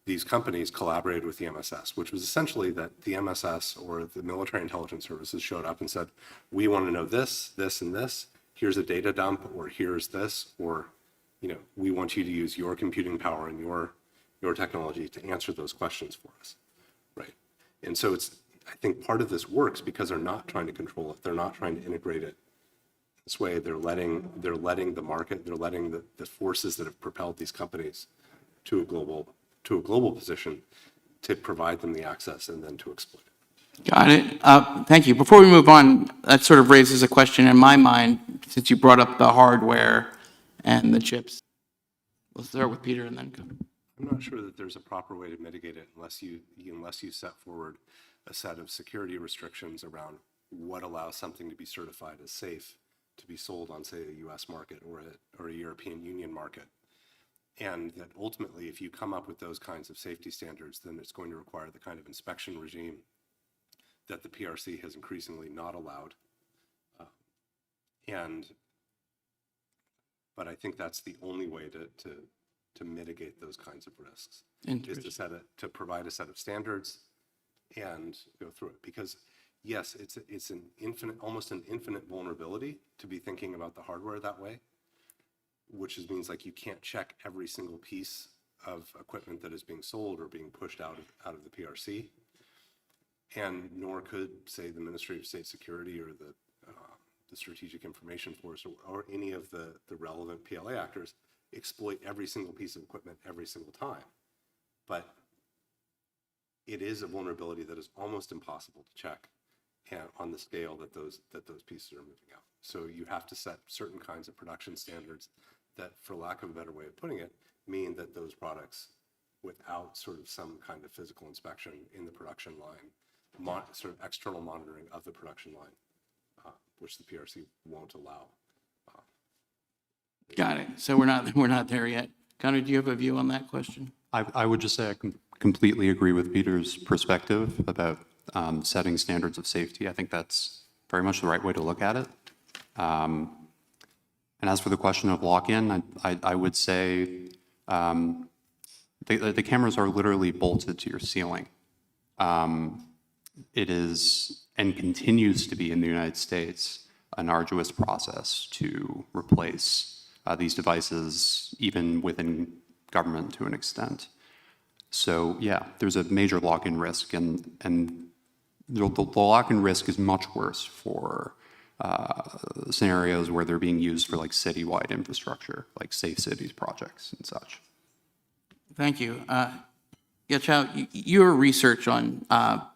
these companies collaborated with the MSS, which was essentially that the MSS or the military intelligence services showed up and said, we want to know this, this, and this. Here's a data dump, or here's this, or we want you to use your computing power and your technology to answer those questions for us, right? And so I think part of this works because they're not trying to control it. They're not trying to integrate it this way. They're letting the market, they're letting the forces that have propelled these companies to a global position to provide them the access and then to exploit it. Got it. Thank you. Before we move on, that sort of raises a question in my mind, since you brought up the hardware and the chips. We'll start with Peter and then go. I'm not sure that there's a proper way to mitigate it unless you set forward a set of security restrictions around what allows something to be certified as safe to be sold on, say, a U.S. market or a European Union market. And that ultimately, if you come up with those kinds of safety standards, then it's going to require the kind of inspection regime that the PRC has increasingly not allowed. But I think that's the only way to mitigate those kinds of risks, is to provide a set of standards and go through it. Because yes, it's almost an infinite vulnerability to be thinking about the hardware that way, which means like you can't check every single piece of equipment that is being sold or being pushed out of the PRC, and nor could, say, the Ministry of State Security or the Strategic Information Force or any of the relevant PLA actors exploit every single piece of equipment every single time. But it is a vulnerability that is almost impossible to check on the scale that those pieces are moving out. So you have to set certain kinds of production standards that, for lack of a better way of putting it, mean that those products, without sort of some kind of physical inspection in the production line, sort of external monitoring of the production line, which the PRC won't allow. Got it. So we're not there yet. Connor, do you have a view on that question? I would just say I completely agree with Peter's perspective about setting standards of safety. I think that's very much the right way to look at it. And as for the question of lock-in, I would say the cameras are literally bolted to your ceiling. It is, and continues to be in the United States, an arduous process to replace these devices, even within government to an extent. So yeah, there's a major lock-in risk, and the lock-in risk is much worse for scenarios where they're being used for like citywide infrastructure, like safe cities projects and such. Thank you. Yachao, your research on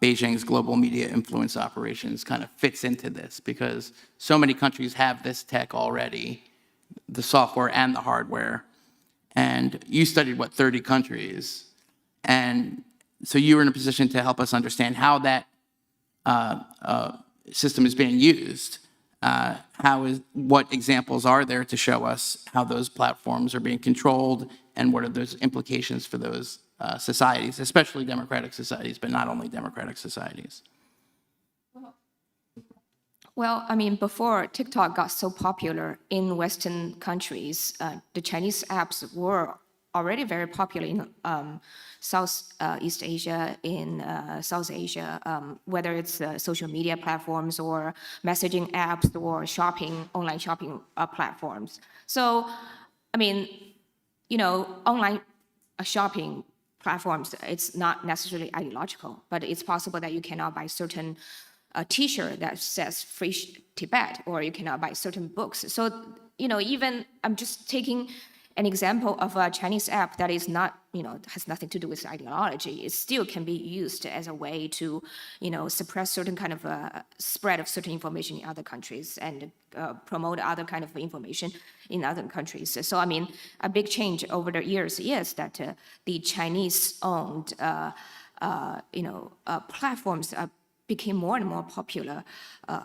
Beijing's global media influence operations kind of fits into this because so many countries have this tech already, the software and the hardware. And you studied, 30 countries? And so you were in a position to help us understand how that system is being used. What examples are there to show us how those platforms are being controlled and what are those implications for those societies, especially democratic societies, but not only democratic societies? Well, I mean, before TikTok got so popular in Western countries, the Chinese apps were already very popular in Southeast Asia, in South Asia, whether it's social media platforms or messaging apps or online shopping platforms. So, I mean, online shopping platforms, it's not necessarily ideological, but it's possible that you cannot buy certain T-shirt that says Free Tibet, or you cannot buy certain books. So, even I'm just taking an example of a Chinese app that is not, has nothing to do with ideology. It still can be used as a way to, suppress certain kind of spread of certain information in other countries and promote other kind of information in other countries. So, I mean, a big change over the years is that the Chinese-owned, platforms became more and more popular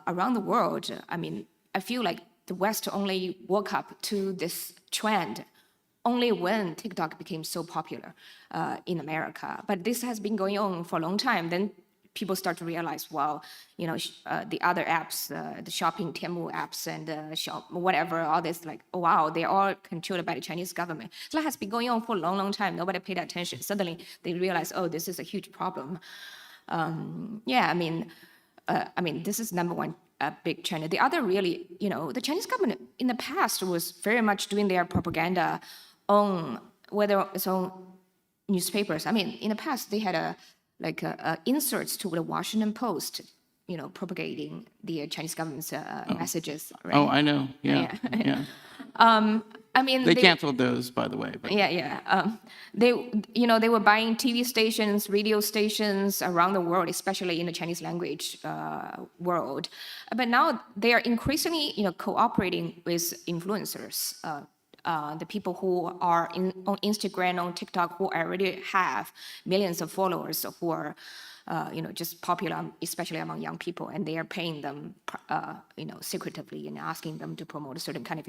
around the world. I mean, I feel like the West only woke up to this trend only when TikTok became so popular in America. But this has been going on for a long time. Then people start to realize, well, the other apps, the shopping Temu apps and shop whatever, all this, like, oh wow, they're all controlled by the Chinese government. So that has been going on for a long, long time. Nobody paid attention. Suddenly they realize, oh, this is a huge problem. Yeah, I mean, this is number one big China. The other really, the Chinese government in the past was very much doing their propaganda on whether it's on newspapers. I mean, in the past they had inserts to the Washington Post, propagating the Chinese government's messages. Right? Oh, I know. Yeah. Yeah. I mean, they canceled those, by the way. But. Yeah. They were buying TV stations, radio stations around the world, especially in the Chinese language world. But now they are increasingly, cooperating with influencers. The people who are on Instagram, on TikTok, who already have millions of followers, who are, just popular, especially among young people, and they are paying them, secretively and asking them to promote a certain kind of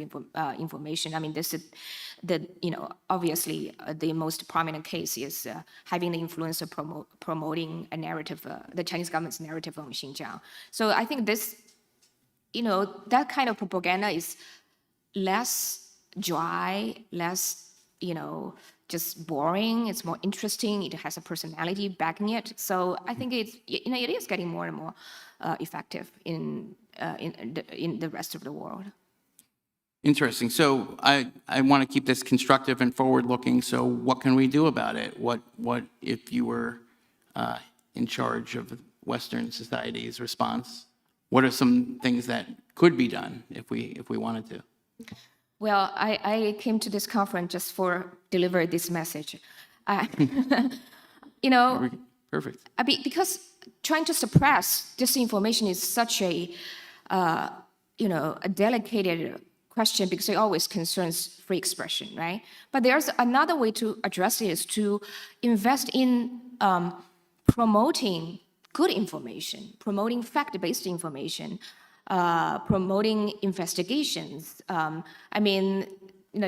information. I mean, this is obviously the most prominent case is having the influencer promoting a narrative, the Chinese government's narrative on Xinjiang. So I think this, that kind of propaganda is less dry, less, just boring. It's more interesting. It has a personality backing it. So I think it is getting more and more effective in the rest of the world. Interesting. So I want to keep this constructive and forward-looking. So what can we do about it? What if you were in charge of Western society's response? What are some things that could be done if we wanted to? Well, I came to this conference just for deliver this message. Perfect. I mean, because trying to suppress disinformation is such a delicate question because it always concerns free expression, right? But there's another way to address it is to invest in promoting good information, promoting fact-based information, promoting investigations.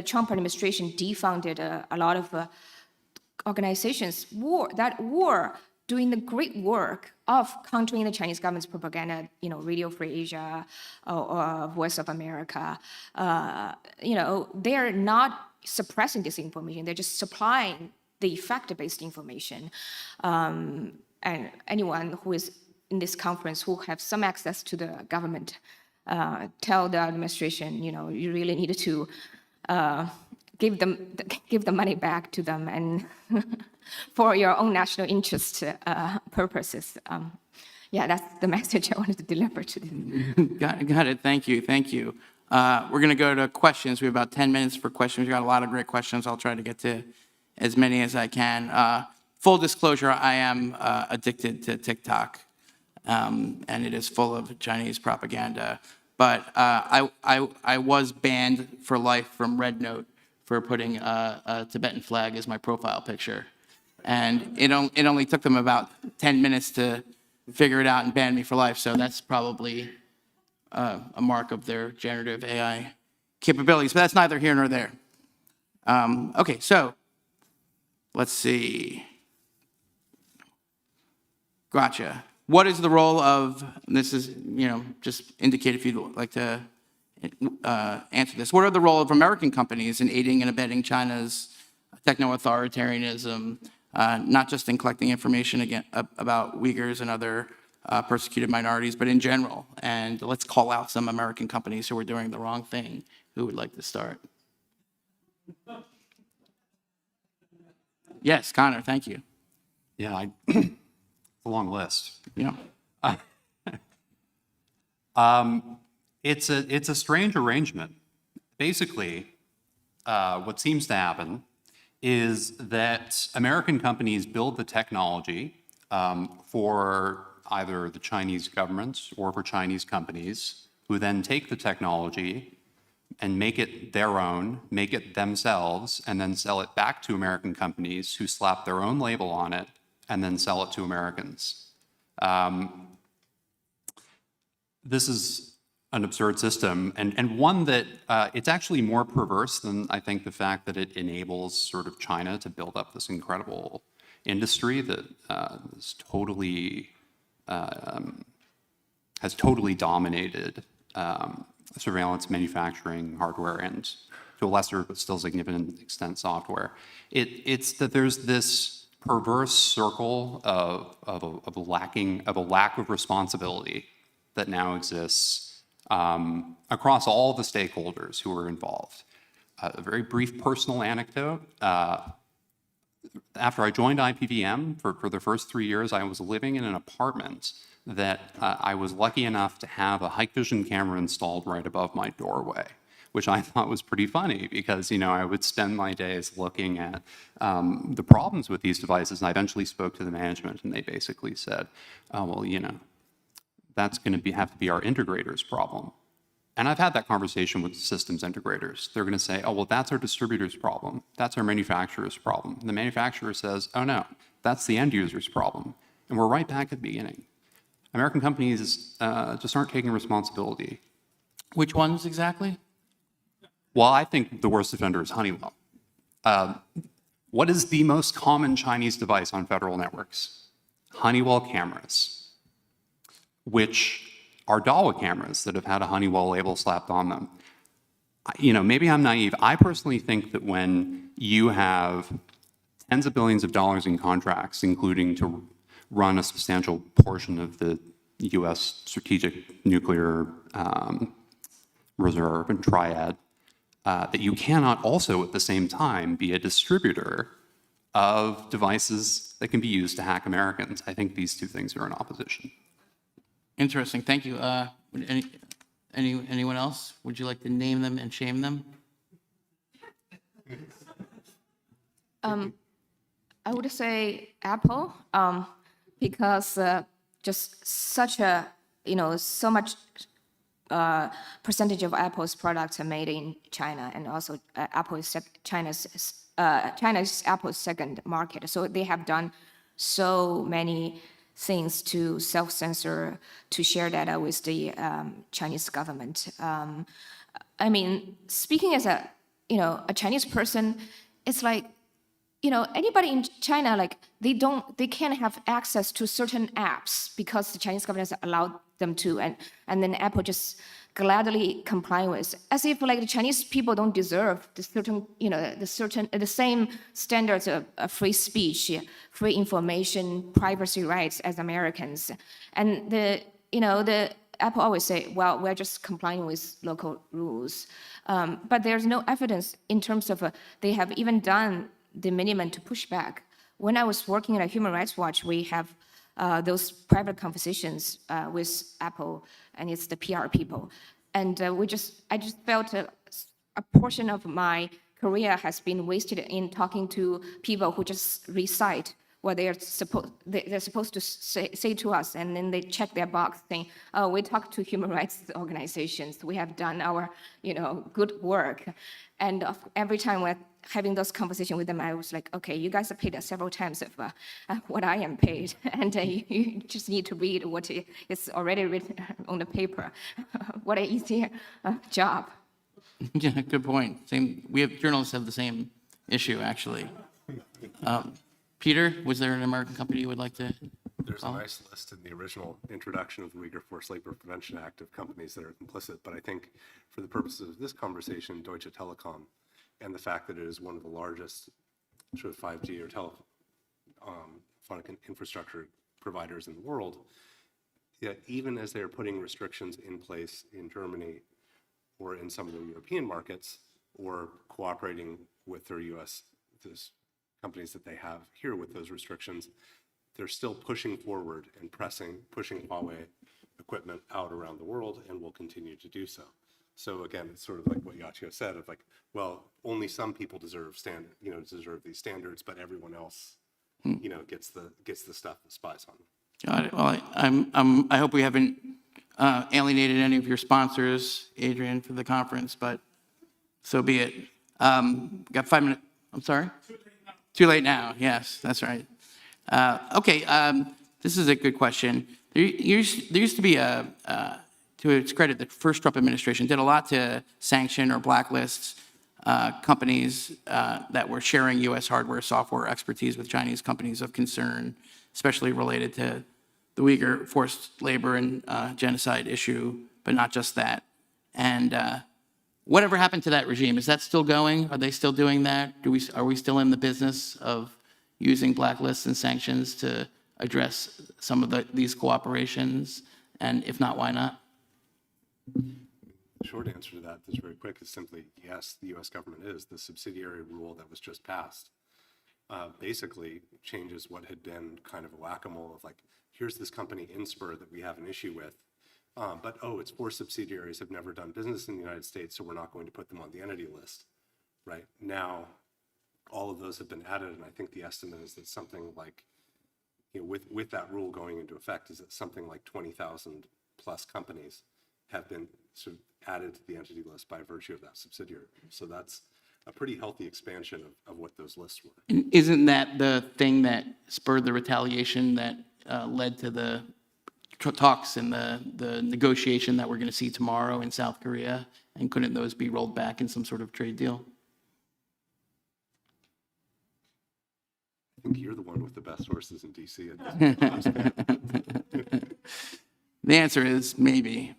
Trump administration defunded a lot of organizations that were doing the great work of countering the Chinese government's propaganda, Radio Free Asia or Voice of America. They're not suppressing this information, they're just supplying the fact-based information. And anyone who is in this conference who have some access to the government, tell the administration, you really need to give the money back to them and for your own national interest purposes. That's the message I wanted to deliver to them. Got it. Thank you. We're going to go to questions. We have about 10 minutes for questions. We've got a lot of great questions. I'll try to get to as many as I can. Full disclosure, I am addicted to TikTok. And it is full of Chinese propaganda. But I was banned for life from Red Note for putting a Tibetan flag as my profile picture. And it only took them about 10 minutes to figure it out and ban me for life. So that's probably a mark of their generative AI capabilities. But that's neither here nor there. Okay, so let's see. Gotcha. What is the role of, this is, just indicate if you'd like to answer this. What are the role of American companies in aiding and abetting China's techno-authoritarianism, not just in collecting information about Uyghurs and other persecuted minorities, but in general? And let's call out some American companies who are doing the wrong thing. Who would like to start? Yes, Connor, thank you. Yeah, it's a long list. Yeah. It's a strange arrangement. Basically, what seems to happen is that American companies build the technology for either the Chinese government or for Chinese companies, who then take the technology and make it their own, make it themselves, and then sell it back to American companies who slap their own label on it and then sell it to Americans. This is an absurd system, and one that it's actually more perverse than I think the fact that it enables sort of China to build up this incredible industry that is totally has totally dominated surveillance manufacturing hardware and, to a lesser but still significant extent, software. It's that there's this perverse circle of a lack of responsibility that now exists across all the stakeholders who are involved. A very brief personal anecdote. After I joined IPVM, for the first 3 years, I was living in an apartment that I was lucky enough to have a Hikvision camera installed right above my doorway, which I thought was pretty funny because, I would spend my days looking at the problems with these devices. And I eventually spoke to the management, and they basically said, oh, well, that's going to have to be our integrator's problem. And I've had that conversation with systems integrators. They're going to say, oh, well, that's our distributor's problem. That's our manufacturer's problem. And the manufacturer says, oh, no, that's the end user's problem. And we're right back at the beginning. American companies just aren't taking responsibility. Which ones exactly? Well, I think the worst offender is Honeywell. What is the most common Chinese device on federal networks? Honeywell cameras, which are Dahua cameras that have had a Honeywell label slapped on them. Maybe I'm naive. I personally think that when you have tens of billions of dollars in contracts, including to run a substantial portion of the U.S. strategic nuclear reserve and triad, that you cannot also at the same time be a distributor of devices that can be used to hack Americans. I think these two things are in opposition. Interesting. Thank you. Anyone else? Would you like to name them and shame them? I would say Apple, because just such a, so much percentage of Apple's products are made in China, and also Apple is China's Apple's second market. So they have done so many things to self-censor, to share data with the Chinese government. Speaking as a Chinese person, it's like, anybody in China, they can't have access to certain apps because the Chinese government has allowed them to, and then Apple just gladly comply with, as if the Chinese people don't deserve the same standards of free speech, free information, privacy rights as Americans. And the Apple always say, well, we're just complying with local rules. But there's no evidence in terms of they have even done the minimum to push back. When I was working at Human Rights Watch, we have those private conversations with Apple, and it's the PR people. And I just felt a portion of my career has been wasted in talking to people who just recite what they're supposed to say to us, and then they check their box saying, oh, we talked to human rights organizations, we have done our good work. And every time we're having those conversations with them, I was like, okay, you guys are paid several times of what I am paid, and you just need to read what is already written on the paper. What an easy job. Yeah, good point. Journalists have the same issue, actually. Peter, was there an American company you would like to There's a nice list in the original introduction of the Uyghur Forced Labor Prevention Act of companies that are complicit, but I think for the purposes of this conversation, Deutsche Telekom, and the fact that it is one of the largest sort of 5G or telephonic infrastructure providers in the world, yet even as they're putting restrictions in place in Germany or in some of the European markets, or cooperating with their those companies that they have here with those restrictions, they're still pushing forward and pushing Huawei equipment out around the world, and will continue to do so. So again, it's sort of like what Yachio said of well, only some people deserve these standards, but everyone else, gets the stuff that spies on them. Got it. Well, I hope we haven't alienated any of your sponsors, Adrian, for the conference, but so be it. Got 5 minutes. I'm sorry? Too late now. Yes, that's right. Okay, this is a good question. There used to be to its credit, the first Trump administration did a lot to sanction or blacklist companies that were sharing U.S. hardware, software expertise with Chinese companies of concern, especially related to the Uyghur forced labor and genocide issue, but not just that. And whatever happened to that regime? Is that still going? Are they still doing that? Are we still in the business of using blacklists and sanctions to address some of these cooperations? And if not, why not? The short answer to that is very quick, is simply yes, the US government is. The subsidiary rule that was just passed basically changes what had been kind of a whack-a-mole of like, here's this company Inspur that we have an issue with, but oh, its 4 subsidiaries have never done business in the United States, so we're not going to put them on the entity list. Right now, all of those have been added, and I think the estimate is that something like, with that rule going into effect, is that something like 20,000 plus companies have been sort of added to the entity list by virtue of that subsidiary. So that's a pretty healthy expansion of what those lists were. And isn't that the thing that spurred the retaliation that led to the talks and the negotiation that we're going to see tomorrow in South Korea? And couldn't those be rolled back in some sort of trade deal? I think you're the one with the best sources in DC at this point. The answer is maybe.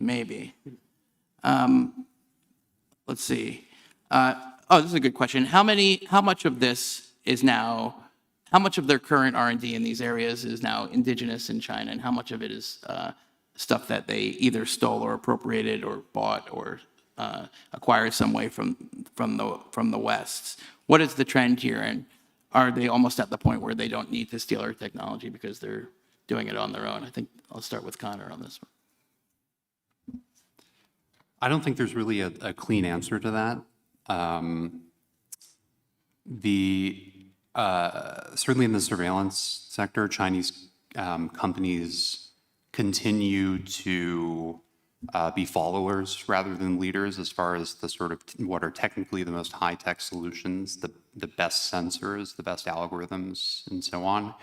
Let's see. This is a good question. How much of this is now, how much of their current R&D in these areas is now indigenous in China, and how much of it is stuff that they either stole or appropriated or bought or acquired some way from the West? What is the trend here, and are they almost at the point where they don't need to steal our technology because they're doing it on their own? I think I'll start with Connor on this one. I don't think there's really a clean answer to that. Certainly in the surveillance sector, Chinese companies continue to be followers rather than leaders as far as the sort of what are technically the most high-tech solutions, the best sensors, the best algorithms, and so on.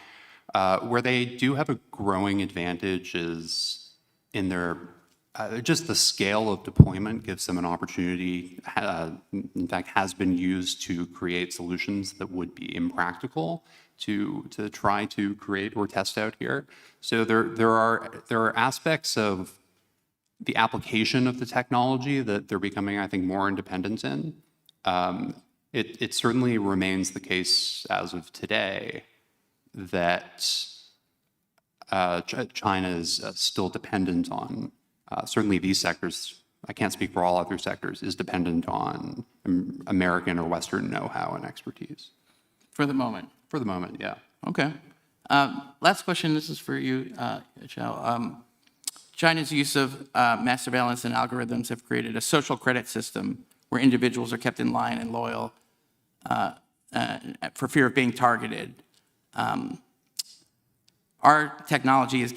Where they do have a growing advantage is in their just the scale of deployment gives them an opportunity, in fact, has been used to create solutions that would be impractical to try to create or test out here. So there are aspects of the application of the technology that they're becoming, I think, more independent in. It certainly remains the case as of today that China is still dependent on, certainly these sectors, I can't speak for all other sectors, is dependent on American or Western know-how and expertise. For the moment? For the moment, yeah. Okay. Last question, this is for you, Xiao. China's use of mass surveillance and algorithms have created a social credit system where individuals are kept in line and loyal for fear of being targeted. Our technology is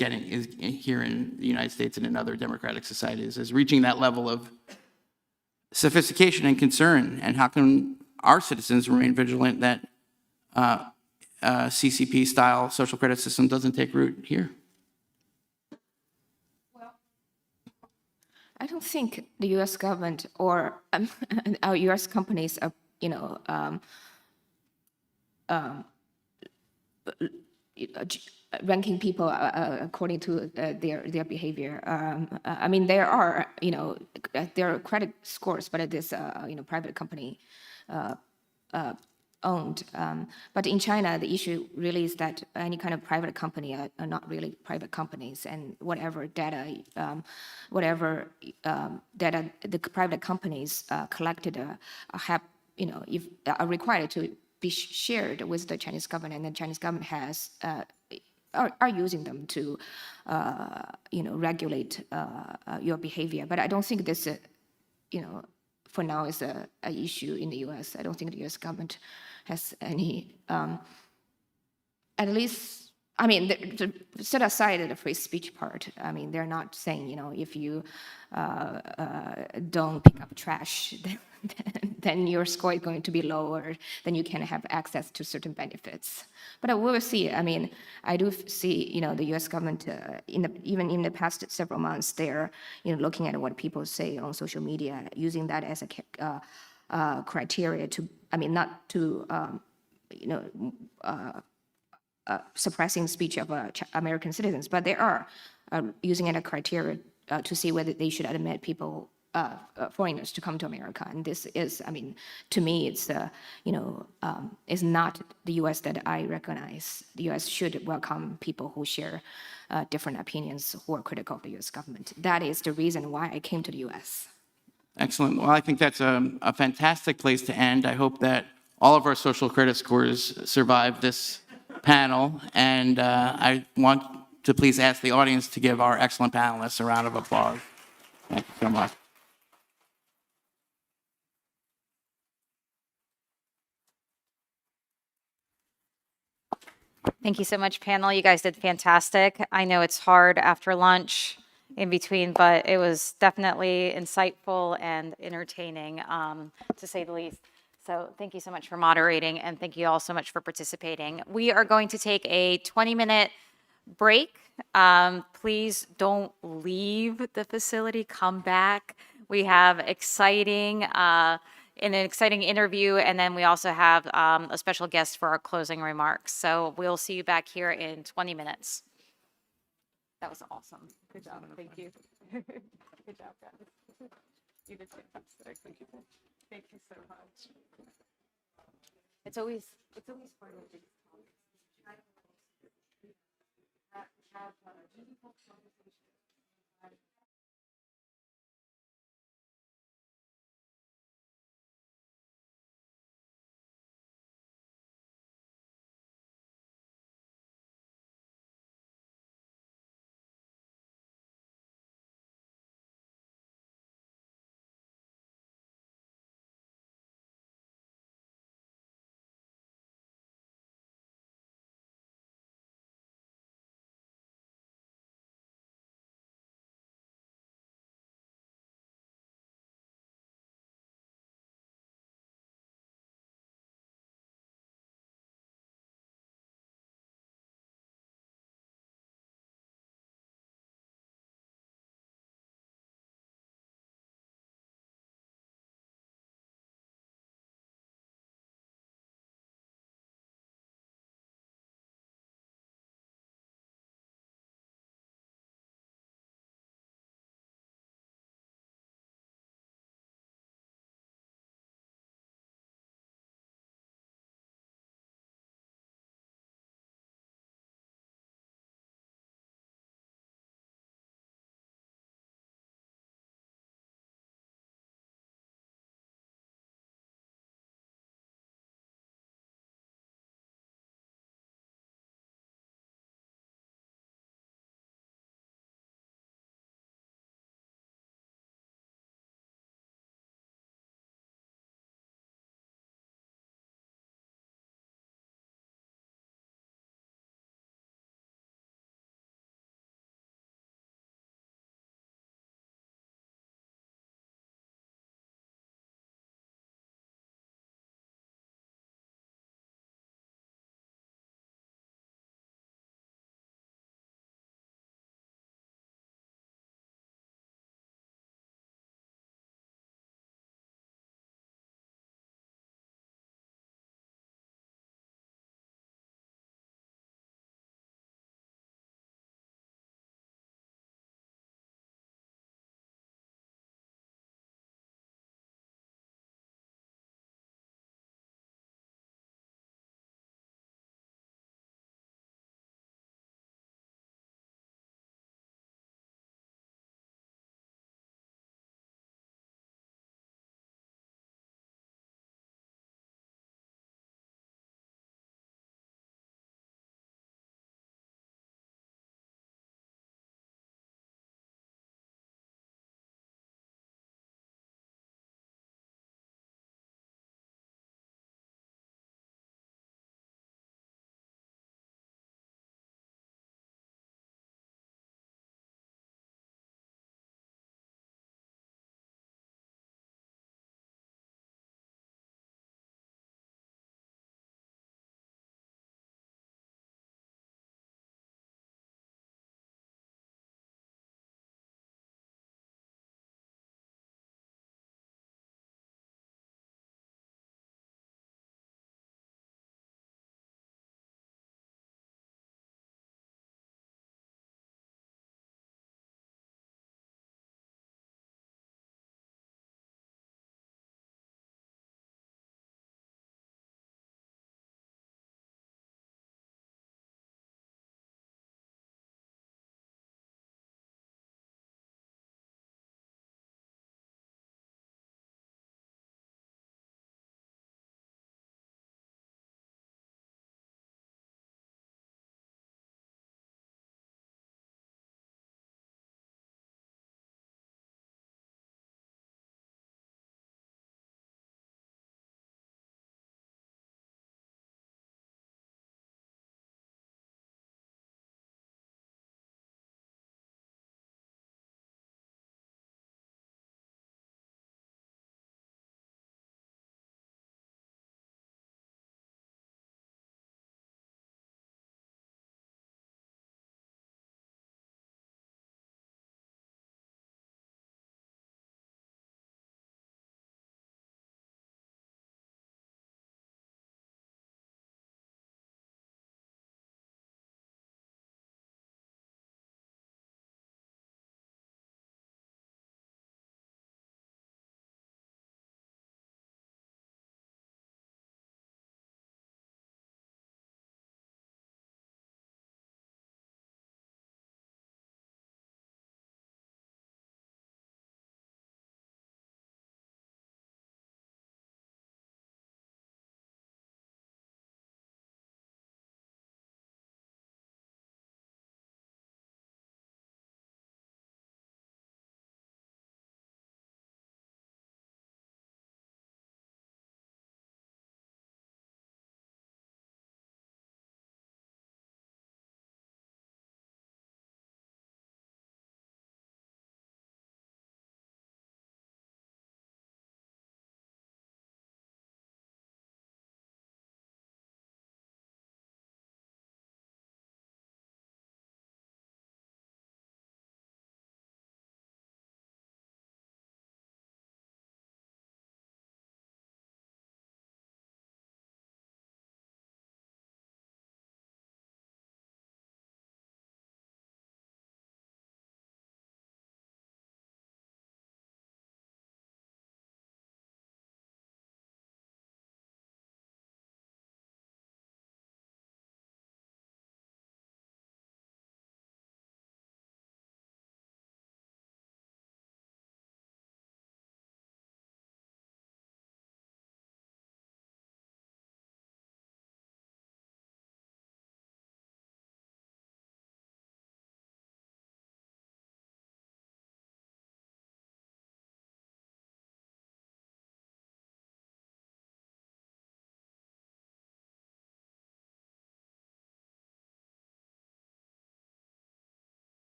here in the United States and in other democratic societies is reaching that level of sophistication and concern. And how can our citizens remain vigilant that CCP-style social credit system doesn't take root here? I don't think the U.S. government or our U.S. companies are, ranking people according to their behavior. I mean, there are, there are credit scores, but it is, private company owned. But in China, the issue really is that any kind of private company are not really private companies, and whatever data the private companies collected have, if are required to be shared with the Chinese government, and the Chinese government has are using them to regulate your behavior. But I don't think this, for now is a issue in the U.S. I don't think the U.S. government has any, at least, I mean, to set aside the free speech part, I mean, they're not saying, if you don't pick up trash, then your score is going to be lower, then you can have access to certain benefits. But we will see. I mean, I do see, the U.S. government, even in the past several months, they're, looking at what people say on social media, using that as a criteria to, I mean, not to, suppressing speech of American citizens, but they are using it as a criteria to see whether they should admit people, foreigners to come to America. And this is, I mean, to me, it's, it's not the U.S. that I recognize. The U.S. should welcome people who share different opinions, who are critical of the U.S. government. That is the reason why I came to the U.S. Excellent. Well, I think that's a fantastic place to end. I hope that all of our social credit scores survive this panel. And I want to please ask the audience to give our excellent panelists a round of applause. Thank you so much. Thank you so much, panel. You guys did fantastic. I know it's hard after lunch in between, but it was definitely insightful and entertaining, to say the least. So thank you so much for moderating, and thank you all so much for participating. We are going to take a 20-minute break. Please don't leave the facility. Come back. We have an exciting interview, and then we also have a special guest for our closing remarks. So we'll see you back here in 20 minutes. That was awesome. Good job. Thank you. Good job, guys. You did fantastic. Thank you. Thank you so much. It's always fun with these topics. Have meaningful conversations.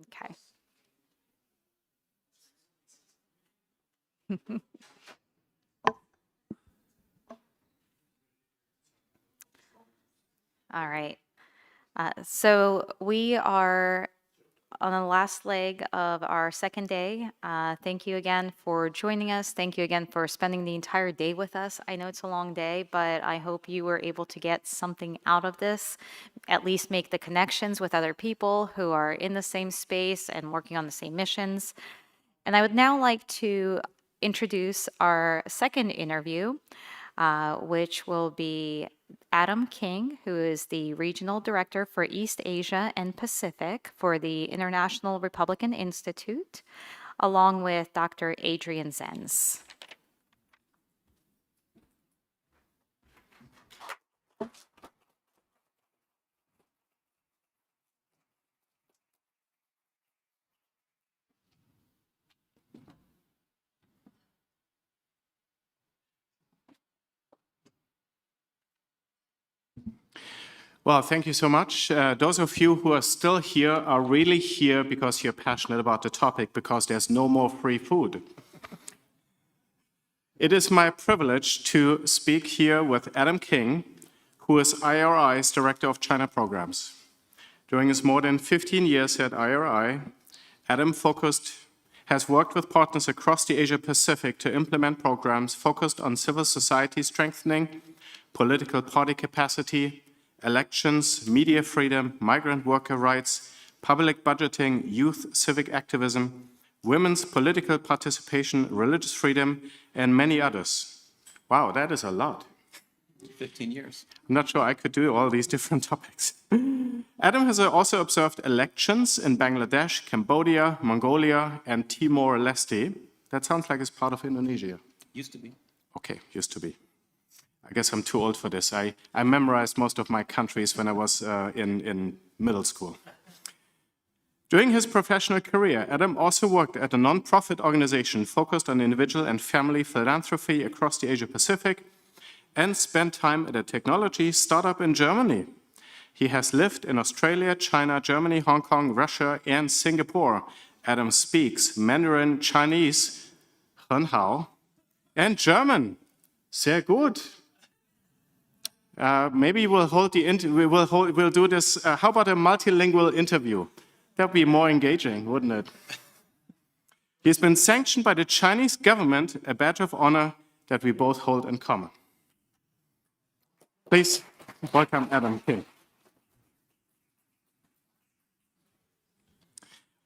Okay. All right. So we are on the last leg of our second day. Thank you again for joining us. Thank you again for spending the entire day with us. I know it's a long day, but I hope you were able to get something out of this, at least make the connections with other people who are in the same space and working on the same missions. And I would now like to introduce our second interview, which will be Adam King, who is the Regional Director for East Asia and Pacific for the International Republican Institute, along with Dr. Adrian Zenz. Well, thank you so much. Those of you who are still here are really here because you're passionate about the topic, because there's no more free food. It is my privilege to speak here with Adam King, who is IRI's Director of China Programs. During his more than 15 years at IRI, Adam has worked with partners across the Asia-Pacific to implement programs focused on civil society strengthening, political party capacity, elections, media freedom, migrant worker rights, public budgeting, youth civic activism, women's political participation, religious freedom, and many others. Wow, that is a lot. 15 years. I'm not sure I could do all these different topics. Adam has also observed elections in Bangladesh, Cambodia, Mongolia, and Timor-Leste. That sounds like it's part of Indonesia. Used to be. Okay, used to be. I guess I'm too old for this. I memorized most of my countries when I was in middle school. During his professional career, Adam also worked at a non-profit organization focused on individual and family philanthropy across the Asia-Pacific and spent time at a technology startup in Germany. He has lived in Australia, China, Germany, Hong Kong, Russia, and Singapore. Adam speaks Mandarin, Chinese, 很好, and German. Sehr gut. Maybe we'll do this. How about a multilingual interview? That'd be more engaging, wouldn't it? He's been sanctioned by the Chinese government, a badge of honor that we both hold in common. Please welcome Adam King.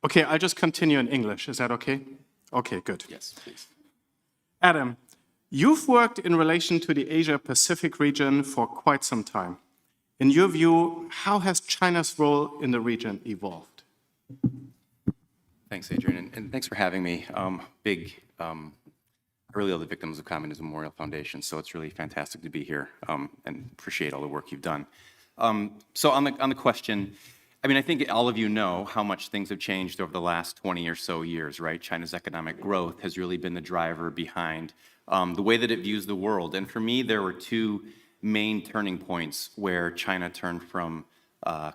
Okay, I'll just continue in English. Is that okay? Okay, good. Yes, please. Adam, you've worked in relation to the Asia-Pacific region for quite some time. In your view, how has China's role in the region evolved? Thanks, Adrian, and thanks for having me. I really love the Victims of Communism Memorial Foundation, so it's really fantastic to be here and appreciate all the work you've done. So on the question, I mean, I think all of you know how much things have changed over the last 20 or so years, right? China's economic growth has really been the driver behind the way that it views the world. And for me, there were two main turning points where China turned from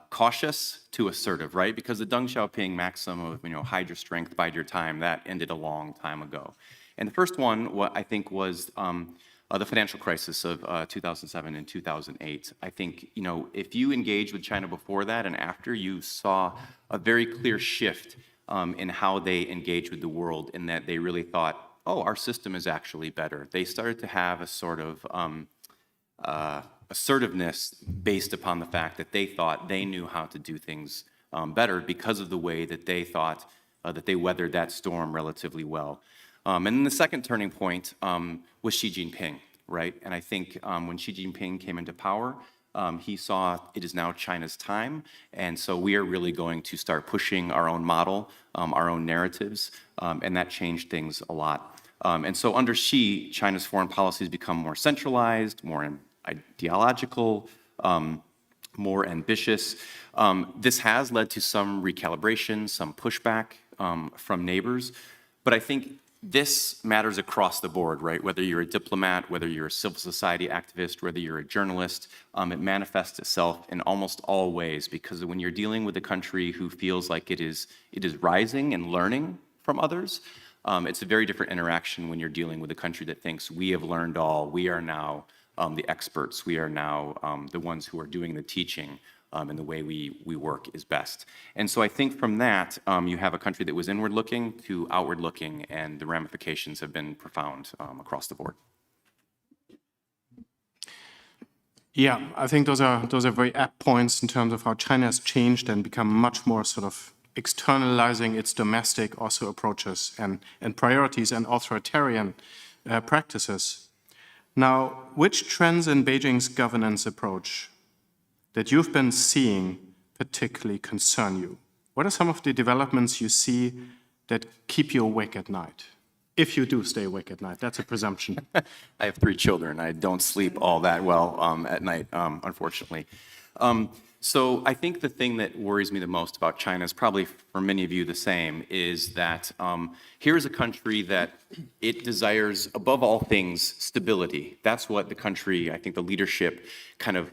cautious to assertive, right? Because the Deng Xiaoping maxim of, hide your strength, bide your time, that ended a long time ago. And the first one, what I think, was the financial crisis of 2007 and 2008. I think, if you engaged with China before that and after, you saw a very clear shift in how they engage with the world, in that they really thought, oh, our system is actually better. They started to have a sort of assertiveness based upon the fact that they thought they knew how to do things better because of the way that they thought that they weathered that storm relatively well. And then the second turning point was Xi Jinping, right? And I think when Xi Jinping came into power, he saw it is now China's time, and so we are really going to start pushing our own model, our own narratives, and that changed things a lot. And so under Xi, China's foreign policy has become more centralized, more ideological, more ambitious. This has led to some recalibration, some pushback from neighbors, but I think this matters across the board, right? Whether you're a diplomat, whether you're a civil society activist, whether you're a journalist, it manifests itself in almost all ways, because when you're dealing with a country who feels like it is rising and learning from others, it's a very different interaction when you're dealing with a country that thinks we have learned all, we are now the experts, we are now the ones who are doing the teaching, and the way we work is best. And so I think from that, you have a country that was inward-looking to outward-looking, and the ramifications have been profound across the board. Yeah, I think those are very apt points in terms of how China has changed and become much more sort of externalizing its domestic also approaches and priorities and authoritarian practices. Now, which trends in Beijing's governance approach that you've been seeing particularly concern you? What are some of the developments you see that keep you awake at night? If you do stay awake at night, that's a presumption. I have 3 children. I don't sleep all that well at night, unfortunately. So I think the thing that worries me the most about China is probably for many of you the same, is that here's a country that it desires, above all things, stability. That's what the country, I think the leadership kind of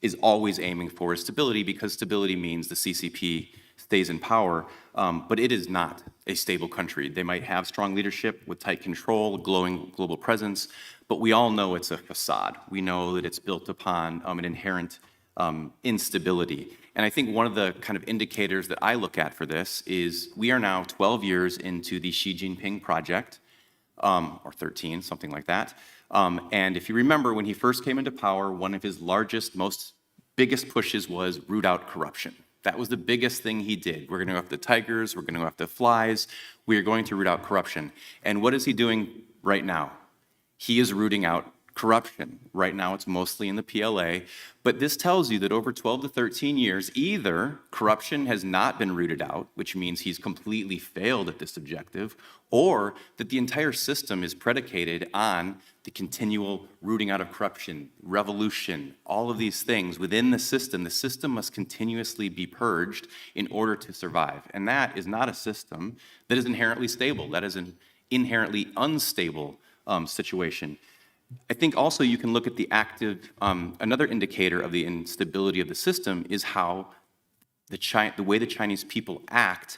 is always aiming for, is stability, because stability means the CCP stays in power, but it is not a stable country. They might have strong leadership with tight control, glowing global presence, but we all know it's a facade. We know that it's built upon an inherent instability. And I think one of the kind of indicators that I look at for this is we are now 12 years into the Xi Jinping project, or 13, something like that. And if you remember, when he first came into power, one of his biggest pushes was root out corruption. That was the biggest thing he did. We're going to go after the tigers, we're going to go after the flies, we are going to root out corruption. And what is he doing right now? He is rooting out corruption. Right now it's mostly in the PLA, but this tells you that over 12 to 13 years, either corruption has not been rooted out, which means he's completely failed at this objective, or that the entire system is predicated on the continual rooting out of corruption, revolution, all of these things within the system. The system must continuously be purged in order to survive. And that is not a system that is inherently stable. That is an inherently unstable situation. I think also you can look at the active, another indicator of the instability of the system is how the way the Chinese people act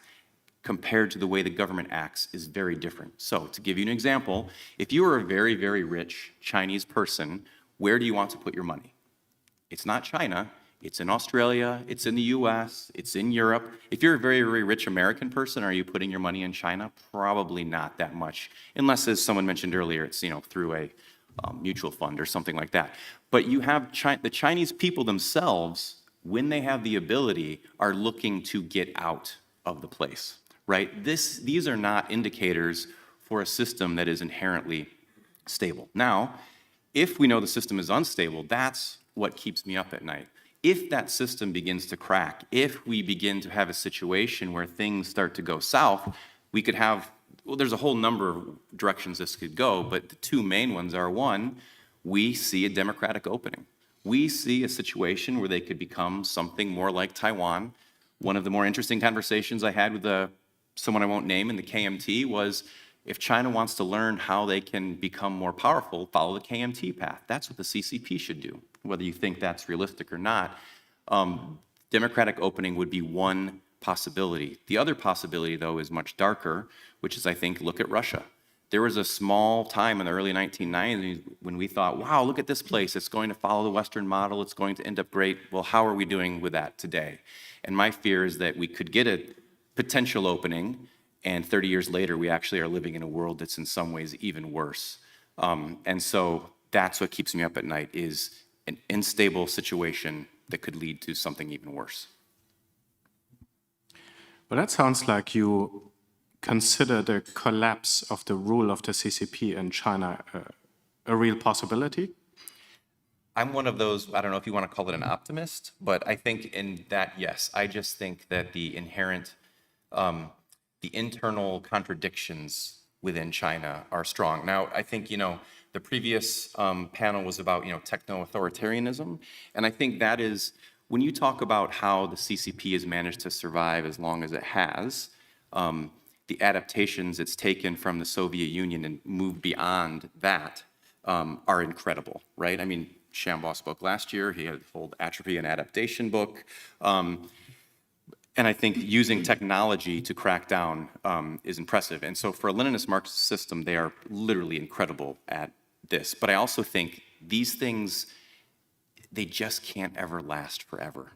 compared to the way the government acts is very different. So to give you an example, if you are a very, very rich Chinese person, where do you want to put your money? It's not China, it's in Australia, it's in the US, it's in Europe. If you're a very, very rich American person, are you putting your money in China? Probably not that much, unless, as someone mentioned earlier, it's through a mutual fund or something like that. But you have the Chinese people themselves, when they have the ability, are looking to get out of the place, right? These are not indicators for a system that is inherently stable. Now, if we know the system is unstable, that's what keeps me up at night. If that system begins to crack, if we begin to have a situation where things start to go south, we could have, well, there's a whole number of directions this could go, but the 2 main ones are, one, we see a democratic opening. We see a situation where they could become something more like Taiwan. One of the more interesting conversations I had with someone I won't name in the KMT was, if China wants to learn how they can become more powerful, follow the KMT path. That's what the CCP should do, whether you think that's realistic or not. Democratic opening would be one possibility. The other possibility, though, is much darker, which is, I think, look at Russia. There was a small time in the early 1990s when we thought, wow, look at this place. It's going to follow the Western model. It's going to end up great. Well, how are we doing with that today? And my fear is that we could get a potential opening, and 30 years later, we actually are living in a world that's in some ways even worse. And so that's what keeps me up at night, is an unstable situation that could lead to something even worse. Well, that sounds like you consider the collapse of the rule of the CCP in China a real possibility? I'm one of those, I don't know if you want to call it an optimist, but I think in that, yes. I just think that the inherent, the internal contradictions within China are strong. Now, I think, the previous panel was about, techno-authoritarianism, and I think that is, when you talk about how the CCP has managed to survive as long as it has, the adaptations it's taken from the Soviet Union and moved beyond that are incredible, right? I mean, Shambaugh spoke last year. He had a whole atrophy and adaptation book. And I think using technology to crack down is impressive. And so for a Leninist Marxist system, they are literally incredible at this. But I also think these things, they just can't ever last forever.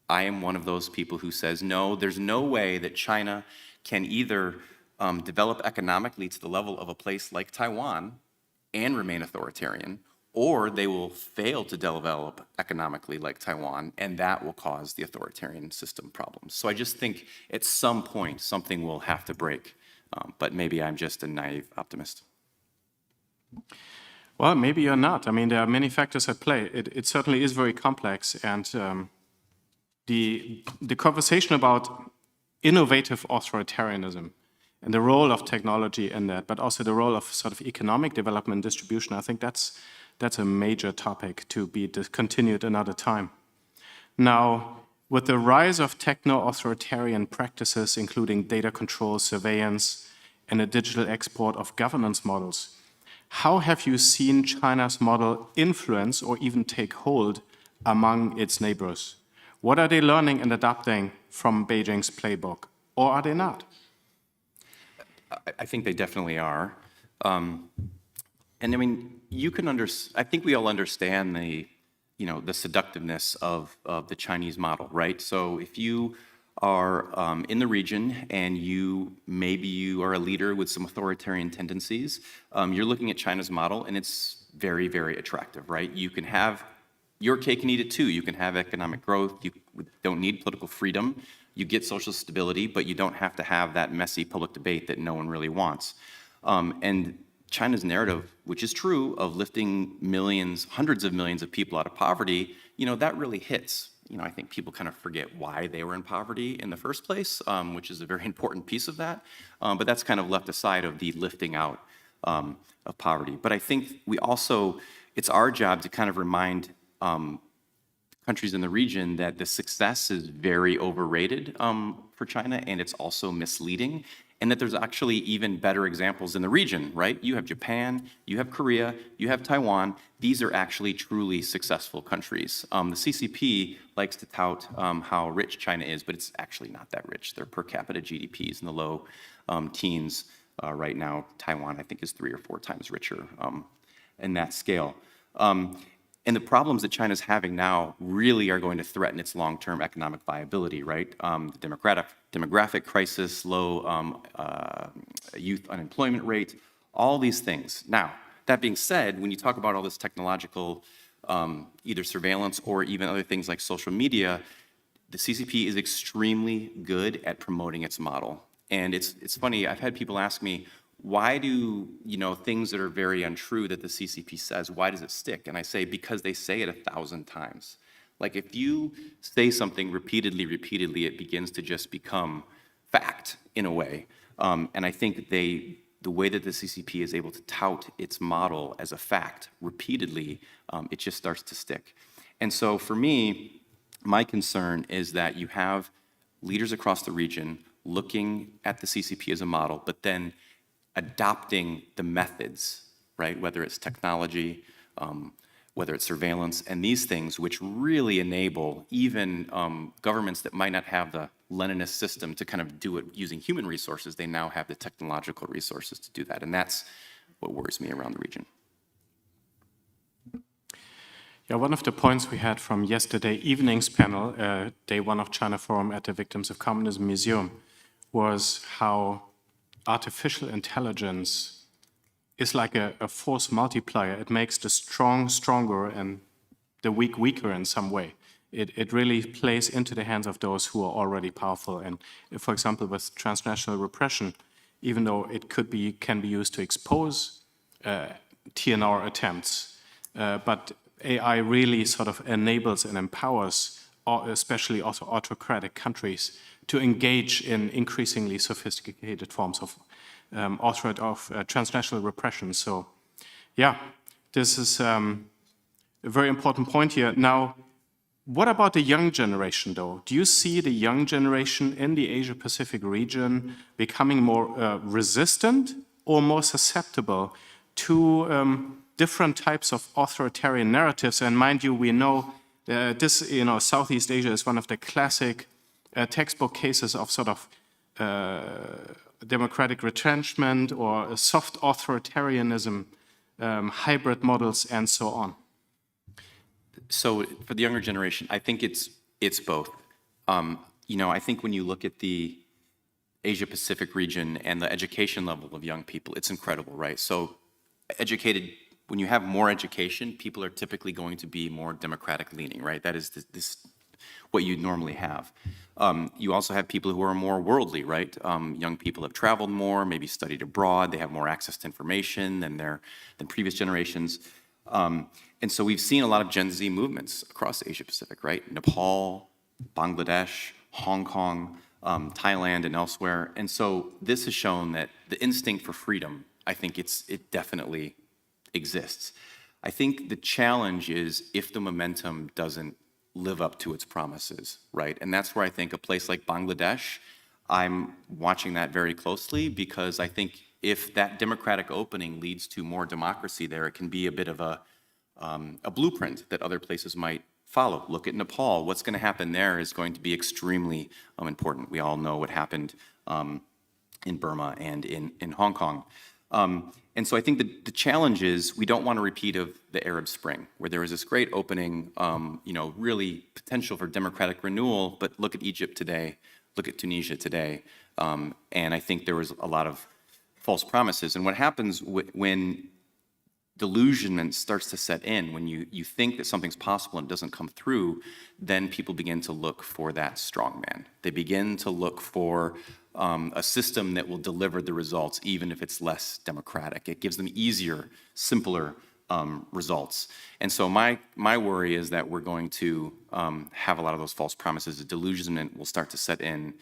I am one of those people who says, no, there's no way that China can either develop economically to the level of a place like Taiwan and remain authoritarian, or they will fail to develop economically like Taiwan, and that will cause the authoritarian system problems. So I just think at some point something will have to break, but maybe I'm just a naive optimist. Well, maybe you're not. I mean, there are many factors at play. It certainly is very complex, and the conversation about innovative authoritarianism and the role of technology in that, but also the role of sort of economic development and distribution, I think that's a major topic to be continued another time. Now, with the rise of techno-authoritarian practices, including data control, surveillance, and a digital export of governance models, how have you seen China's model influence or even take hold among its neighbors? What are they learning and adapting from Beijing's playbook, or are they not? I think they definitely are. And I mean, I think we all understand the seductiveness of the Chinese model, right? So if you are in the region and maybe you are a leader with some authoritarian tendencies, you're looking at China's model and it's very, very attractive, right? You can have your cake and eat it too. You can have economic growth. You don't need political freedom. You get social stability, but you don't have to have that messy public debate that no one really wants. And China's narrative, which is true, of lifting millions, hundreds of millions of people out of poverty, that really hits. I think people kind of forget why they were in poverty in the first place, which is a very important piece of that. But that's kind of left aside of the lifting out of poverty. But I think it's our job to kind of remind countries in the region that the success is very overrated for China, and it's also misleading, and that there's actually even better examples in the region, right? You have Japan, you have Korea, you have Taiwan. These are actually truly successful countries. The CCP likes to tout how rich China is, but it's actually not that rich. Their per capita GDP is in the low teens right now. Taiwan, I think, is 3 or 4 times richer in that scale. And the problems that China's having now really are going to threaten its long-term economic viability, right? The demographic crisis, low youth unemployment rate, all these things. Now, that being said, when you talk about all this technological, either surveillance or even other things like social media, the CCP is extremely good at promoting its model. And it's funny, I've had people ask me, why do, things that are very untrue that the CCP says, why does it stick? And I say, because they say it 1,000 times. Like, if you say something repeatedly, it begins to just become fact in a way. And I think the way that the CCP is able to tout its model as a fact repeatedly, it just starts to stick. And so for me, my concern is that you have leaders across the region looking at the CCP as a model, but then adopting the methods, right? Whether it's technology, whether it's surveillance, and these things which really enable even governments that might not have the Leninist system to kind of do it using human resources, they now have the technological resources to do that. And that's what worries me around the region. Yeah, one of the points we had from yesterday evening's panel, day 1 of China Forum at the Victims of Communism Museum, was how artificial intelligence is like a force multiplier. It makes the strong stronger and the weak weaker in some way. It really plays into the hands of those who are already powerful. And for example, with transnational repression, even though it can be used to expose TNR attempts, but AI really sort of enables and empowers, especially also autocratic countries, to engage in increasingly sophisticated forms of transnational repression. So, yeah, this is a very important point here. Now, What about the young generation, though? Do you see the young generation in the Asia-Pacific region becoming more resistant or more susceptible to different types of authoritarian narratives? And mind you, we know Southeast Asia is one of the classic textbook cases of sort of democratic retrenchment or a soft authoritarianism, hybrid models, and so on. So for the younger generation, I think it's both. I think when you look at the Asia Pacific region and the education level of young people, it's incredible, right? So when you have more education, people are typically going to be more democratic leaning, right? That is this what you'd normally have. You also have people who are more worldly, right? Young people have traveled more, maybe studied abroad, they have more access to information than previous generations. And so we've seen a lot of Gen Z movements across Asia Pacific, right? Nepal, Bangladesh, Hong Kong, Thailand, and elsewhere. And so this has shown that the instinct for freedom, I think it definitely exists. I think the challenge is if the momentum doesn't live up to its promises, right? And that's where I think a place like Bangladesh, I'm watching that very closely, because I think if that democratic opening leads to more democracy there, it can be a bit of a blueprint that other places might follow. Look at Nepal. What's going to happen there is going to be extremely important. We all know what happened in Burma and in Hong Kong. And so I think the challenge is we don't want a repeat of the Arab Spring, where there was this great opening, really potential for democratic renewal, but look at Egypt today, look at Tunisia today, and I think there was a lot of false promises. And what happens when delusionment starts to set in, when you think that something's possible and it doesn't come through, then people begin to look for that strongman. They begin to look for a system that will deliver the results, even if it's less democratic. It gives them easier, simpler results. And so my worry is that we're going to have a lot of those false promises. The delusionment will start to set in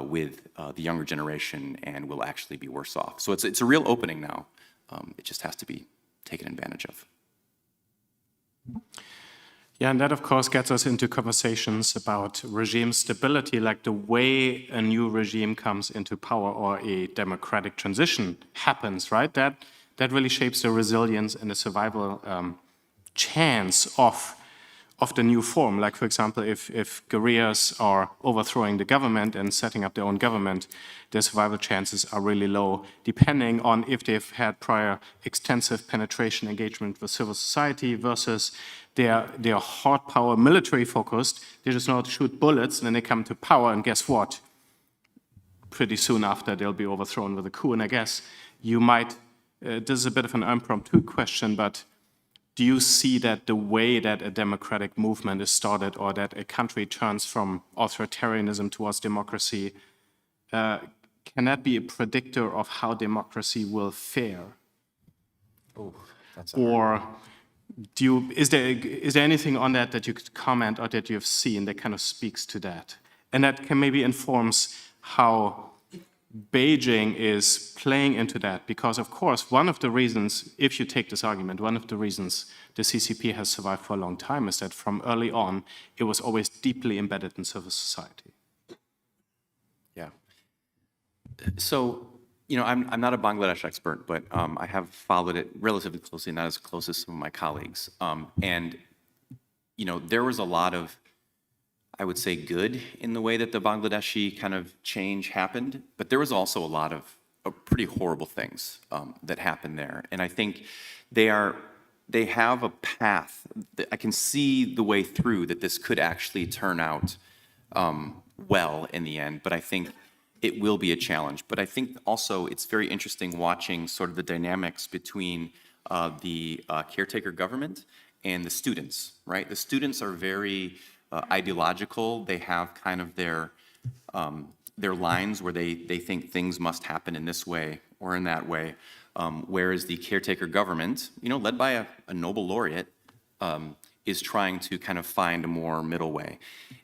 with the younger generation, and will actually be worse off. So it's a real opening now. It just has to be taken advantage of. Yeah, and that, of course, gets us into conversations about regime stability, like the way a new regime comes into power or a democratic transition happens, right? That really shapes the resilience and the survival chance of the new form. Like, for example, if guerrillas are overthrowing the government and setting up their own government, their survival chances are really low, depending on if they've had prior extensive penetration engagement with civil society versus they're hard power military focused. They just know how to shoot bullets, and then they come to power, and guess what? Pretty soon after, they'll be overthrown with a coup. And I guess you might, this is a bit of an impromptu question, but do you see that the way that a democratic movement is started, or that a country turns from authoritarianism towards democracy, can that be a predictor of how democracy will fare? Or is there anything on that you could comment or that you have seen that kind of speaks to that? And that can maybe informs how Beijing is playing into that, because of course, one of the reasons, if you take this argument, one of the reasons the CCP has survived for a long time is that from early on, it was always deeply embedded in civil society. Yeah. So, I'm not a Bangladesh expert, but I have followed it relatively closely, not as close as some of my colleagues. And there was a lot of, I would say, good in the way that the Bangladeshi kind of change happened, but there was also a lot of pretty horrible things that happened there. And I think they have a path that I can see the way through that this could actually turn out well in the end, but I think it will be a challenge. But I think also it's very interesting watching sort of the dynamics between the caretaker government and the students, right? The students are very ideological. They have kind of their lines where they think things must happen in this way or in that way, whereas the caretaker government, led by a Nobel laureate, is trying to kind of find a more middle way.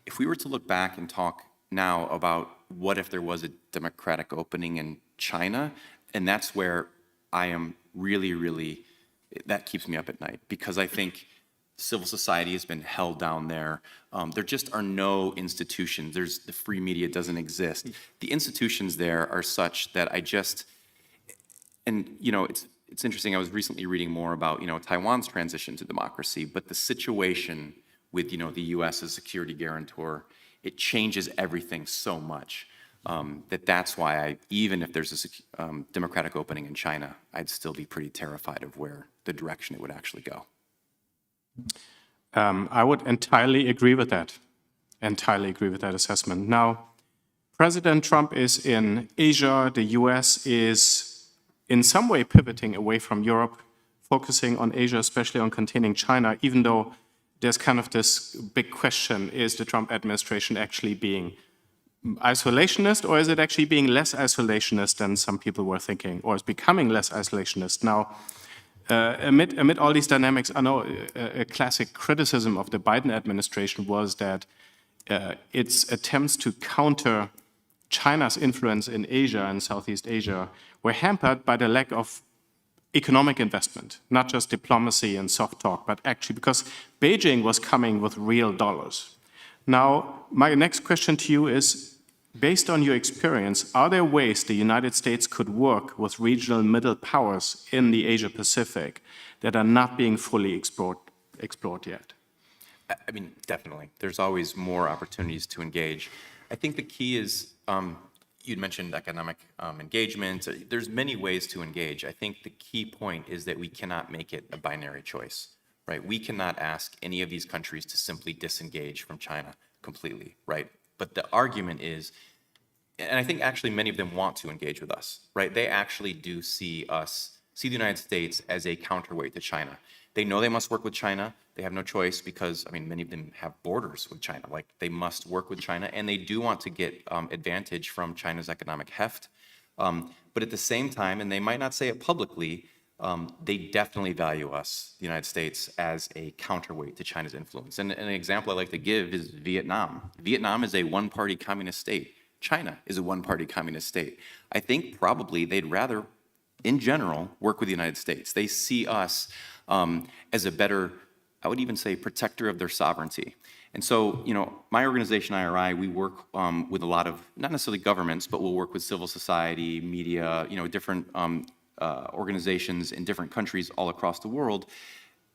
If we were to look back and talk now about what if there was a democratic opening in China, and that's where I am really, really, that keeps me up at night, because I think Civil society has been held down there. There just are no institutions. The free media doesn't exist. The institutions there are such that it's interesting. I was recently reading more about, Taiwan's transition to democracy, but the situation with, the U.S. as security guarantor, it changes everything so much that's why even if there's a democratic opening in China, I'd still be pretty terrified of where the direction it would actually go. I would entirely agree with that. Entirely agree with that assessment. Now, President Trump is in Asia. The US is in some way pivoting away from Europe, focusing on Asia, especially on containing China, even though there's kind of this big question, is the Trump administration actually being isolationist, or is it actually being less isolationist than some people were thinking, or is becoming less isolationist? Now, amid all these dynamics, I know a classic criticism of the Biden administration was that its attempts to counter China's influence in Asia and Southeast Asia were hampered by the lack of economic investment, not just diplomacy and soft talk, but actually because Beijing was coming with real dollars. Now, my next question to you is, based on your experience, are there ways the United States could work with regional middle powers in the Asia-Pacific that are not being fully explored yet? I mean, definitely. There's always more opportunities to engage. I think the key is, you'd mentioned economic engagement. There's many ways to engage. I think the key point is that we cannot make it a binary choice, right? We cannot ask any of these countries to simply disengage from China completely, right? But the argument is, and I think actually many of them want to engage with us, right? They actually do see the United States as a counterweight to China. They know they must work with China. They have no choice because, many of them have borders with China. Like, they must work with China, and they do want to get advantage from China's economic heft. But at the same time, and they might not say it publicly, they definitely value us, the United States, as a counterweight to China's influence. And an example I like to give is Vietnam. Vietnam is a one-party communist state. China is a one-party communist state. I think probably they'd rather, in general, work with the United States. They see us as a better, I would even say, protector of their sovereignty. And so, my organization, IRI, we work with a lot of, not necessarily governments, but we'll work with civil society, media, different organizations in different countries all across the world.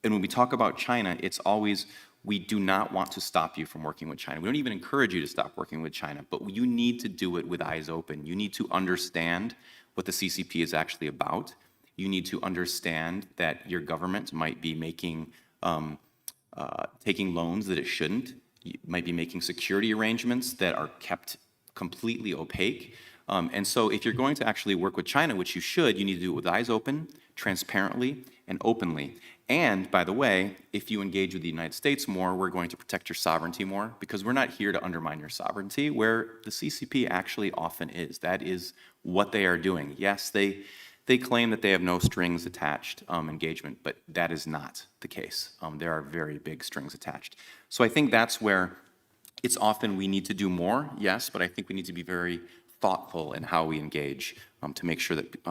And when we talk about China, it's always, we do not want to stop you from working with China. We don't even encourage you to stop working with China, but you need to do it with eyes open. You need to understand what the CCP is actually about. You need to understand that your government might be making, taking loans that it shouldn't. You might be making security arrangements that are kept completely opaque. And so if you're going to actually work with China, which you should, you need to do it with eyes open, transparently, and openly. And by the way, if you engage with the United States more, we're going to protect your sovereignty more, because we're not here to undermine your sovereignty, where the CCP actually often is. That is what they are doing. Yes, they claim that they have no strings attached engagement, but that is not the case. There are very big strings attached. So I think that's where it's often we need to do more, yes, but I think we need to be very thoughtful in how we engage to make sure that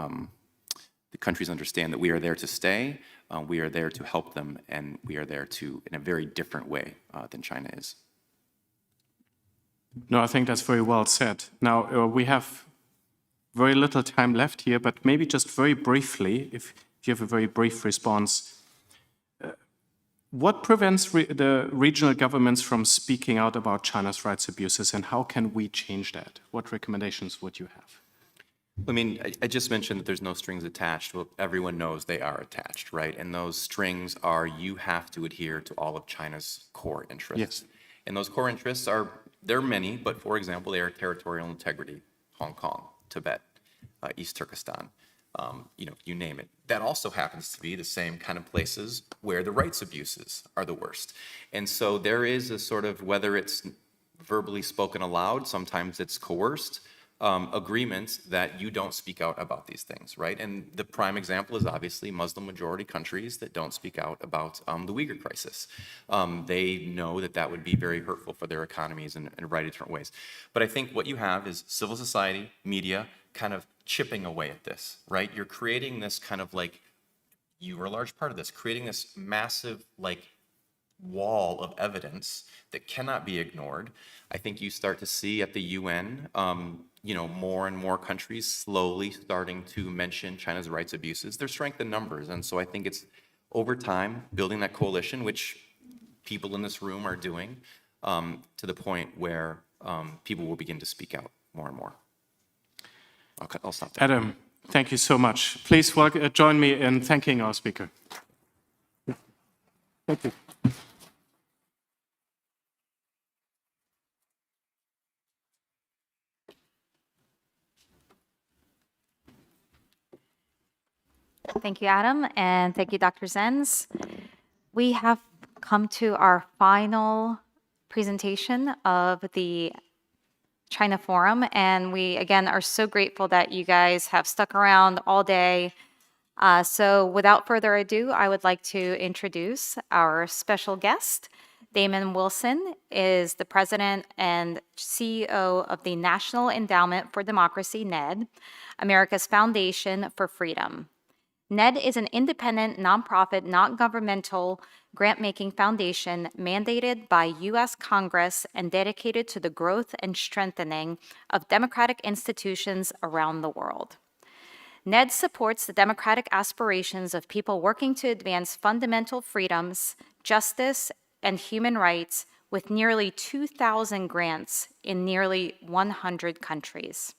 the countries understand that we are there to stay, we are there to help them, and we are there to, in a very different way than China is. No, I think that's very well said. Now, we have very little time left here, but maybe just very briefly, if you have a very brief response, what prevents the regional governments from speaking out about China's rights abuses, and how can we change that? What recommendations would you have? I just mentioned that there's no strings attached. Well, everyone knows they are attached, right? And those strings are, you have to adhere to all of China's core interests. Yes. And those core interests are, there are many, but for example, they are territorial integrity, Hong Kong, Tibet, East Turkestan, you name it. That also happens to be the same kind of places where the rights abuses are the worst. And so there is a sort of, whether it's verbally spoken aloud, sometimes it's coerced, agreements that you don't speak out about these things, right? And the prime example is obviously Muslim majority countries that don't speak out about the Uyghur crisis. They know that that would be very hurtful for their economies in a variety of different ways. But I think what you have is civil society, media, kind of chipping away at this, right? You're creating this kind of like, you are a large part of this, creating this massive like wall of evidence that cannot be ignored. I think you start to see at the UN, more and more countries slowly starting to mention China's rights abuses. There's strength in numbers, and so I think it's over time building that coalition, which people in this room are doing, to the point where people will begin to speak out more and more. Okay, I'll stop there. Adam, thank you so much. Please join me in thanking our speaker. Thank you. Thank you, Adam, and thank you, Dr. Zenz. We have come to our final presentation of the China Forum, and we, again, are so grateful that you guys have stuck around all day. So without further ado, I would like to introduce our special guest. Damon Wilson is the president and CEO of the National Endowment for Democracy, NED, America's Foundation for Freedom. NED is an independent, nonprofit, non-governmental grant-making foundation mandated by U.S. Congress and dedicated to the growth and strengthening of democratic institutions around the world. NED supports the democratic aspirations of people working to advance fundamental freedoms, justice, and human rights with nearly 2,000 grants in nearly 100 countries.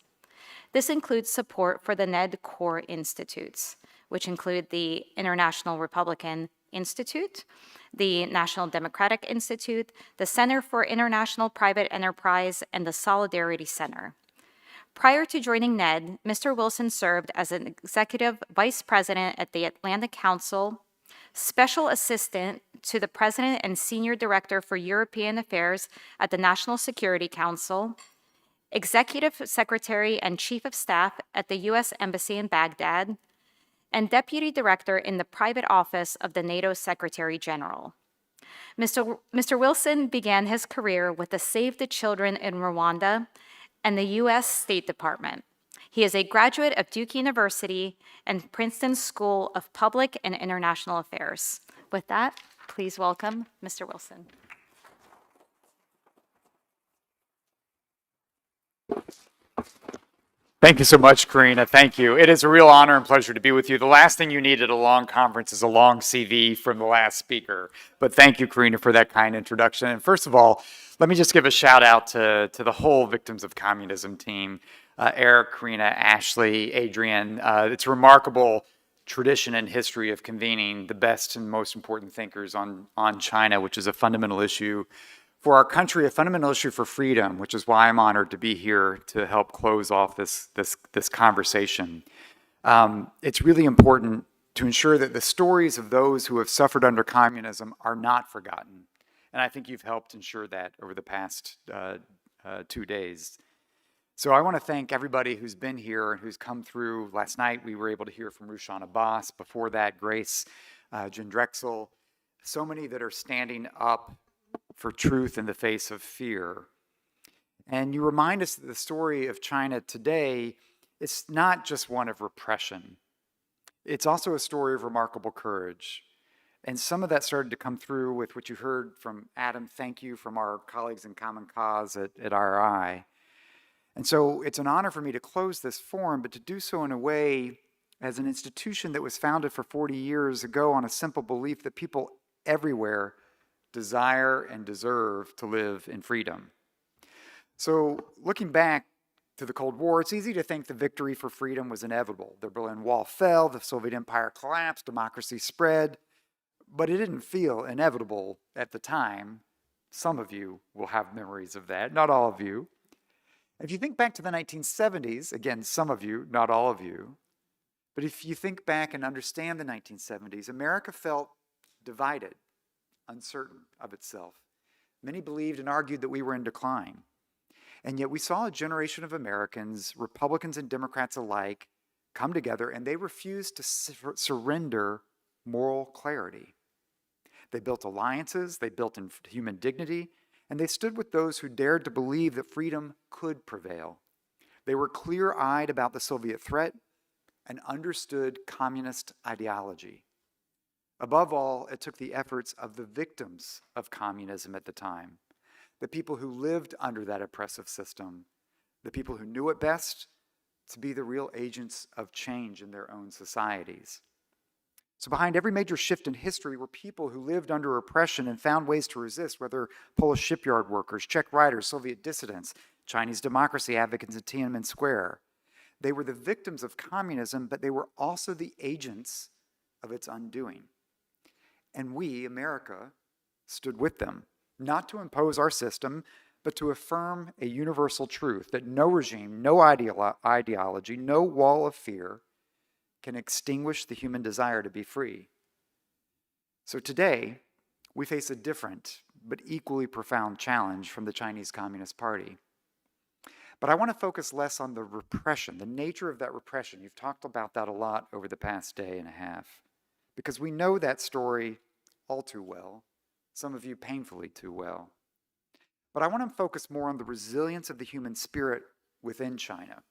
This includes support for the NED core institutes, which include the International Republican Institute, the National Democratic Institute, the Center for International Private Enterprise, and the Solidarity Center. Prior to joining NED, Mr. Wilson served as an executive vice president at the Atlantic Council, special assistant to the president and senior director for European Affairs at the National Security Council, executive secretary and chief of staff at the U.S. Embassy in Baghdad, and deputy director in the private office of the NATO Secretary General. Mr. Wilson began his career with the Save the Children in Rwanda and the U.S. State Department. He is a graduate of Duke University and Princeton School of Public and International Affairs. With that, please welcome Mr. Wilson. Thank you so much, Karina. Thank you. It is a real honor and pleasure to be with you. The last thing you need at a long conference is a long CV from the last speaker. But thank you, Karina, for that kind introduction. And first of all, let me just give a shout out to the whole Victims of Communism team, Eric, Karina, Ashley, Adrian. It's a remarkable tradition and history of convening the best and most important thinkers on China, which is a fundamental issue for our country, a fundamental issue for freedom, which is why I'm honored to be here to help close off this conversation. It's really important to ensure that the stories of those who have suffered under communism are not forgotten. And I think you've helped ensure that over the past 2 days. So I want to thank everybody who's been here and who's come through. Last night, we were able to hear from Rushan Abbas. Before that, Grace Jen Drexel. So many that are standing up for truth in the face of fear. And you remind us that the story of China today is not just one of repression. It's also a story of remarkable courage. And some of that started to come through with what you heard from Adam. Thank you from our colleagues in Common Cause at RI. And so it's an honor for me to close this forum, but to do so in a way as an institution that was founded for 40 years ago on a simple belief that people everywhere desire and deserve to live in freedom. So looking back to the Cold War, it's easy to think the victory for freedom was inevitable. The Berlin Wall fell, the Soviet Empire collapsed, democracy spread, but it didn't feel inevitable at the time. Some of you will have memories of that, not all of you. If you think back to the 1970s, again, some of you, not all of you, but if you think back and understand the 1970s, America felt divided, uncertain of itself. Many believed and argued that we were in decline. And yet we saw a generation of Americans, Republicans and Democrats alike, come together and they refused to surrender moral clarity. They built alliances, they built in human dignity, and they stood with those who dared to believe that freedom could prevail. They were clear-eyed about the Soviet threat and understood communist ideology. Above all, it took the efforts of the victims of communism at the time, the people who lived under that oppressive system, the people who knew it best, to be the real agents of change in their own societies. So behind every major shift in history were people who lived under oppression and found ways to resist, whether Polish shipyard workers, Czech writers, Soviet dissidents, Chinese democracy advocates at Tiananmen Square. They were the victims of communism, but they were also the agents of its undoing. And we, America, stood with them, not to impose our system, but to affirm a universal truth that no regime, no ideology, no wall of fear can extinguish the human desire to be free. So today, we face a different but equally profound challenge from the Chinese Communist Party. But I want to focus less on the repression, the nature of that repression. You've talked about that a lot over the past day and a half, because we know that story all too well, some of you painfully too well. But I want to focus more on the resilience of the human spirit within China.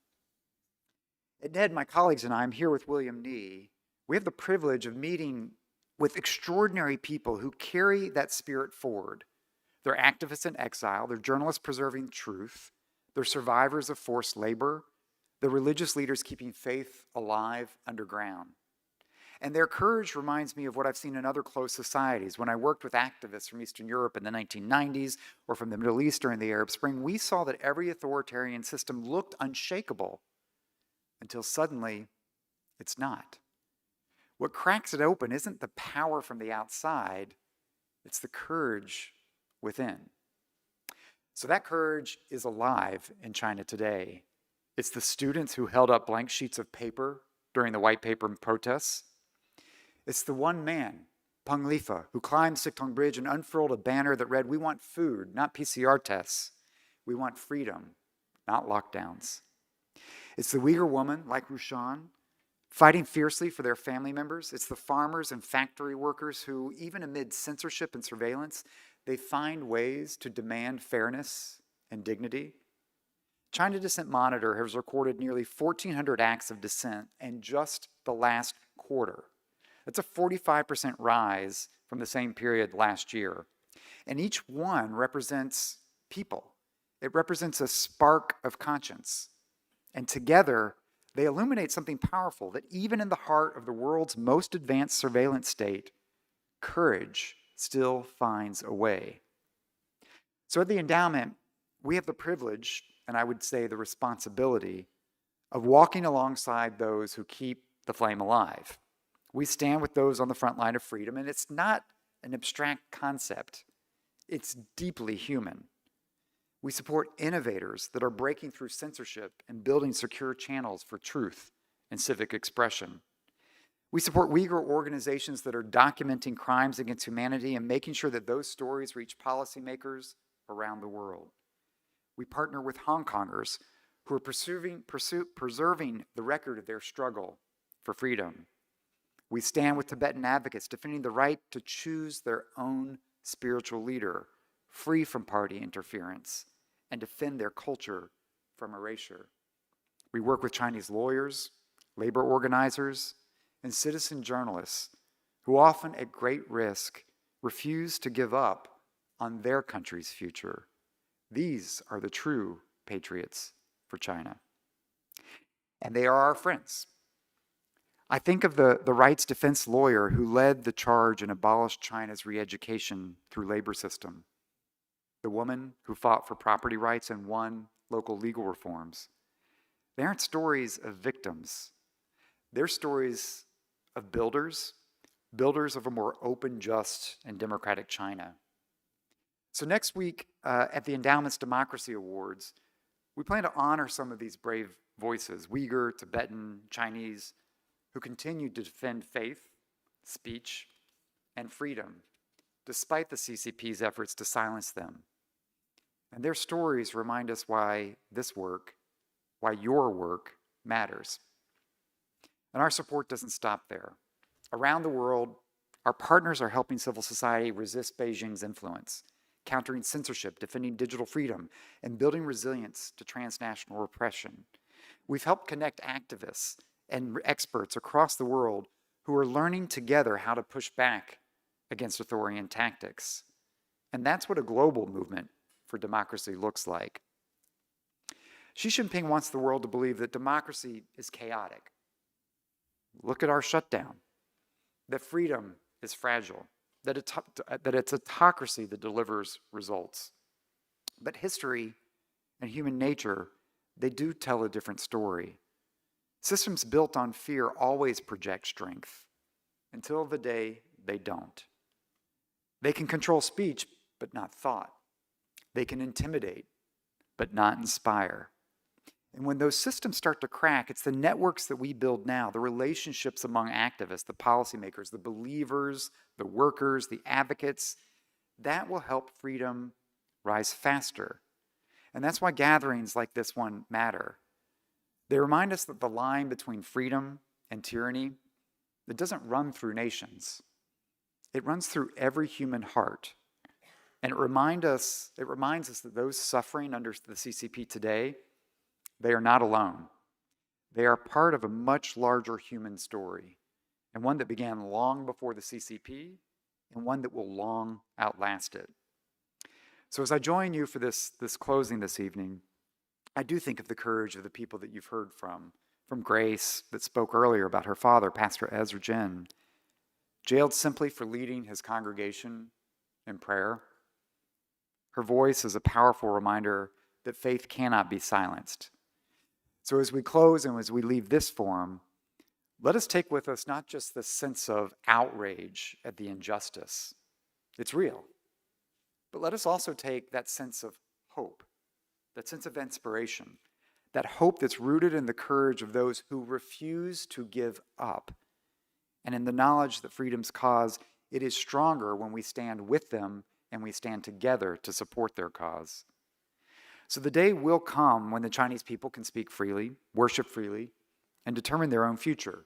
At NED, my colleagues and I, I'm here with William Nee. We have the privilege of meeting with extraordinary people who carry that spirit forward. They're activists in exile, they're journalists preserving truth, they're survivors of forced labor, they're religious leaders keeping faith alive underground. And their courage reminds me of what I've seen in other closed societies. When I worked with activists from Eastern Europe in the 1990s or from the Middle East during the Arab Spring, we saw that every authoritarian system looked unshakable until suddenly it's not. What cracks it open isn't the power from the outside, it's the courage within. So that courage is alive in China today. It's the students who held up blank sheets of paper during the white paper protests. It's the one man, Peng Lifa, who climbed Siktong Bridge and unfurled a banner that read, "We want food, not PCR tests. We want freedom, not lockdowns." It's the Uyghur woman, like Rushan, fighting fiercely for their family members. It's the farmers and factory workers who, even amid censorship and surveillance, they find ways to demand fairness and dignity. China Dissent Monitor has recorded nearly 1,400 acts of dissent in just the last quarter. That's a 45% rise from the same period last year. And each one represents people. It represents a spark of conscience. And together, they illuminate something powerful, that even in the heart of the world's most advanced surveillance state, courage still finds a way. So at the endowment, we have the privilege, and I would say the responsibility, of walking alongside those who keep the flame alive. We stand with those on the front line of freedom, and it's not an abstract concept. It's deeply human. We support innovators that are breaking through censorship and building secure channels for truth and civic expression. We support Uyghur organizations that are documenting crimes against humanity and making sure that those stories reach policymakers around the world. We partner with Hong Kongers who are preserving the record of their struggle for freedom. We stand with Tibetan advocates defending the right to choose their own spiritual leader, free from party interference, and defend their culture from erasure. We work with Chinese lawyers, labor organizers, and citizen journalists who often at great risk refuse to give up on their country's future. These are the true patriots for China. And they are our friends. I think of the rights defense lawyer who led the charge and abolished China's re-education through labor system, the woman who fought for property rights and won local legal reforms. They aren't stories of victims. They're stories of builders of a more open, just, and democratic China. So next week at the Endowment's Democracy Awards, we plan to honor some of these brave voices, Uyghur, Tibetan, Chinese, who continue to defend faith, speech, and freedom, despite the CCP's efforts to silence them. And their stories remind us why this work, why your work matters. And our support doesn't stop there. Around the world, our partners are helping civil society resist Beijing's influence, countering censorship, defending digital freedom, and building resilience to transnational repression. We've helped connect activists and experts across the world who are learning together how to push back against authoritarian tactics. And that's what a global movement for democracy looks like. Xi Jinping wants the world to believe that democracy is chaotic. Look at our shutdown. That freedom is fragile. That it's autocracy that delivers results. But history and human nature, they do tell a different story. Systems built on fear always project strength until the day they don't. They can control speech, but not thought. They can intimidate, but not inspire. And when those systems start to crack, it's the networks that we build now, the relationships among activists, the policymakers, the believers, the workers, the advocates, that will help freedom rise faster. And that's why gatherings like this one matter. They remind us that the line between freedom and tyranny, it doesn't run through nations. It runs through every human heart. And it reminds us that those suffering under the CCP today, they are not alone. They are part of a much larger human story, and one that began long before the CCP, and one that will long outlast it. So as I join you for this closing this evening, I do think of the courage of the people that you've heard from Grace that spoke earlier about her father, Pastor Ezra Jin, jailed simply for leading his congregation in prayer. Her voice is a powerful reminder that faith cannot be silenced. So as we close and as we leave this forum, let us take with us not just the sense of outrage at the injustice. It's real. But let us also take that sense of hope, that sense of inspiration, that hope that's rooted in the courage of those who refuse to give up, and in the knowledge that freedom's cause, it is stronger when we stand with them and we stand together to support their cause. So the day will come when the Chinese people can speak freely, worship freely, and determine their own future.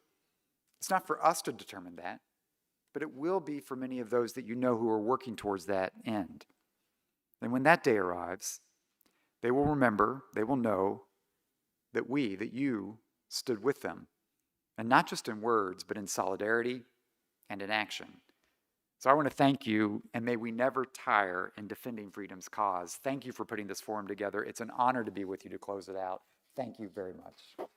It's not for us to determine that, but it will be for many of those that you know who are working towards that end. And when that day arrives, they will remember, they will know that you stood with them, and not just in words, but in solidarity and in action. So I want to thank you, and may we never tire in defending freedom's cause. Thank you for putting this forum together. It's an honor to be with you to close it out. Thank you very much.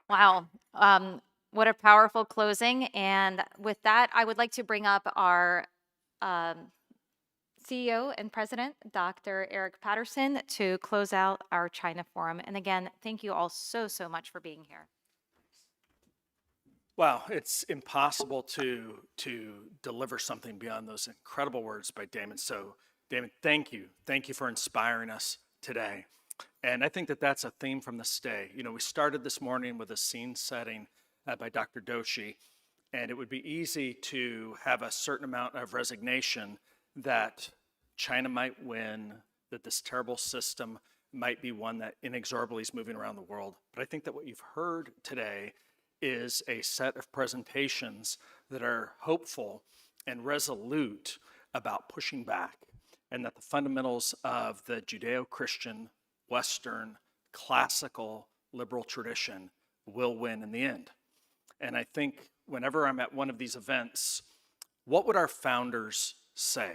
Wow. What a powerful closing. And with that, I would like to bring up our CEO and President, Dr. Eric Patterson, to close out our China Forum. And again, thank you all so much for being here. Wow, it's impossible to deliver something beyond those incredible words by Damon. So, Damon, thank you. Thank you for inspiring us today. And I think that that's a theme from this day. You know, we started this morning with a scene setting by Dr. Doshi, and it would be easy to have a certain amount of resignation that China might win, that this terrible system might be one that inexorably is moving around the world. But I think that what you've heard today is a set of presentations that are hopeful and resolute about pushing back, and that the fundamentals of the Judeo-Christian, Western, classical, liberal tradition will win in the end. And I think whenever I'm at one of these events, what would our founders say?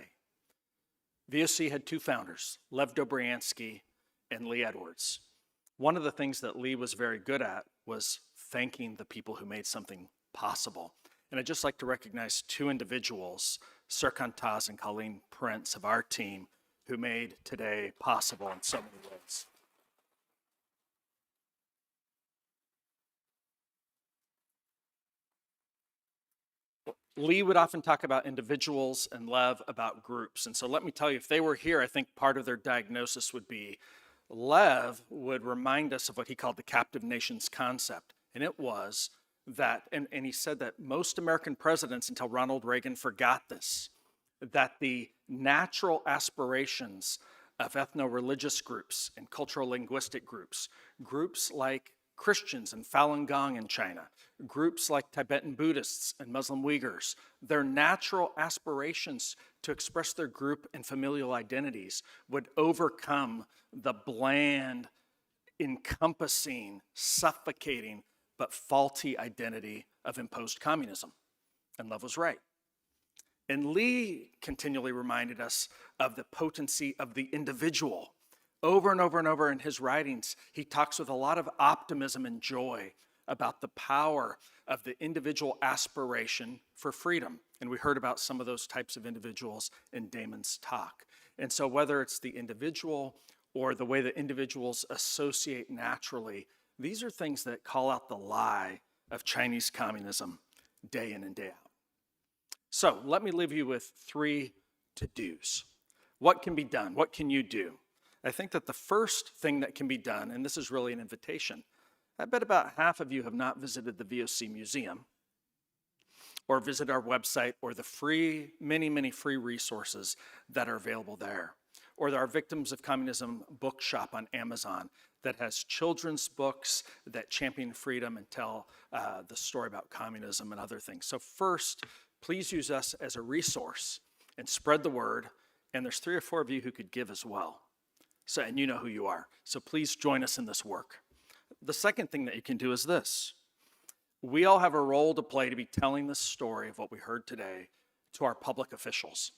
VOC had two founders, Lev Dobryansky and Lee Edwards. One of the things that Lee was very good at was thanking the people who made something possible. And I'd just like to recognize two individuals, Serkan Taz and Colleen Prince of our team, who made today possible in so many ways. Lee would often talk about individuals and Lev about groups. And so let me tell you, if they were here, I think part of their diagnosis would be Lev would remind us of what he called the captive nations concept. And it was that, and he said that most American presidents until Ronald Reagan forgot this, that the natural aspirations of ethno-religious groups and cultural linguistic groups, groups like Christians in Falun Gong in China, groups like Tibetan Buddhists and Muslim Uyghurs, their natural aspirations to express their group and familial identities would overcome the bland, encompassing, suffocating, but faulty identity of imposed communism. And Love was right. And Lee continually reminded us of the potency of the individual. Over and over and over in his writings, he talks with a lot of optimism and joy about the power of the individual aspiration for freedom. And we heard about some of those types of individuals in Damon's talk. And so whether it's the individual or the way that individuals associate naturally, these are things that call out the lie of Chinese communism day in and day out. So let me leave you with 3 to-dos. What can be done? What can you do? I think that the first thing that can be done, and this is really an invitation, I bet about half of you have not visited the VOC Museum or visit our website or the many free resources that are available there. Or our Victims of Communism bookshop on Amazon that has children's books that champion freedom and tell the story about communism and other things. So first, please use us as a resource and spread the word. And there's 3 or 4 of you who could give as well. So, and you know who you are. So please join us in this work. The second thing that you can do is this. We all have a role to play to be telling the story of what we heard today to our public officials.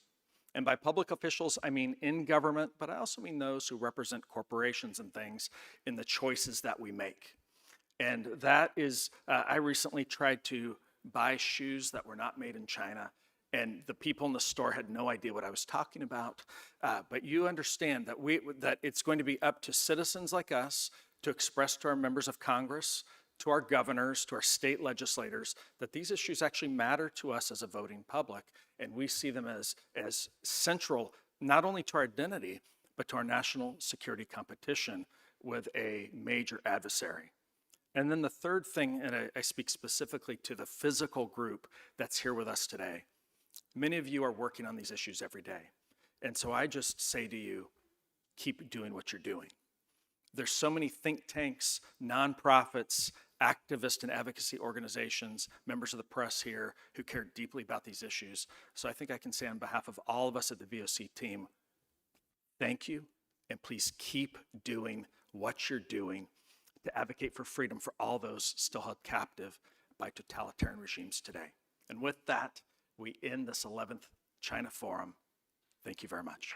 And by public officials, I mean in government, but I also mean those who represent corporations and things in the choices that we make. And that is, I recently tried to buy shoes that were not made in China, and the people in the store had no idea what I was talking about. But you understand that that it's going to be up to citizens like us to express to our members of Congress, to our governors, to our state legislators, that these issues actually matter to us as a voting public, and we see them as central, not only to our identity, but to our national security competition with a major adversary. And then the third thing, and I speak specifically to the physical group that's here with us today. Many of you are working on these issues every day. And so I just say to you, keep doing what you're doing. There's so many think tanks, nonprofits, activist and advocacy organizations, members of the press here who care deeply about these issues. So I think I can say on behalf of all of us at the VOC team, thank you, and please keep doing what you're doing to advocate for freedom for all those still held captive by totalitarian regimes today. And with that, we end this 11th China Forum. Thank you very much.